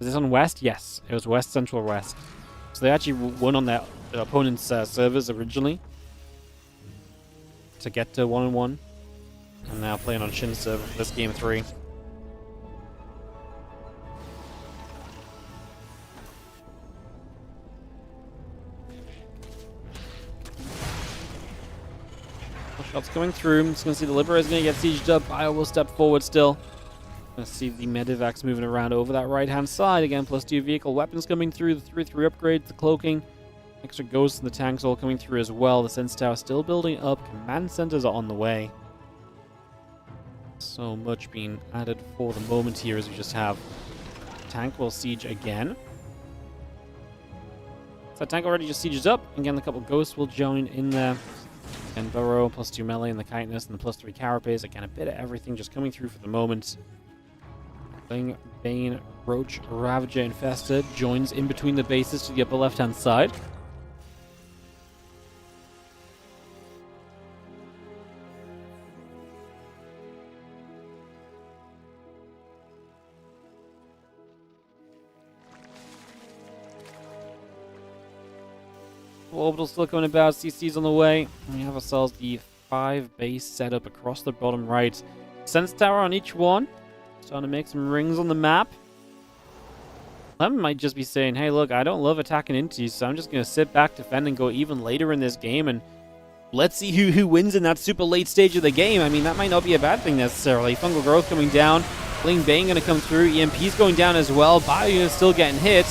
Is this on West? Yes, it was West, Central, West. So they actually won on their opponent's servers originally to get to 1-1. And now playing on Shin's server for this Game 3. Shots going through. I'm just going to see the Liberator is going to get sieged up. Bio will step forward still. Going to see the Medivacs moving around over that right-hand side. Again, plus 2 vehicle weapons coming through. The 3-3 upgrades, the cloaking. Extra Ghosts and the tanks all coming through as well. The Sense Tower still building up. Command centers are on the way. So much being added for the moment here as we just have tank will siege again. So tank already just sieges up. Again, a couple Ghosts will join in there. And herO, plus 2 melee, and the Kindness, and the plus 3 Carapace. Again, a bit of everything just coming through for the moment. Bane, Roach, Ravager, Infested joins in between the bases to the upper left-hand side. Orbital still coming about, CC's on the way. We have ourselves the 5 base setup across the bottom right. Sense Tower on each one. Starting to make some rings on the map. Clem might just be saying, hey, look, I don't love attacking into you, so I'm just going to sit back, defend, and go even later in this game, and let's see who wins in that super late stage of the game. I mean, that might not be a bad thing necessarily. Fungal Growth coming down. Bling Bane going to come through. EMP's going down as well. Bio units still getting hit.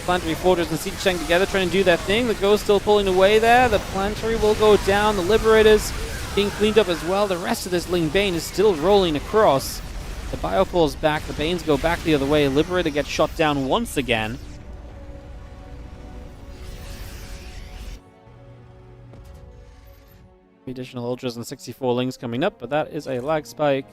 Planetary Fortress and Siege Tank together trying to do their thing. The Ghost still pulling away there. The Planetary will go down. The Liberators being cleaned up as well. The rest of this Ling Bane is still rolling across. The Bio pulls back. The Banes go back the other way. Liberator gets shot down once again. Additional Ultras and 64 Lings coming up, but that is a lag spike.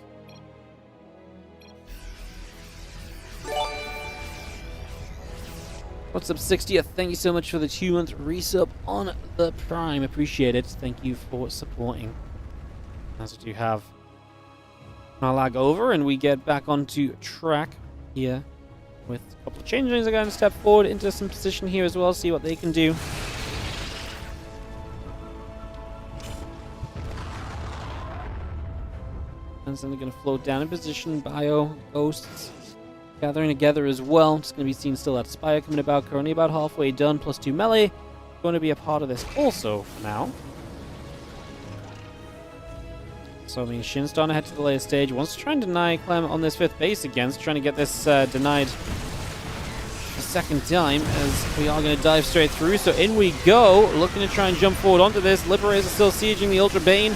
What's up, 60th? Thank you so much for the 2-month resub on the Prime. Appreciate it. Thank you for supporting. As we do have our lag over, and we get back onto track here with a couple of changelings. They're going to step forward into some position here as well, see what they can do. And then they're going to float down in position. Bio, Ghosts gathering together as well. It's going to be seen still at Spire coming about. Currently about halfway done. Plus 2 melee. Going to be a part of this also for now. So, I mean, Shin's starting to head to the later stage. Wants to try and deny Clem on this 5th base again. He's trying to get this denied a second time, as we are going to dive straight through. So in we go. Looking to try and jump forward onto this. Liberators are still sieging. The Ultra Bane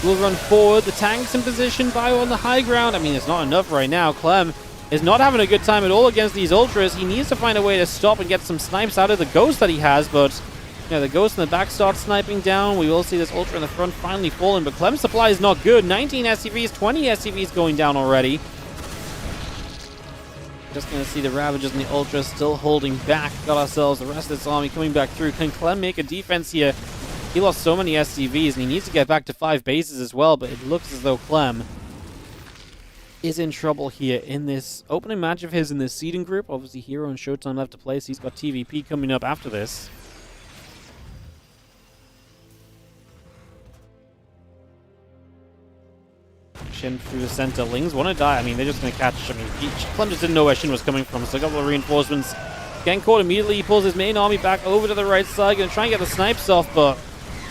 will run forward. The tank's in position. Bio on the high ground. I mean, it's not enough right now. Clem is not having a good time at all against these Ultras. He needs to find a way to stop and get some snipes out of the Ghost that he has, but yeah, the Ghost in the back starts sniping down. We will see this Ultra in the front finally falling, but Clem's supply is not good. 19 SCVs, 20 SCVs going down already. Just going to see the Ravagers and the Ultras still holding back. Got ourselves the rest of this army coming back through. Can Clem make a defense here? He lost so many SCVs, and he needs to get back to 5 bases as well, but it looks as though Clem is in trouble here in this opening match of his in this seeding group. Obviously, herO and ShoWTimE left to play, so he's got TVP coming up after this. Shin through the center. Lings want to die. I mean, they're just going to catch. I mean, Clem just didn't know where Shin was coming from, so a couple of reinforcements. Getting caught immediately. He pulls his main army back over to the right side. Going to try and get the snipes off, but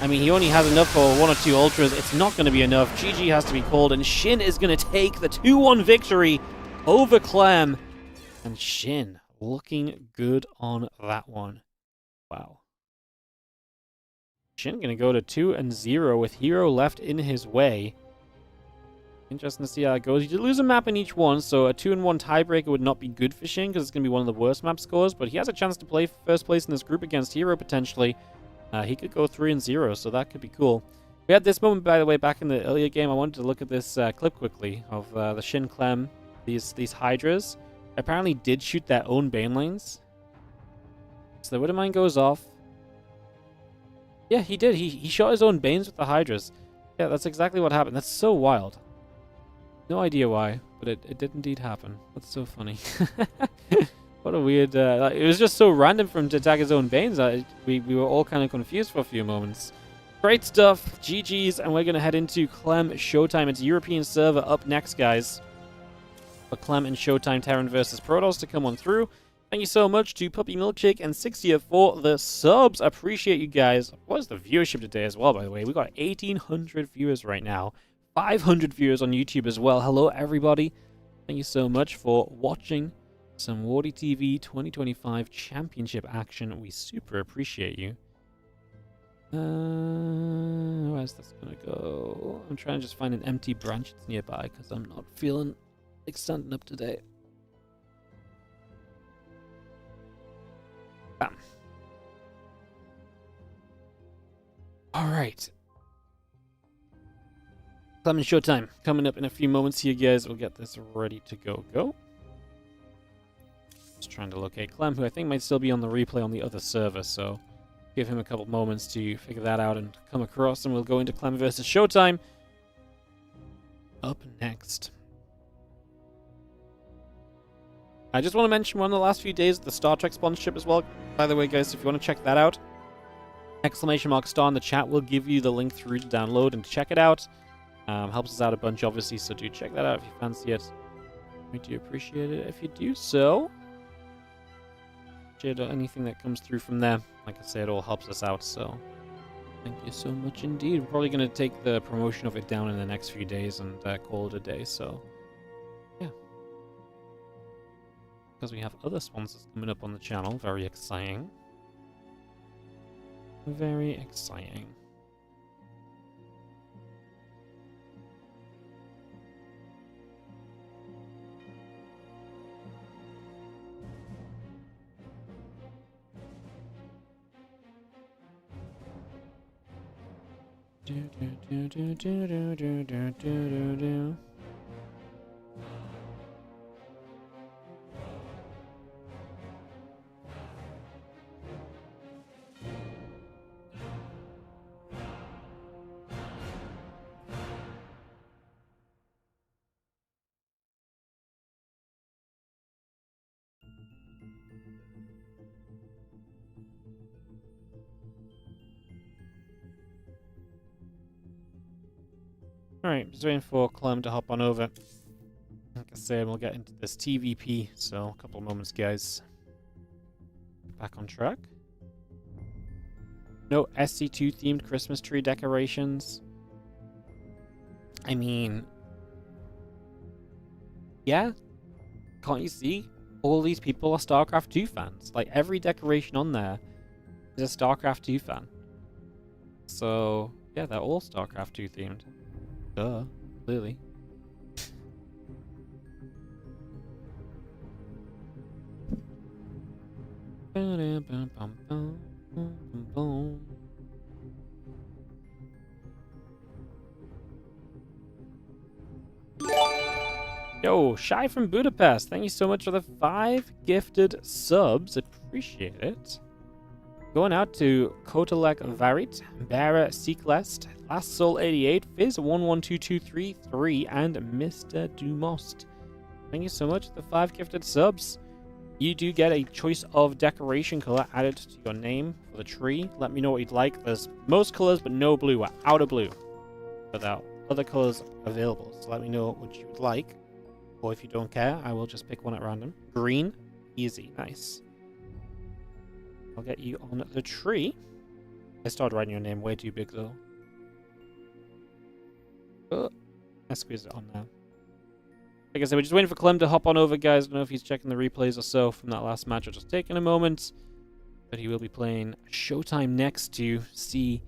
I mean, he only has enough for 1 or 2 ultras. It's not going to be enough. GG has to be called, and Shin is going to take the 2-1 victory over Clem. And Shin looking good on that one. Wow. Shin going to go to 2-0 with herO left in his way. Interesting to see how it goes. He did lose a map in each one, so a 2-1 tiebreaker would not be good for Shin because it's going to be one of the worst map scores, but he has a chance to play first place in this group against herO potentially. He could go 3-0, so that could be cool. We had this moment, by the way, back in the earlier game. I wanted to look at this clip quickly of the Shin Clem, these Hydras. Apparently did shoot their own Bane lanes. So the Widowmine goes off. Yeah, he did. He shot his own Banes with the Hydras. Yeah, that's exactly what happened. That's so wild. No idea why, but it did indeed happen. That's so funny. What a weird... it was just so random for him to attack his own Banes. We were all kind of confused for a few moments. Great stuff. GG's, and we're going to head into Clem ShoWTimE. It's European server up next, guys. For Clem and ShoWTimE Terran versus Protoss to come on through. Thank you so much to Puppy Milkshake and 60 for the subs. Appreciate you guys. What is the viewership today as well, by the way? We got 1,800 viewers right now. 500 viewers on YouTube as well. Hello, everybody. Thank you so much for watching some WardiTV 2025 Championship action. We super appreciate you. Where's this gonna go? I'm trying to just find an empty branch that's nearby because I'm not feeling like standing up today. Bam. Alright. Clem and ShoWTimE coming up in a few moments here, guys. We'll get this ready to go. Just trying to locate Clem, who I think might still be on the replay on the other server, so give him a couple moments to figure that out and come across, and we'll go into Clem versus ShoWTimE up next. I just want to mention one of the last few days of the Star Trek sponsorship as well. By the way, guys, if you want to check that out, !star in the chat will give you the link through to download and to check it out. Helps us out a bunch, obviously, so do check that out if you fancy it. We do appreciate it if you do so. Anything that comes through from there, like I said, it all helps us out, so thank you so much indeed. We're probably going to take the promotion of it down in the next few days and call it a day, so yeah. Because we have other sponsors coming up on the channel. Very exciting. Very exciting. Alright, just waiting for Clem to hop on over. Like I said, we'll get into this TVP, so a couple of moments, guys. Back on track. No SC2 themed Christmas tree decorations. I mean, yeah, can't you see? All these people are StarCraft 2 fans. Like, every decoration on there is a StarCraft 2 fan. So, yeah, they're all StarCraft 2 themed. Duh, clearly. Yo, Shy from Budapest, thank you so much for the 5 gifted subs. Appreciate it. Going out to Kotelek Varit, Bara Seeklest, Last Soul 88, Fizz 112233, and Mr. Dumost. Thank you so much for the 5 gifted subs. You do get a choice of decoration color added to your name for the tree. Let me know what you'd like. There's most colors, but no blue. We're out of blue. Without other colors available. So let me know what you would like. Or if you don't care, I will just pick one at random. Green. Easy. Nice. I'll get you on the tree. I started writing your name way too big, though. I squeezed it on now. Like I said, we're just waiting for Clem to hop on over, guys. I don't know if he's checking the replays or so from that last match or just taking a moment. But he will be playing ShoWTimE next to see...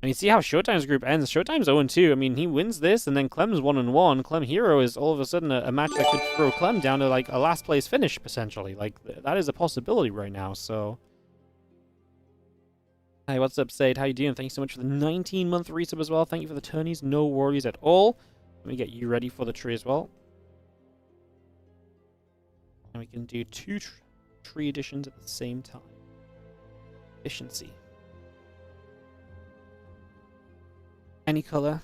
I mean, see how ShoWTimE's group ends. ShoWTimE's 0-2. I mean, he wins this, and then Clem's 1-1. Clem herO is all of a sudden a match that could throw Clem down to, like, a last place finish, potentially. Like, that is a possibility right now, so... Hey, what's up, Sade? How you doing? Thank you so much for the 19-month resub as well. Thank you for the tourneys. No worries at all. Let me get you ready for the tree as well. And we can do 2 tree editions at the same time. Efficiency. Any color.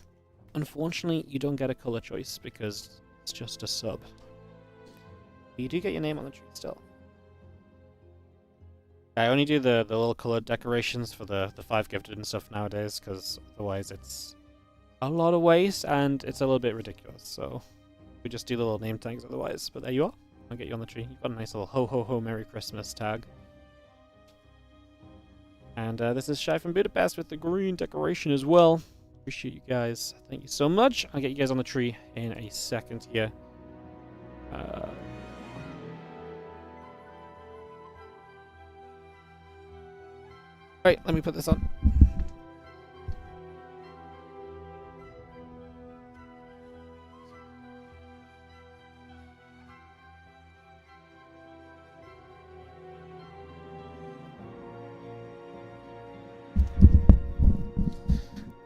Unfortunately, you don't get a color choice because it's just a sub. But you do get your name on the tree still. I only do the little colored decorations for the 5 gifted and stuff nowadays because otherwise it's a lot of waste and it's a little bit ridiculous. So we just do the little name tags otherwise. But there you are. I'll get you on the tree. You've got a nice little ho ho ho Merry Christmas tag. And this is Shy from Budapest with the green decoration as well. Appreciate you guys. Thank you so much. I'll get you guys on the tree in a second here. Right, let me put this on.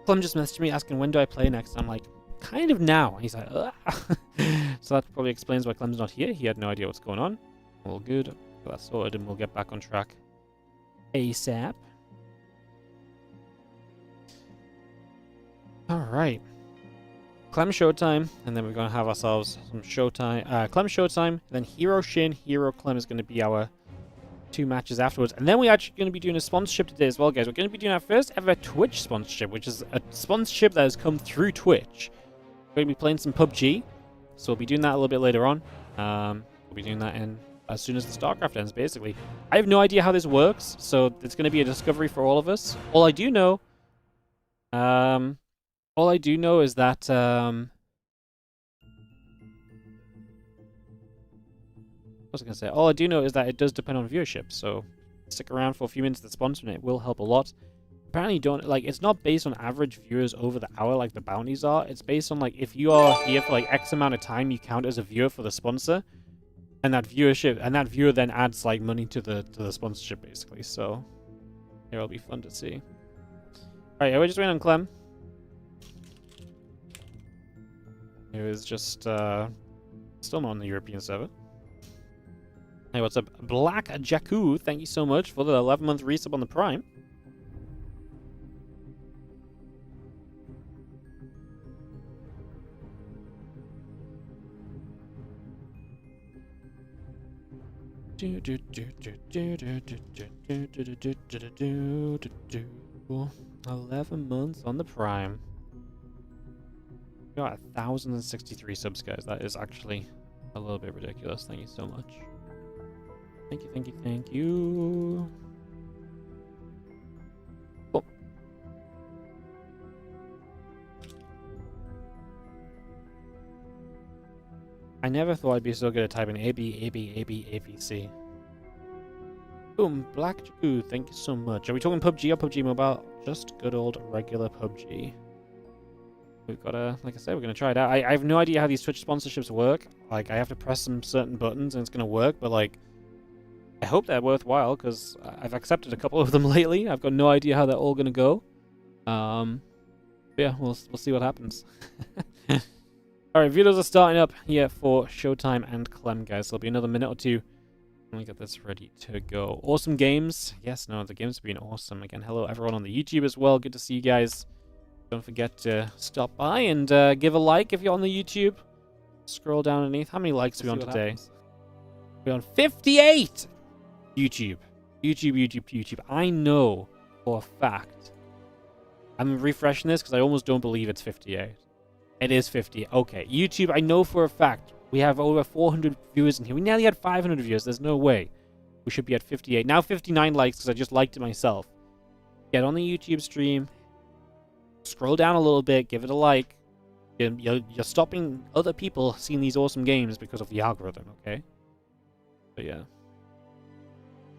Clem just messaged me asking when do I play next. I'm like, kind of now. And he's like, ugh. So that probably explains why Clem's not here. He had no idea what's going on. All good. Got that sorted and we'll get back on track ASAP. Alright. Clem ShoWTimE, and then we're going to have ourselves some ShoWTimE. Clem ShoWTimE, then herO Shin, herO Clem is going to be our 2 matches afterwards. And then we're actually going to be doing a sponsorship today as well, guys. We're going to be doing our first ever Twitch sponsorship, which is a sponsorship that has come through Twitch. We're going to be playing some PUBG, so we'll be doing that a little bit later on. We'll be doing that as soon as the StarCraft ends, basically. I have no idea how this works, so it's going to be a discovery for all of us. All I do know is that what was I going to say? All I do know is that it does depend on viewership, so stick around for a few minutes of the sponsor and it will help a lot. Apparently don't, like, it's not based on average viewers over the hour like the bounties are. It's based on, like, if you are here for, like, X amount of time, you count as a viewer for the sponsor. And that viewer then adds, like, money to the sponsorship, basically. So, it'll be fun to see. Alright, we're just waiting on Clem. It was just, still not on the European server. Hey, what's up? Black Jakku, thank you so much for the 11-month resub on the Prime. $11 months on the Prime. We got 1,063 subs, guys. That is actually a little bit ridiculous. Thank you so much. Thank you, thank you, thank you. Cool. I never thought I'd be so good at typing AB, AB, AB, ABC. Boom, Black Jakku, thank you so much. Are we talking PUBG or PUBG Mobile? Just good old regular PUBG. We've got to, like I said, we're going to try it out. I have no idea how these Twitch sponsorships work. Like, I have to press some certain buttons and it's going to work, but, like, I hope they're worthwhile because I've accepted a couple of them lately. I've got no idea how they're all going to go. Yeah, we'll see what happens. Alright, videos are starting up here for ShoWTimE and Clem, guys. So there'll be another minute or two Let me get this ready to go. Awesome games. Yes, no, the games have been awesome. Again, hello everyone on the YouTube as well. Good to see you guys. Don't forget to stop by and give a like if you're on the YouTube. Scroll down underneath. How many likes are we on today? We're on 58! YouTube. YouTube. I know for a fact. I'm refreshing this because I almost don't believe it's 58. It is 50. Okay, YouTube, I know for a fact. We have over 400 viewers in here. We nearly had 500 viewers. There's no way. We should be at 58. Now 59 likes because I just liked it myself. Get on the YouTube stream. Scroll down a little bit. Give it a like. You're stopping other people seeing these awesome games because of the algorithm, okay? But yeah.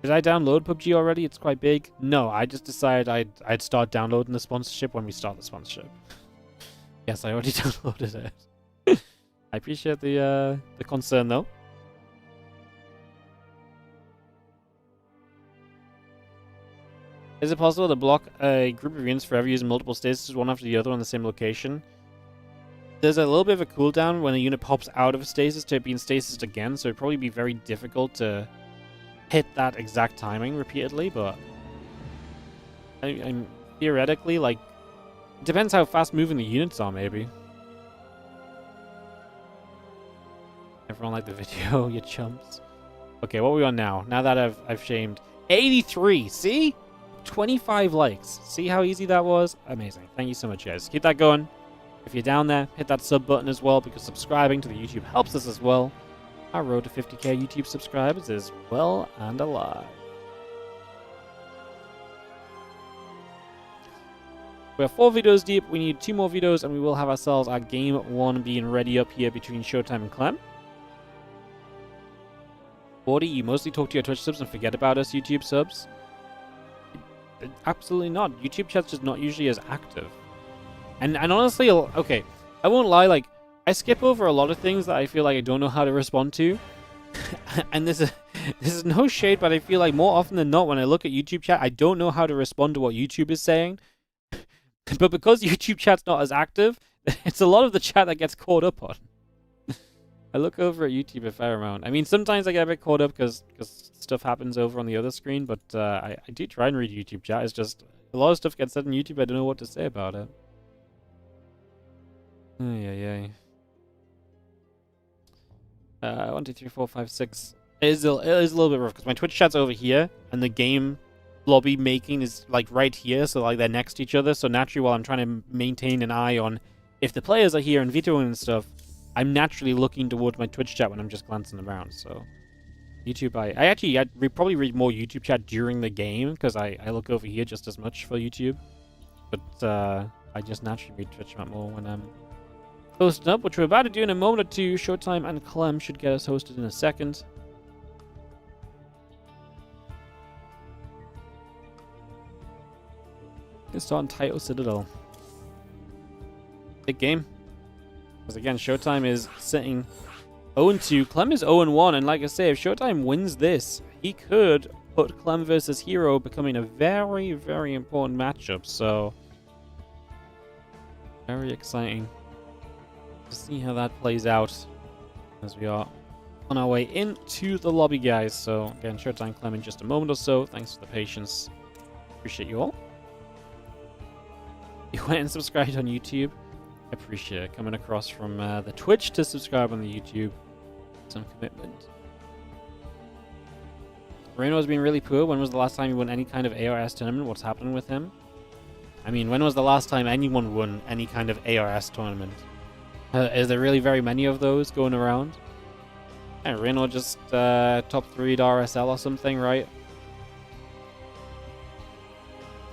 Did I download PUBG already? It's quite big. No, I just decided I'd start downloading the sponsorship when we start the sponsorship. Yes, I already downloaded it. I appreciate the concern, though. Is it possible to block a group of units forever using multiple stasis, one after the other on the same location? There's a little bit of a cooldown when a unit pops out of a stasis to being stasis again, so it'd probably be very difficult to hit that exact timing repeatedly, but I'm theoretically, like, it depends how fast moving the units are, maybe. Everyone like the video, you chumps. Okay, what are we on now? Now that I've shamed 83, see? 25 likes. See how easy that was? Amazing. Thank you so much, guys. Keep that going. If you're down there, hit that sub button as well, because subscribing to the YouTube helps us as well. Our road to 50k YouTube subscribers is well and alive. We're 4 videos deep. We need 2 more videos, and we will have ourselves our game 1 being ready up here between ShoWTimE and Clem. Wardy, you mostly talk to your Twitch subs and forget about us YouTube subs? Absolutely not. YouTube chat's just not usually as active. And honestly, okay, I won't lie, like, I skip over a lot of things that I feel like I don't know how to respond to. And this is no shade, but I feel like more often than not when I look at YouTube chat, I don't know how to respond to what YouTube is saying. But because YouTube chat's not as active, it's a lot of the chat that gets caught up on. I look over at YouTube a fair amount. I mean, sometimes I get a bit caught up because stuff happens over on the other screen, but I do try and read YouTube chat. It's just a lot of stuff gets said on YouTube. I don't know what to say about it. Yeah. 1, 2, 3, 4, 5, 6. It is a little bit rough because my Twitch chat's over here and the game lobby making is like right here, so like they're next to each other. So naturally, while I'm trying to maintain an eye on if the players are here and vetoing and stuff, I'm naturally looking towards my Twitch chat when I'm just glancing around. So YouTube, I probably read more YouTube chat during the game because I look over here just as much for YouTube. But I just naturally read Twitch chat more when I'm hosting up, which we're about to do in a moment or two. ShoWTimE and Clem should get us hosted in a second. Let's start on Title Citadel. Big game. Because again, ShoWTimE is sitting 0-2. Clem is 0-1. And like I say, if ShoWTimE wins this, he could put Clem versus herO becoming a very, very important matchup. So, very exciting to see how that plays out as we are on our way into the lobby, guys. So, again, ShoWTimE Clem in just a moment or so. Thanks for the patience. Appreciate you all. You went and subscribed on YouTube. I appreciate it. Coming across from the Twitch to subscribe on the YouTube. Some commitment. herO has been really poor. When was the last time he won any kind of ARS tournament? What's happening with him? I mean, when was the last time anyone won any kind of ARS tournament? Is there really very many of those going around? Yeah, herO just top 3'd RSL or something, right?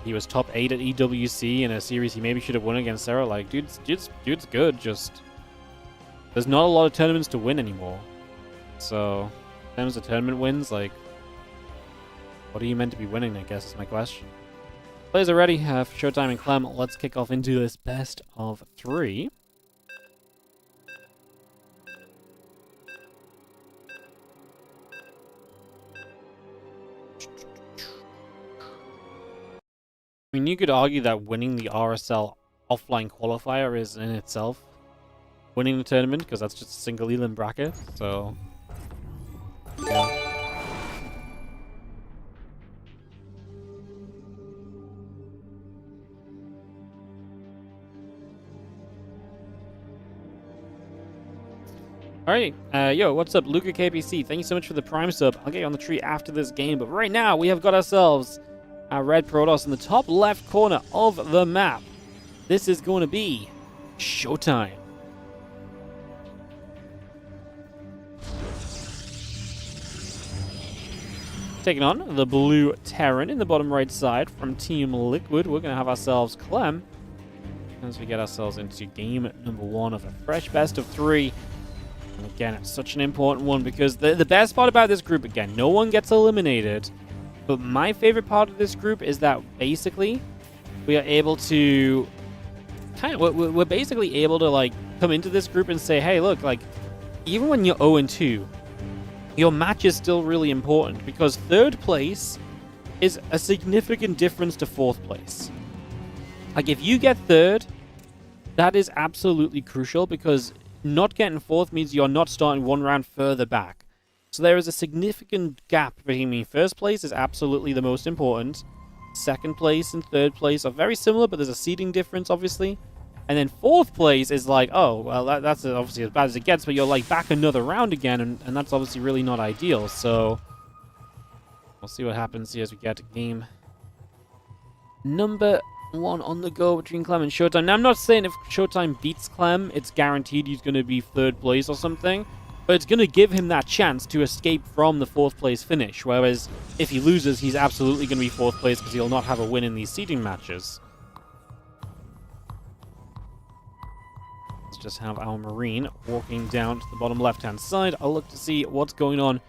He was top 8 at EWC in a series he maybe should have won against SerO. Like, dude's good, just... There's not a lot of tournaments to win anymore. So, in terms of tournament wins, like... What are you meant to be winning, I guess, is my question. Players are ready for ShoWTimE and Clem. Let's kick off into this best of 3. I mean, you could argue that winning the RSL offline qualifier is in itself winning the tournament, because that's just a single elim bracket, so... Yeah. Alright, yo, what's up, Luca KPC? Thank you so much for the Prime sub. I'll get you on the tree after this game, but right now we have got ourselves our red Protoss in the top left corner of the map. This is going to be ShoWTimE. Taking on the blue Terran in the bottom right side from Team Liquid. We're going to have ourselves Clem as we get ourselves into game number 1 of a fresh best of 3. And again, it's such an important one because the best part about this group, again, no one gets eliminated. But my favorite part of this group is that basically we are able to we're basically able to like come into this group and say, hey, look, like even when you're 0-2, your match is still really important because 3rd place is a significant difference to 4th place. Like if you get 3rd, that is absolutely crucial because not getting 4th means you're not starting 1 round further back. So there is a significant gap between me. 1st place is absolutely the most important. 2nd place and 3rd place are very similar, but there's a seeding difference, obviously. And then 4th place is like, oh, well, that's obviously as bad as it gets, but you're like back another round again, and that's obviously really not ideal. So we'll see what happens here as we get to game number 1 on the go between Clem and ShoWTimE. Now, I'm not saying if ShoWTimE beats Clem, it's guaranteed he's going to be 3rd place or something, but it's going to give him that chance to escape from the 4th place finish, whereas if he loses, he's absolutely going to be 4th place because he'll not have a win in these seeding matches. Let's just have our Marine walking down to the bottom left-hand side. I'll look to see what's going on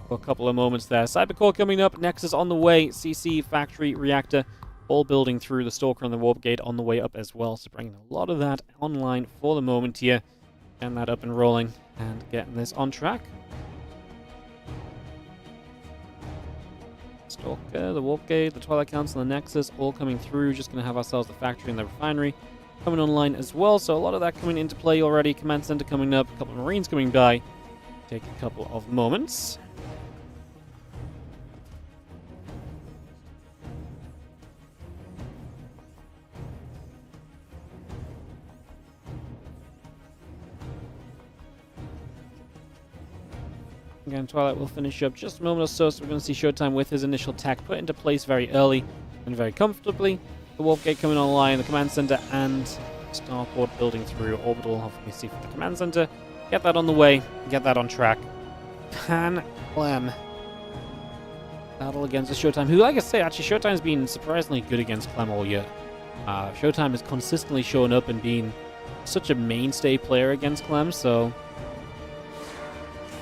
for a couple of moments there. Cybercore coming up, Nexus on the way, CC, Factory, Reactor, all building through, the Stalker and the Warp Gate on the way up as well. So bringing a lot of that online for the moment here. Getting that up and rolling and getting this on track. Stalker, the Warp Gate, the Twilight Council, and the Nexus all coming through. Just going to have ourselves the Factory and the Refinery coming online as well. So a lot of that coming into play already. Command Center coming up, a couple of Marines coming by. Take a couple of moments. Again, Twilight will finish up just a moment or so, so we're going to see ShoWTimE with his initial tech put into place very early and very comfortably. The Warp Gate coming online, the Command Center and Starport building through. Orbital, hopefully see for the Command Center. Get that on the way, get that on track. Can Clem battle against the ShoWTimE, who, like I say, actually ShoWTimE's been surprisingly good against Clem all year. ShoWTimE has consistently shown up and been such a mainstay player against Clem, so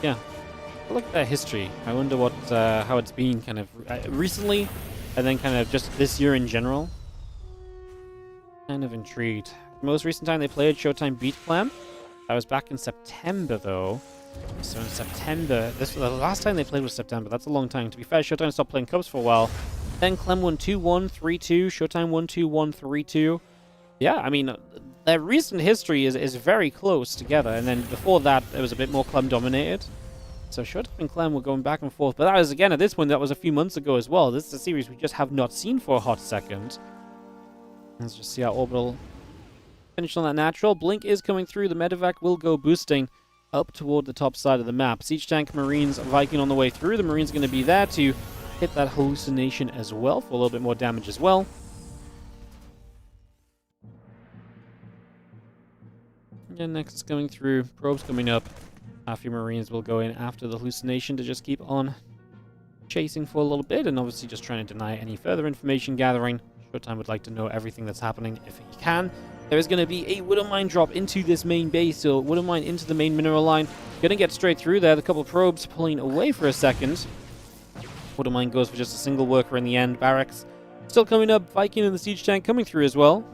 yeah. Look at that history. I wonder what how it's been kind of recently, and then kind of just this year in general. Kind of intrigued. The most recent time they played, ShoWTimE beat Clem. That was back in September, though. So in September, the last time they played was September. That's a long time. To be fair, ShoWTimE stopped playing Cubs for a while. Then Clem won 2-1, 3-2. ShoWTimE won 2-1, 3-2. Yeah, I mean, their recent history is very close together. And then before that, it was a bit more Clem dominated. So ShoWTimE and Clem were going back and forth. But that was, again, at this point, that was a few months ago as well. This is a series we just have not seen for a hot second. Let's just see how Orbital finished on that natural. Blink is coming through. The medevac will go boosting up toward the top side of the map. Siege Tank, Marines, Viking on the way through. The Marines are going to be there to hit that hallucination as well for a little bit more damage as well. Again, next is coming through. Probes coming up. A few Marines will go in after the hallucination to just keep on chasing for a little bit, and obviously just trying to deny any further information gathering. ShoWTimE would like to know everything that's happening if he can. There is going to be a Widow Mine drop into this main base, so Widow Mine into the main mineral line. Going to get straight through there. The couple of probes pulling away for a second. Widow Mine goes for just a single worker in the end. Barracks still coming up. Viking and the Siege Tank coming through as well.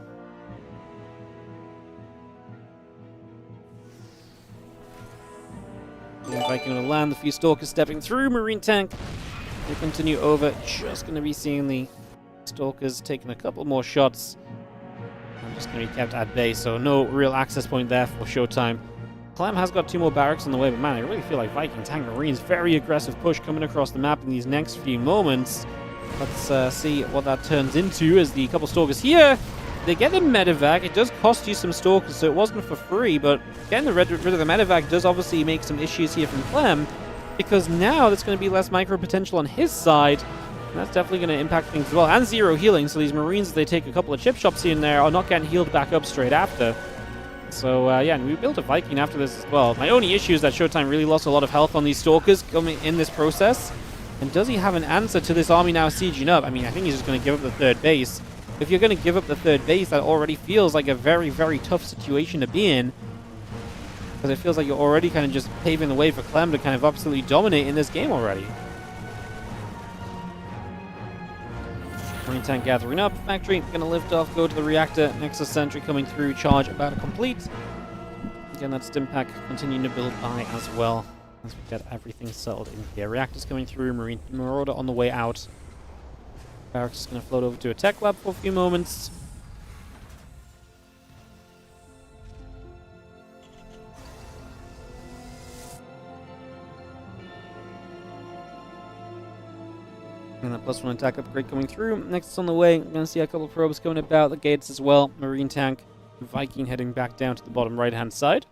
Viking will land, the few Stalkers stepping through. Marine Tank will continue over. Just going to be seeing the Stalkers taking a couple more shots. I'm just going to be kept at bay, so no real access point there for ShoWTimE. Clem has got 2 more barracks on the way, but man, I really feel like Viking, Tank, Marines, very aggressive push coming across the map in these next few moments. Let's see what that turns into as the couple Stalkers here they get the medevac. It does cost you some stalkers, so it wasn't for free, but getting rid of the medevac does obviously make some issues here from Clem, because now there's going to be less micro potential on his side, and that's definitely going to impact things as well. And zero healing, so these Marines, if they take a couple of chip shots here and there, are not getting healed back up straight after. So, yeah, and we built a Viking after this as well. My only issue is that ShoWTimE really lost a lot of health on these stalkers coming in this process. And does he have an answer to this army now sieging up? I mean, I think he's just going to give up the third base. If you're going to give up the third base, that already feels like a very, very tough situation to be in. Because it feels like you're already kind of just paving the way for Clem to kind of absolutely dominate in this game already. Marine tank gathering up. Factory going to lift off, go to the reactor. Nexus sentry coming through. Charge about to complete. Again, that stim pack continuing to build by as well, as we get everything settled in here. Reactors coming through. Marine Marauder on the way out. Barracks is going to float over to a tech lab for a few moments. And that +1 attack upgrade coming through. Next is on the way. We're going to see a couple of probes coming about the gates as well. Marine tank. Viking heading back down to the bottom right-hand side.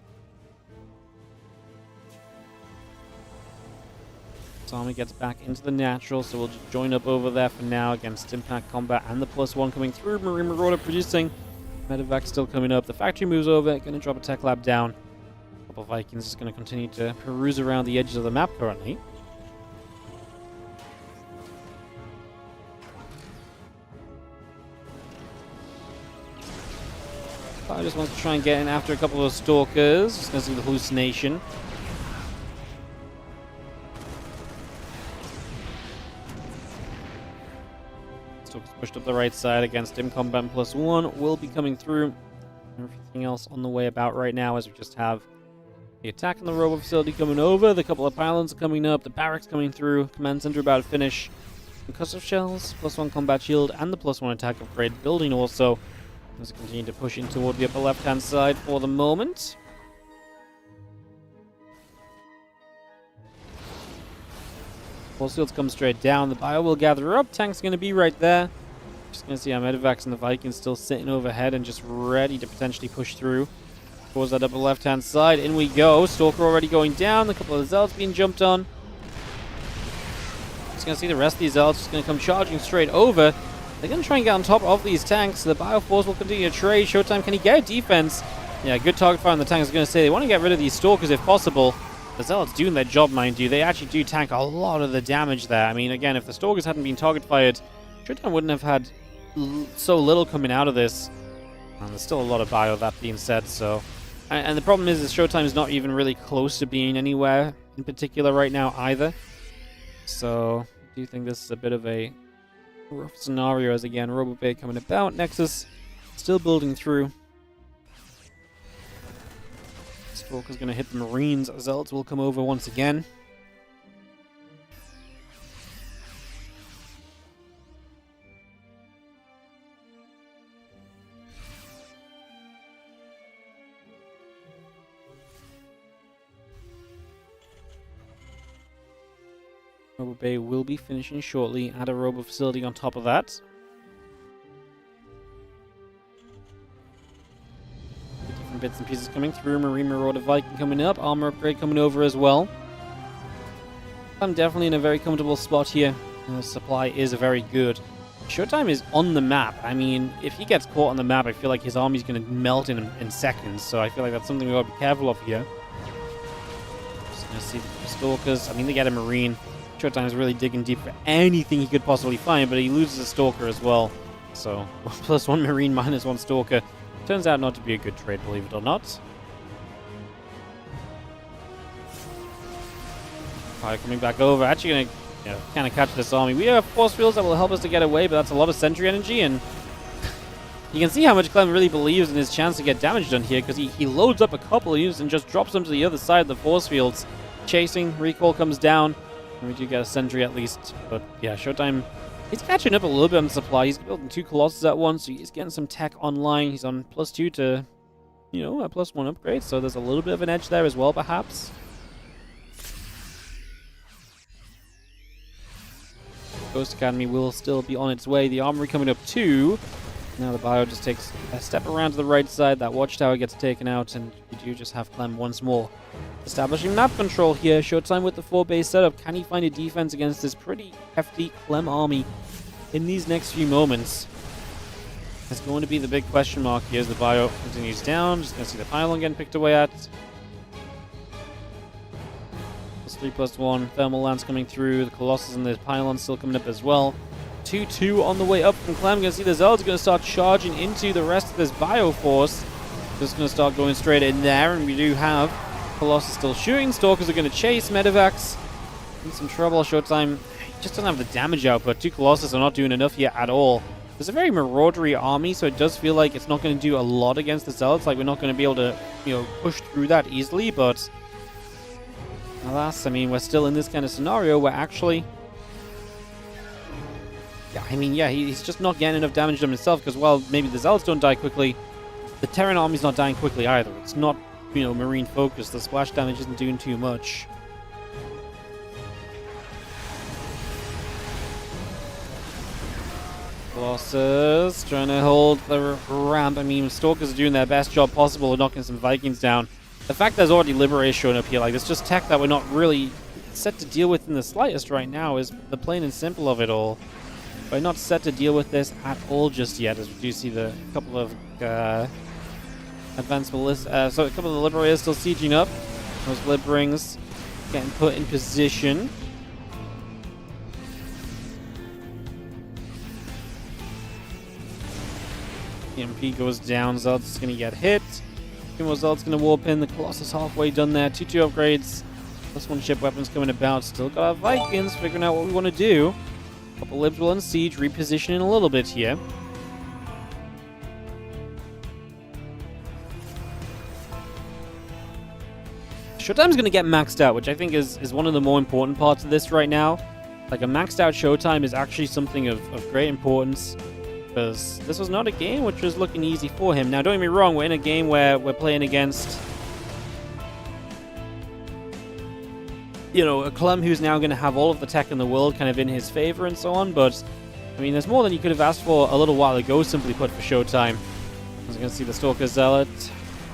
Army gets back into the natural, so we'll just join up over there for now against Impact Combat and the +1 coming through. Marine Marauder producing. Medevac still coming up. The factory moves over, going to drop a tech lab down. A couple of Vikings just going to continue to peruse around the edges of the map currently. I just want to try and get in after a couple of stalkers. Just going to see the hallucination. Pushed up the right side against Dim Combat +1 will be coming through. Everything else on the way about right now as we just have the attack on the robo facility coming over, the couple of pylons are coming up, the barracks coming through, command center about to finish, concussive shells, +1 combat shield, and the +1 attack upgrade building also. Let's continue to push in toward the upper left-hand side for the moment. Force fields come straight down. The bio will gather up. Tank's going to be right there. Just going to see our medevacs and the Vikings still sitting overhead and just ready to potentially push through towards that upper left-hand side. In we go. Stalker already going down. A couple of Zealots being jumped on. Just going to see the rest of these Zealots just going to come charging straight over. They're going to try and get on top of these tanks. The Bioforce will continue to trade. ShoWTimE, can he get a defense? Yeah, good target fire on the tank. I was going to say they want to get rid of these Stalkers if possible. The Zealots doing their job, mind you. They actually do tank a lot of the damage there. I mean, again, if the Stalkers hadn't been target fired, ShoWTimE wouldn't have had so little coming out of this. And there's still a lot of bio, that being said, so... And the problem is ShoWTimE is not even really close to being anywhere in particular right now either. So, I do think this is a bit of a rough scenario as, again, RoboBay coming about. Nexus still building through. Stalker's going to hit the Marines. Zealots will come over once again. RoboBay will be finishing shortly. Add a robo facility on top of that. Different bits and pieces coming through. Marine Marauder Viking coming up. Armor upgrade coming over as well. I'm definitely in a very comfortable spot here. The supply is very good. ShoWTimE is on the map. I mean, if he gets caught on the map, I feel like his army's going to melt in seconds. So I feel like that's something we got to be careful of here. Just going to see the Stalkers. I mean, they get a Marine. ShoWTimE is really digging deep for anything he could possibly find, but he loses a Stalker as well. So, +1 Marine, -1 Stalker. Turns out not to be a good trade, believe it or not. Fire coming back over. Actually going to kind of catch this army. We have force fields that will help us to get away, but that's a lot of sentry energy, and you can see how much Clem really believes in his chance to get damage done here, because he loads up a couple of units and just drops them to the other side of the force fields. Chasing, recall comes down. We do get a sentry at least, but yeah, ShoWTimE, he's catching up a little bit on supply. He's building 2 Colossus at once, so he's getting some tech online. He's on +2 to, a +1 upgrade, so there's a little bit of an edge there as well, perhaps. Ghost Academy will still be on its way. The armory coming up too. Now the bio just takes a step around to the right side. That watchtower gets taken out, and you do just have Clem once more. Establishing map control here. ShoWTimE with the 4-base setup. Can he find a defense against this pretty hefty Clem army in these next few moments? That's going to be the big question mark here as the bio continues down. Just going to see the pylon getting picked away at. +3/+1. Thermal lance coming through. The Colossus and the pylon still coming up as well. 2-2 on the way up from Clem. Going to see the Zealots going to start charging into the rest of this bio force. Just going to start going straight in there, and we do have Colossus still shooting. Stalkers are going to chase. Medivacs in some trouble. ShoWTimE just doesn't have the damage output. 2 Colossus are not doing enough here at all. There's a very maraudery army, so it does feel like it's not going to do a lot against the Zealots. Like, we're not going to be able to, push through that easily, but alas, I mean, we're still in this kind of scenario where actually, he's just not getting enough damage to himself, because while maybe the Zealots don't die quickly, the Terran army's not dying quickly either. It's not, marine focused. The splash damage isn't doing too much. Colossus trying to hold the ramp. I mean, Stalkers are doing their best job possible of knocking some Vikings down. The fact there's already Liberators showing up here, like, it's just tech that we're not really set to deal with in the slightest right now, is the plain and simple of it all. We're not set to deal with this at all just yet, as we do see the couple of advanced Melissa. So a couple of the Liberators still sieging up. Those Lib rings getting put in position. EMP goes down. Zealot's going to get hit. Two more Zealots going to warp in. The Colossus halfway done there. 2-2 upgrades. +1 ship weapons coming about. Still got our Vikings figuring out what we want to do. Couple Libs will unsiege, repositioning a little bit here. ShoWTimE's going to get maxed out, which I think is one of the more important parts of this right now. Like, a maxed out ShoWTimE is actually something of great importance, because this was not a game which was looking easy for him. Now, don't get me wrong, we're in a game where we're playing against, a Clem who's now going to have all of the tech in the world kind of in his favor and so on, but, I mean, there's more than you could have asked for a little while ago, simply put, for ShoWTimE. As you can see, the Stalker Zealot,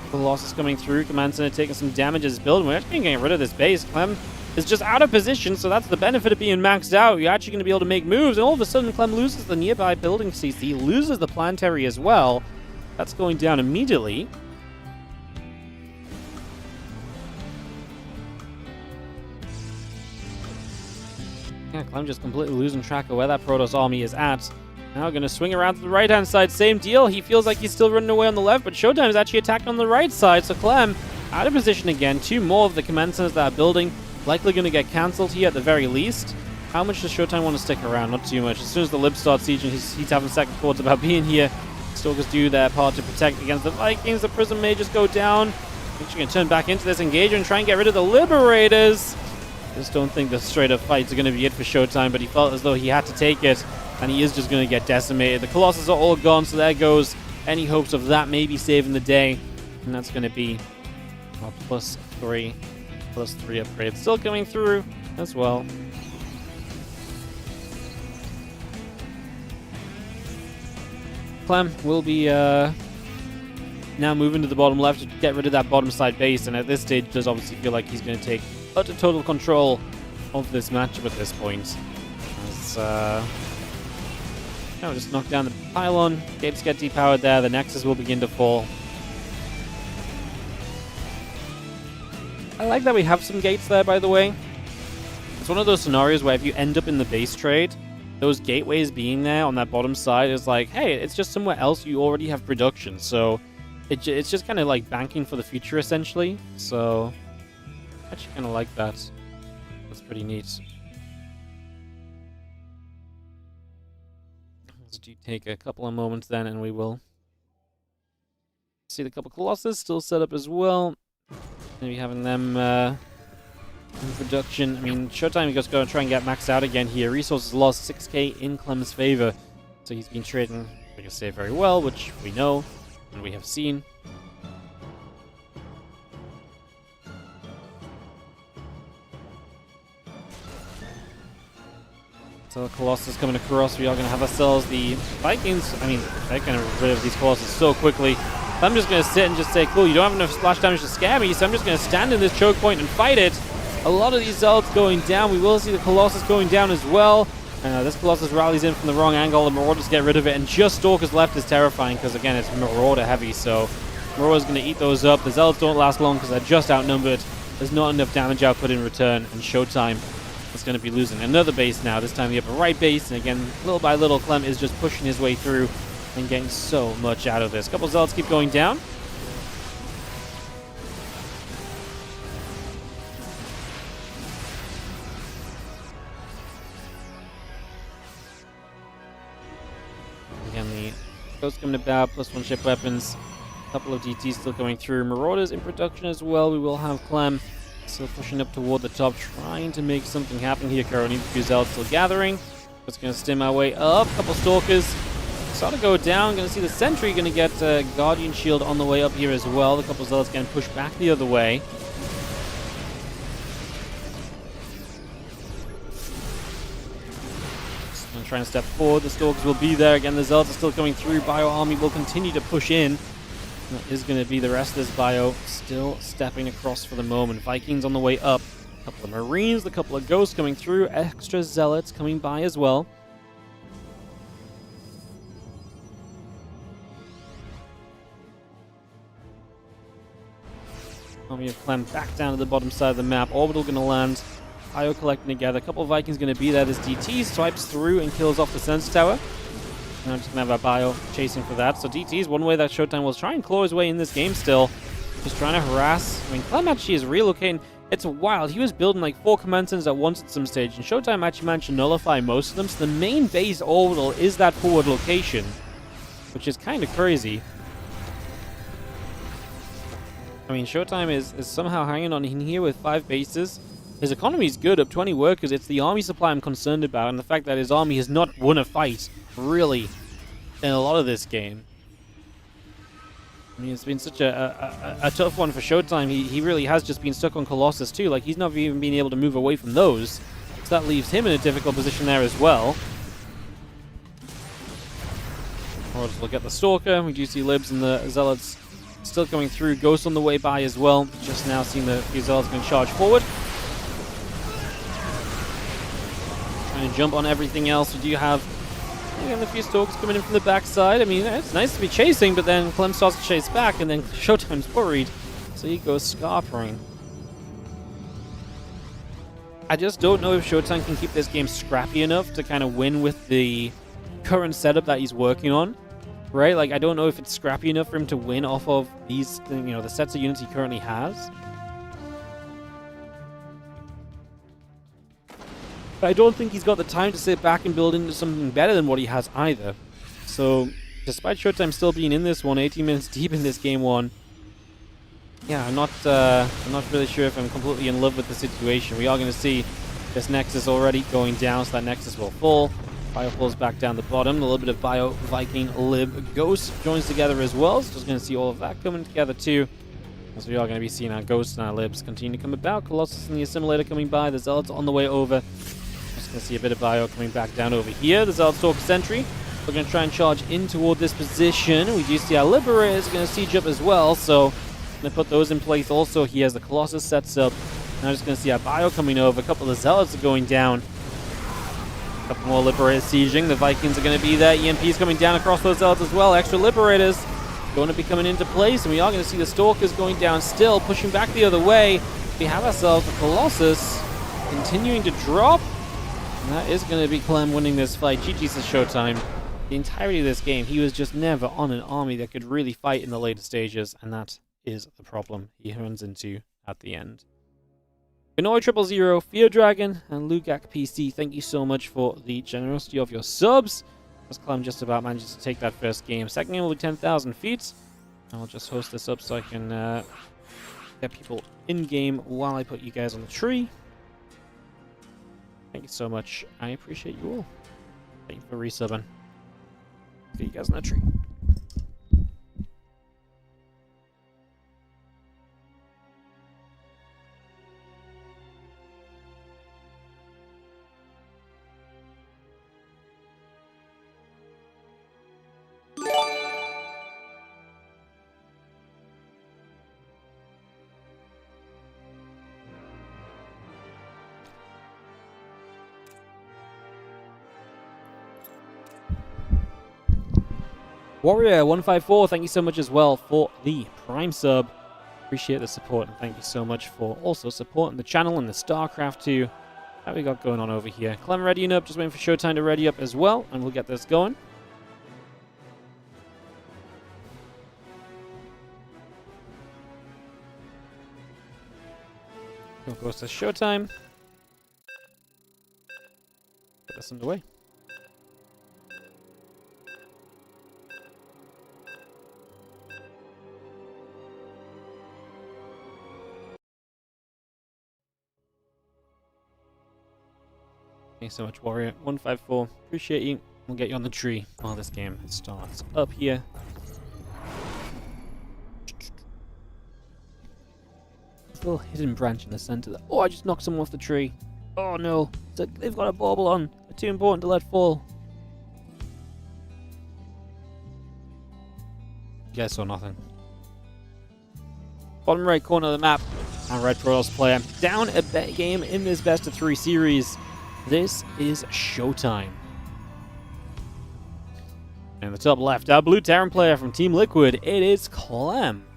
Colossus coming through, Command Center taking some damage as build, and we're actually getting rid of this base. Clem is just out of position, so that's the benefit of being maxed out. You're actually going to be able to make moves, and all of a sudden Clem loses the nearby building CC, loses the planetary as well. That's going down immediately. Yeah, Clem just completely losing track of where that Protoss army is at. Now going to swing around to the right-hand side. Same deal. He feels like he's still running away on the left, but ShoWTimE is actually attacking on the right side. So Clem out of position again. 2 more of the command centers that are building. Likely going to get cancelled here at the very least. How much does ShoWTimE want to stick around? Not too much. As soon as the Libs start sieging, he's having second thoughts about being here. Stalkers do their part to protect against the Vikings. The Prism may just go down. Actually going to turn back into this engagement and try and get rid of the Liberators. Just don't think the straight-up fights are going to be it for ShoWTimE, but he felt as though he had to take it, and he is just going to get decimated. The Colossus are all gone, so there goes any hopes of that maybe saving the day. And that's going to be a +3 upgrade. Still coming through as well. Clem will be now moving to the bottom left to get rid of that bottom side base, and at this stage does obviously feel like he's going to take utter total control of this matchup at this point. As now just knock down the pylon, gates get depowered there, the Nexus will begin to fall. I like that we have some gates there, by the way. It's one of those scenarios where if you end up in the base trade, those gateways being there on that bottom side is like, hey, it's just somewhere else you already have production, so it's just kind of like banking for the future, essentially. So I actually kind of like that. That's pretty neat. Let's do take a couple of moments then, and we will see the couple Colossus still set up as well. Maybe having them in production. I mean, ShoWTimE is just going to try and get maxed out again here. Resources lost 6k in Clem's favor. So he's been trading, like I say, very well, which we know and we have seen. So Colossus coming across. We are going to have ourselves the Vikings. I mean, they're going to rid of these Colossus so quickly. I'm just going to sit and just say, cool, you don't have enough splash damage to scare me, so I'm just going to stand in this choke point and fight it. A lot of these Zealots going down. We will see the Colossus going down as well. This Colossus rallies in from the wrong angle. The Marauders get rid of it, and just Stalkers left is terrifying because, again, it's Marauder heavy, so Marauder's going to eat those up. The Zealots don't last long because they're just outnumbered. There's not enough damage output in return, and ShoWTimE is going to be losing another base now, this time the upper right base, and again, little by little, Clem is just pushing his way through and getting so much out of this. A couple of Zealots keep going down. Again, the Ghost coming about, +1 ship weapons. A couple of DTs still going through. Marauders in production as well. We will have Clem still pushing up toward the top, trying to make something happen here. Currently, a few Zealots still gathering. Just going to stim our way up. A couple Stalkers start to go down. Going to see the Sentry going to get Guardian Shield on the way up here as well. A couple Zealots getting pushed back the other way. And trying to step forward. The Stalkers will be there. Again, the Zealots are still coming through. Bio Army will continue to push in. That is going to be the rest of this bio still stepping across for the moment. Vikings on the way up. A couple of Marines, a couple of Ghosts coming through. Extra Zealots coming by as well. Army of Clem back down to the bottom side of the map. Orbital going to land. IO collecting together. A couple of Vikings going to be there. This DT swipes through and kills off the Sensor Tower. And I'm just going to have our bio chasing for that. So DT is one way that ShoWTimE will try and claw his way in this game still. Just trying to harass. I mean, Clem actually is relocating. It's wild. He was building like 4 command centers at once at some stage, and ShoWTimE actually managed to nullify most of them. So the main base orbital is that forward location, which is kind of crazy. I mean, ShoWTimE is somehow hanging on in here with 5 bases. His economy is good, up 20 workers. It's the army supply I'm concerned about, and the fact that his army has not won a fight, really, in a lot of this game. I mean, it's been such a tough one for ShoWTimE. He really has just been stuck on Colossus too. Like, he's not even been able to move away from those. So that leaves him in a difficult position there as well. Marauders will get the Stalker. We do see Libs and the Zealots still coming through. Ghost on the way by as well. Just now seeing the few Zealots going to charge forward. Trying to jump on everything else. We do have a few Stalkers coming in from the backside. I mean, it's nice to be chasing, but then Clem starts to chase back, and then ShoWTimE's worried, so he goes scarpering. I just don't know if ShoWTimE can keep this game scrappy enough to kind of win with the current setup that he's working on, right? Like, I don't know if it's scrappy enough for him to win off of these, the sets of units he currently has. I don't think he's got the time to sit back and build into something better than what he has either. So, despite ShoWTimE still being in this one, 18 minutes deep in this game one, yeah, I'm not really sure if I'm completely in love with the situation. We are going to see this Nexus already going down, so that Nexus will fall. Bio falls back down the bottom. A little bit of Bio, Viking, Lib, Ghost joins together as well. So just going to see all of that coming together too. As we are going to be seeing our Ghosts and our Libs continue to come about. Colossus and the Assimilator coming by. The Zealots on the way over. Going to see a bit of bio coming back down over here. The Zealot Stalker Sentry. We're going to try and charge in toward this position. We do see our Liberators going to siege up as well, so going to put those in place also. He has the Colossus sets up. Now just going to see our bio coming over. A couple of the Zealots are going down. A couple more Liberators sieging. The Vikings are going to be there. EMPs coming down across those Zealots as well. Extra Liberators going to be coming into place, and we are going to see the Stalkers going down still, pushing back the other way. We have ourselves a Colossus continuing to drop. And that is going to be Clem winning this fight. GG says ShoWTimE. The entirety of this game, he was just never on an army that could really fight in the later stages, and that is the problem he runs into at the end. Benoy000, Fear Dragon, and Lugak PC, thank you so much for the generosity of your subs. As Clem just about manages to take that first game. Second game will be 10,000 feet. I'll just host this up so I can get people in-game while I put you guys on the tree. Thank you so much. I appreciate you all. Thank you for resubbing. See you guys on the tree. Warrior154, thank you so much as well for the Prime sub. Appreciate the support, and thank you so much for also supporting the channel and the StarCraft 2 that we got going on over here. Clem readying up, just waiting for ShoWTimE to ready up as well, and we'll get this going. Of course, there's ShoWTimE. Get this underway. Thanks so much, Warrior154. Appreciate you. We'll get you on the tree while this game starts up here. Little hidden branch in the center. Oh, I just knocked someone off the tree. Oh no, they've got a bauble on. They're too important to let fall. You guys saw nothing. Bottom right corner of the map. And Red Protoss player down a bet game in this best of 3 series. This is ShoWTimE. In the top left, our blue Terran player from Team Liquid, it is Clem.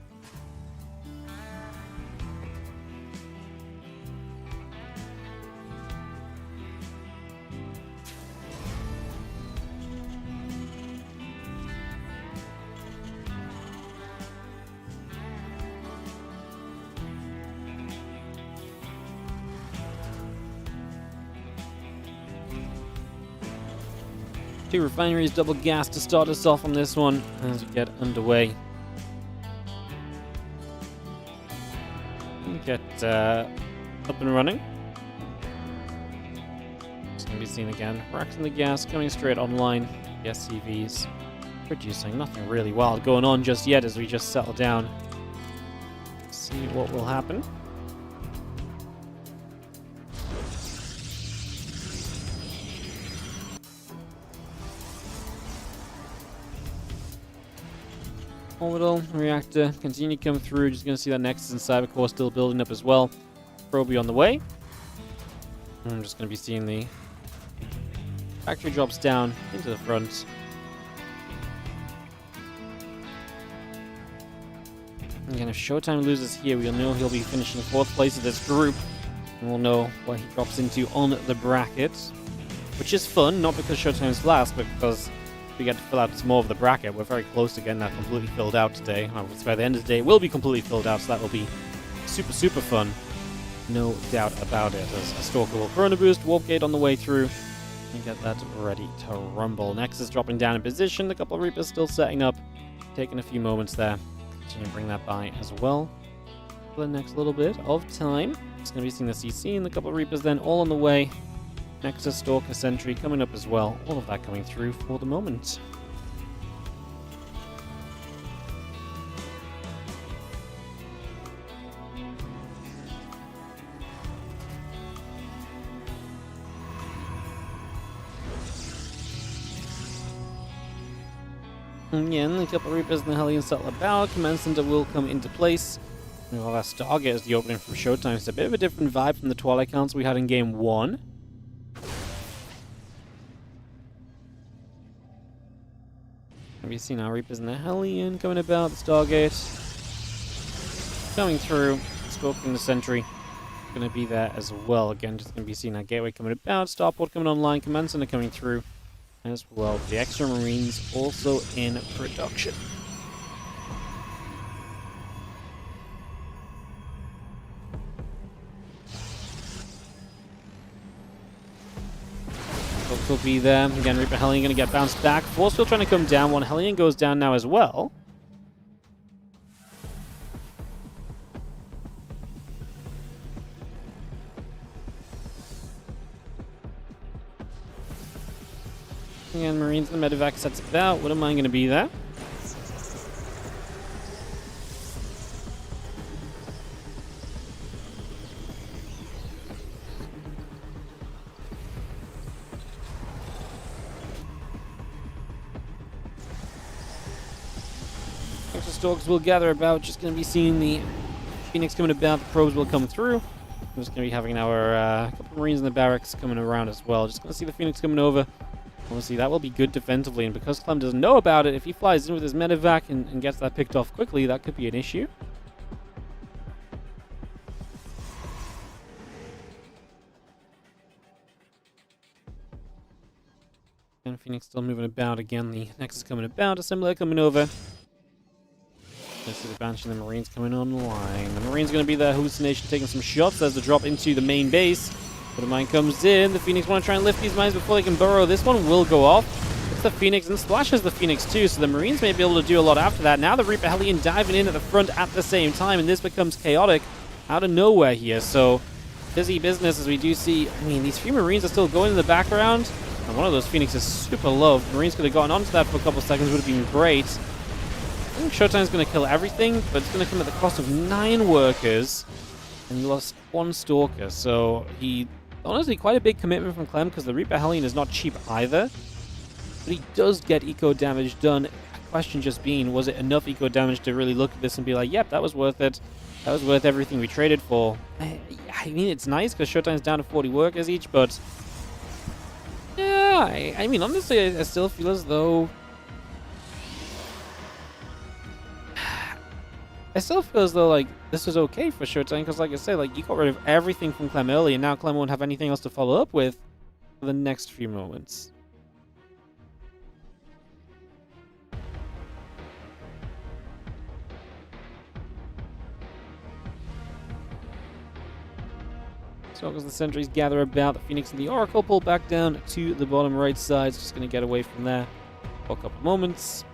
Two refineries, double gas to start us off on this one as we get underway. Get up and running. It's going to be seen again. Racks in the gas coming straight online. The SCVs producing nothing really wild going on just yet as we just settle down. See what will happen. Orbital reactor continue to come through. Just going to see that Nexus and Cybercore still building up as well. Proby on the way. And I'm just going to be seeing the factory drops down into the front. Again, if ShoWTimE loses here, we'll know he'll be finishing 4th place of this group. And we'll know what he drops into on the bracket. Which is fun, not because ShoWTimE's last, but because we get to fill out some more of the bracket. We're very close to getting that completely filled out today. By the end of the day, it will be completely filled out, so that will be super, super fun. No doubt about it. There's a Stalker will Chrono Boost, Warp Gate on the way through, and get that ready to rumble. Nexus dropping down in position. A couple of Reapers still setting up. Taking a few moments there. Continue to bring that by as well. For the next little bit of time. Just going to be seeing the CC and a couple of Reapers then all on the way. Nexus, Stalker, Sentry coming up as well. All of that coming through for the moment. Again, a couple of Reapers and the Hellion settle about. Command Center will come into place. Well, that Stargate is the opening from ShoWTimE. It's a bit of a different vibe from the Twilight Council we had in Game 1. We've seen our Reapers and the Hellion coming about, the Stargate coming through, stalking the Sentry, going to be there as well. Again, just going to be seeing our Gateway coming about, Starport coming online, Command Center coming through as well. The extra Marines also in production. Will be there. Again, Reaper Hellion going to get bounced back. Forcefield trying to come down. One Hellion goes down now as well. Again, Marines in the medevac sets about. What am I going to be there? Stalkers will gather about. Just going to be seeing the Phoenix coming about. The probes will come through. We're just going to be having our couple of Marines in the barracks coming around as well. Just going to see the Phoenix coming over. Obviously, that will be good defensively, and because Clem doesn't know about it, if he flies in with his medevac and gets that picked off quickly, that could be an issue. And Phoenix still moving about again. The Nexus coming about. Assembler coming over. Let's see the Banshee and the Marines coming online. The Marines going to be the hallucination, taking some shots as they drop into the main base. But a mine comes in. The Phoenix want to try and lift these mines before they can burrow. This one will go off. It's the Phoenix and splashes the Phoenix too, so the Marines may be able to do a lot after that. Now the Reaper Hellion diving in at the front at the same time, and this becomes chaotic out of nowhere here. So busy business as we do see. I mean, these few Marines are still going in the background. And one of those Phoenix is super low. If the Marines could have gotten onto that for a couple of seconds, would have been great. I think ShoWTimE's going to kill everything, but it's going to come at the cost of 9 workers. And he lost 1 Stalker. So he, honestly, quite a big commitment from Clem, because the Reaper Hellion is not cheap either. But he does get eco damage done. The question just being, was it enough eco damage to really look at this and be like, yep, that was worth it. That was worth everything we traded for. I mean, it's nice because ShoWTimE's down to 40 workers each, but yeah, I mean, honestly, I still feel as though like this is okay for ShoWTimE, because like I said, like you got rid of everything from Clem early, and now Clem won't have anything else to follow up with for the next few moments. So as the sentries gather about, the Phoenix and the Oracle pull back down to the bottom right side. It's just going to get away from there for a couple moments.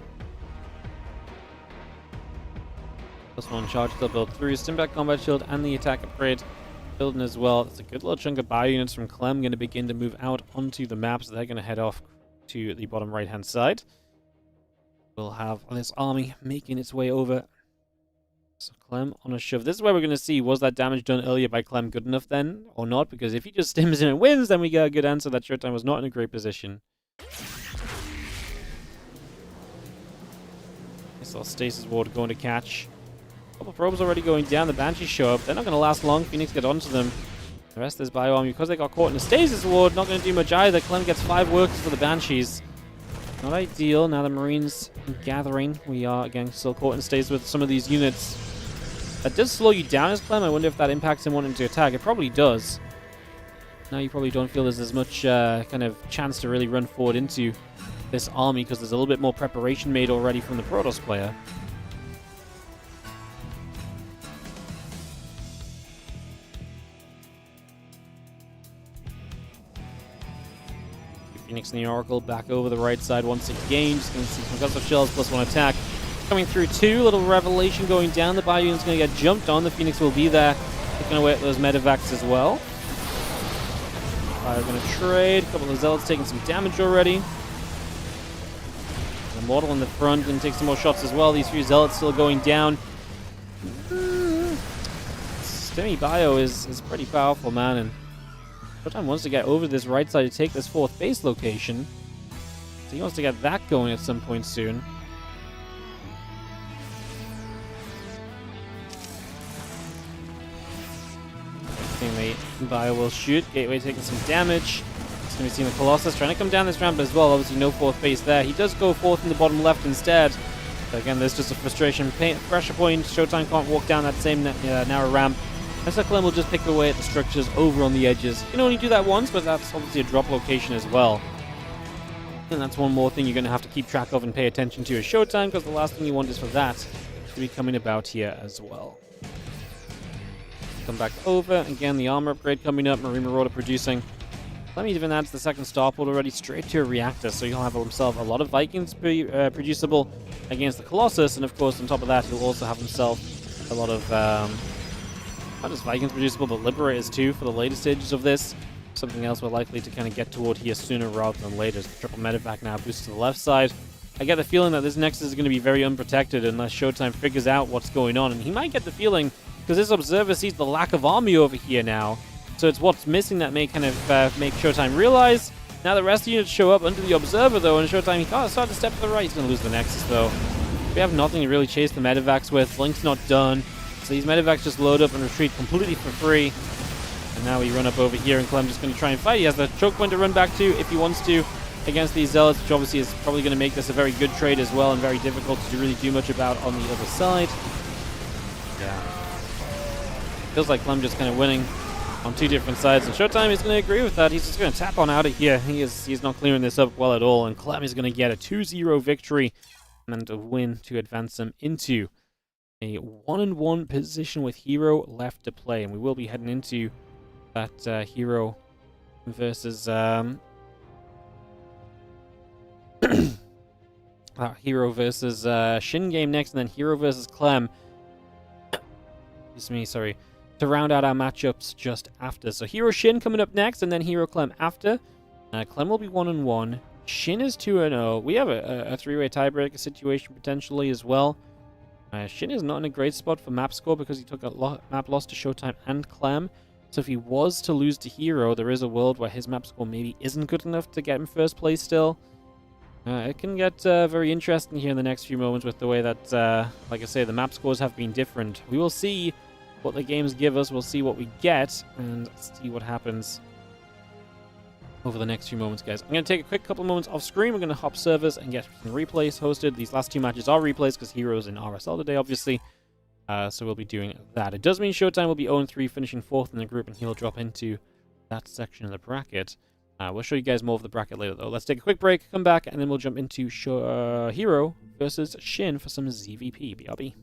Plus 1 charge still built through. Stimback Combat Shield and the Attack Upgrade building as well. That's a good little chunk of bio units from Clem going to begin to move out onto the map. So they're going to head off to the bottom right hand side. We'll have this army making its way over. So Clem on a shove. This is where we're going to see, was that damage done earlier by Clem good enough then, or not? Because if he just stims in and wins, then we get a good answer that ShoWTimE was not in a great position. I saw Stasis Ward going to catch. A couple probes already going down. The Banshees show up. They're not going to last long. Phoenix get onto them. The rest of this bio army, because they got caught in a Stasis Ward, not going to do much either. Clem gets 5 workers for the Banshees. Not ideal. Now the Marines gathering. We are, again, still caught in Stasis with some of these units. That does slow you down as Clem. I wonder if that impacts him wanting to attack. It probably does. Now you probably don't feel there's as much kind of chance to really run forward into this army, because there's a little bit more preparation made already from the Protoss player. Phoenix and the Oracle back over the right side once again. Just going to see some gusts shells plus 1 attack. Coming through 2, little revelation going down. The bio unit's going to get jumped on. The Phoenix will be there, taking away at those medevacs as well. Fire going to trade. A couple of Zealots taking some damage already. The Mortal in the front going to take some more shots as well. These few Zealots still going down. STIME bio is pretty powerful, man, and ShoWTimE wants to get over this right side to take this 4th base location. So he wants to get that going at some point soon. The bio will shoot. Gateway taking some damage. It's going to be seeing the Colossus trying to come down this ramp as well. Obviously no 4th base there. He does go 4th in the bottom left instead. But again, there's just a frustration pressure point. ShoWTimE can't walk down that same narrow ramp. And so Clem will just pick away at the structures over on the edges. You can only do that once, but that's obviously a drop location as well. And that's one more thing you're going to have to keep track of and pay attention to as ShoWTimE, because the last thing you want is for that to be coming about here as well. Come back over. Again, the armor upgrade coming up. Marine Marauder producing. Clem even adds the 2nd starport already straight to a reactor, so he'll have himself a lot of Vikings producible against the Colossus, and of course on top of that he'll also have himself a lot of not just Vikings producible, but Liberators too for the later stages of this. Something else we're likely to kind of get toward here sooner rather than later. The triple medevac now boosts to the left side. I get the feeling that this Nexus is going to be very unprotected unless ShoWTimE figures out what's going on, and he might get the feeling, because this Observer sees the lack of army over here now. So it's what's missing that may kind of make ShoWTimE realize. Now the rest of the units show up under the Observer though, and ShoWTimE, he can't start to step to the right. He's going to lose the Nexus though. We have nothing to really chase the medevacs with. Blink's not done. So these medevacs just load up and retreat completely for free. And now we run up over here, and Clem's just going to try and fight. He has the choke point to run back to if he wants to. against these Zealots, which obviously is probably going to make this a very good trade as well and very difficult to really do much about on the other side. Yeah. Feels like Clem just kind of winning on two different sides, and ShoWTimE is going to agree with that. He's just going to tap on out of here. He's not clearing this up well at all, and Clem is going to get a 2-0 victory and a win to advance him into a 1-1 position with herO left to play, and we will be heading into that herO versus herO versus Shin game next, and then herO versus Clem. Excuse me, sorry. To round out our matchups just after. So herO Shin coming up next, and then herO Clem after. Clem will be 1-1. Shin is 2-0. We have a three-way tiebreaker situation potentially as well. Shin is not in a great spot for map score because he took a map loss to ShoWTimE and Clem. So if he was to lose to herO, there is a world where his map score maybe isn't good enough to get him first place still. It can get very interesting here in the next few moments with the way that, like I say, the map scores have been different. We will see what the games give us. We'll see what we get and see what happens over the next few moments, guys. I'm going to take a quick couple moments off screen. We're going to hop servers and get some replays hosted. These last two matches are replays because herO's in RSL today, obviously. So we'll be doing that. It does mean ShoWTimE will be 0-3, finishing 4th in the group, and he'll drop into that section of the bracket. We'll show you guys more of the bracket later, though. Let's take a quick break, come back, and then we'll jump into herO versus Shin for some ZVP. BRB.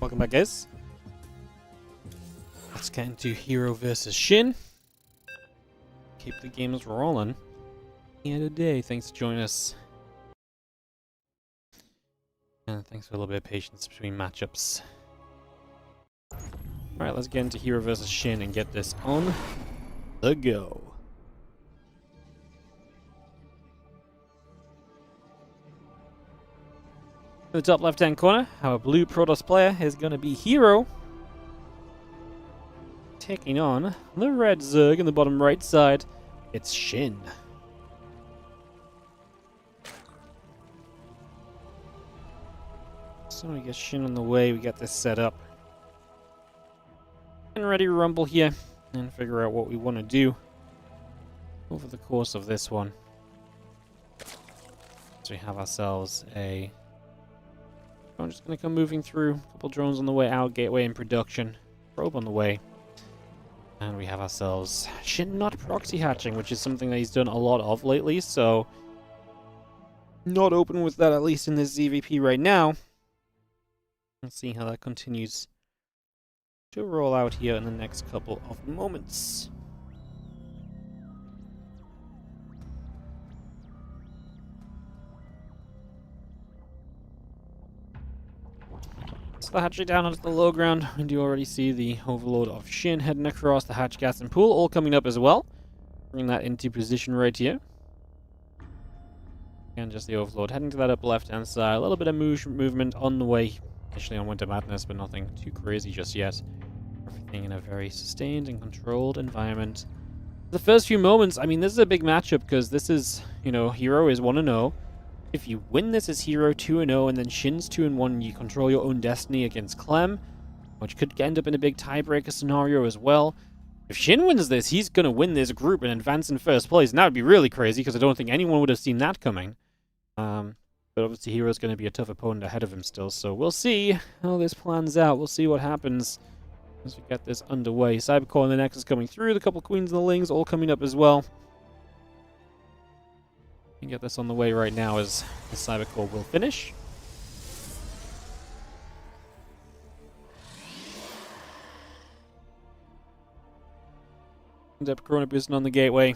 Welcome back, guys. Let's get into herO versus Shin. Keep the games rolling. And today, thanks for joining us. And thanks for a little bit of patience between matchups. Alright, let's get into herO versus Shin and get this on the go. In the top left-hand corner, our blue Protoss player is going to be herO. Taking on the red Zerg in the bottom right side. It's Shin. So we get Shin on the way, we get this set up. And ready to rumble here and figure out what we want to do over the course of this one. So we have ourselves a... I'm just going to come moving through. A couple drones on the way out, gateway in production, probe on the way. And we have ourselves Shin not proxy hatching, which is something that he's done a lot of lately, so not open with that, at least in this ZVP right now. Let's see how that continues to roll out here in the next couple of moments. So the hatchery down onto the low ground. We do already see the overload of Shin heading across the hatch, gas, and pool, all coming up as well. Bring that into position right here. And just the overload heading to that upper left-hand side. A little bit of movement on the way. Initially on Winter Madness, but nothing too crazy just yet. Everything in a very sustained and controlled environment. The first few moments, I mean, this is a big matchup because this is, you know, herO is 1-0. If you win this as herO 2-0 and then Shin's 2-1, you control your own destiny against Clem, which could end up in a big tiebreaker scenario as well. If Shin wins this, he's going to win this group and advance in first place, and that would be really crazy because I don't think anyone would have seen that coming. But obviously herO's going to be a tough opponent ahead of him still, so we'll see how this plans out. We'll see what happens as we get this underway. Cybercore and the Nexus coming through, the couple Queens and the Lings all coming up as well. You can get this on the way right now as the Cybercore will finish. End up Corona boosting on the gateway.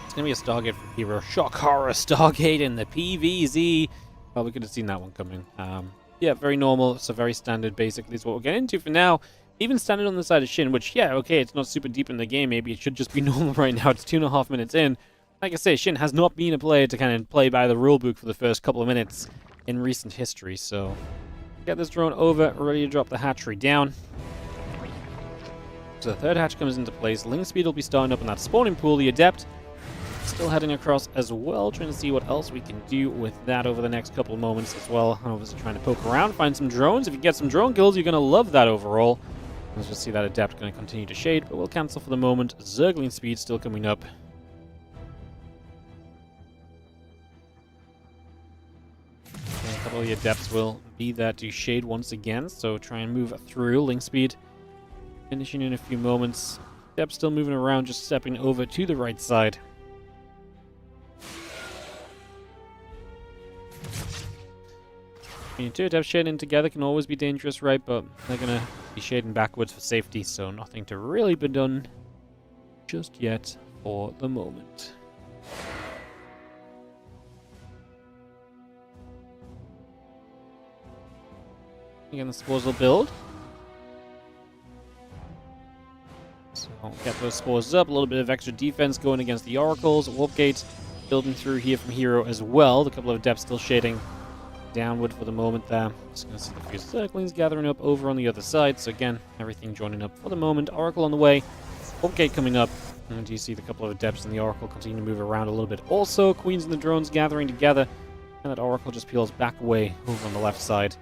It's going to be a Stargate from herO. Shock horror Stargate in the PVZ. Well, we could have seen that one coming. Yeah, very normal. It's a very standard, basically, is what we'll get into for now. Even standing on the side of Shin, which, yeah, okay, it's not super deep in the game. Maybe it should just be normal right now. It's 2.5 minutes in. Like I say, Shin has not been a player to kind of play by the rulebook for the first couple of minutes in recent history. So, get this drone over, ready to drop the hatchery down. So the third hatch comes into place. Ling speed will be starting up in that spawning pool. The Adept still heading across as well, trying to see what else we can do with that over the next couple of moments as well. Obviously trying to poke around, find some drones. If you get some drone kills, you're going to love that overall. Let's just see that Adept going to continue to shade, but we'll cancel for the moment. Zergling speed still coming up. And a couple of the Adepts will be there to shade once again, so try and move through. Ling speed finishing in a few moments. Adept still moving around, just stepping over to the right side. I mean, two Adepts shading together can always be dangerous, right? But they're going to be shading backwards for safety, so nothing to really be done just yet for the moment. Again, the spores will build. So get those spores up, a little bit of extra defense going against the Oracles. Warpgate building through here from herO as well. A couple of Adepts still shading downward for the moment there. Just going to see the few circlings gathering up over on the other side. So again, everything joining up for the moment. Oracle on the way. Warpgate coming up. And you see the couple of Adepts and the Oracle continue to move around a little bit. Also, Queens and the drones gathering together. And that Oracle just peels back away over on the left side.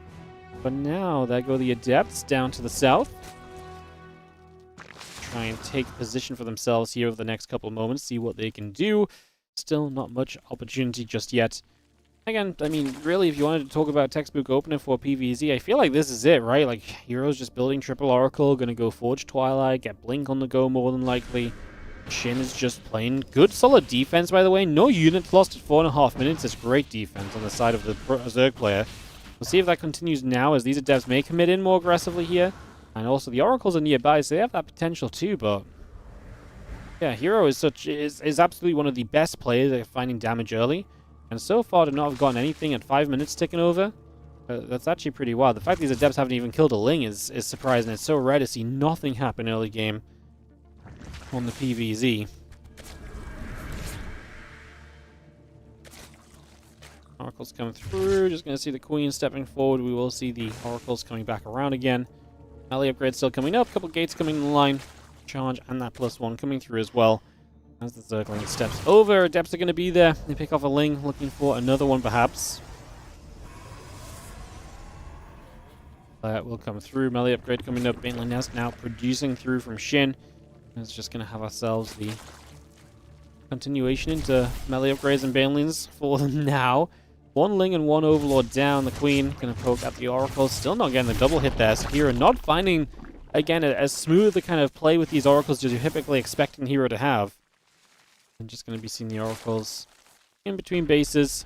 But now, there go the Adepts down to the south. Try and take position for themselves here over the next couple of moments. See what they can do. Still not much opportunity just yet. Again, I mean, really, if you wanted to talk about textbook opener for PvZ, I feel like this is it, right? Like, herO's just building triple Oracle, gonna go Forge Twilight, get Blink on the go more than likely. Shin is just playing good, solid defense, by the way. No units lost at 4.5 minutes. It's great defense on the side of the Zerg player. We'll see if that continues now, as these Adepts may commit in more aggressively here. And also the Oracles are nearby, so they have that potential too, but... yeah, herO is absolutely one of the best players at finding damage early. And so far to not have gotten anything at 5 minutes ticking over, that's actually pretty wild. The fact these Adepts haven't even killed a Ling is surprising. It's so rare to see nothing happen early game on the PvZ. Oracles coming through. Just going to see the Queen stepping forward. We will see the Oracles coming back around again. Alley upgrade still coming up. Couple gates coming in line. Charge and that +1 coming through as well. As the Zergling steps over, Adepts are going to be there. They pick off a Ling, looking for another one perhaps. That will come through. Melee upgrade coming up. Mainly Nest now producing through from Shin. And it's just going to have ourselves the continuation into melee upgrades and banelings for now. One Ling and one Overlord down. The Queen going to poke at the Oracles. Still not getting the double hit there. So herO not finding, again, as smooth a kind of play with these Oracles as you're typically expecting herO to have. I'm just going to be seeing the Oracles in between bases.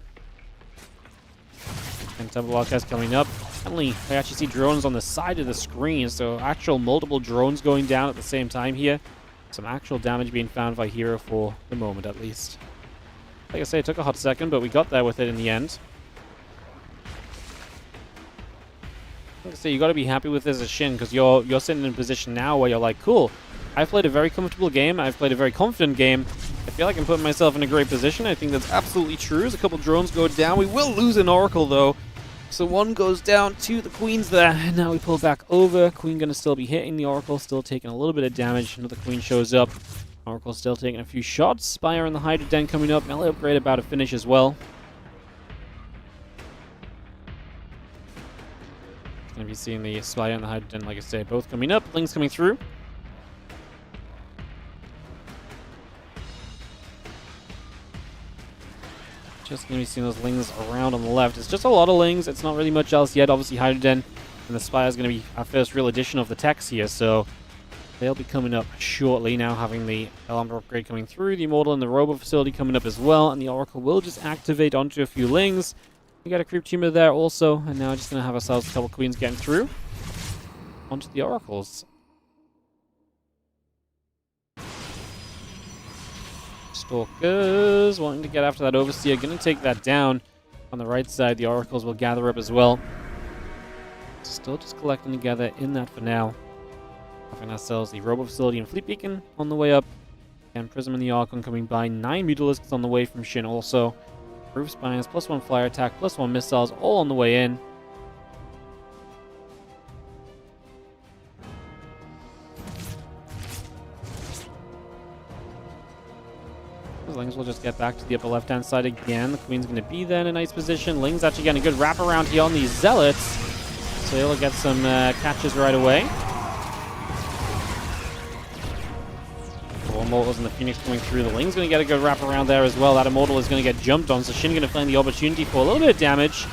And double wildcats coming up. Finally, I actually see drones on the side of the screen, so actual multiple drones going down at the same time here. Some actual damage being found by herO for the moment, at least. Like I say, it took a hot second, but we got there with it in the end. Like I say, you got to be happy with this as Shin, because you're sitting in a position now where you're like, cool, I've played a very comfortable game, I've played a very confident game. I feel like I'm putting myself in a great position. I think that's absolutely true. As a couple drones go down, we will lose an Oracle though. So one goes down to the Queen's there. And now we pull back over. Queen going to still be hitting the Oracle, still taking a little bit of damage. Another Queen shows up. Oracle still taking a few shots. Spire and the Hydra Den coming up. Melee upgrade about to finish as well. Going to be seeing the Spire and the Hydra Den, like I say, both coming up. Ling's coming through. Just going to be seeing those Lings around on the left. It's just a lot of Lings. It's not really much else yet. Obviously, Hydra Den and the Spire is going to be our first real addition of the techs here. So they'll be coming up shortly. Now having the Elamber upgrade coming through. The Immortal and the Robo facility coming up as well. And the Oracle will just activate onto a few Lings. We got a Creep Tumor there also. And now just going to have ourselves a couple Queens getting through onto the Oracles. Stalkers wanting to get after that Overseer. Going to take that down on the right side. The Oracles will gather up as well. Still just collecting together in that for now. Having ourselves the Robo Facility and Fleet Beacon on the way up. And Prism and the Archon coming by. 9 Mutalisks on the way from Shin also. Roof Spines, +1 Flyer Attack, +1 Missiles, all on the way in. Lings will just get back to the upper left-hand side again. The Queen's going to be there in a nice position. Ling's actually getting a good wrap around here on these Zealots. So he'll get some catches right away. 4 Immortals and the Phoenix coming through. The Ling's going to get a good wrap around there as well. That Immortal is going to get jumped on, so Shin going to find the opportunity for a little bit of damage.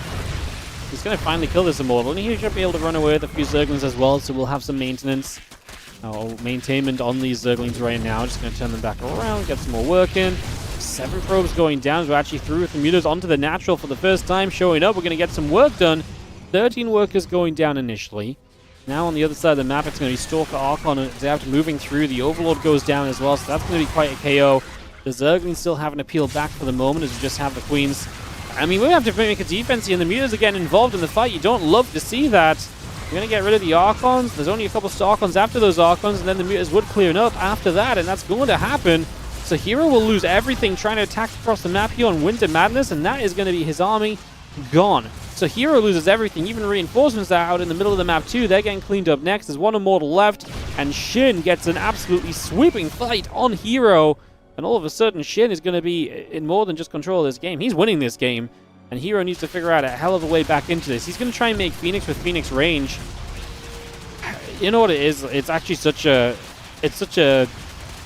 He's going to finally kill this Immortal, and he should be able to run away with a few Zerglings as well, so we'll have some maintenance. Maintainment on these Zerglings right now. Just going to turn them back around, get some more work in. 7 probes going down. We're actually through with the mutas onto the natural for the first time showing up. We're going to get some work done. 13 workers going down initially. Now on the other side of the map, it's going to be Stalker, Archon, and Zealot moving through. The Overlord goes down as well, so that's going to be quite a KO. The Zerglings still having to peel back for the moment as we just have the Queens. I mean, we have to make a defense here, and the mutas are getting involved in the fight. You don't love to see that. We're going to get rid of the Archons. There's only a couple Archons after those Archons, and then the mutas would clear up after that, and that's going to happen. So herO will lose everything trying to attack across the map here on Winter Madness, and that is going to be his army gone. So herO loses everything, even reinforcements that are out in the middle of the map too. They're getting cleaned up next. There's 1 Immortal left, and Shin gets an absolutely sweeping fight on herO. And all of a sudden, Shin is going to be in more than just control of this game. He's winning this game, and herO needs to figure out a hell of a way back into this. He's going to try and make Phoenix with Phoenix range. You know what it is? It's actually such a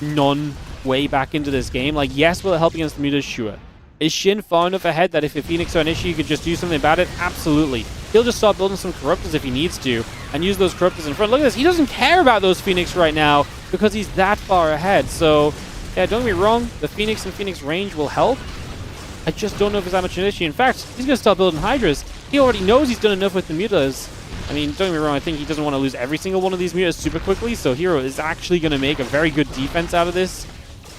non-way back into this game. Like, yes, will it help against the mutas? Sure. Is Shin far enough ahead that if a Phoenix are an issue, you could just do something about it? Absolutely. He'll just start building some Corruptors if he needs to, and use those Corruptors in front. Look at this. He doesn't care about those Phoenix right now, because he's that far ahead. So, yeah, don't get me wrong. The Phoenix and Phoenix range will help. I just don't know if it's that much an issue. In fact, he's going to start building Hydras. he already knows he's done enough with the mutas. I mean, don't get me wrong, I think he doesn't want to lose every single one of these mutas super quickly, so herO is actually going to make a very good defense out of this.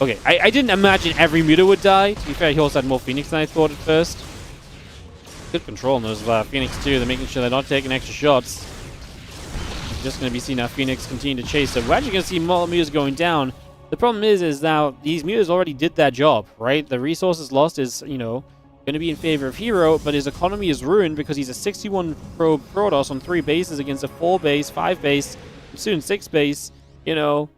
Okay, I didn't imagine every muta would die. To be fair, he also had more Phoenix than I thought at first. Good control on those Phoenix too. They're making sure they're not taking extra shots. You're just going to be seeing our Phoenix continue to chase. So we're actually going to see more mutas going down. The problem is now these mutas already did that job, right? The resources lost is, you know, going to be in favor of herO, but his economy is ruined because he's a 61 probe Protoss on 3 bases against a 4 base, 5 base, soon 6 base, you know,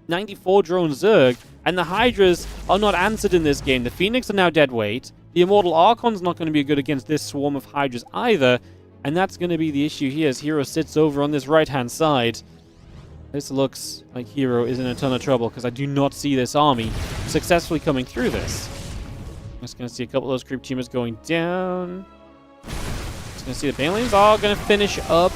94 drone Zerg, and the Hydras are not answered in this game. The Phoenix are now dead weight. The Immortal Archon's not going to be good against this swarm of Hydras either, and that's going to be the issue here as herO sits over on this right-hand side. This looks like herO is in a ton of trouble because I do not see this army successfully coming through this. I'm just going to see a couple of those creep tumors going down. Just going to see the Banelings are going to finish up.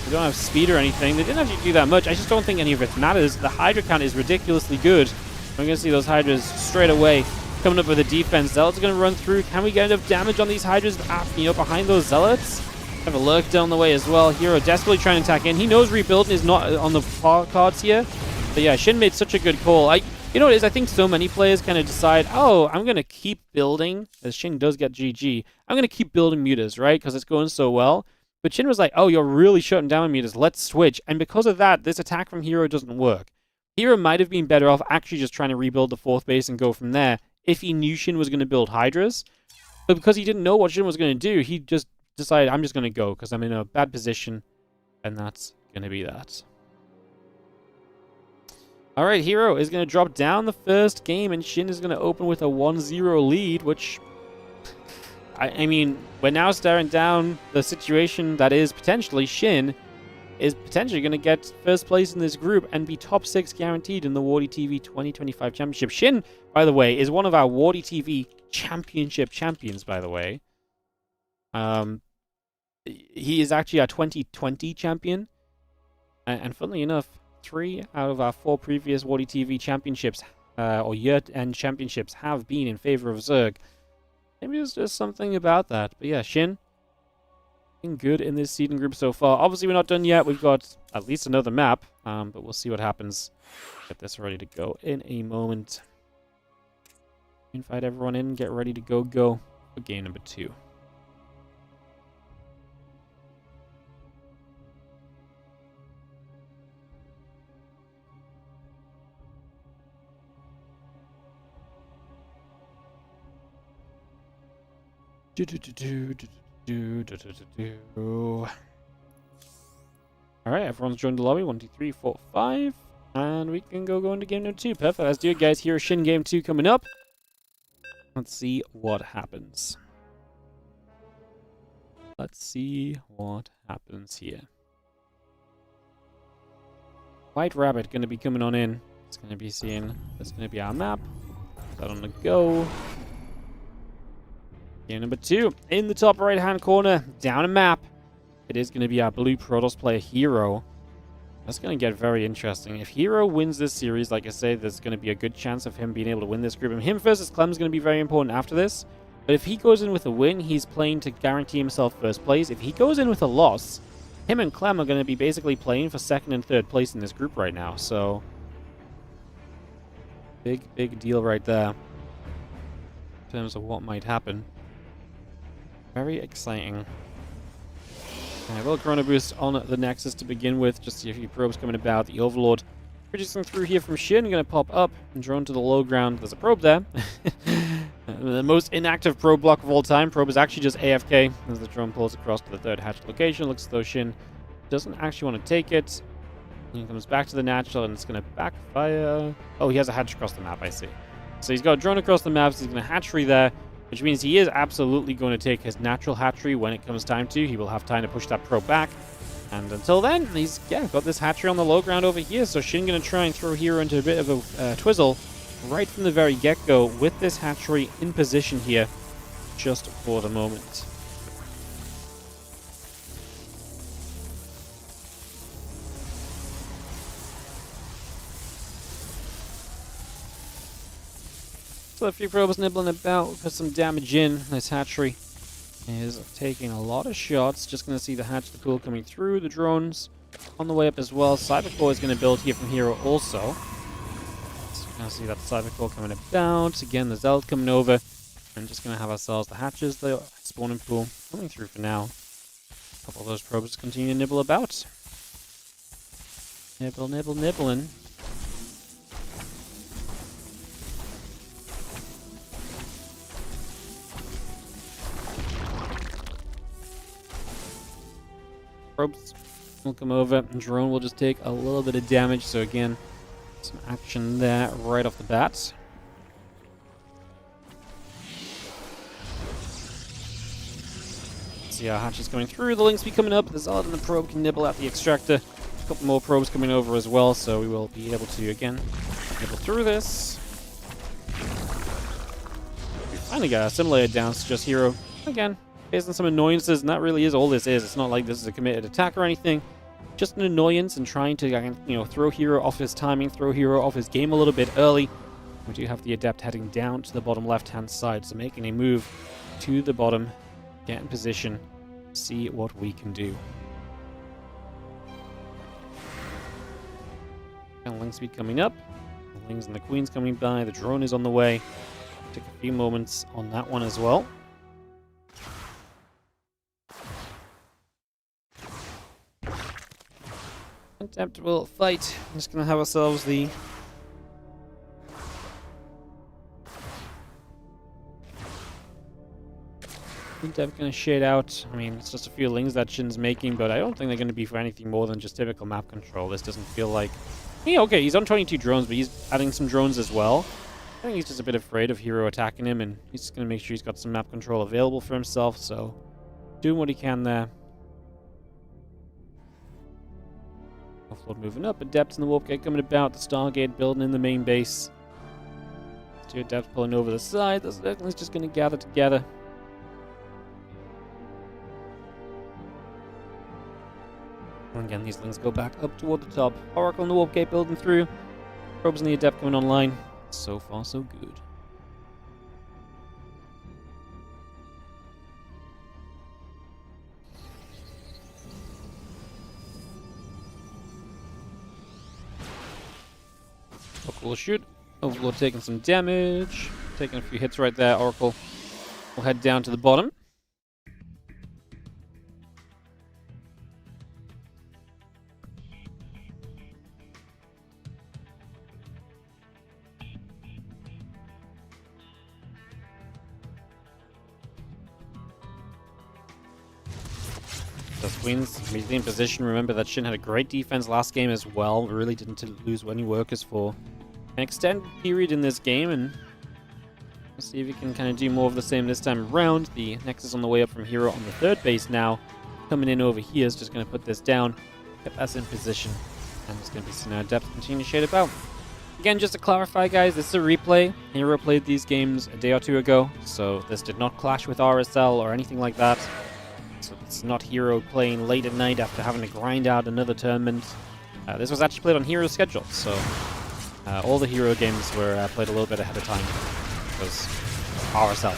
They don't have speed or anything. They didn't actually do that much. I just don't think any of it matters. The Hydra count is ridiculously good. I'm going to see those Hydras straight away coming up with a defense. Zealots are going to run through. Can we get enough damage on these Hydras, you know, behind those Zealots? Have a lurk down the way as well. herO desperately trying to attack in. He knows rebuilding is not on the cards here. But yeah, Shin made such a good call. You know what it is? I think so many players kind of decide, oh, I'm going to keep building, as Shin does get GG. I'm going to keep building mutas, right? Because it's going so well. But Shin was like, oh, you're really shutting down mutas. Let's switch. And because of that, this attack from herO doesn't work. herO might have been better off actually just trying to rebuild the 4th base and go from there if he knew Shin was going to build Hydras. But because he didn't know what Shin was going to do, he just decided, I'm just going to go because I'm in a bad position. And that's going to be that. All right, herO is going to drop down the first game, and Shin is going to open with a 1-0 lead, which, I mean, we're now staring down the situation that is potentially Shin is potentially going to get first place in this group and be top 6 guaranteed in the WardiTV 2025 Championship. Shin, by the way, is one of our WardiTV Championship champions, by the way. He is actually our 2020 champion, and funnily enough, 3 out of our 4 previous WardiTV championships, or year-end championships, have been in favor of Zerg. Maybe there's just something about that. But yeah, Shin, looking good in this seeding group so far. Obviously, we're not done yet. We've got at least another map, but we'll see what happens. Get this ready to go in a moment. Invite everyone in. Get ready to go for game number 2. Alright, everyone's joined the lobby. 1, 2, 3, 4, 5. And we can go into game number 2. Perfect. Let's do it, guys. Here's Shin game 2 coming up. Let's see what happens. Let's see what happens here. White Rabbit going to be coming on in. It's going to be seeing. That's going to be our map. Put that on the go. Game number 2, in the top right-hand corner, down a map. It is going to be our blue Protoss player, herO. That's going to get very interesting. If herO wins this series, like I say, there's going to be a good chance of him being able to win this group. And him versus Clem is going to be very important after this. But if he goes in with a win, he's playing to guarantee himself first place. If he goes in with a loss, him and Clem are going to be basically playing for 2nd and 3rd place in this group right now. So, big deal right there in terms of what might happen. Very exciting. A little Chrono Boost on the Nexus to begin with. Just see a few probes coming about. The Overlord producing through here from Shin. Going to pop up and drone to the low ground. There's a probe there. The most inactive probe block of all time. Probe is actually just AFK as the drone pulls across to the 3rd hatch location. Looks as though Shin doesn't actually want to take it. He comes back to the natural and it's going to backfire. Oh, he has a hatch across the map, I see. So he's got a drone across the map. So he's going to hatchery there, which means he is absolutely going to take his natural hatchery when it comes time to. He will have time to push that probe back. And until then, he's got this hatchery on the low ground over here. So Shin going to try and throw herO into a bit of a twizzle right from the very get-go with this hatchery in position here just for the moment. So a few probes nibbling about, put some damage in. Nice hatchery. is taking a lot of shots. Just going to see the hatch, the pool coming through. The drones on the way up as well. Cybercore is going to build here from herO also. So going to see that Cybercore coming about. Again, the Zeld coming over. And just going to have ourselves the hatches, the spawning pool coming through for now. A couple of those probes continue to nibble about. Nibble, nibble, nibbling. Probes will come over, and drone will just take a little bit of damage. So again, some action there right off the bat. See our hatches coming through. The links be coming up. The Zeld and the probe can nibble at the extractor. A couple more probes coming over as well, so we will be able to again nibble through this. We finally got a simulator down to just herO again. Facing some annoyances, and that really is all this is. It's not like this is a committed attack or anything. Just an annoyance and trying to, throw herO off his timing, throw herO off his game a little bit early. We do have the Adept heading down to the bottom left-hand side, so making a move to the bottom, get in position, see what we can do. And Link speed coming up. The Lings and the Queens coming by. The drone is on the way. Take a few moments on that one as well. Adept will fight. I'm just going to have ourselves the Adept going to shade out. I mean, it's just a few Lings that Shin's making, but I don't think they're going to be for anything more than just typical map control. This doesn't feel like... Yeah, okay, he's on 22 drones, but he's adding some drones as well. I think he's just a bit afraid of herO attacking him, and he's just going to make sure he's got some map control available for himself, so doing what he can there. Offload moving up, Adept in the warp gate coming about, the Stargate building in the main base. Two Adepts pulling over the side, the Zergling's just going to gather together. And again, these Lings go back up toward the top. Oracle in the warp gate building through. Probes and the Adept coming online. So far, so good. Oracle will shoot. Overlord taking some damage. Taking a few hits right there. Oracle will head down to the bottom. Queens immediately in position. Remember that Shin had a great defense last game as well. We really didn't lose any workers for an extended period in this game, and we'll see if we can kind of do more of the same this time around. The Nexus on the way up from herO on the third base now. Coming in over here is just going to put this down, get us in position, and it's going to be seeing our Depth continue to shade about. Again, just to clarify, guys, this is a replay. herO played these games a day or two ago, so this did not clash with RSL or anything like that. So it's not herO playing late at night after having to grind out another tournament. This was actually played on herO's schedule, so all the herO games were played a little bit ahead of time because RSL.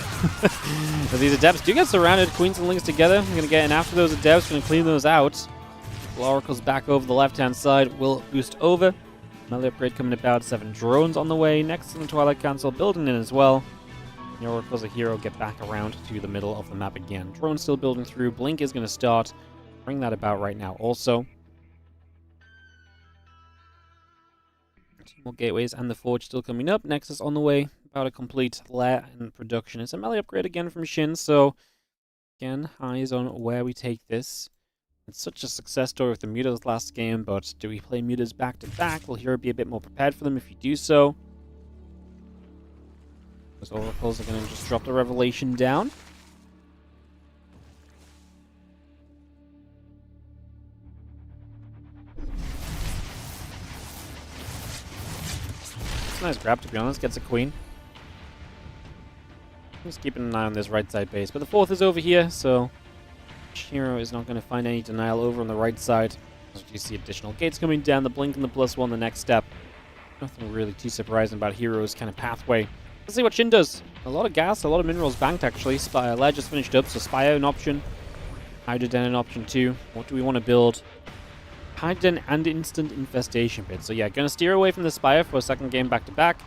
But these Adepts do get surrounded, Queens and Lings together. I'm going to get in after those Adepts, going to clean those out. Oracle's back over the left-hand side, will boost over. Another upgrade coming about, 7 drones on the way. Next in the Twilight Council building in as well. The Oracle's a herO, get back around to the middle of the map again. Drone still building through. Blink is going to start. Bring that about right now also. 2 more gateways and the Forge still coming up. Nexus on the way. About a complete lair in production. It's a melee upgrade again from Shin, so again, eyes on where we take this. It's such a success story with the mutas last game, but do we play mutas back to back? Will herO be a bit more prepared for them if you do so? Those Oracles are going to just drop the Revelation down. It's a nice grab, to be honest. Gets a Queen. Just keeping an eye on this right side base. But the 4th is over here, so herO is not going to find any denial over on the right side. As you see additional gates coming down, the Blink and the +1 the next step. Nothing really too surprising about herO's kind of pathway. Let's see what Shin does. A lot of gas, a lot of minerals banked actually. Lead just finished up, so Spire an option. Hydrogen an option too. What do we want to build? Hydrogen and instant infestation pit. So yeah, gonna steer away from the Spire for a second game back to back.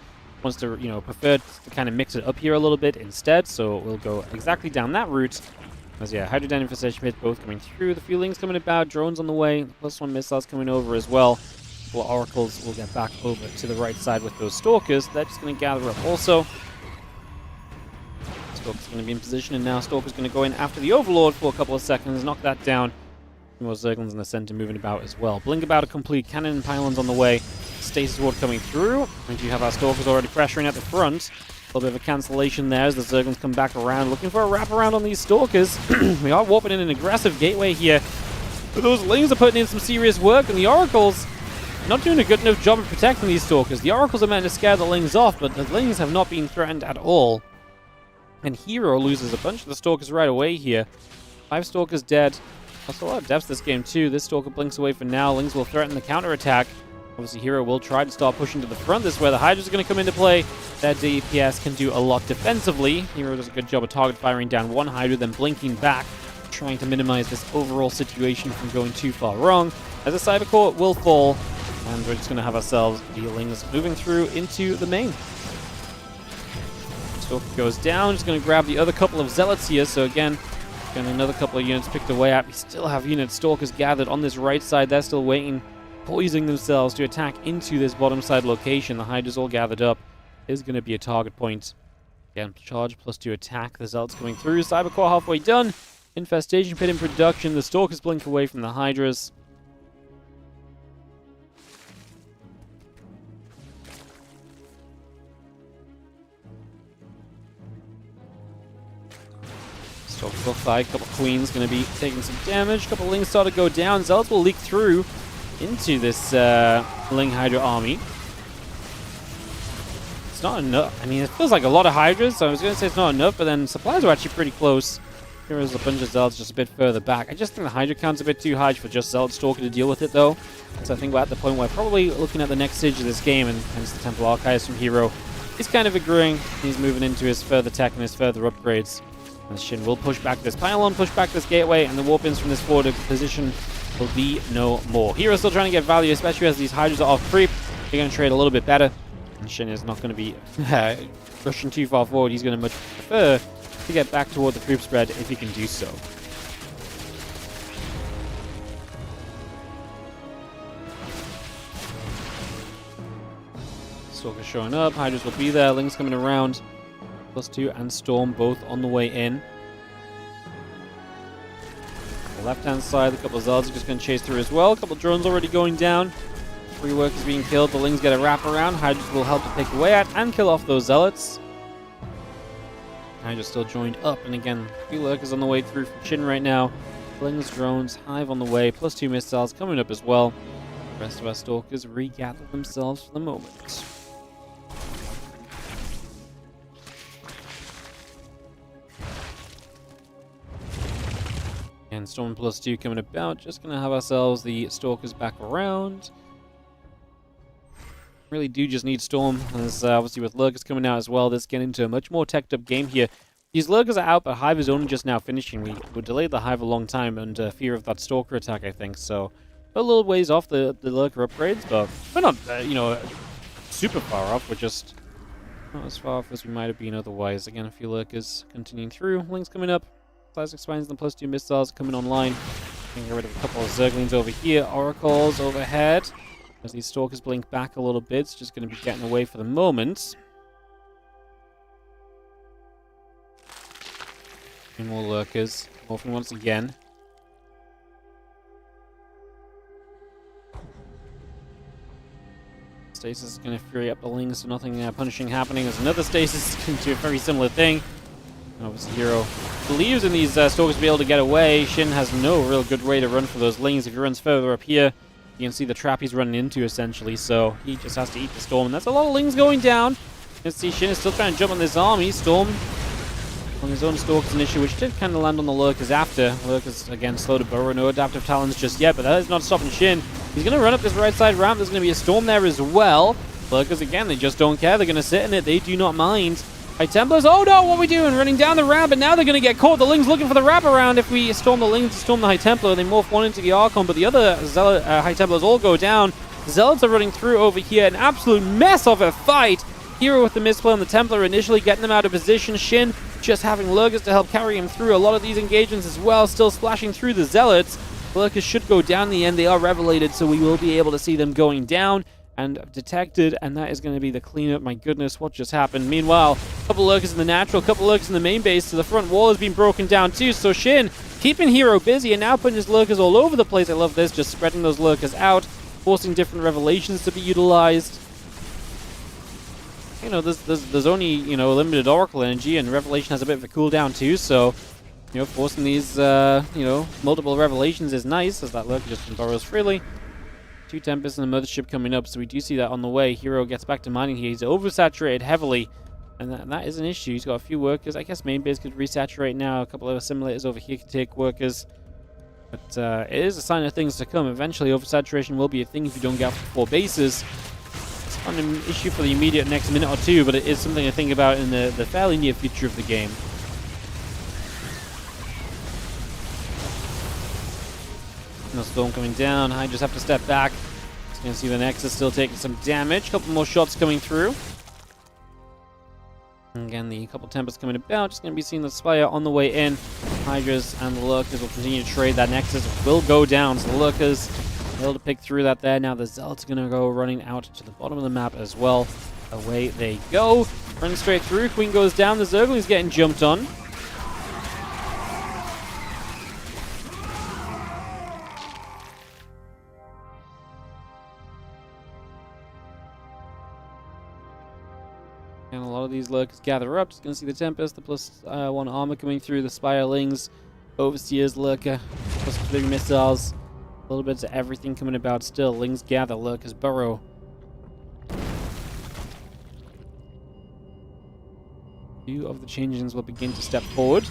Wants to, preferred to kind of mix it up here a little bit instead, so we'll go exactly down that route. As yeah, Hydrogen infestation pit both coming through. The few Lings coming about, drones on the way, +1 missiles coming over as well. Well, Oracles will get back over to the right side with those Stalkers. They're just going to gather up also. Stalker's going to be in position, and now Stalker's going to go in after the Overlord for a couple of seconds, knock that down. More Zerglings in the center moving about as well. Blink about a complete, cannon and pylons on the way. Stasis Ward coming through. We do have our Stalkers already pressuring at the front. A little bit of a cancellation there as the Zerglings come back around, looking for a wraparound on these Stalkers. We are warping in an aggressive gateway here. But those Lings are putting in some serious work, and the Oracles not doing a good enough job of protecting these Stalkers. The Oracles are meant to scare the Lings off, but the Lings have not been threatened at all. And herO loses a bunch of the Stalkers right away here. 5 Stalkers dead. That's a lot of depth this game too. This Stalker blinks away for now. Lings will threaten the counterattack. Obviously, herO will try to start pushing to the front. This is where the Hydras are going to come into play. Their DPS can do a lot defensively. herO does a good job of target firing down one Hydra, then blinking back, trying to minimize this overall situation from going too far wrong. As a Cyber Core will fall, and we're just going to have ourselves the Lings moving through into the main. Stalker goes down, just going to grab the other couple of Zealots here. So again, getting another couple of units picked away at. We still have unit Stalkers gathered on this right side. They're still waiting, poising themselves to attack into this bottom side location. The Hydra's all gathered up. Is going to be a target point. Again, charge +2 attack. The Zealots coming through. Cybercore halfway done. Infestation pit in production. The Stalkers blink away from the Hydras. Stalkers will fight. A couple Queens going to be taking some damage. A couple Lings start to go down. Zealots will leak through into this Ling Hydra army. It's not enough. I mean, it feels like a lot of Hydras, so I was going to say it's not enough, but then supplies are actually pretty close. Here is a bunch of Zealots just a bit further back. I just think the Hydra count's a bit too high for just Zealot Stalker to deal with it, though. So I think we're at the point where probably looking at the next stage of this game, and hence the Temple Archives from herO, he's kind of agreeing. He's moving into his further tech and his further upgrades. And Shin will push back this pylon, push back this gateway, and the warp-ins from this forward position will be no more. hero's still trying to get value, especially as these Hydras are off creep. They're going to trade a little bit better. And Shin is not going to be rushing too far forward. He's going to much prefer to get back toward the creep spread if he can do so. Stalker showing up. Hydras will be there. Lings coming around. +2 and Storm both on the way in. On the left-hand side, a couple of Zealots are just going to chase through as well. A couple of drones already going down. 3 workers being killed. The Lings get a wrap around. Hydras will help to take away at and kill off those Zealots. Hydras still joined up, and again, 3 lurkers on the way through from Shin right now. Lings, drones, Hive on the way, +2 missiles coming up as well. The rest of our Stalkers regather themselves for the moment. And Storm +2 coming about. Just going to have ourselves the Stalkers back around. Really do just need Storm, as obviously with lurkers coming out as well, this getting into a much more teched up game here. These lurkers are out, but Hive is only just now finishing. We delayed the Hive a long time under fear of that Stalker attack, I think, so we're a little ways off the lurker upgrades, but we're not, super far off. We're just not as far off as we might have been otherwise. Again, a few lurkers continuing through. Lings coming up. Size expands and +2 missiles coming online. Getting rid of a couple of Zerglings over here. Oracles overhead. As these Stalkers blink back a little bit, it's just going to be getting away for the moment. And more lurkers. Morphing once again. Stasis is going to fury up the Lings, so nothing punishing happening. There's another Stasis going to do a very similar thing. Obviously, herO believes in these Stalkers to be able to get away. Shin has no real good way to run for those Lings. If he runs further up here, you can see the trap he's running into, essentially, so he just has to eat the Storm, and that's a lot of Lings going down. You can see Shin is still trying to jump on this army. Storm on his own Stalkers an issue, which did kind of land on the Lurkers after. Lurkers, again, slow to burrow. No adaptive talons just yet, but that is not stopping Shin. He's going to run up this right side ramp. There's going to be a Storm there as well. Lurkers, again, they just don't care. They're going to sit in it. They do not mind. High Templars, oh no, what are we doing? Running down the ramp, and now they're going to get caught. The Ling's looking for the wraparound. If we storm the Ling to storm the High Templar, they morph one into the Archon, but the other Zealot, High Templars all go down. Zealots are running through over here. An absolute mess of a fight. herO with the misplay on the Templar, initially getting them out of position. Shin just having Lurkers to help carry him through a lot of these engagements as well. Still splashing through the Zealots. Lurkers should go down in the end. They are revelated, so we will be able to see them going down and detected, and that is going to be the cleanup. My goodness, what just happened? Meanwhile, a couple Lurkers in the natural, a couple Lurkers in the main base, so the front wall has been broken down too. So Shin keeping herO busy and now putting his Lurkers all over the place. I love this, just spreading those Lurkers out, forcing different revelations to be utilized. You know, there's only, you know, limited Oracle energy, and Revelation has a bit of a cooldown too, so, you know, forcing these, you know, multiple Revelations is nice, as that Lurker just borrows freely. 2 Tempests and the Mothership coming up, so we do see that on the way. herO gets back to mining here. He's oversaturated heavily, and that is an issue. He's got a few workers. I guess main base could resaturate now. A couple of assimilators over here could take workers. But it is a sign of things to come. Eventually, oversaturation will be a thing if you don't get off the 4 bases. It's not an issue for the immediate next minute or two, but it is something to think about in the fairly near future of the game. No Storm coming down. I just have to step back. Just going to see the Nexus still taking some damage. Couple more shots coming through. And again, the couple Tempests coming about. Just going to be seeing the Spire on the way in. Hydras and the Lurkers will continue to trade. That Nexus will go down. So the Lurkers able to pick through that there. Now the Zealots are going to go running out to the bottom of the map as well. Away they go. Running straight through. Queen goes down. The Zergling's getting jumped on. And a lot of these Lurkers gather up. Just going to see the Tempest, the +1 armor coming through, the Spirelings, Overseers, Lurker, plus big missiles. A little bit of everything coming about still. Lings gather, Lurkers burrow. Few of the changelings will begin to step forward.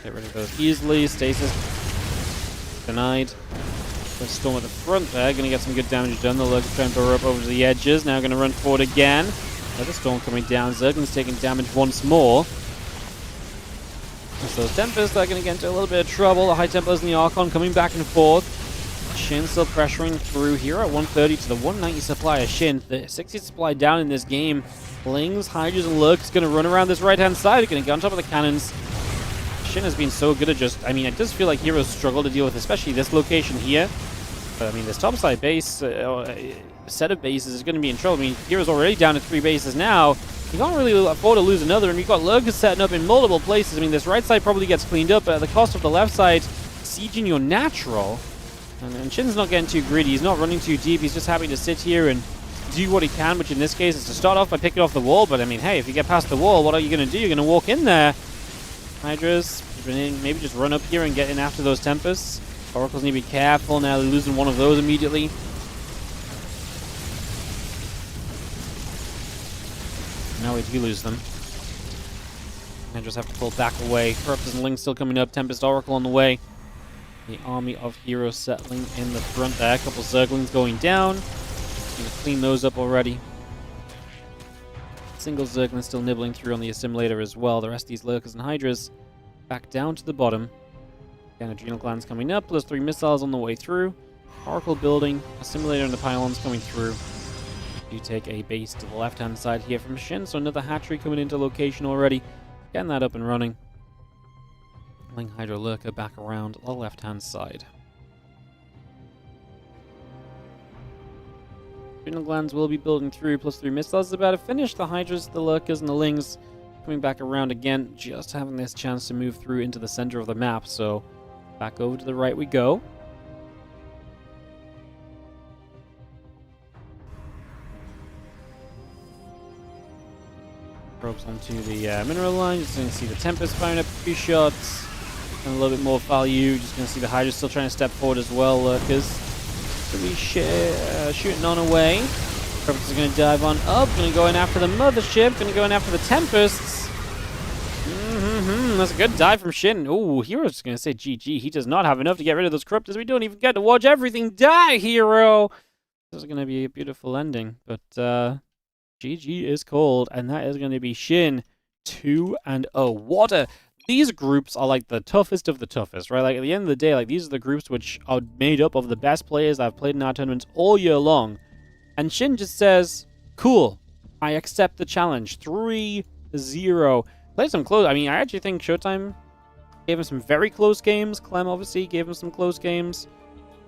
Get rid of those easily. Stasis denied. Storm at the front there, going to get some good damage done. The Lurkers trying to burrow up over to the edges. Now going to run forward again. Another Storm coming down. Zergling's taking damage once more. So those Tempests are going to get into a little bit of trouble. The High Templars and the Archon coming back and forth. Shin still pressuring through here at 130 to the 190 supply of Shin. The 60 supply down in this game. Lings, Hydras, and Lurkers going to run around this right-hand side. Going to get on top of the cannons. Shin has been so good at just, I mean, it does feel like heroes struggle to deal with, especially this location here. But I mean, this topside base, set of bases is going to be in trouble. I mean, heroes already down to 3 bases now. You can't really afford to lose another, and you've got Lurkers setting up in multiple places. I mean, this right side probably gets cleaned up, but at the cost of the left side sieging your natural. And Shin's not getting too greedy. He's not running too deep. He's just happy to sit here and do what he can, which in this case is to start off by picking off the wall. But I mean, hey, if you get past the wall, what are you going to do? You're going to walk in there. Hydras, maybe just run up here and get in after those Tempests. Oracles need to be careful. Now they're losing one of those immediately. Now we do lose them. I just have to pull back away. Corruptors and Lings still coming up. Tempest Oracle on the way. The army of heroes settling in the front there. A couple Zerglings going down. Gonna clean those up already. Single Zergling still nibbling through on the assimilator as well. The rest of these Lurkers and Hydras back down to the bottom. Again, Adrenal Glands coming up. Plus 3 missiles on the way through. Oracle building. Assimilator and the pylons coming through. You take a base to the left-hand side here from Shin, so another hatchery coming into location already. Getting that up and running. Ling Hydra Lurker back around the left-hand side. Adrenal Glands will be building through. Plus 3 missiles is about to finish. The Hydras, the Lurkers, and the Lings coming back around again. Just having this chance to move through into the center of the map. So back over to the right we go. Probes onto the mineral line. Just going to see the Tempest firing up a few shots. And a little bit more value. Just going to see the Hydra still trying to step forward as well. Lurkers going to be shooting on away. Corruptors are going to dive on up. Going to go in after the Mothership. Going to go in after the Tempests. That's a good dive from Shin. Ooh, hero's just going to say GG. He does not have enough to get rid of those Corruptors. We don't even get to watch everything die, herO. This is going to be a beautiful ending, but GG is called, and that is going to be Shin 2-0. These groups are like the toughest of the toughest, right? Like at the end of the day, like these are the groups which are made up of the best players I've played in our tournaments all year long. And Shin just says, cool, I accept the challenge. 3-0. Played some close. I mean, I actually think ShoWTimE gave him some very close games. Clem obviously gave him some close games.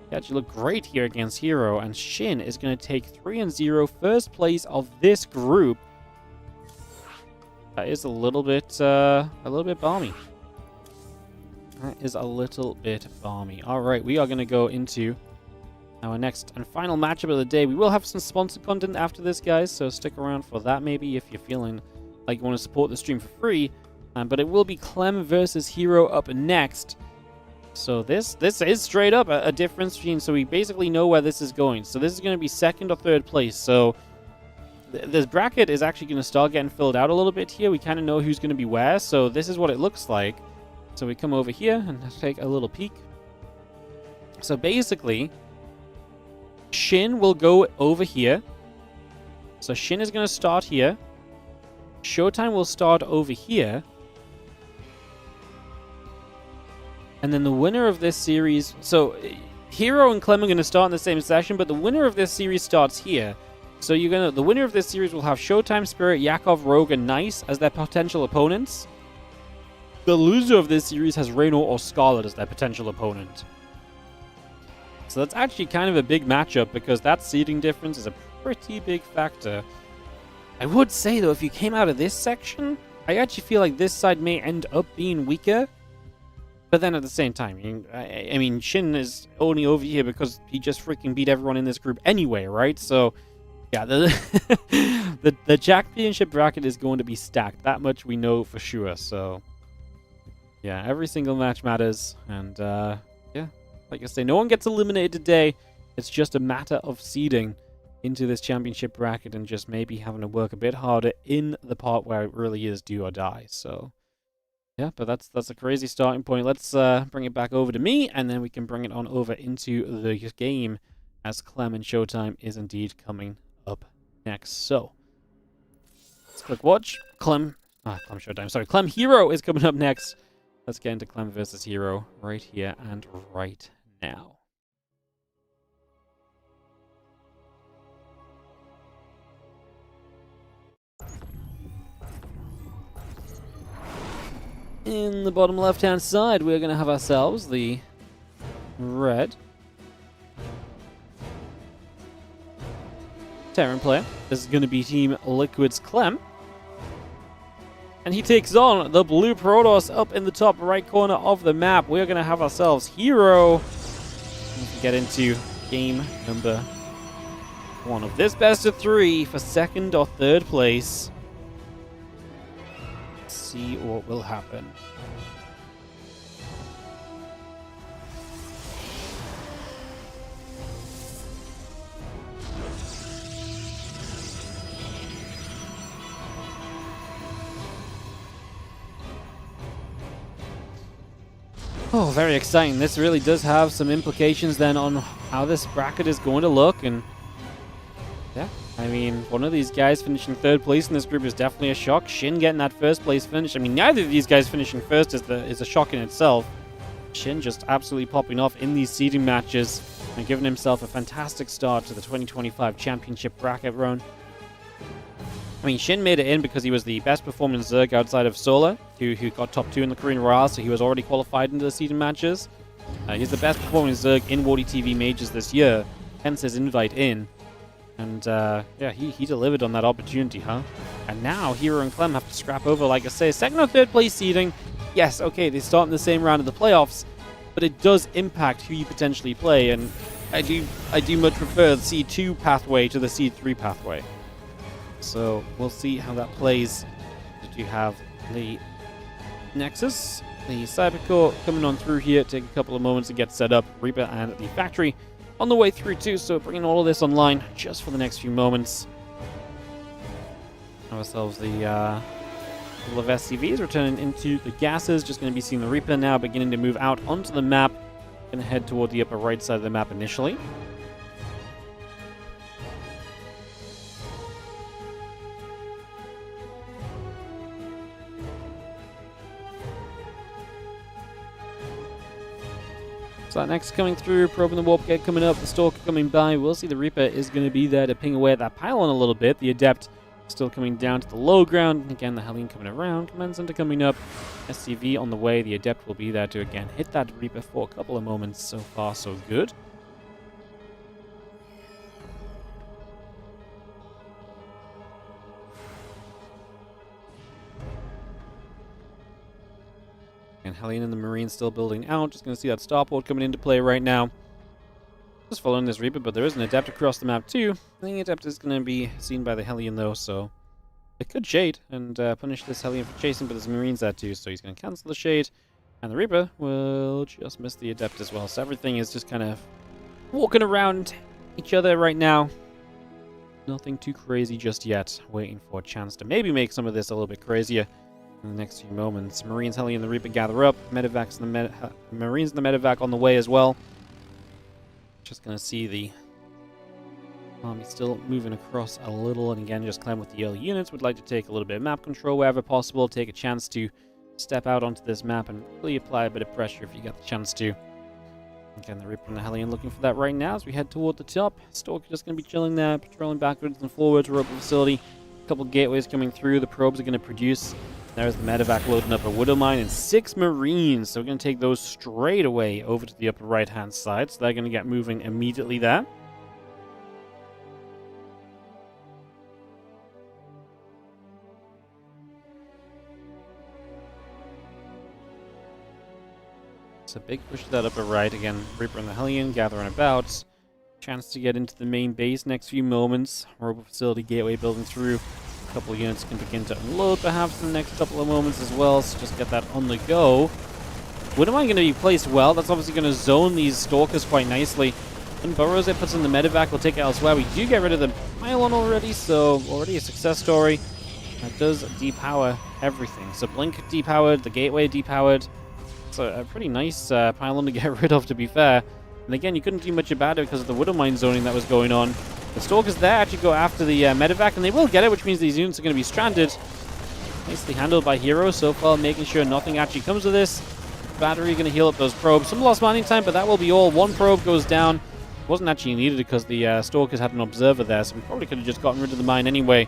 He actually looked great here against herO, and Shin is going to take 3-0, first place of this group. That is a little bit balmy. That is a little bit balmy. All right, we are going to go into our next and final matchup of the day. We will have some sponsored content after this, guys, so stick around for that maybe if you're feeling like you want to support the stream for free. But it will be Clem versus herO up next. So this is straight up a difference between, so we basically know where this is going. So this is going to be second or third place. So this bracket is actually going to start getting filled out a little bit here. We kind of know who's going to be where. So this is what it looks like. So we come over here and take a little peek. So basically, Shin will go over here. So Shin is going to start here. ShoWTimE will start over here. And then the winner of this series... So, herO and Clem are going to start in the same session, but the winner of this series starts here. So the winner of this series will have ShoWTimE, Spirit, Yakov, Rogue, and Nice as their potential opponents. The loser of this series has herO or Scarlet as their potential opponent. So that's actually kind of a big matchup, because that seeding difference is a pretty big factor. I would say, though, if you came out of this section, I actually feel like this side may end up being weaker. But then at the same time, I mean, Shin is only over here because he just freaking beat everyone in this group anyway, right? So, yeah, the championship bracket is going to be stacked. That much we know for sure. So, yeah, every single match matters. And, yeah, like I say, no one gets eliminated today. It's just a matter of seeding into this championship bracket and just maybe having to work a bit harder in the part where it really is do or die. So... yeah, but that's a crazy starting point. Let's bring it back over to me, and then we can bring it on over into the game as Clem and ShoWTimE is indeed coming up next. So, let's click watch. Clem ShoWTimE. Sorry, Clem herO is coming up next. Let's get into Clem versus herO right here and right now. In the bottom left-hand side, we're going to have ourselves the red Terran player. This is going to be Team Liquid's Clem. And he takes on the blue Protoss up in the top right corner of the map. We're going to have ourselves herO. Let's get into game number 1 of this best of 3 for second or third place. See what will happen. Oh, very exciting. This really does have some implications then on how this bracket is going to look. And yeah, I mean, one of these guys finishing third place in this group is definitely a shock. Shin getting that first place finish. I mean, neither of these guys finishing first is a shock in itself. Shin just absolutely popping off in these seeding matches and giving himself a fantastic start to the 2025 championship bracket run. I mean, Shin made it in because he was the best performing Zerg outside of Solar, who got top 2 in the Korean Royale, so he was already qualified into the seeding matches. He's the best performing Zerg in WardiTV majors this year, hence his invite in. And, yeah, he delivered on that opportunity, huh? And now, herO and Clem have to scrap over, like I say, second or third place seeding. Yes, okay, they start in the same round of the playoffs, but it does impact who you potentially play, and I do much prefer the Seed 2 pathway to the Seed 3 pathway. So, we'll see how that plays. You have the Nexus, the Cybercore coming on through here, take a couple of moments to get set up, Reaper and the Factory on the way through too, so bringing all of this online just for the next few moments. Have ourselves the couple of SCVs returning into the gases, just going to be seeing the Reaper now beginning to move out onto the map, going to head toward the upper right side of the map initially. So that next coming through, probing the warp gate coming up, the Stalker coming by. We'll see the Reaper is going to be there to ping away at that pylon a little bit. The Adept still coming down to the low ground. Again, the Hellion coming around. Command Center coming up. SCV on the way. The Adept will be there to, again, hit that Reaper for a couple of moments. So far, so good. And Hellion and the Marine still building out. Just going to see that starport coming into play right now. Just following this Reaper, but there is an Adept across the map too. I think the Adept is going to be seen by the Hellion though, so it could shade and punish this Hellion for chasing, but there's Marines there too, so he's going to cancel the shade. And the Reaper will just miss the Adept as well. So everything is just kind of walking around each other right now. Nothing too crazy just yet. Waiting for a chance to maybe make some of this a little bit crazier in the next few moments. Marines, Hellion, and the Reaper gather up. Medevacs and the Marines and the Medevac on the way as well. Just going to see the army still moving across a little. And again, just Clem with the early units would like to take a little bit of map control wherever possible. Take a chance to step out onto this map and really apply a bit of pressure if you get the chance to. Again, the Reaper and the Hellion looking for that right now as we head toward the top. Stalker just going to be chilling there, patrolling backwards and forwards. We're up the facility. A couple gateways coming through. The probes are going to produce. There's the Medevac loading up a Widow Mine and 6 Marines. So we're going to take those straight away over to the upper right-hand side. So they're going to get moving immediately there. So big push to that upper right. Again, Reaper and the Hellion gathering about. Chance to get into the main base next few moments. Robo facility gateway building through. A couple of units can begin to unload perhaps in the next couple of moments as well, so just get that on the go. Widow Mine going to be placed well. That's obviously going to zone these Stalkers quite nicely. When burrows it, puts in the Medevac, we'll take it elsewhere. We do get rid of the pylon already, so already a success story. That does depower everything. So Blink depowered, the gateway depowered. It's a pretty nice pylon to get rid of, to be fair. And again, you couldn't do much about it because of the Widow Mine zoning that was going on. The Stalkers there actually go after the Medevac, and they will get it, which means these units are going to be stranded. Nicely handled by herO so far, making sure nothing actually comes of this. Battery going to heal up those probes. Some lost mining time, but that will be all. One probe goes down. It wasn't actually needed because the Stalkers had an observer there, so we probably could have just gotten rid of the mine anyway.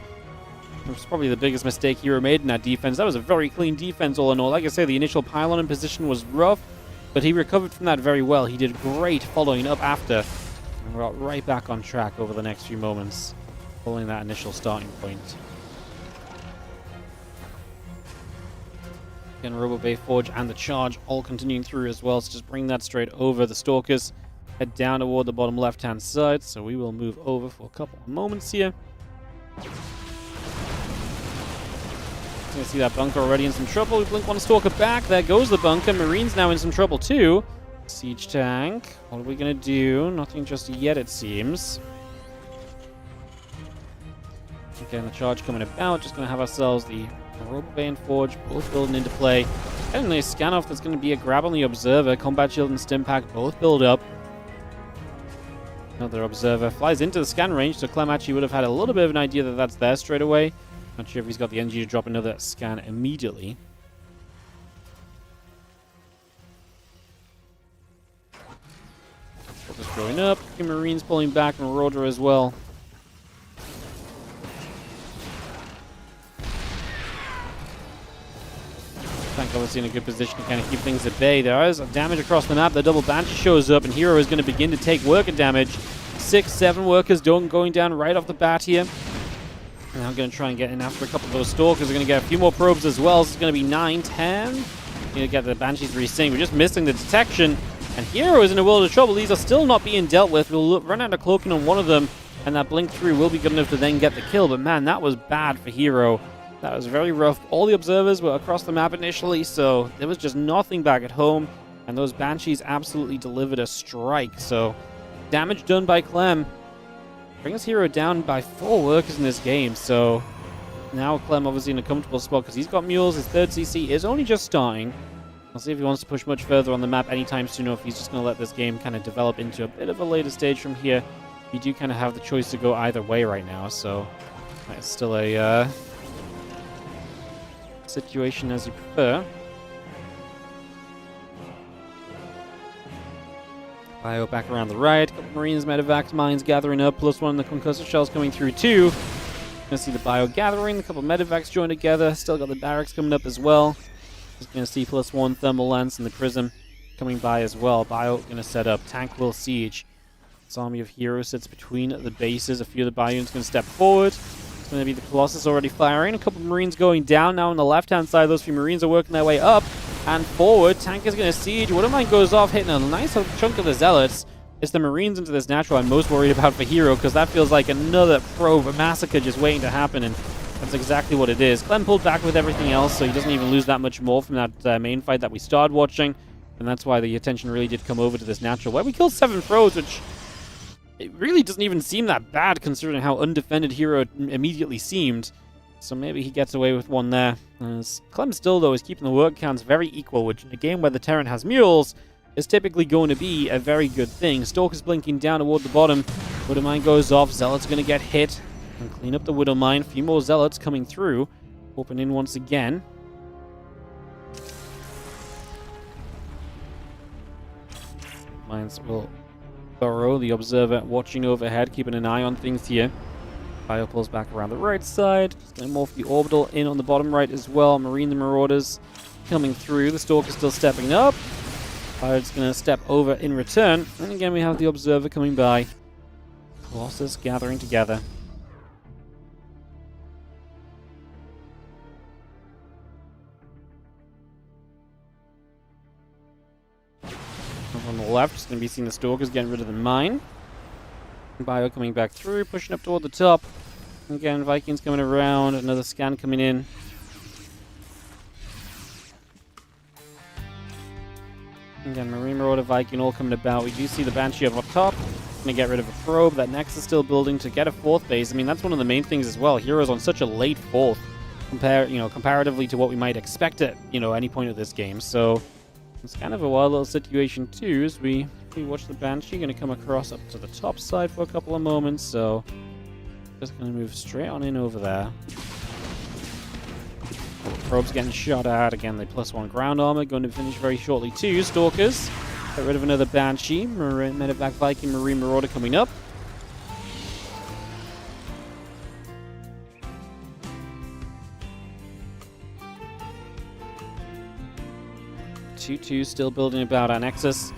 It was probably the biggest mistake herO made in that defense. That was a very clean defense all in all. Like I say, the initial pylon in position was rough, but he recovered from that very well. He did great following up after. And we got right back on track over the next few moments, following that initial starting point. Again, Robo Bay Forge and the Charge all continuing through as well, so just bring that straight over. The Stalkers head down toward the bottom left-hand side, so we will move over for a couple of moments here. You can see that bunker already in some trouble. We blink one Stalker back. There goes the bunker. Marines now in some trouble too. Siege tank. What are we going to do? Nothing just yet, it seems. Again, the Charge coming about. Just going to have ourselves the Robo Bay and Forge both building into play. And a nice scan off. There's going to be a grab on the Observer. Combat Shield and Stim Pack both build up. Another Observer flies into the scan range, so Clem actually would have had a little bit of an idea that that's there straight away. Not sure if he's got the energy to drop another scan immediately. Just growing up. Marines pulling back, and Marauder as well. Tank obviously in a good position to kind of keep things at bay. There is damage across the map. The double Banshee shows up, and herO is going to begin to take worker damage. 6, 7 workers going down right off the bat here. And I'm going to try and get in after a couple of those Stalkers. We're going to get a few more probes as well. So it's going to be 9, 10. Going to get the Banshees resynced. We're just missing the detection. And herO is in a world of trouble. These are still not being dealt with. We'll run out of cloaking on one of them. And that blink through will be good enough to then get the kill. But man, that was bad for herO. That was very rough. All the observers were across the map initially. So there was just nothing back at home. And those Banshees absolutely delivered a strike. So damage done by Clem. Brings herO down by 4 workers in this game, so now Clem obviously in a comfortable spot because he's got mules. His 3rd CC is only just starting. We'll see if he wants to push much further on the map anytime soon, or if he's just going to let this game kind of develop into a bit of a later stage from here. You do kind of have the choice to go either way right now, so it's still a situation as you prefer. Bio back around the right. Couple Marines, Medivacs, mines gathering up. +1 the concussor shells coming through too. Gonna see the Bio gathering. A couple Medivacs join together. Still got the barracks coming up as well. Just gonna see +1 thermal lance and the prism coming by as well. Bio gonna set up. Tank will siege. This army of heroes sits between the bases. A few of the Bio units gonna step forward. It's gonna be the Colossus already firing. A couple Marines going down now on the left-hand side. Those few Marines are working their way up and forward. Tank is gonna siege. Widowmine goes off, hitting a nice chunk of the Zealots. It's the Marines into this natural I'm most worried about for herO, because that feels like another probe massacre just waiting to happen, and that's exactly what it is. Clem pulled back with everything else, so he doesn't even lose that much more from that main fight that we started watching, and that's why the attention really did come over to this natural, where we killed 7 pros, which it really doesn't even seem that bad considering how undefended herO immediately seemed. So maybe he gets away with one there. Clem still, though, is keeping the work counts very equal, which in a game where the Terran has mules is typically going to be a very good thing. Stalker's blinking down toward the bottom. Widowmine goes off. Zealot's going to get hit and clean up the Widowmine. A few more Zealots coming through. Open in once again. Mines will burrow. The observer watching overhead, keeping an eye on things here. Bio pulls back around the right side. Just going to morph the orbital in on the bottom right as well. Marine the Marauders coming through. The Stalker's still stepping up. Pirate's going to step over in return. And again, we have the Observer coming by. Colossus gathering together. On the left, just going to be seeing the Stalkers getting rid of the mine. Bio coming back through, pushing up toward the top. Again, Vikings coming around. Another scan coming in. Again, Marine Marauder, Viking all coming about. We do see the Banshee up top. Gonna get rid of a probe. That next is still building to get a 4th base. I mean, that's one of the main things as well. herO's on such a late 4th, comparatively to what we might expect at, any point of this game. So it's kind of a wild little situation too, as we watch the Banshee. Gonna come across up to the top side for a couple of moments. So just gonna move straight on in over there. Probe's getting shot at. Again, they +1 ground armor. Going to finish very shortly too. Stalkers. Get rid of another Banshee. Medevac Viking Marine Marauder coming up. Two still building about our Nexus.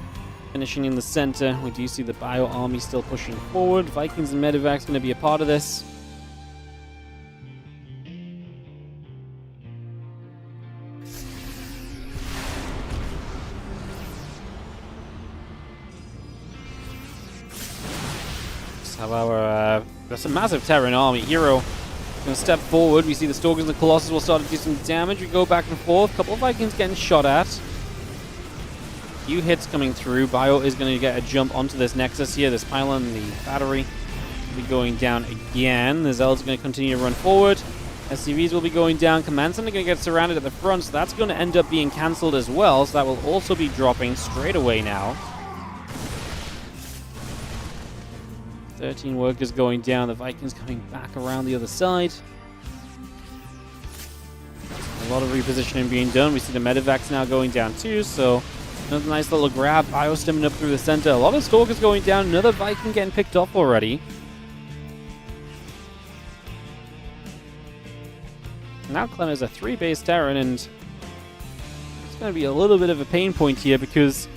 Finishing in the center. We do see the Bio army still pushing forward. Vikings and Medevac's going to be a part of this. That's a massive Terran army. herO going to step forward. We see the Stalkers and the Colossus will start to do some damage. We go back and forth. Couple of Vikings getting shot at. Few hits coming through. Bio is going to get a jump onto this Nexus here. This pylon, the battery will be going down again. The Zealots are going to continue to run forward. SCVs will be going down. Command Center going to get surrounded at the front, so that's going to end up being cancelled as well. So that will also be dropping straight away now. 13 workers going down. The Vikings coming back around the other side. A lot of repositioning being done. We see the Medevacs now going down too, so another nice little grab. Bio stemming up through the center. A lot of Stalkers going down. Another Viking getting picked off already. Now Clem is a 3-base Terran, and it's going to be a little bit of a pain point here because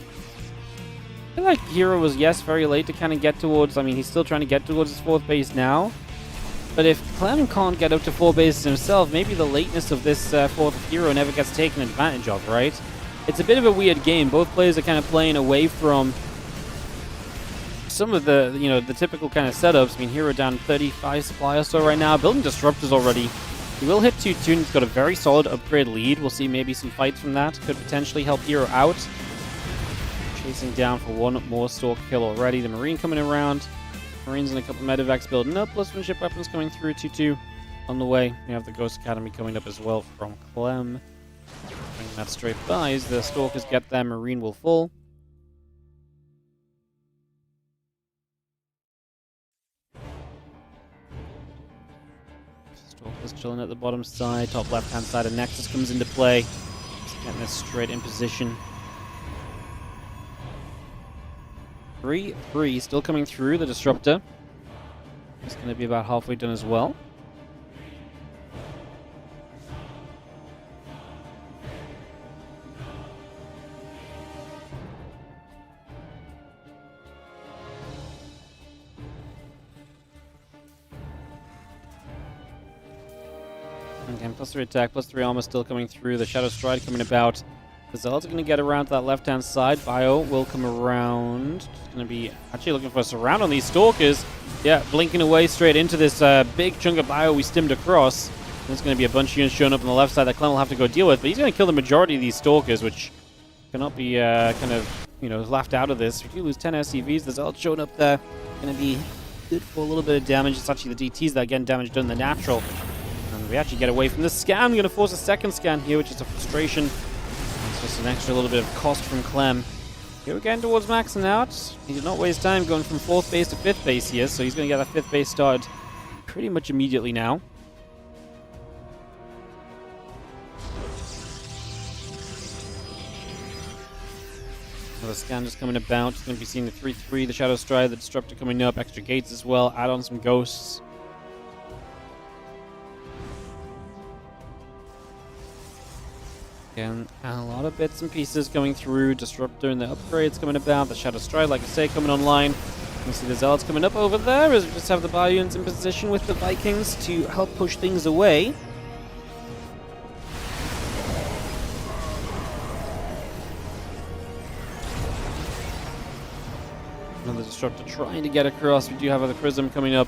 I feel like herO was, yes, very late to kind of get towards, he's still trying to get towards his 4th base now. But if Clem can't get up to 4 bases himself, maybe the lateness of this 4th herO never gets taken advantage of, right? It's a bit of a weird game. Both players are kind of playing away from some of the, the typical kind of setups. herO down 35 supply or so right now. Building Disruptors already. He will hit 2 tunes. He's got a very solid upgrade lead. We'll see maybe some fights from that. Could potentially help herO out. Chasing down for one more Stalker kill already. The Marine coming around. Marines and a couple of Medevacs building up. +1 ship weapons coming through. 2-2 on the way. We have the Ghost Academy coming up as well from Clem. Bringing that straight by as the Stalkers get there. Marine will fall. Stalkers chilling at the bottom side. Top left-hand side of Nexus comes into play. Just getting this straight in position. 3-3 still coming through the disruptor. It's going to be about halfway done as well. Again, +3 attack, +3 armor still coming through. The Shadow Stride coming about. The Zealots are going to get around to that left-hand side. Bio will come around. Just going to be actually looking for a surround on these Stalkers. Yeah, blinking away straight into this big chunk of Bio we stimmed across. There's going to be a bunch of units showing up on the left side that Clem will have to go deal with. But he's going to kill the majority of these Stalkers, which cannot be kind of, laughed out of this. We do lose 10 SCVs. The Zealots showing up there. Going to be good for a little bit of damage. It's actually the DTs that are getting damage done in the natural. And we actually get away from the scan. We're going to force a second scan here, which is a frustration. It's just an extra little bit of cost from Clem. Here we're getting towards maxing out. He did not waste time going from 4th base to 5th base here, so he's going to get that 5th base started pretty much immediately now. Another scan just coming about. He's going to be seeing the 3-3, the Shadow Stride, the Disruptor coming up, extra gates as well, add on some ghosts. Again, a lot of bits and pieces going through. Disruptor and the upgrades coming about. The Shadow Stride, like I say, coming online. You can see the Zealots coming up over there as we just have the Bayons in position with the Vikings to help push things away. Another Disruptor trying to get across. We do have the Prism coming up.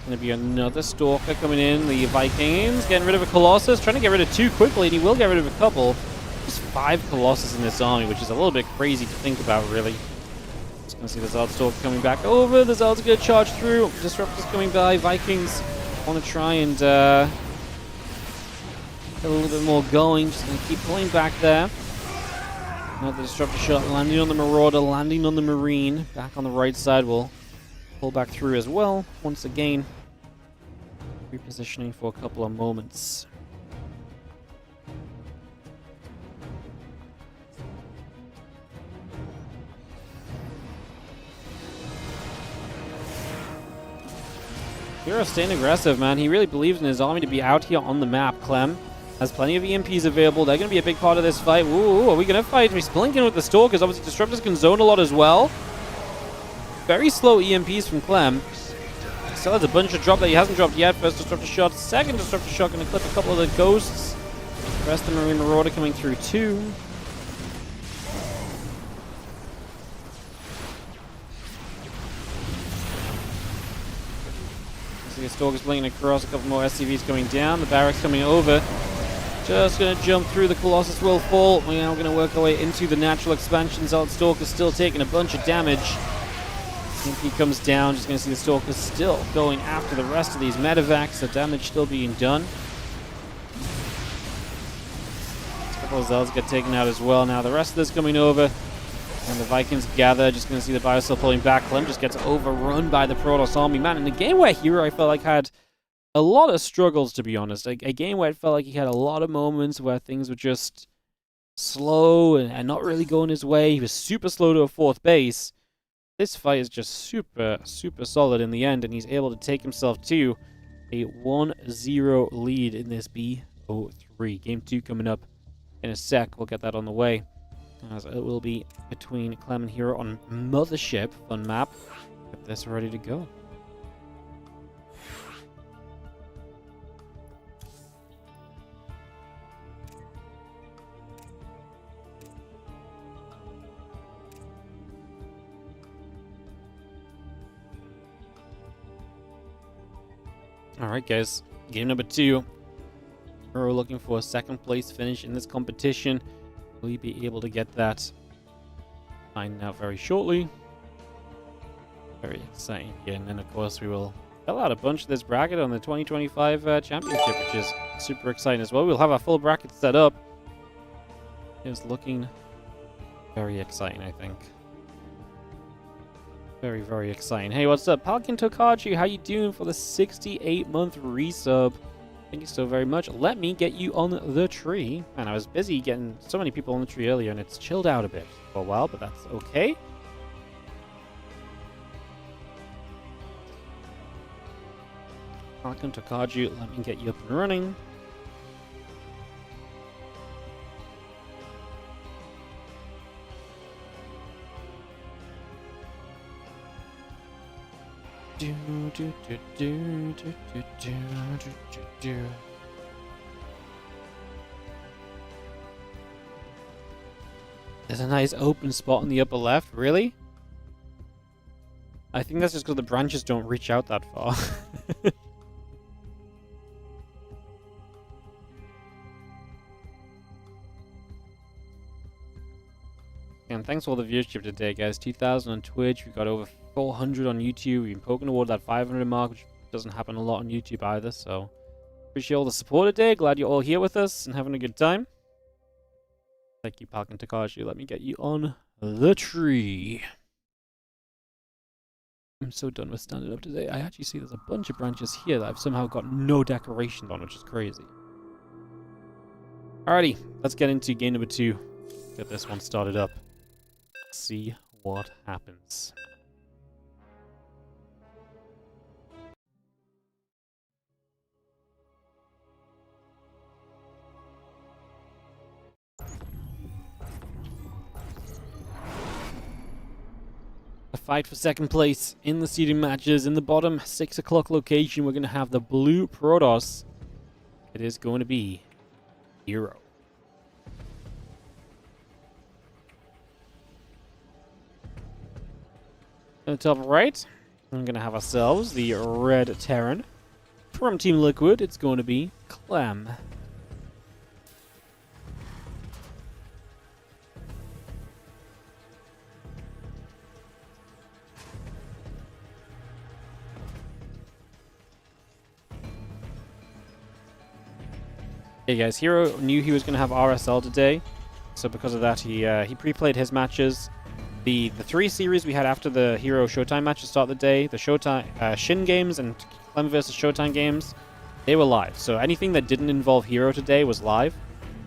Going to be another Stalker coming in. The Vikings getting rid of a Colossus. Trying to get rid of 2 quickly, and he will get rid of a couple. Just 5 Colossus in this army, which is a little bit crazy to think about, really. Just going to see the Zealot Stalker coming back over. The Zealots are going to charge through. Disruptors coming by. Vikings want to try and get a little bit more going. Just going to keep pulling back there. Another Disruptor shot landing on the Marauder, landing on the Marine. Back on the right side will pull back through as well. Once again, repositioning for a couple of moments. herO staying aggressive, man. He really believes in his army to be out here on the map. Clem has plenty of EMPs available. They're going to be a big part of this fight. Ooh, are we going to fight? He's blinking with the Stalkers. Obviously, Disruptors can zone a lot as well. Very slow EMPs from Clem. Still has a bunch of drop that he hasn't dropped yet. First Disruptor shot, second Disruptor shot, going to clip a couple of the Ghosts. The rest of the Marine Marauder coming through too. See the Stalkers blinking across, a couple more SCVs coming down, the Barracks coming over. Just going to jump through, the Colossus will fall. We're now going to work our way into the natural expansion. Zealot Stalker's still taking a bunch of damage. EMP comes down, just going to see the Stalkers still going after the rest of these medevacs, so damage still being done. A couple of Zealots get taken out as well. Now the rest of this coming over, and the Vikings gather. Just going to see the Biocell pulling back. Clem just gets overrun by the Protoss army. Man, in a game where herO, I felt like, had a lot of struggles, to be honest. A game where it felt like he had a lot of moments where things were just slow and not really going his way. He was super slow to a 4th base. This fight is just super, super solid in the end, and he's able to take himself to a 1-0 lead in this BO3. Game 2 coming up in a sec. We'll get that on the way, as it will be between Clem and herO on Mothership. Fun map. Get this ready to go. Alright guys, game number 2. herO looking for a 2nd place finish in this competition. Will he be able to get that? Find out very shortly. Very exciting here. And then of course we will fill out a bunch of this bracket on the 2025 championship, which is super exciting as well. We'll have our full bracket set up. It's looking very exciting, I think. Very, very exciting. Hey, what's up? Palkin Tokachi, how you doing for the 68-month resub? Thank you so very much. Let me get you on the tree. Man, I was busy getting so many people on the tree earlier, and it's chilled out a bit for a while, but that's okay. Welcome to Kaju. Let me get you up and running. There's a nice open spot in the upper left. Really? I think that's just because the branches don't reach out that far. And thanks for all the viewership today, guys. 2,000 on Twitch. We've got over 400 on YouTube. We've been poking toward that 500 mark, which doesn't happen a lot on YouTube either. So appreciate all the support today. Glad you're all here with us and having a good time. Thank you, Palkin Takashi. Let me get you on the tree. I'm so done with standing up today. I actually see there's a bunch of branches here that I've somehow got no decorations on, which is crazy. Alrighty, let's get into game number 2. Get this one started up. See what happens. A fight for second place in the seeding matches. In the bottom 6 o'clock location, we're going to have the blue Protoss. It is going to be herO. In the top right, we're going to have ourselves the red Terran. From Team Liquid, it's going to be Clem. Hey guys, herO knew he was going to have RSL today, so because of that he pre-played his matches. The 3 series we had after the herO ShoWTimE match to start the day, the ShoWTimE Shin games and Clem versus ShoWTimE games, they were live. So anything that didn't involve herO today was live.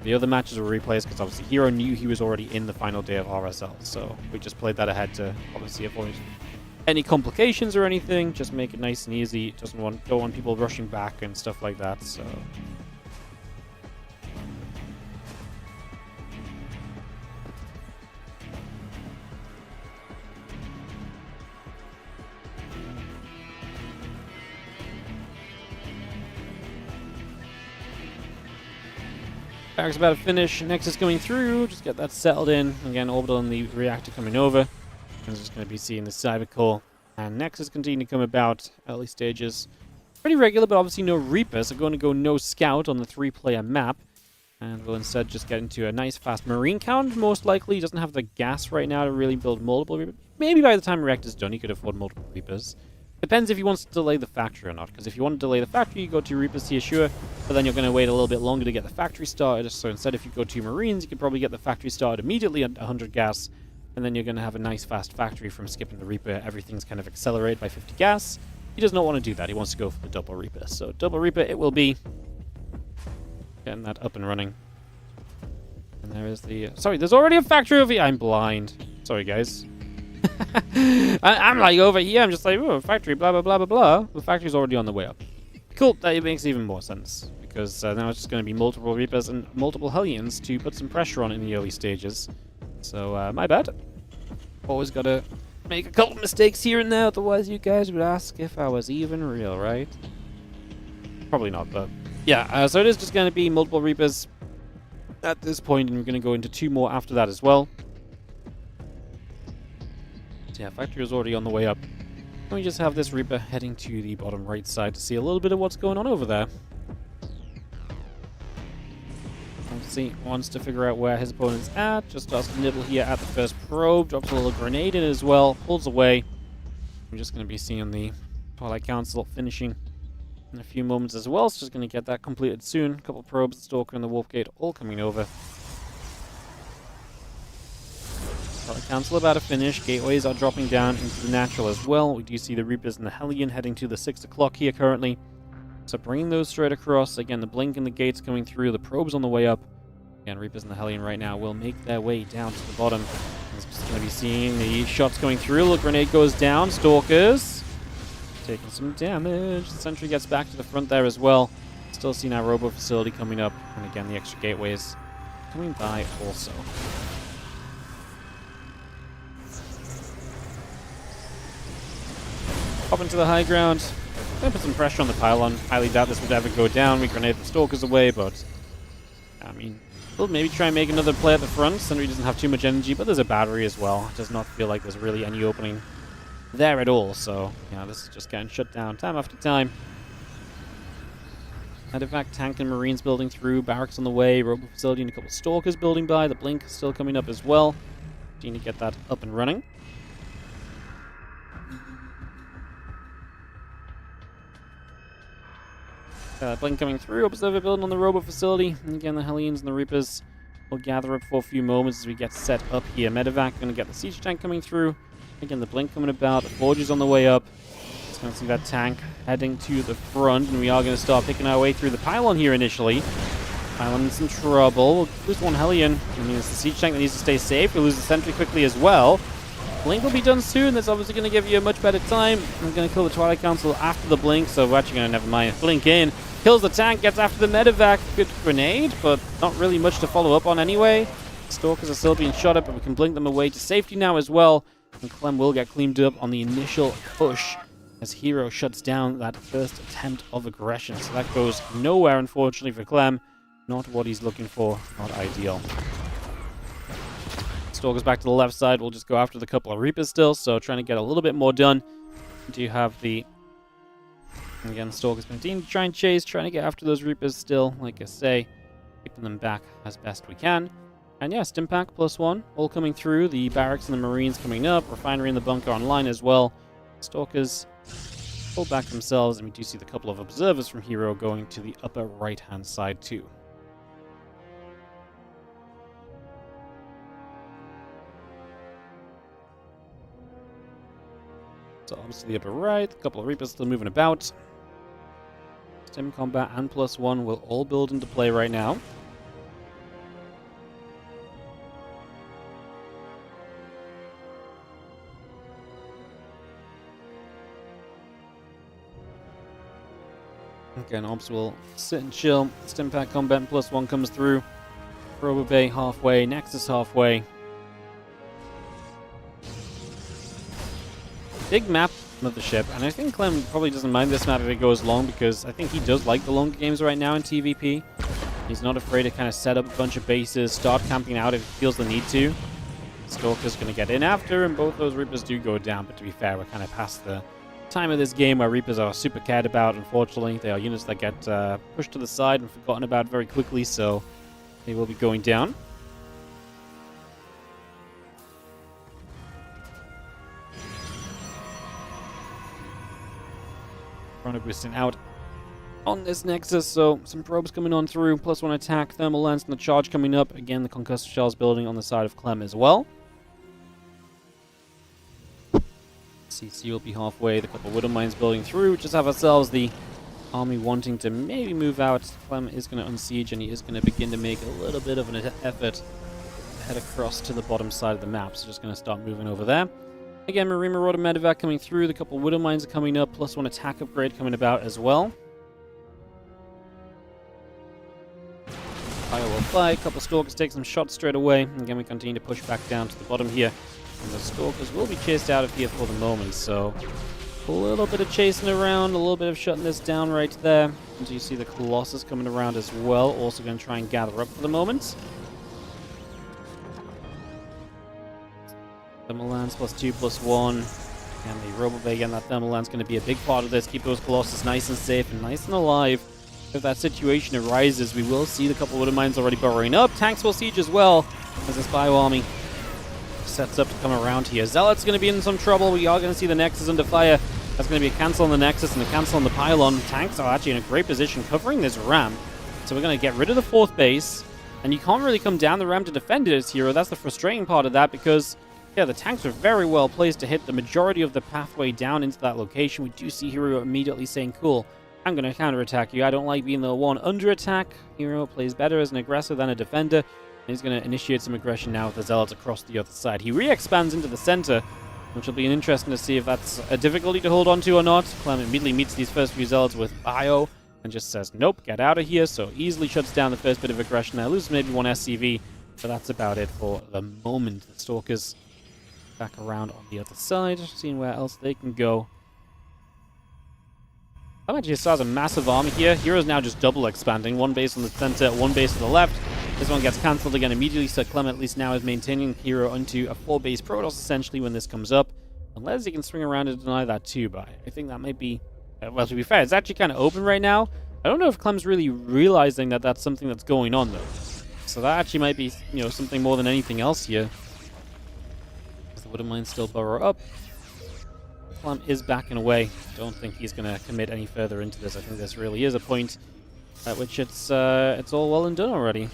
The other matches were replays because obviously herO knew he was already in the final day of RSL. So we just played that ahead to obviously avoid any complications or anything. Just make it nice and easy. Don't want people rushing back and stuff like that. So. Barracks about to finish. Nexus coming through. Just get that settled in. Again, Orbital and the reactor coming over. I'm just going to be seeing the Cyber Core. And Nexus continue to come about. Early stages. Pretty regular, but obviously no Reaper. So going to go no Scout on the 3-player map. And we'll instead just get into a nice fast Marine count, most likely. He doesn't have the gas right now to really build multiple Reapers. Maybe by the time Reactor's done, he could afford multiple Reapers. Depends if he wants to delay the factory or not, because if you want to delay the factory, you go 2 Reapers to Yeshua, but then you're going to wait a little bit longer to get the factory started. So instead, if you go 2 Marines, you can probably get the factory started immediately at 100 gas, and then you're going to have a nice fast factory from skipping the Reaper. Everything's kind of accelerated by 50 gas. He does not want to do that. He wants to go for the double Reaper. So double Reaper it will be. Getting that up and running. And there is the... sorry, there's already a factory over here. I'm blind. Sorry, guys. I'm like over here, I'm just like, oh, factory, blah, blah, blah, blah, blah. The factory's already on the way up. Cool, that makes even more sense. Because now it's just going to be multiple Reapers and multiple Hellions to put some pressure on in the early stages. So, my bad. Always got to make a couple mistakes here and there, otherwise you guys would ask if I was even real, right? Probably not, but... yeah, so it is just going to be multiple Reapers at this point, and we're going to go into 2 more after that as well. So yeah, factory is already on the way up. And we just have this Reaper heading to the bottom right side to see a little bit of what's going on over there. Obviously, wants to figure out where his opponent's at. Just starts to nibble here at the first probe. Drops a little grenade in as well. Pulls away. We're just going to be seeing the Twilight Council finishing in a few moments as well. So just going to get that completed soon. A couple probes, the Stalker and the Wolfgate all coming over. Twilight Council about to finish. Gateways are dropping down into the natural as well. We do see the Reapers and the Hellion heading to the 6 o'clock here currently. So bringing those straight across. Again, the Blink and the Gates coming through. The probes on the way up. Again, Reapers and the Hellion right now will make their way down to the bottom. It's just going to be seeing the shots going through. Look, grenade goes down. Stalkers. taking some damage. The sentry gets back to the front there as well. Still seeing our robo facility coming up. And again, the extra gateways coming by also. Pop into the high ground. Gonna put some pressure on the pylon. Highly doubt this would ever go down. We grenade the stalkers away, but I mean, we'll maybe try and make another play at the front. Sentry doesn't have too much energy, but there's a battery as well. It does not feel like there's really any opening there at all. So, yeah, this is just getting shut down time after time. Medevac, tank, and marines building through. Barracks on the way. Robo facility and a couple of stalkers building by. The blink is still coming up as well. Need to get that up and running. Blink coming through. Observer building on the robo facility. And again, the Hellions and the Reapers will gather up for a few moments as we get set up here. Medevac going to get the siege tank coming through. Again, the blink coming about. The forge is on the way up. It's going to see that tank heading to the front, and we are going to start picking our way through the pylon here initially. Pylon in some trouble. We'll lose one Hellion. I mean, it's the siege tank that needs to stay safe. We'll lose the sentry quickly as well. Blink will be done soon. That's obviously going to give you a much better time. I'm going to kill the Twilight Council after the blink, so we're actually going to never mind. Blink in. Kills the tank, gets after the medevac. Good grenade, but not really much to follow up on anyway. Stalkers are still being shot at, but we can blink them away to safety now as well. And Clem will get cleaned up on the initial push as herO shuts down that first attempt of aggression. So that goes nowhere, unfortunately, for Clem. Not what he's looking for. Not ideal. Stalkers back to the left side. We'll just go after the couple of Reapers still, so trying to get a little bit more done. Do you have the... Again, Stalkers continue to try and chase, trying to get after those Reapers still, like I say, keeping them back as best we can. And yeah, Stimpack +1, all coming through. The barracks and the marines coming up, refinery and the bunker online as well. Stalkers pull back themselves, and we do see the couple of observers from herO going to the upper right-hand side too. So obviously the upper right, a couple of Reapers still moving about. Stim combat and +1 will all build into play right now. Again, Ops will sit and chill. Stimpack combat and +1 comes through. Robo Bay halfway, Nexus halfway. Big map of the ship, and I think Clem probably doesn't mind this map if it goes long, because I think he does like the longer games right now in TVP. He's not afraid to kind of set up a bunch of bases, start camping out if he feels the need to. Stalker's going to get in after, and both those Reapers do go down, but to be fair, we're kind of past the time of this game where Reapers are super cared about, unfortunately. They are units that get pushed to the side and forgotten about very quickly, so they will be going down. Chrono boosting out on this Nexus, so some probes coming on through, +1 attack, thermal lance, and the charge coming up. Again, the concussor shells building on the side of Clem as well. CC will be halfway, the couple of Widow Mines building through. Just have ourselves the army wanting to maybe move out. Clem is going to unsiege, and he is going to begin to make a little bit of an effort to head across to the bottom side of the map, so just going to start moving over there. Again, Marine Marauder Medevac coming through. The couple of Widow Mines are coming up. +1 attack upgrade coming about as well. Fire will fly. A couple of Stalkers take some shots straight away. Again, we continue to push back down to the bottom here. And the Stalkers will be chased out of here for the moment. So, a little bit of chasing around. A little bit of shutting this down right there. And you see the Colossus coming around as well. Also going to try and gather up for the moment. Thermal Lance +2, +1. And the Robo Bay, again, that Thermal Lance going to be a big part of this. Keep those Colossus nice and safe and nice and alive. If that situation arises, we will see the couple of Widow Mines already burrowing up. Tanks will siege as well as this Bio Army sets up to come around here. Zealot's going to be in some trouble. We are going to see the Nexus under fire. That's going to be a cancel on the Nexus and a cancel on the Pylon. Tanks are actually in a great position covering this ramp. So we're going to get rid of the 4th base. And you can't really come down the ramp to defend it as herO. That's the frustrating part of that, because yeah, the tanks are very well placed to hit the majority of the pathway down into that location. We do see herO immediately saying, cool, I'm going to counterattack you. I don't like being the one under attack. herO plays better as an aggressor than a defender. And he's going to initiate some aggression now with the Zealots across the other side. He re-expands into the center, which will be interesting to see if that's a difficulty to hold on to or not. Clem immediately meets these first few zealots with bio and just says, nope, get out of here. So easily shuts down the first bit of aggression there. Loses maybe one SCV, but that's about it for the moment. The Stalkers back around on the other side, seeing where else they can go. Clem actually still has a massive army here. herO's now just double expanding. One base on the center, one base to the left. This one gets cancelled again immediately, so Clem at least now is maintaining herO into a 4-base Protoss essentially when this comes up. Unless he can swing around and deny that too, but I think that might be... well, to be fair, it's actually kind of open right now. I don't know if Clem's really realizing that that's something that's going on, though. So that actually might be, you know, something more than anything else here. I wouldn't mind still burrow up. Clem is backing away. Don't think he's going to commit any further into this. I think this really is a point at which it's all well and done already.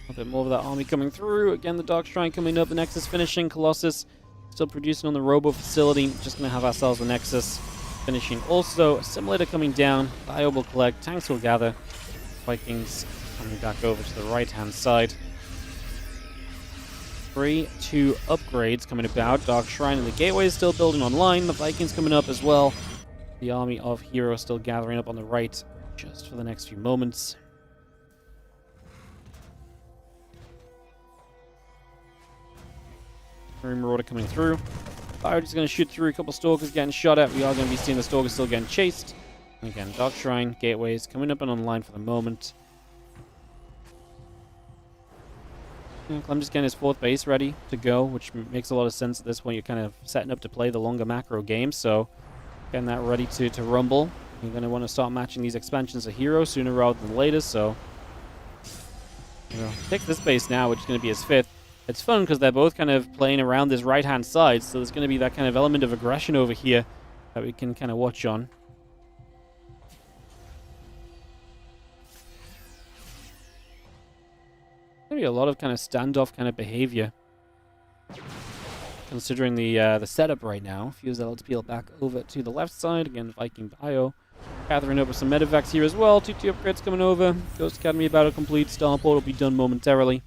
A bit more of that army coming through. Again, the Dark Shrine coming up. The Nexus finishing. Colossus still producing on the Robo facility. Just going to have ourselves the Nexus finishing also. Assimilator coming down. Bio will collect. Tanks will gather. Vikings coming back over to the right-hand side. 3, 2 upgrades coming about. Dark Shrine and the Gateway is still building online. The Vikings coming up as well. The army of herO still gathering up on the right just for the next few moments. Marauder coming through. Fire just going to shoot through. A couple Stalkers getting shot at. We are going to be seeing the Stalkers still getting chased. And again, Dark Shrine, Gateways coming up and online for the moment. Clem just getting his 4th base ready to go, which makes a lot of sense at this point. You're kind of setting up to play the longer macro game, so getting that ready to rumble. You're going to want to start matching these expansions of herO sooner rather than later, so... takes this base now, which is going to be his 5th. It's fun because they're both kind of playing around this right-hand side, so there's going to be that kind of element of aggression over here that we can kind of watch on. Maybe a lot of kind of standoff kind of behavior, considering the setup right now. A few zealots peel back over to the left side. Again, Viking bio gathering over some medevacs here as well. 2 upgrades coming over. Ghost Academy about to complete. Starport will be done momentarily.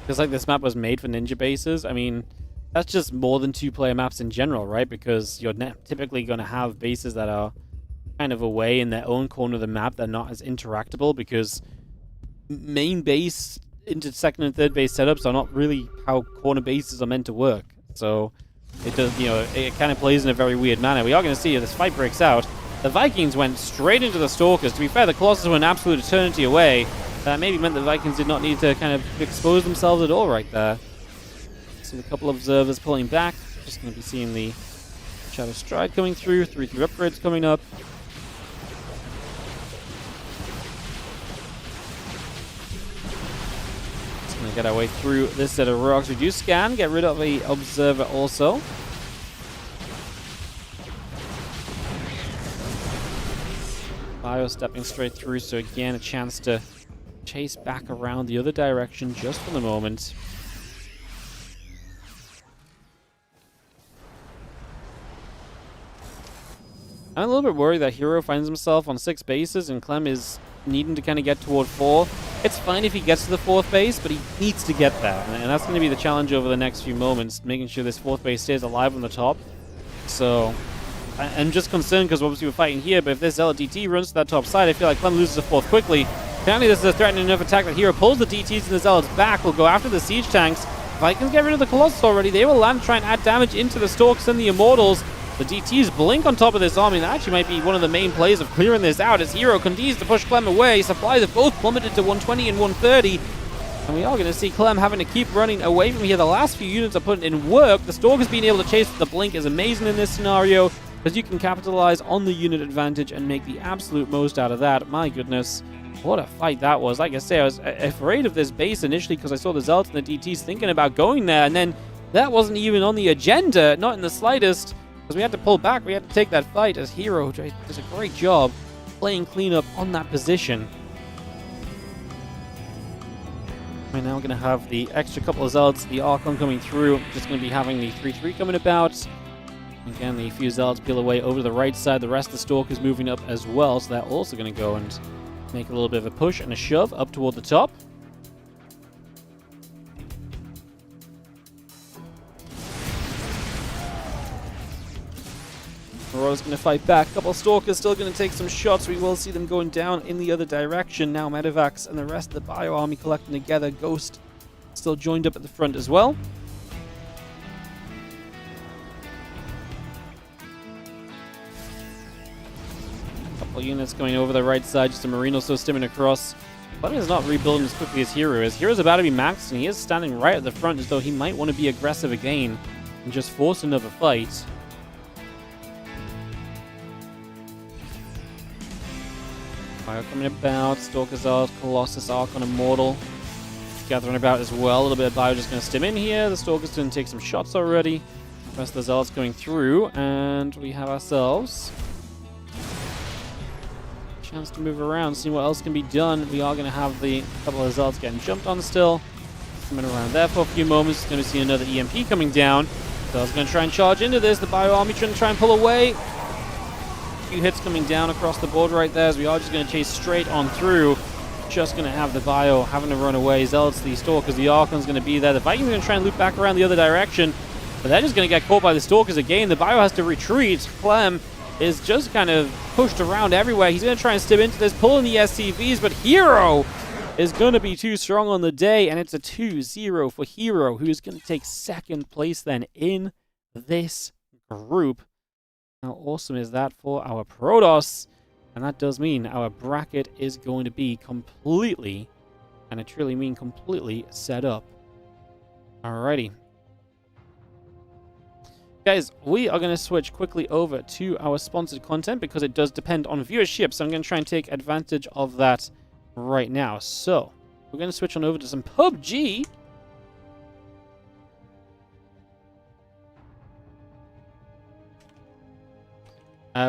Feels like this map was made for ninja bases. I mean, that's just more than 2-player maps in general, right? Because you're typically going to have bases that are kind of away in their own corner of the map. They're not as interactable because main base into 2nd and 3rd base setups are not really how corner bases are meant to work. So it does, you know, it kind of plays in a very weird manner. We are going to see if this fight breaks out. The Vikings went straight into the Stalkers. To be fair, the Colossus were an absolute eternity away. That maybe meant the Vikings did not need to kind of expose themselves at all right there. See a couple of observers pulling back. Just going to be seeing the Shadow Stride coming through. 3 upgrades coming up. Just going to get our way through this set of rocks. We do scan, get rid of a observer also. Bio stepping straight through, so again a chance to chase back around the other direction just for the moment. I'm a little bit worried that herO finds himself on 6 bases and Clem is needing to kind of get toward 4. It's fine if he gets to the 4th base, but he needs to get there. And that's going to be the challenge over the next few moments, making sure this 4th base stays alive on the top. So I'm just concerned because obviously we're fighting here, but if this Zealot DT runs to that top side, I feel like Clem loses the 4th quickly. Apparently this is a threatening enough attack that herO pulls the DTs and the Zealots back. Will go after the siege tanks. Vikings get rid of the Colossus already. They will land, try and add damage into the Stalks and the Immortals. The DTs blink on top of this army. That actually might be one of the main plays of clearing this out as herO continues to push Clem away. Supplies have both plummeted to 120 and 130. And we are going to see Clem having to keep running away from here. The last few units are putting in work. The Stalkers being able to chase the blink is amazing in this scenario, because you can capitalize on the unit advantage and make the absolute most out of that. My goodness, what a fight that was. Like I say, I was afraid of this base initially because I saw the Zealots and the DTs thinking about going there, and then that wasn't even on the agenda, not in the slightest, because we had to pull back. We had to take that fight as herO does a great job playing cleanup on that position. Right now we're going to have the extra couple of Zealots, the Archon coming through. Just going to be having the 3-3 coming about. Again, the few zealots peel away over to the right side. The rest of the Stalkers moving up as well, so they're also going to go and make a little bit of a push and a shove up toward the top. herO's going to fight back. A couple of Stalkers still going to take some shots. We will see them going down in the other direction. Now Medivacs and the rest of the Bio Army collecting together. Ghost still joined up at the front as well. Couple units going over the right side. Just a Marine also stimming across. Clem is not rebuilding as quickly as herO is. herO's about to be maxed, and he is standing right at the front as though he might want to be aggressive again and just force another fight. Fire coming about. Stalker's Arc, Colossus Arc on Immortal. Gathering about as well. A little bit of Bio just going to stim in here. The Stalker's going to take some shots already. The rest of the Zealots going through, and we have ourselves a chance to move around, see what else can be done. We are going to have the couple of Zealots getting jumped on still. Coming around there for a few moments. Going to see another EMP coming down. Zealots going to try and charge into this. The Bio Army trying to try and pull away. A few hits coming down across the board right there, as we are just going to chase straight on through. Just going to have the Bio having to run away. Zealots, the Stalkers, the Archon's going to be there. The Vikings are going to try and loop back around the other direction, but they're just going to get caught by the Stalkers again. The Bio has to retreat. Clem is just kind of pushed around everywhere. He's going to try and stim into this, pulling the SCVs, but herO is going to be too strong on the day, and it's a 2-0 for herO, who's going to take second place then in this group. How awesome is that for our Protoss? And that does mean our bracket is going to be completely, and I truly mean completely, set up. Alrighty. Guys, we are going to switch quickly over to our sponsored content because it does depend on viewership. So I'm going to try and take advantage of that right now. So we're going to switch on over to some PUBG.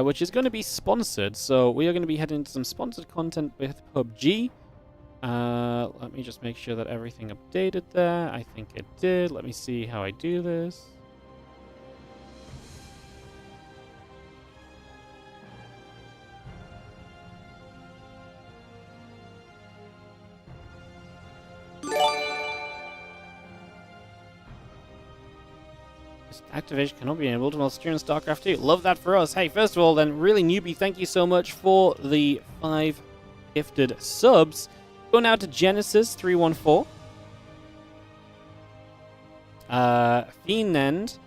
Which is going to be sponsored. So we are going to be heading into some sponsored content with PUBG. Let me just make sure that everything updated there. I think it did. Let me see how I do this. Activation cannot be enabled while steering StarCraft 2. Love that for us. Hey, first of all, then, really newbie, thank you so much for the 5 gifted subs. Go now to Genesis314. Fienend,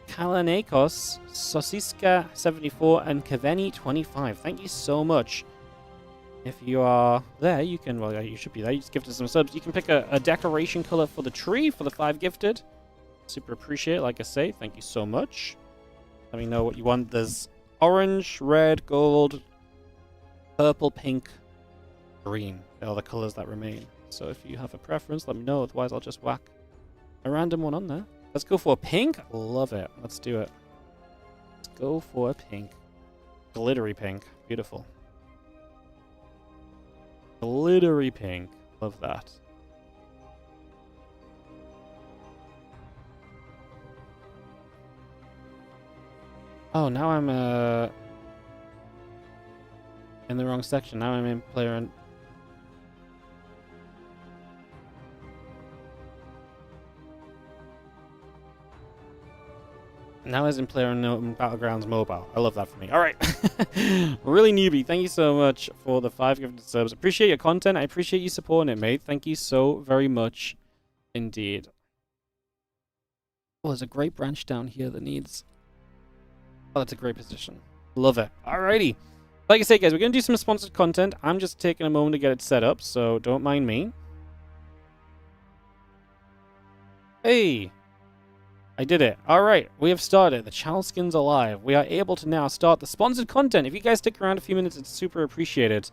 Kalanakos, Sosiska74, and Kaveni25. Thank you so much. If you are there, you can, well, you should be there. You just gifted some subs. You can pick a decoration color for the tree for the 5 gifted. Super appreciate it, like I say. Thank you so much. Let me know what you want. There's orange, red, gold, purple, pink, green. They're all the colors that remain. So if you have a preference, let me know. Otherwise, I'll just whack a random one on there. Let's go for pink. Love it. Let's do it. Let's go for pink. Glittery pink. Beautiful. Glittery pink. Love that. Oh, now I'm in the wrong section. Now I'm in player and now as in player and Battlegrounds mobile. I love that for me. All right. Really newbie. Thank you so much for the 5 gifted subs. Appreciate your content. I appreciate you supporting it, mate. Thank you so very much indeed. Oh, there's a great branch down here that needs... Oh, that's a great position. Love it. Alrighty. Like I say, guys, we're going to do some sponsored content. I'm just taking a moment to get it set up, so don't mind me. Hey! I did it. Alright, we have started. The channel skin's alive. We are able to now start the sponsored content. If you guys stick around a few minutes, it's super appreciated.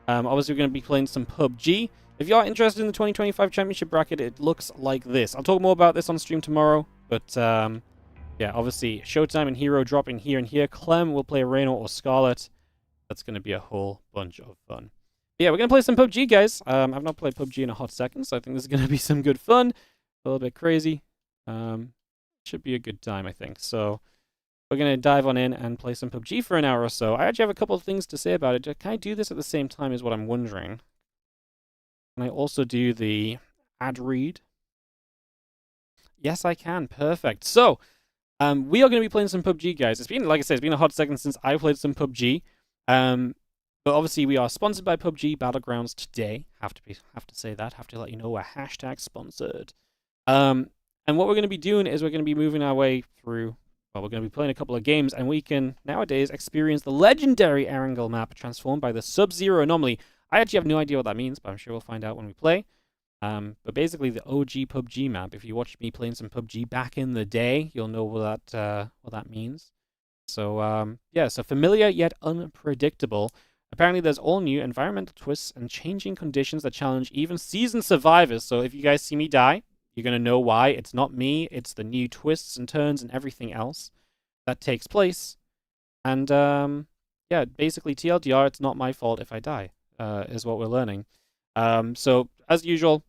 Obviously, we're going to be playing some PUBG. If you are interested in the 2025 Championship bracket, it looks like this. I'll talk more about this on stream tomorrow, but... yeah, obviously, ShoWTimE and herO dropping here and here. Clem will play Reyna or Scarlet. That's going to be a whole bunch of fun. But yeah, we're going to play some PUBG, guys. I've not played PUBG in a hot second, so I think this is going to be some good fun. A little bit crazy. Should be a good time, I think. So, we're going to dive on in and play some PUBG for an hour or so. I actually have a couple of things to say about it. Can I do this at the same time is what I'm wondering. Can I also do the ad read? Yes, I can. Perfect. So, we are going to be playing some PUBG, guys. It's been, like I said, it's been a hot second since I played some PUBG. But obviously, we are sponsored by PUBG Battlegrounds today. Have to say that. Have to let you know we're hashtag sponsored. And what we're going to be doing is we're going to be moving our way through. Well, we're going to be playing a couple of games, and we can nowadays experience the legendary Erangel map transformed by the Sub-Zero anomaly. I actually have no idea what that means, but I'm sure we'll find out when we play. But basically, the OG PUBG map. If you watched me playing some PUBG back in the day, you'll know what that means. So yeah, so familiar yet unpredictable. Apparently, there's all new environmental twists and changing conditions that challenge even seasoned survivors. So if you guys see me die, you're gonna know why. It's not me. It's the new twists and turns and everything else that takes place. And yeah, basically TLDR, it's not my fault if I die. Is what we're learning. So as usual,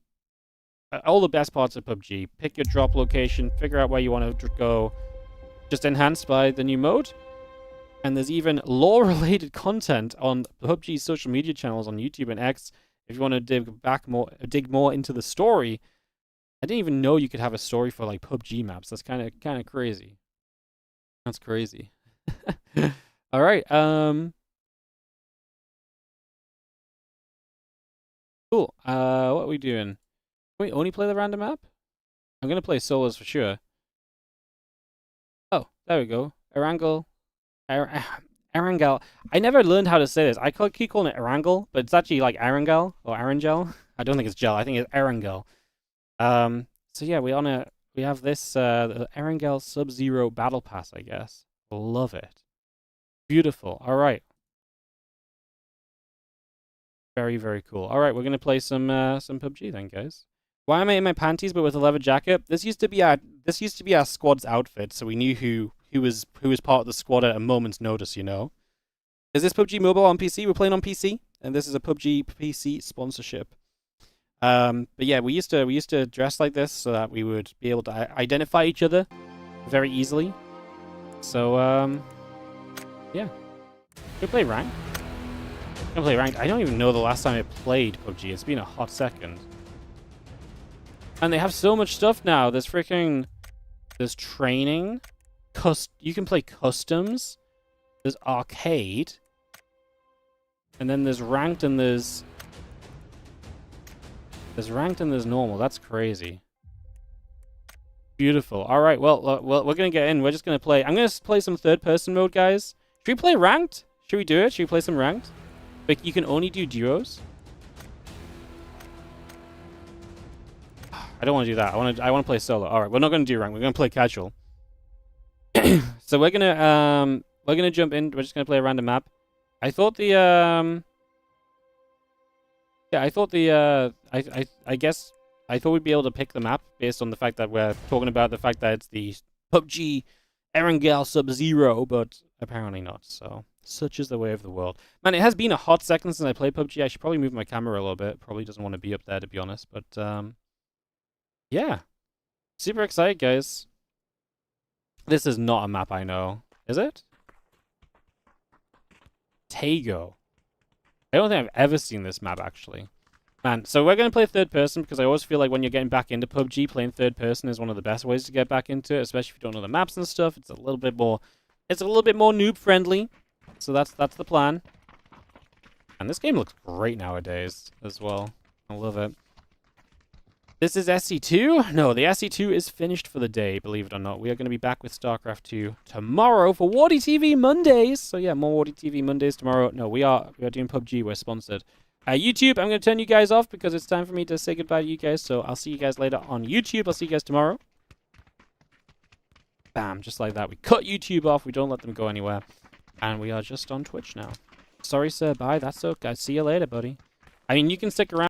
all the best parts of PUBG. Pick your drop location, figure out where you want to go, just enhanced by the new mode. And there's even lore-related content on PUBG's social media channels on YouTube and X. If you want to dig more into the story. I didn't even know you could have a story for like PUBG maps. That's kind of crazy. That's crazy. All right. Cool. What are we doing? Can we only play the random map? I'm gonna play solos for sure. Oh, there we go. Erangel. Erangel. I never learned how to say this. I keep calling it Erangel, but it's actually like Erangel or Erangel. I don't think it's gel. I think it's Erangel. So yeah, we have this the Erangel Sub-Zero Battle Pass, I guess. Love it. Beautiful. All right. Very, very cool. All right, we're gonna play some PUBG then, guys. Why am I in my panties but with a leather jacket? This used to be our squad's outfit, so we knew who was part of the squad at a moment's notice. You know. Is this PUBG Mobile on PC? We're playing on PC, and this is a PUBG PC sponsorship. But yeah, we used to dress like this so that we would be able to identify each other very easily. So yeah, we play ranked. I'm gonna play ranked. I don't even know the last time I played PUBG. It's been a hot second. And they have so much stuff now. There's training. You can play customs. There's arcade. And then there's ranked and there's ranked and there's normal. That's crazy. Beautiful. All right. Well, we're gonna get in. We're just gonna play. I'm gonna play some third-person mode, guys. Should we play ranked? Should we do it? Should we play some ranked? But you can only do duos. I don't want to do that. I want to play solo. All right, we're not going to do rank. We're going to play casual. So we're gonna jump in. We're just gonna play a random map. I thought the I thought we'd be able to pick the map based on the fact that we're talking about the fact that it's the PUBG Erangel Sub-Zero, but apparently not. So such is the way of the world. Man, it has been a hot second since I played PUBG. I should probably move my camera a little bit. Probably doesn't want to be up there, to be honest. But yeah, super excited, guys. This is not a map I know, is it? Tago. I don't think I've ever seen this map, actually. Man, so we're going to play third person because I always feel like when you're getting back into PUBG, playing third person is one of the best ways to get back into it, especially if you don't know the maps and stuff. It's a little bit more noob friendly. So that's the plan. And this game looks great nowadays as well. I love it. This is SC2? No, the SC2 is finished for the day, believe it or not. We are going to be back with StarCraft 2 tomorrow for WardiTV Mondays. So yeah, more WardiTV Mondays tomorrow. No, we are doing PUBG. We're sponsored. YouTube, I'm going to turn you guys off because it's time for me to say goodbye to you guys. So I'll see you guys later on YouTube. I'll see you guys tomorrow. Bam, just like that. We cut YouTube off. We don't let them go anywhere. And we are just on Twitch now. Sorry, sir. Bye. That's okay. See you later, buddy. I mean, you can stick around.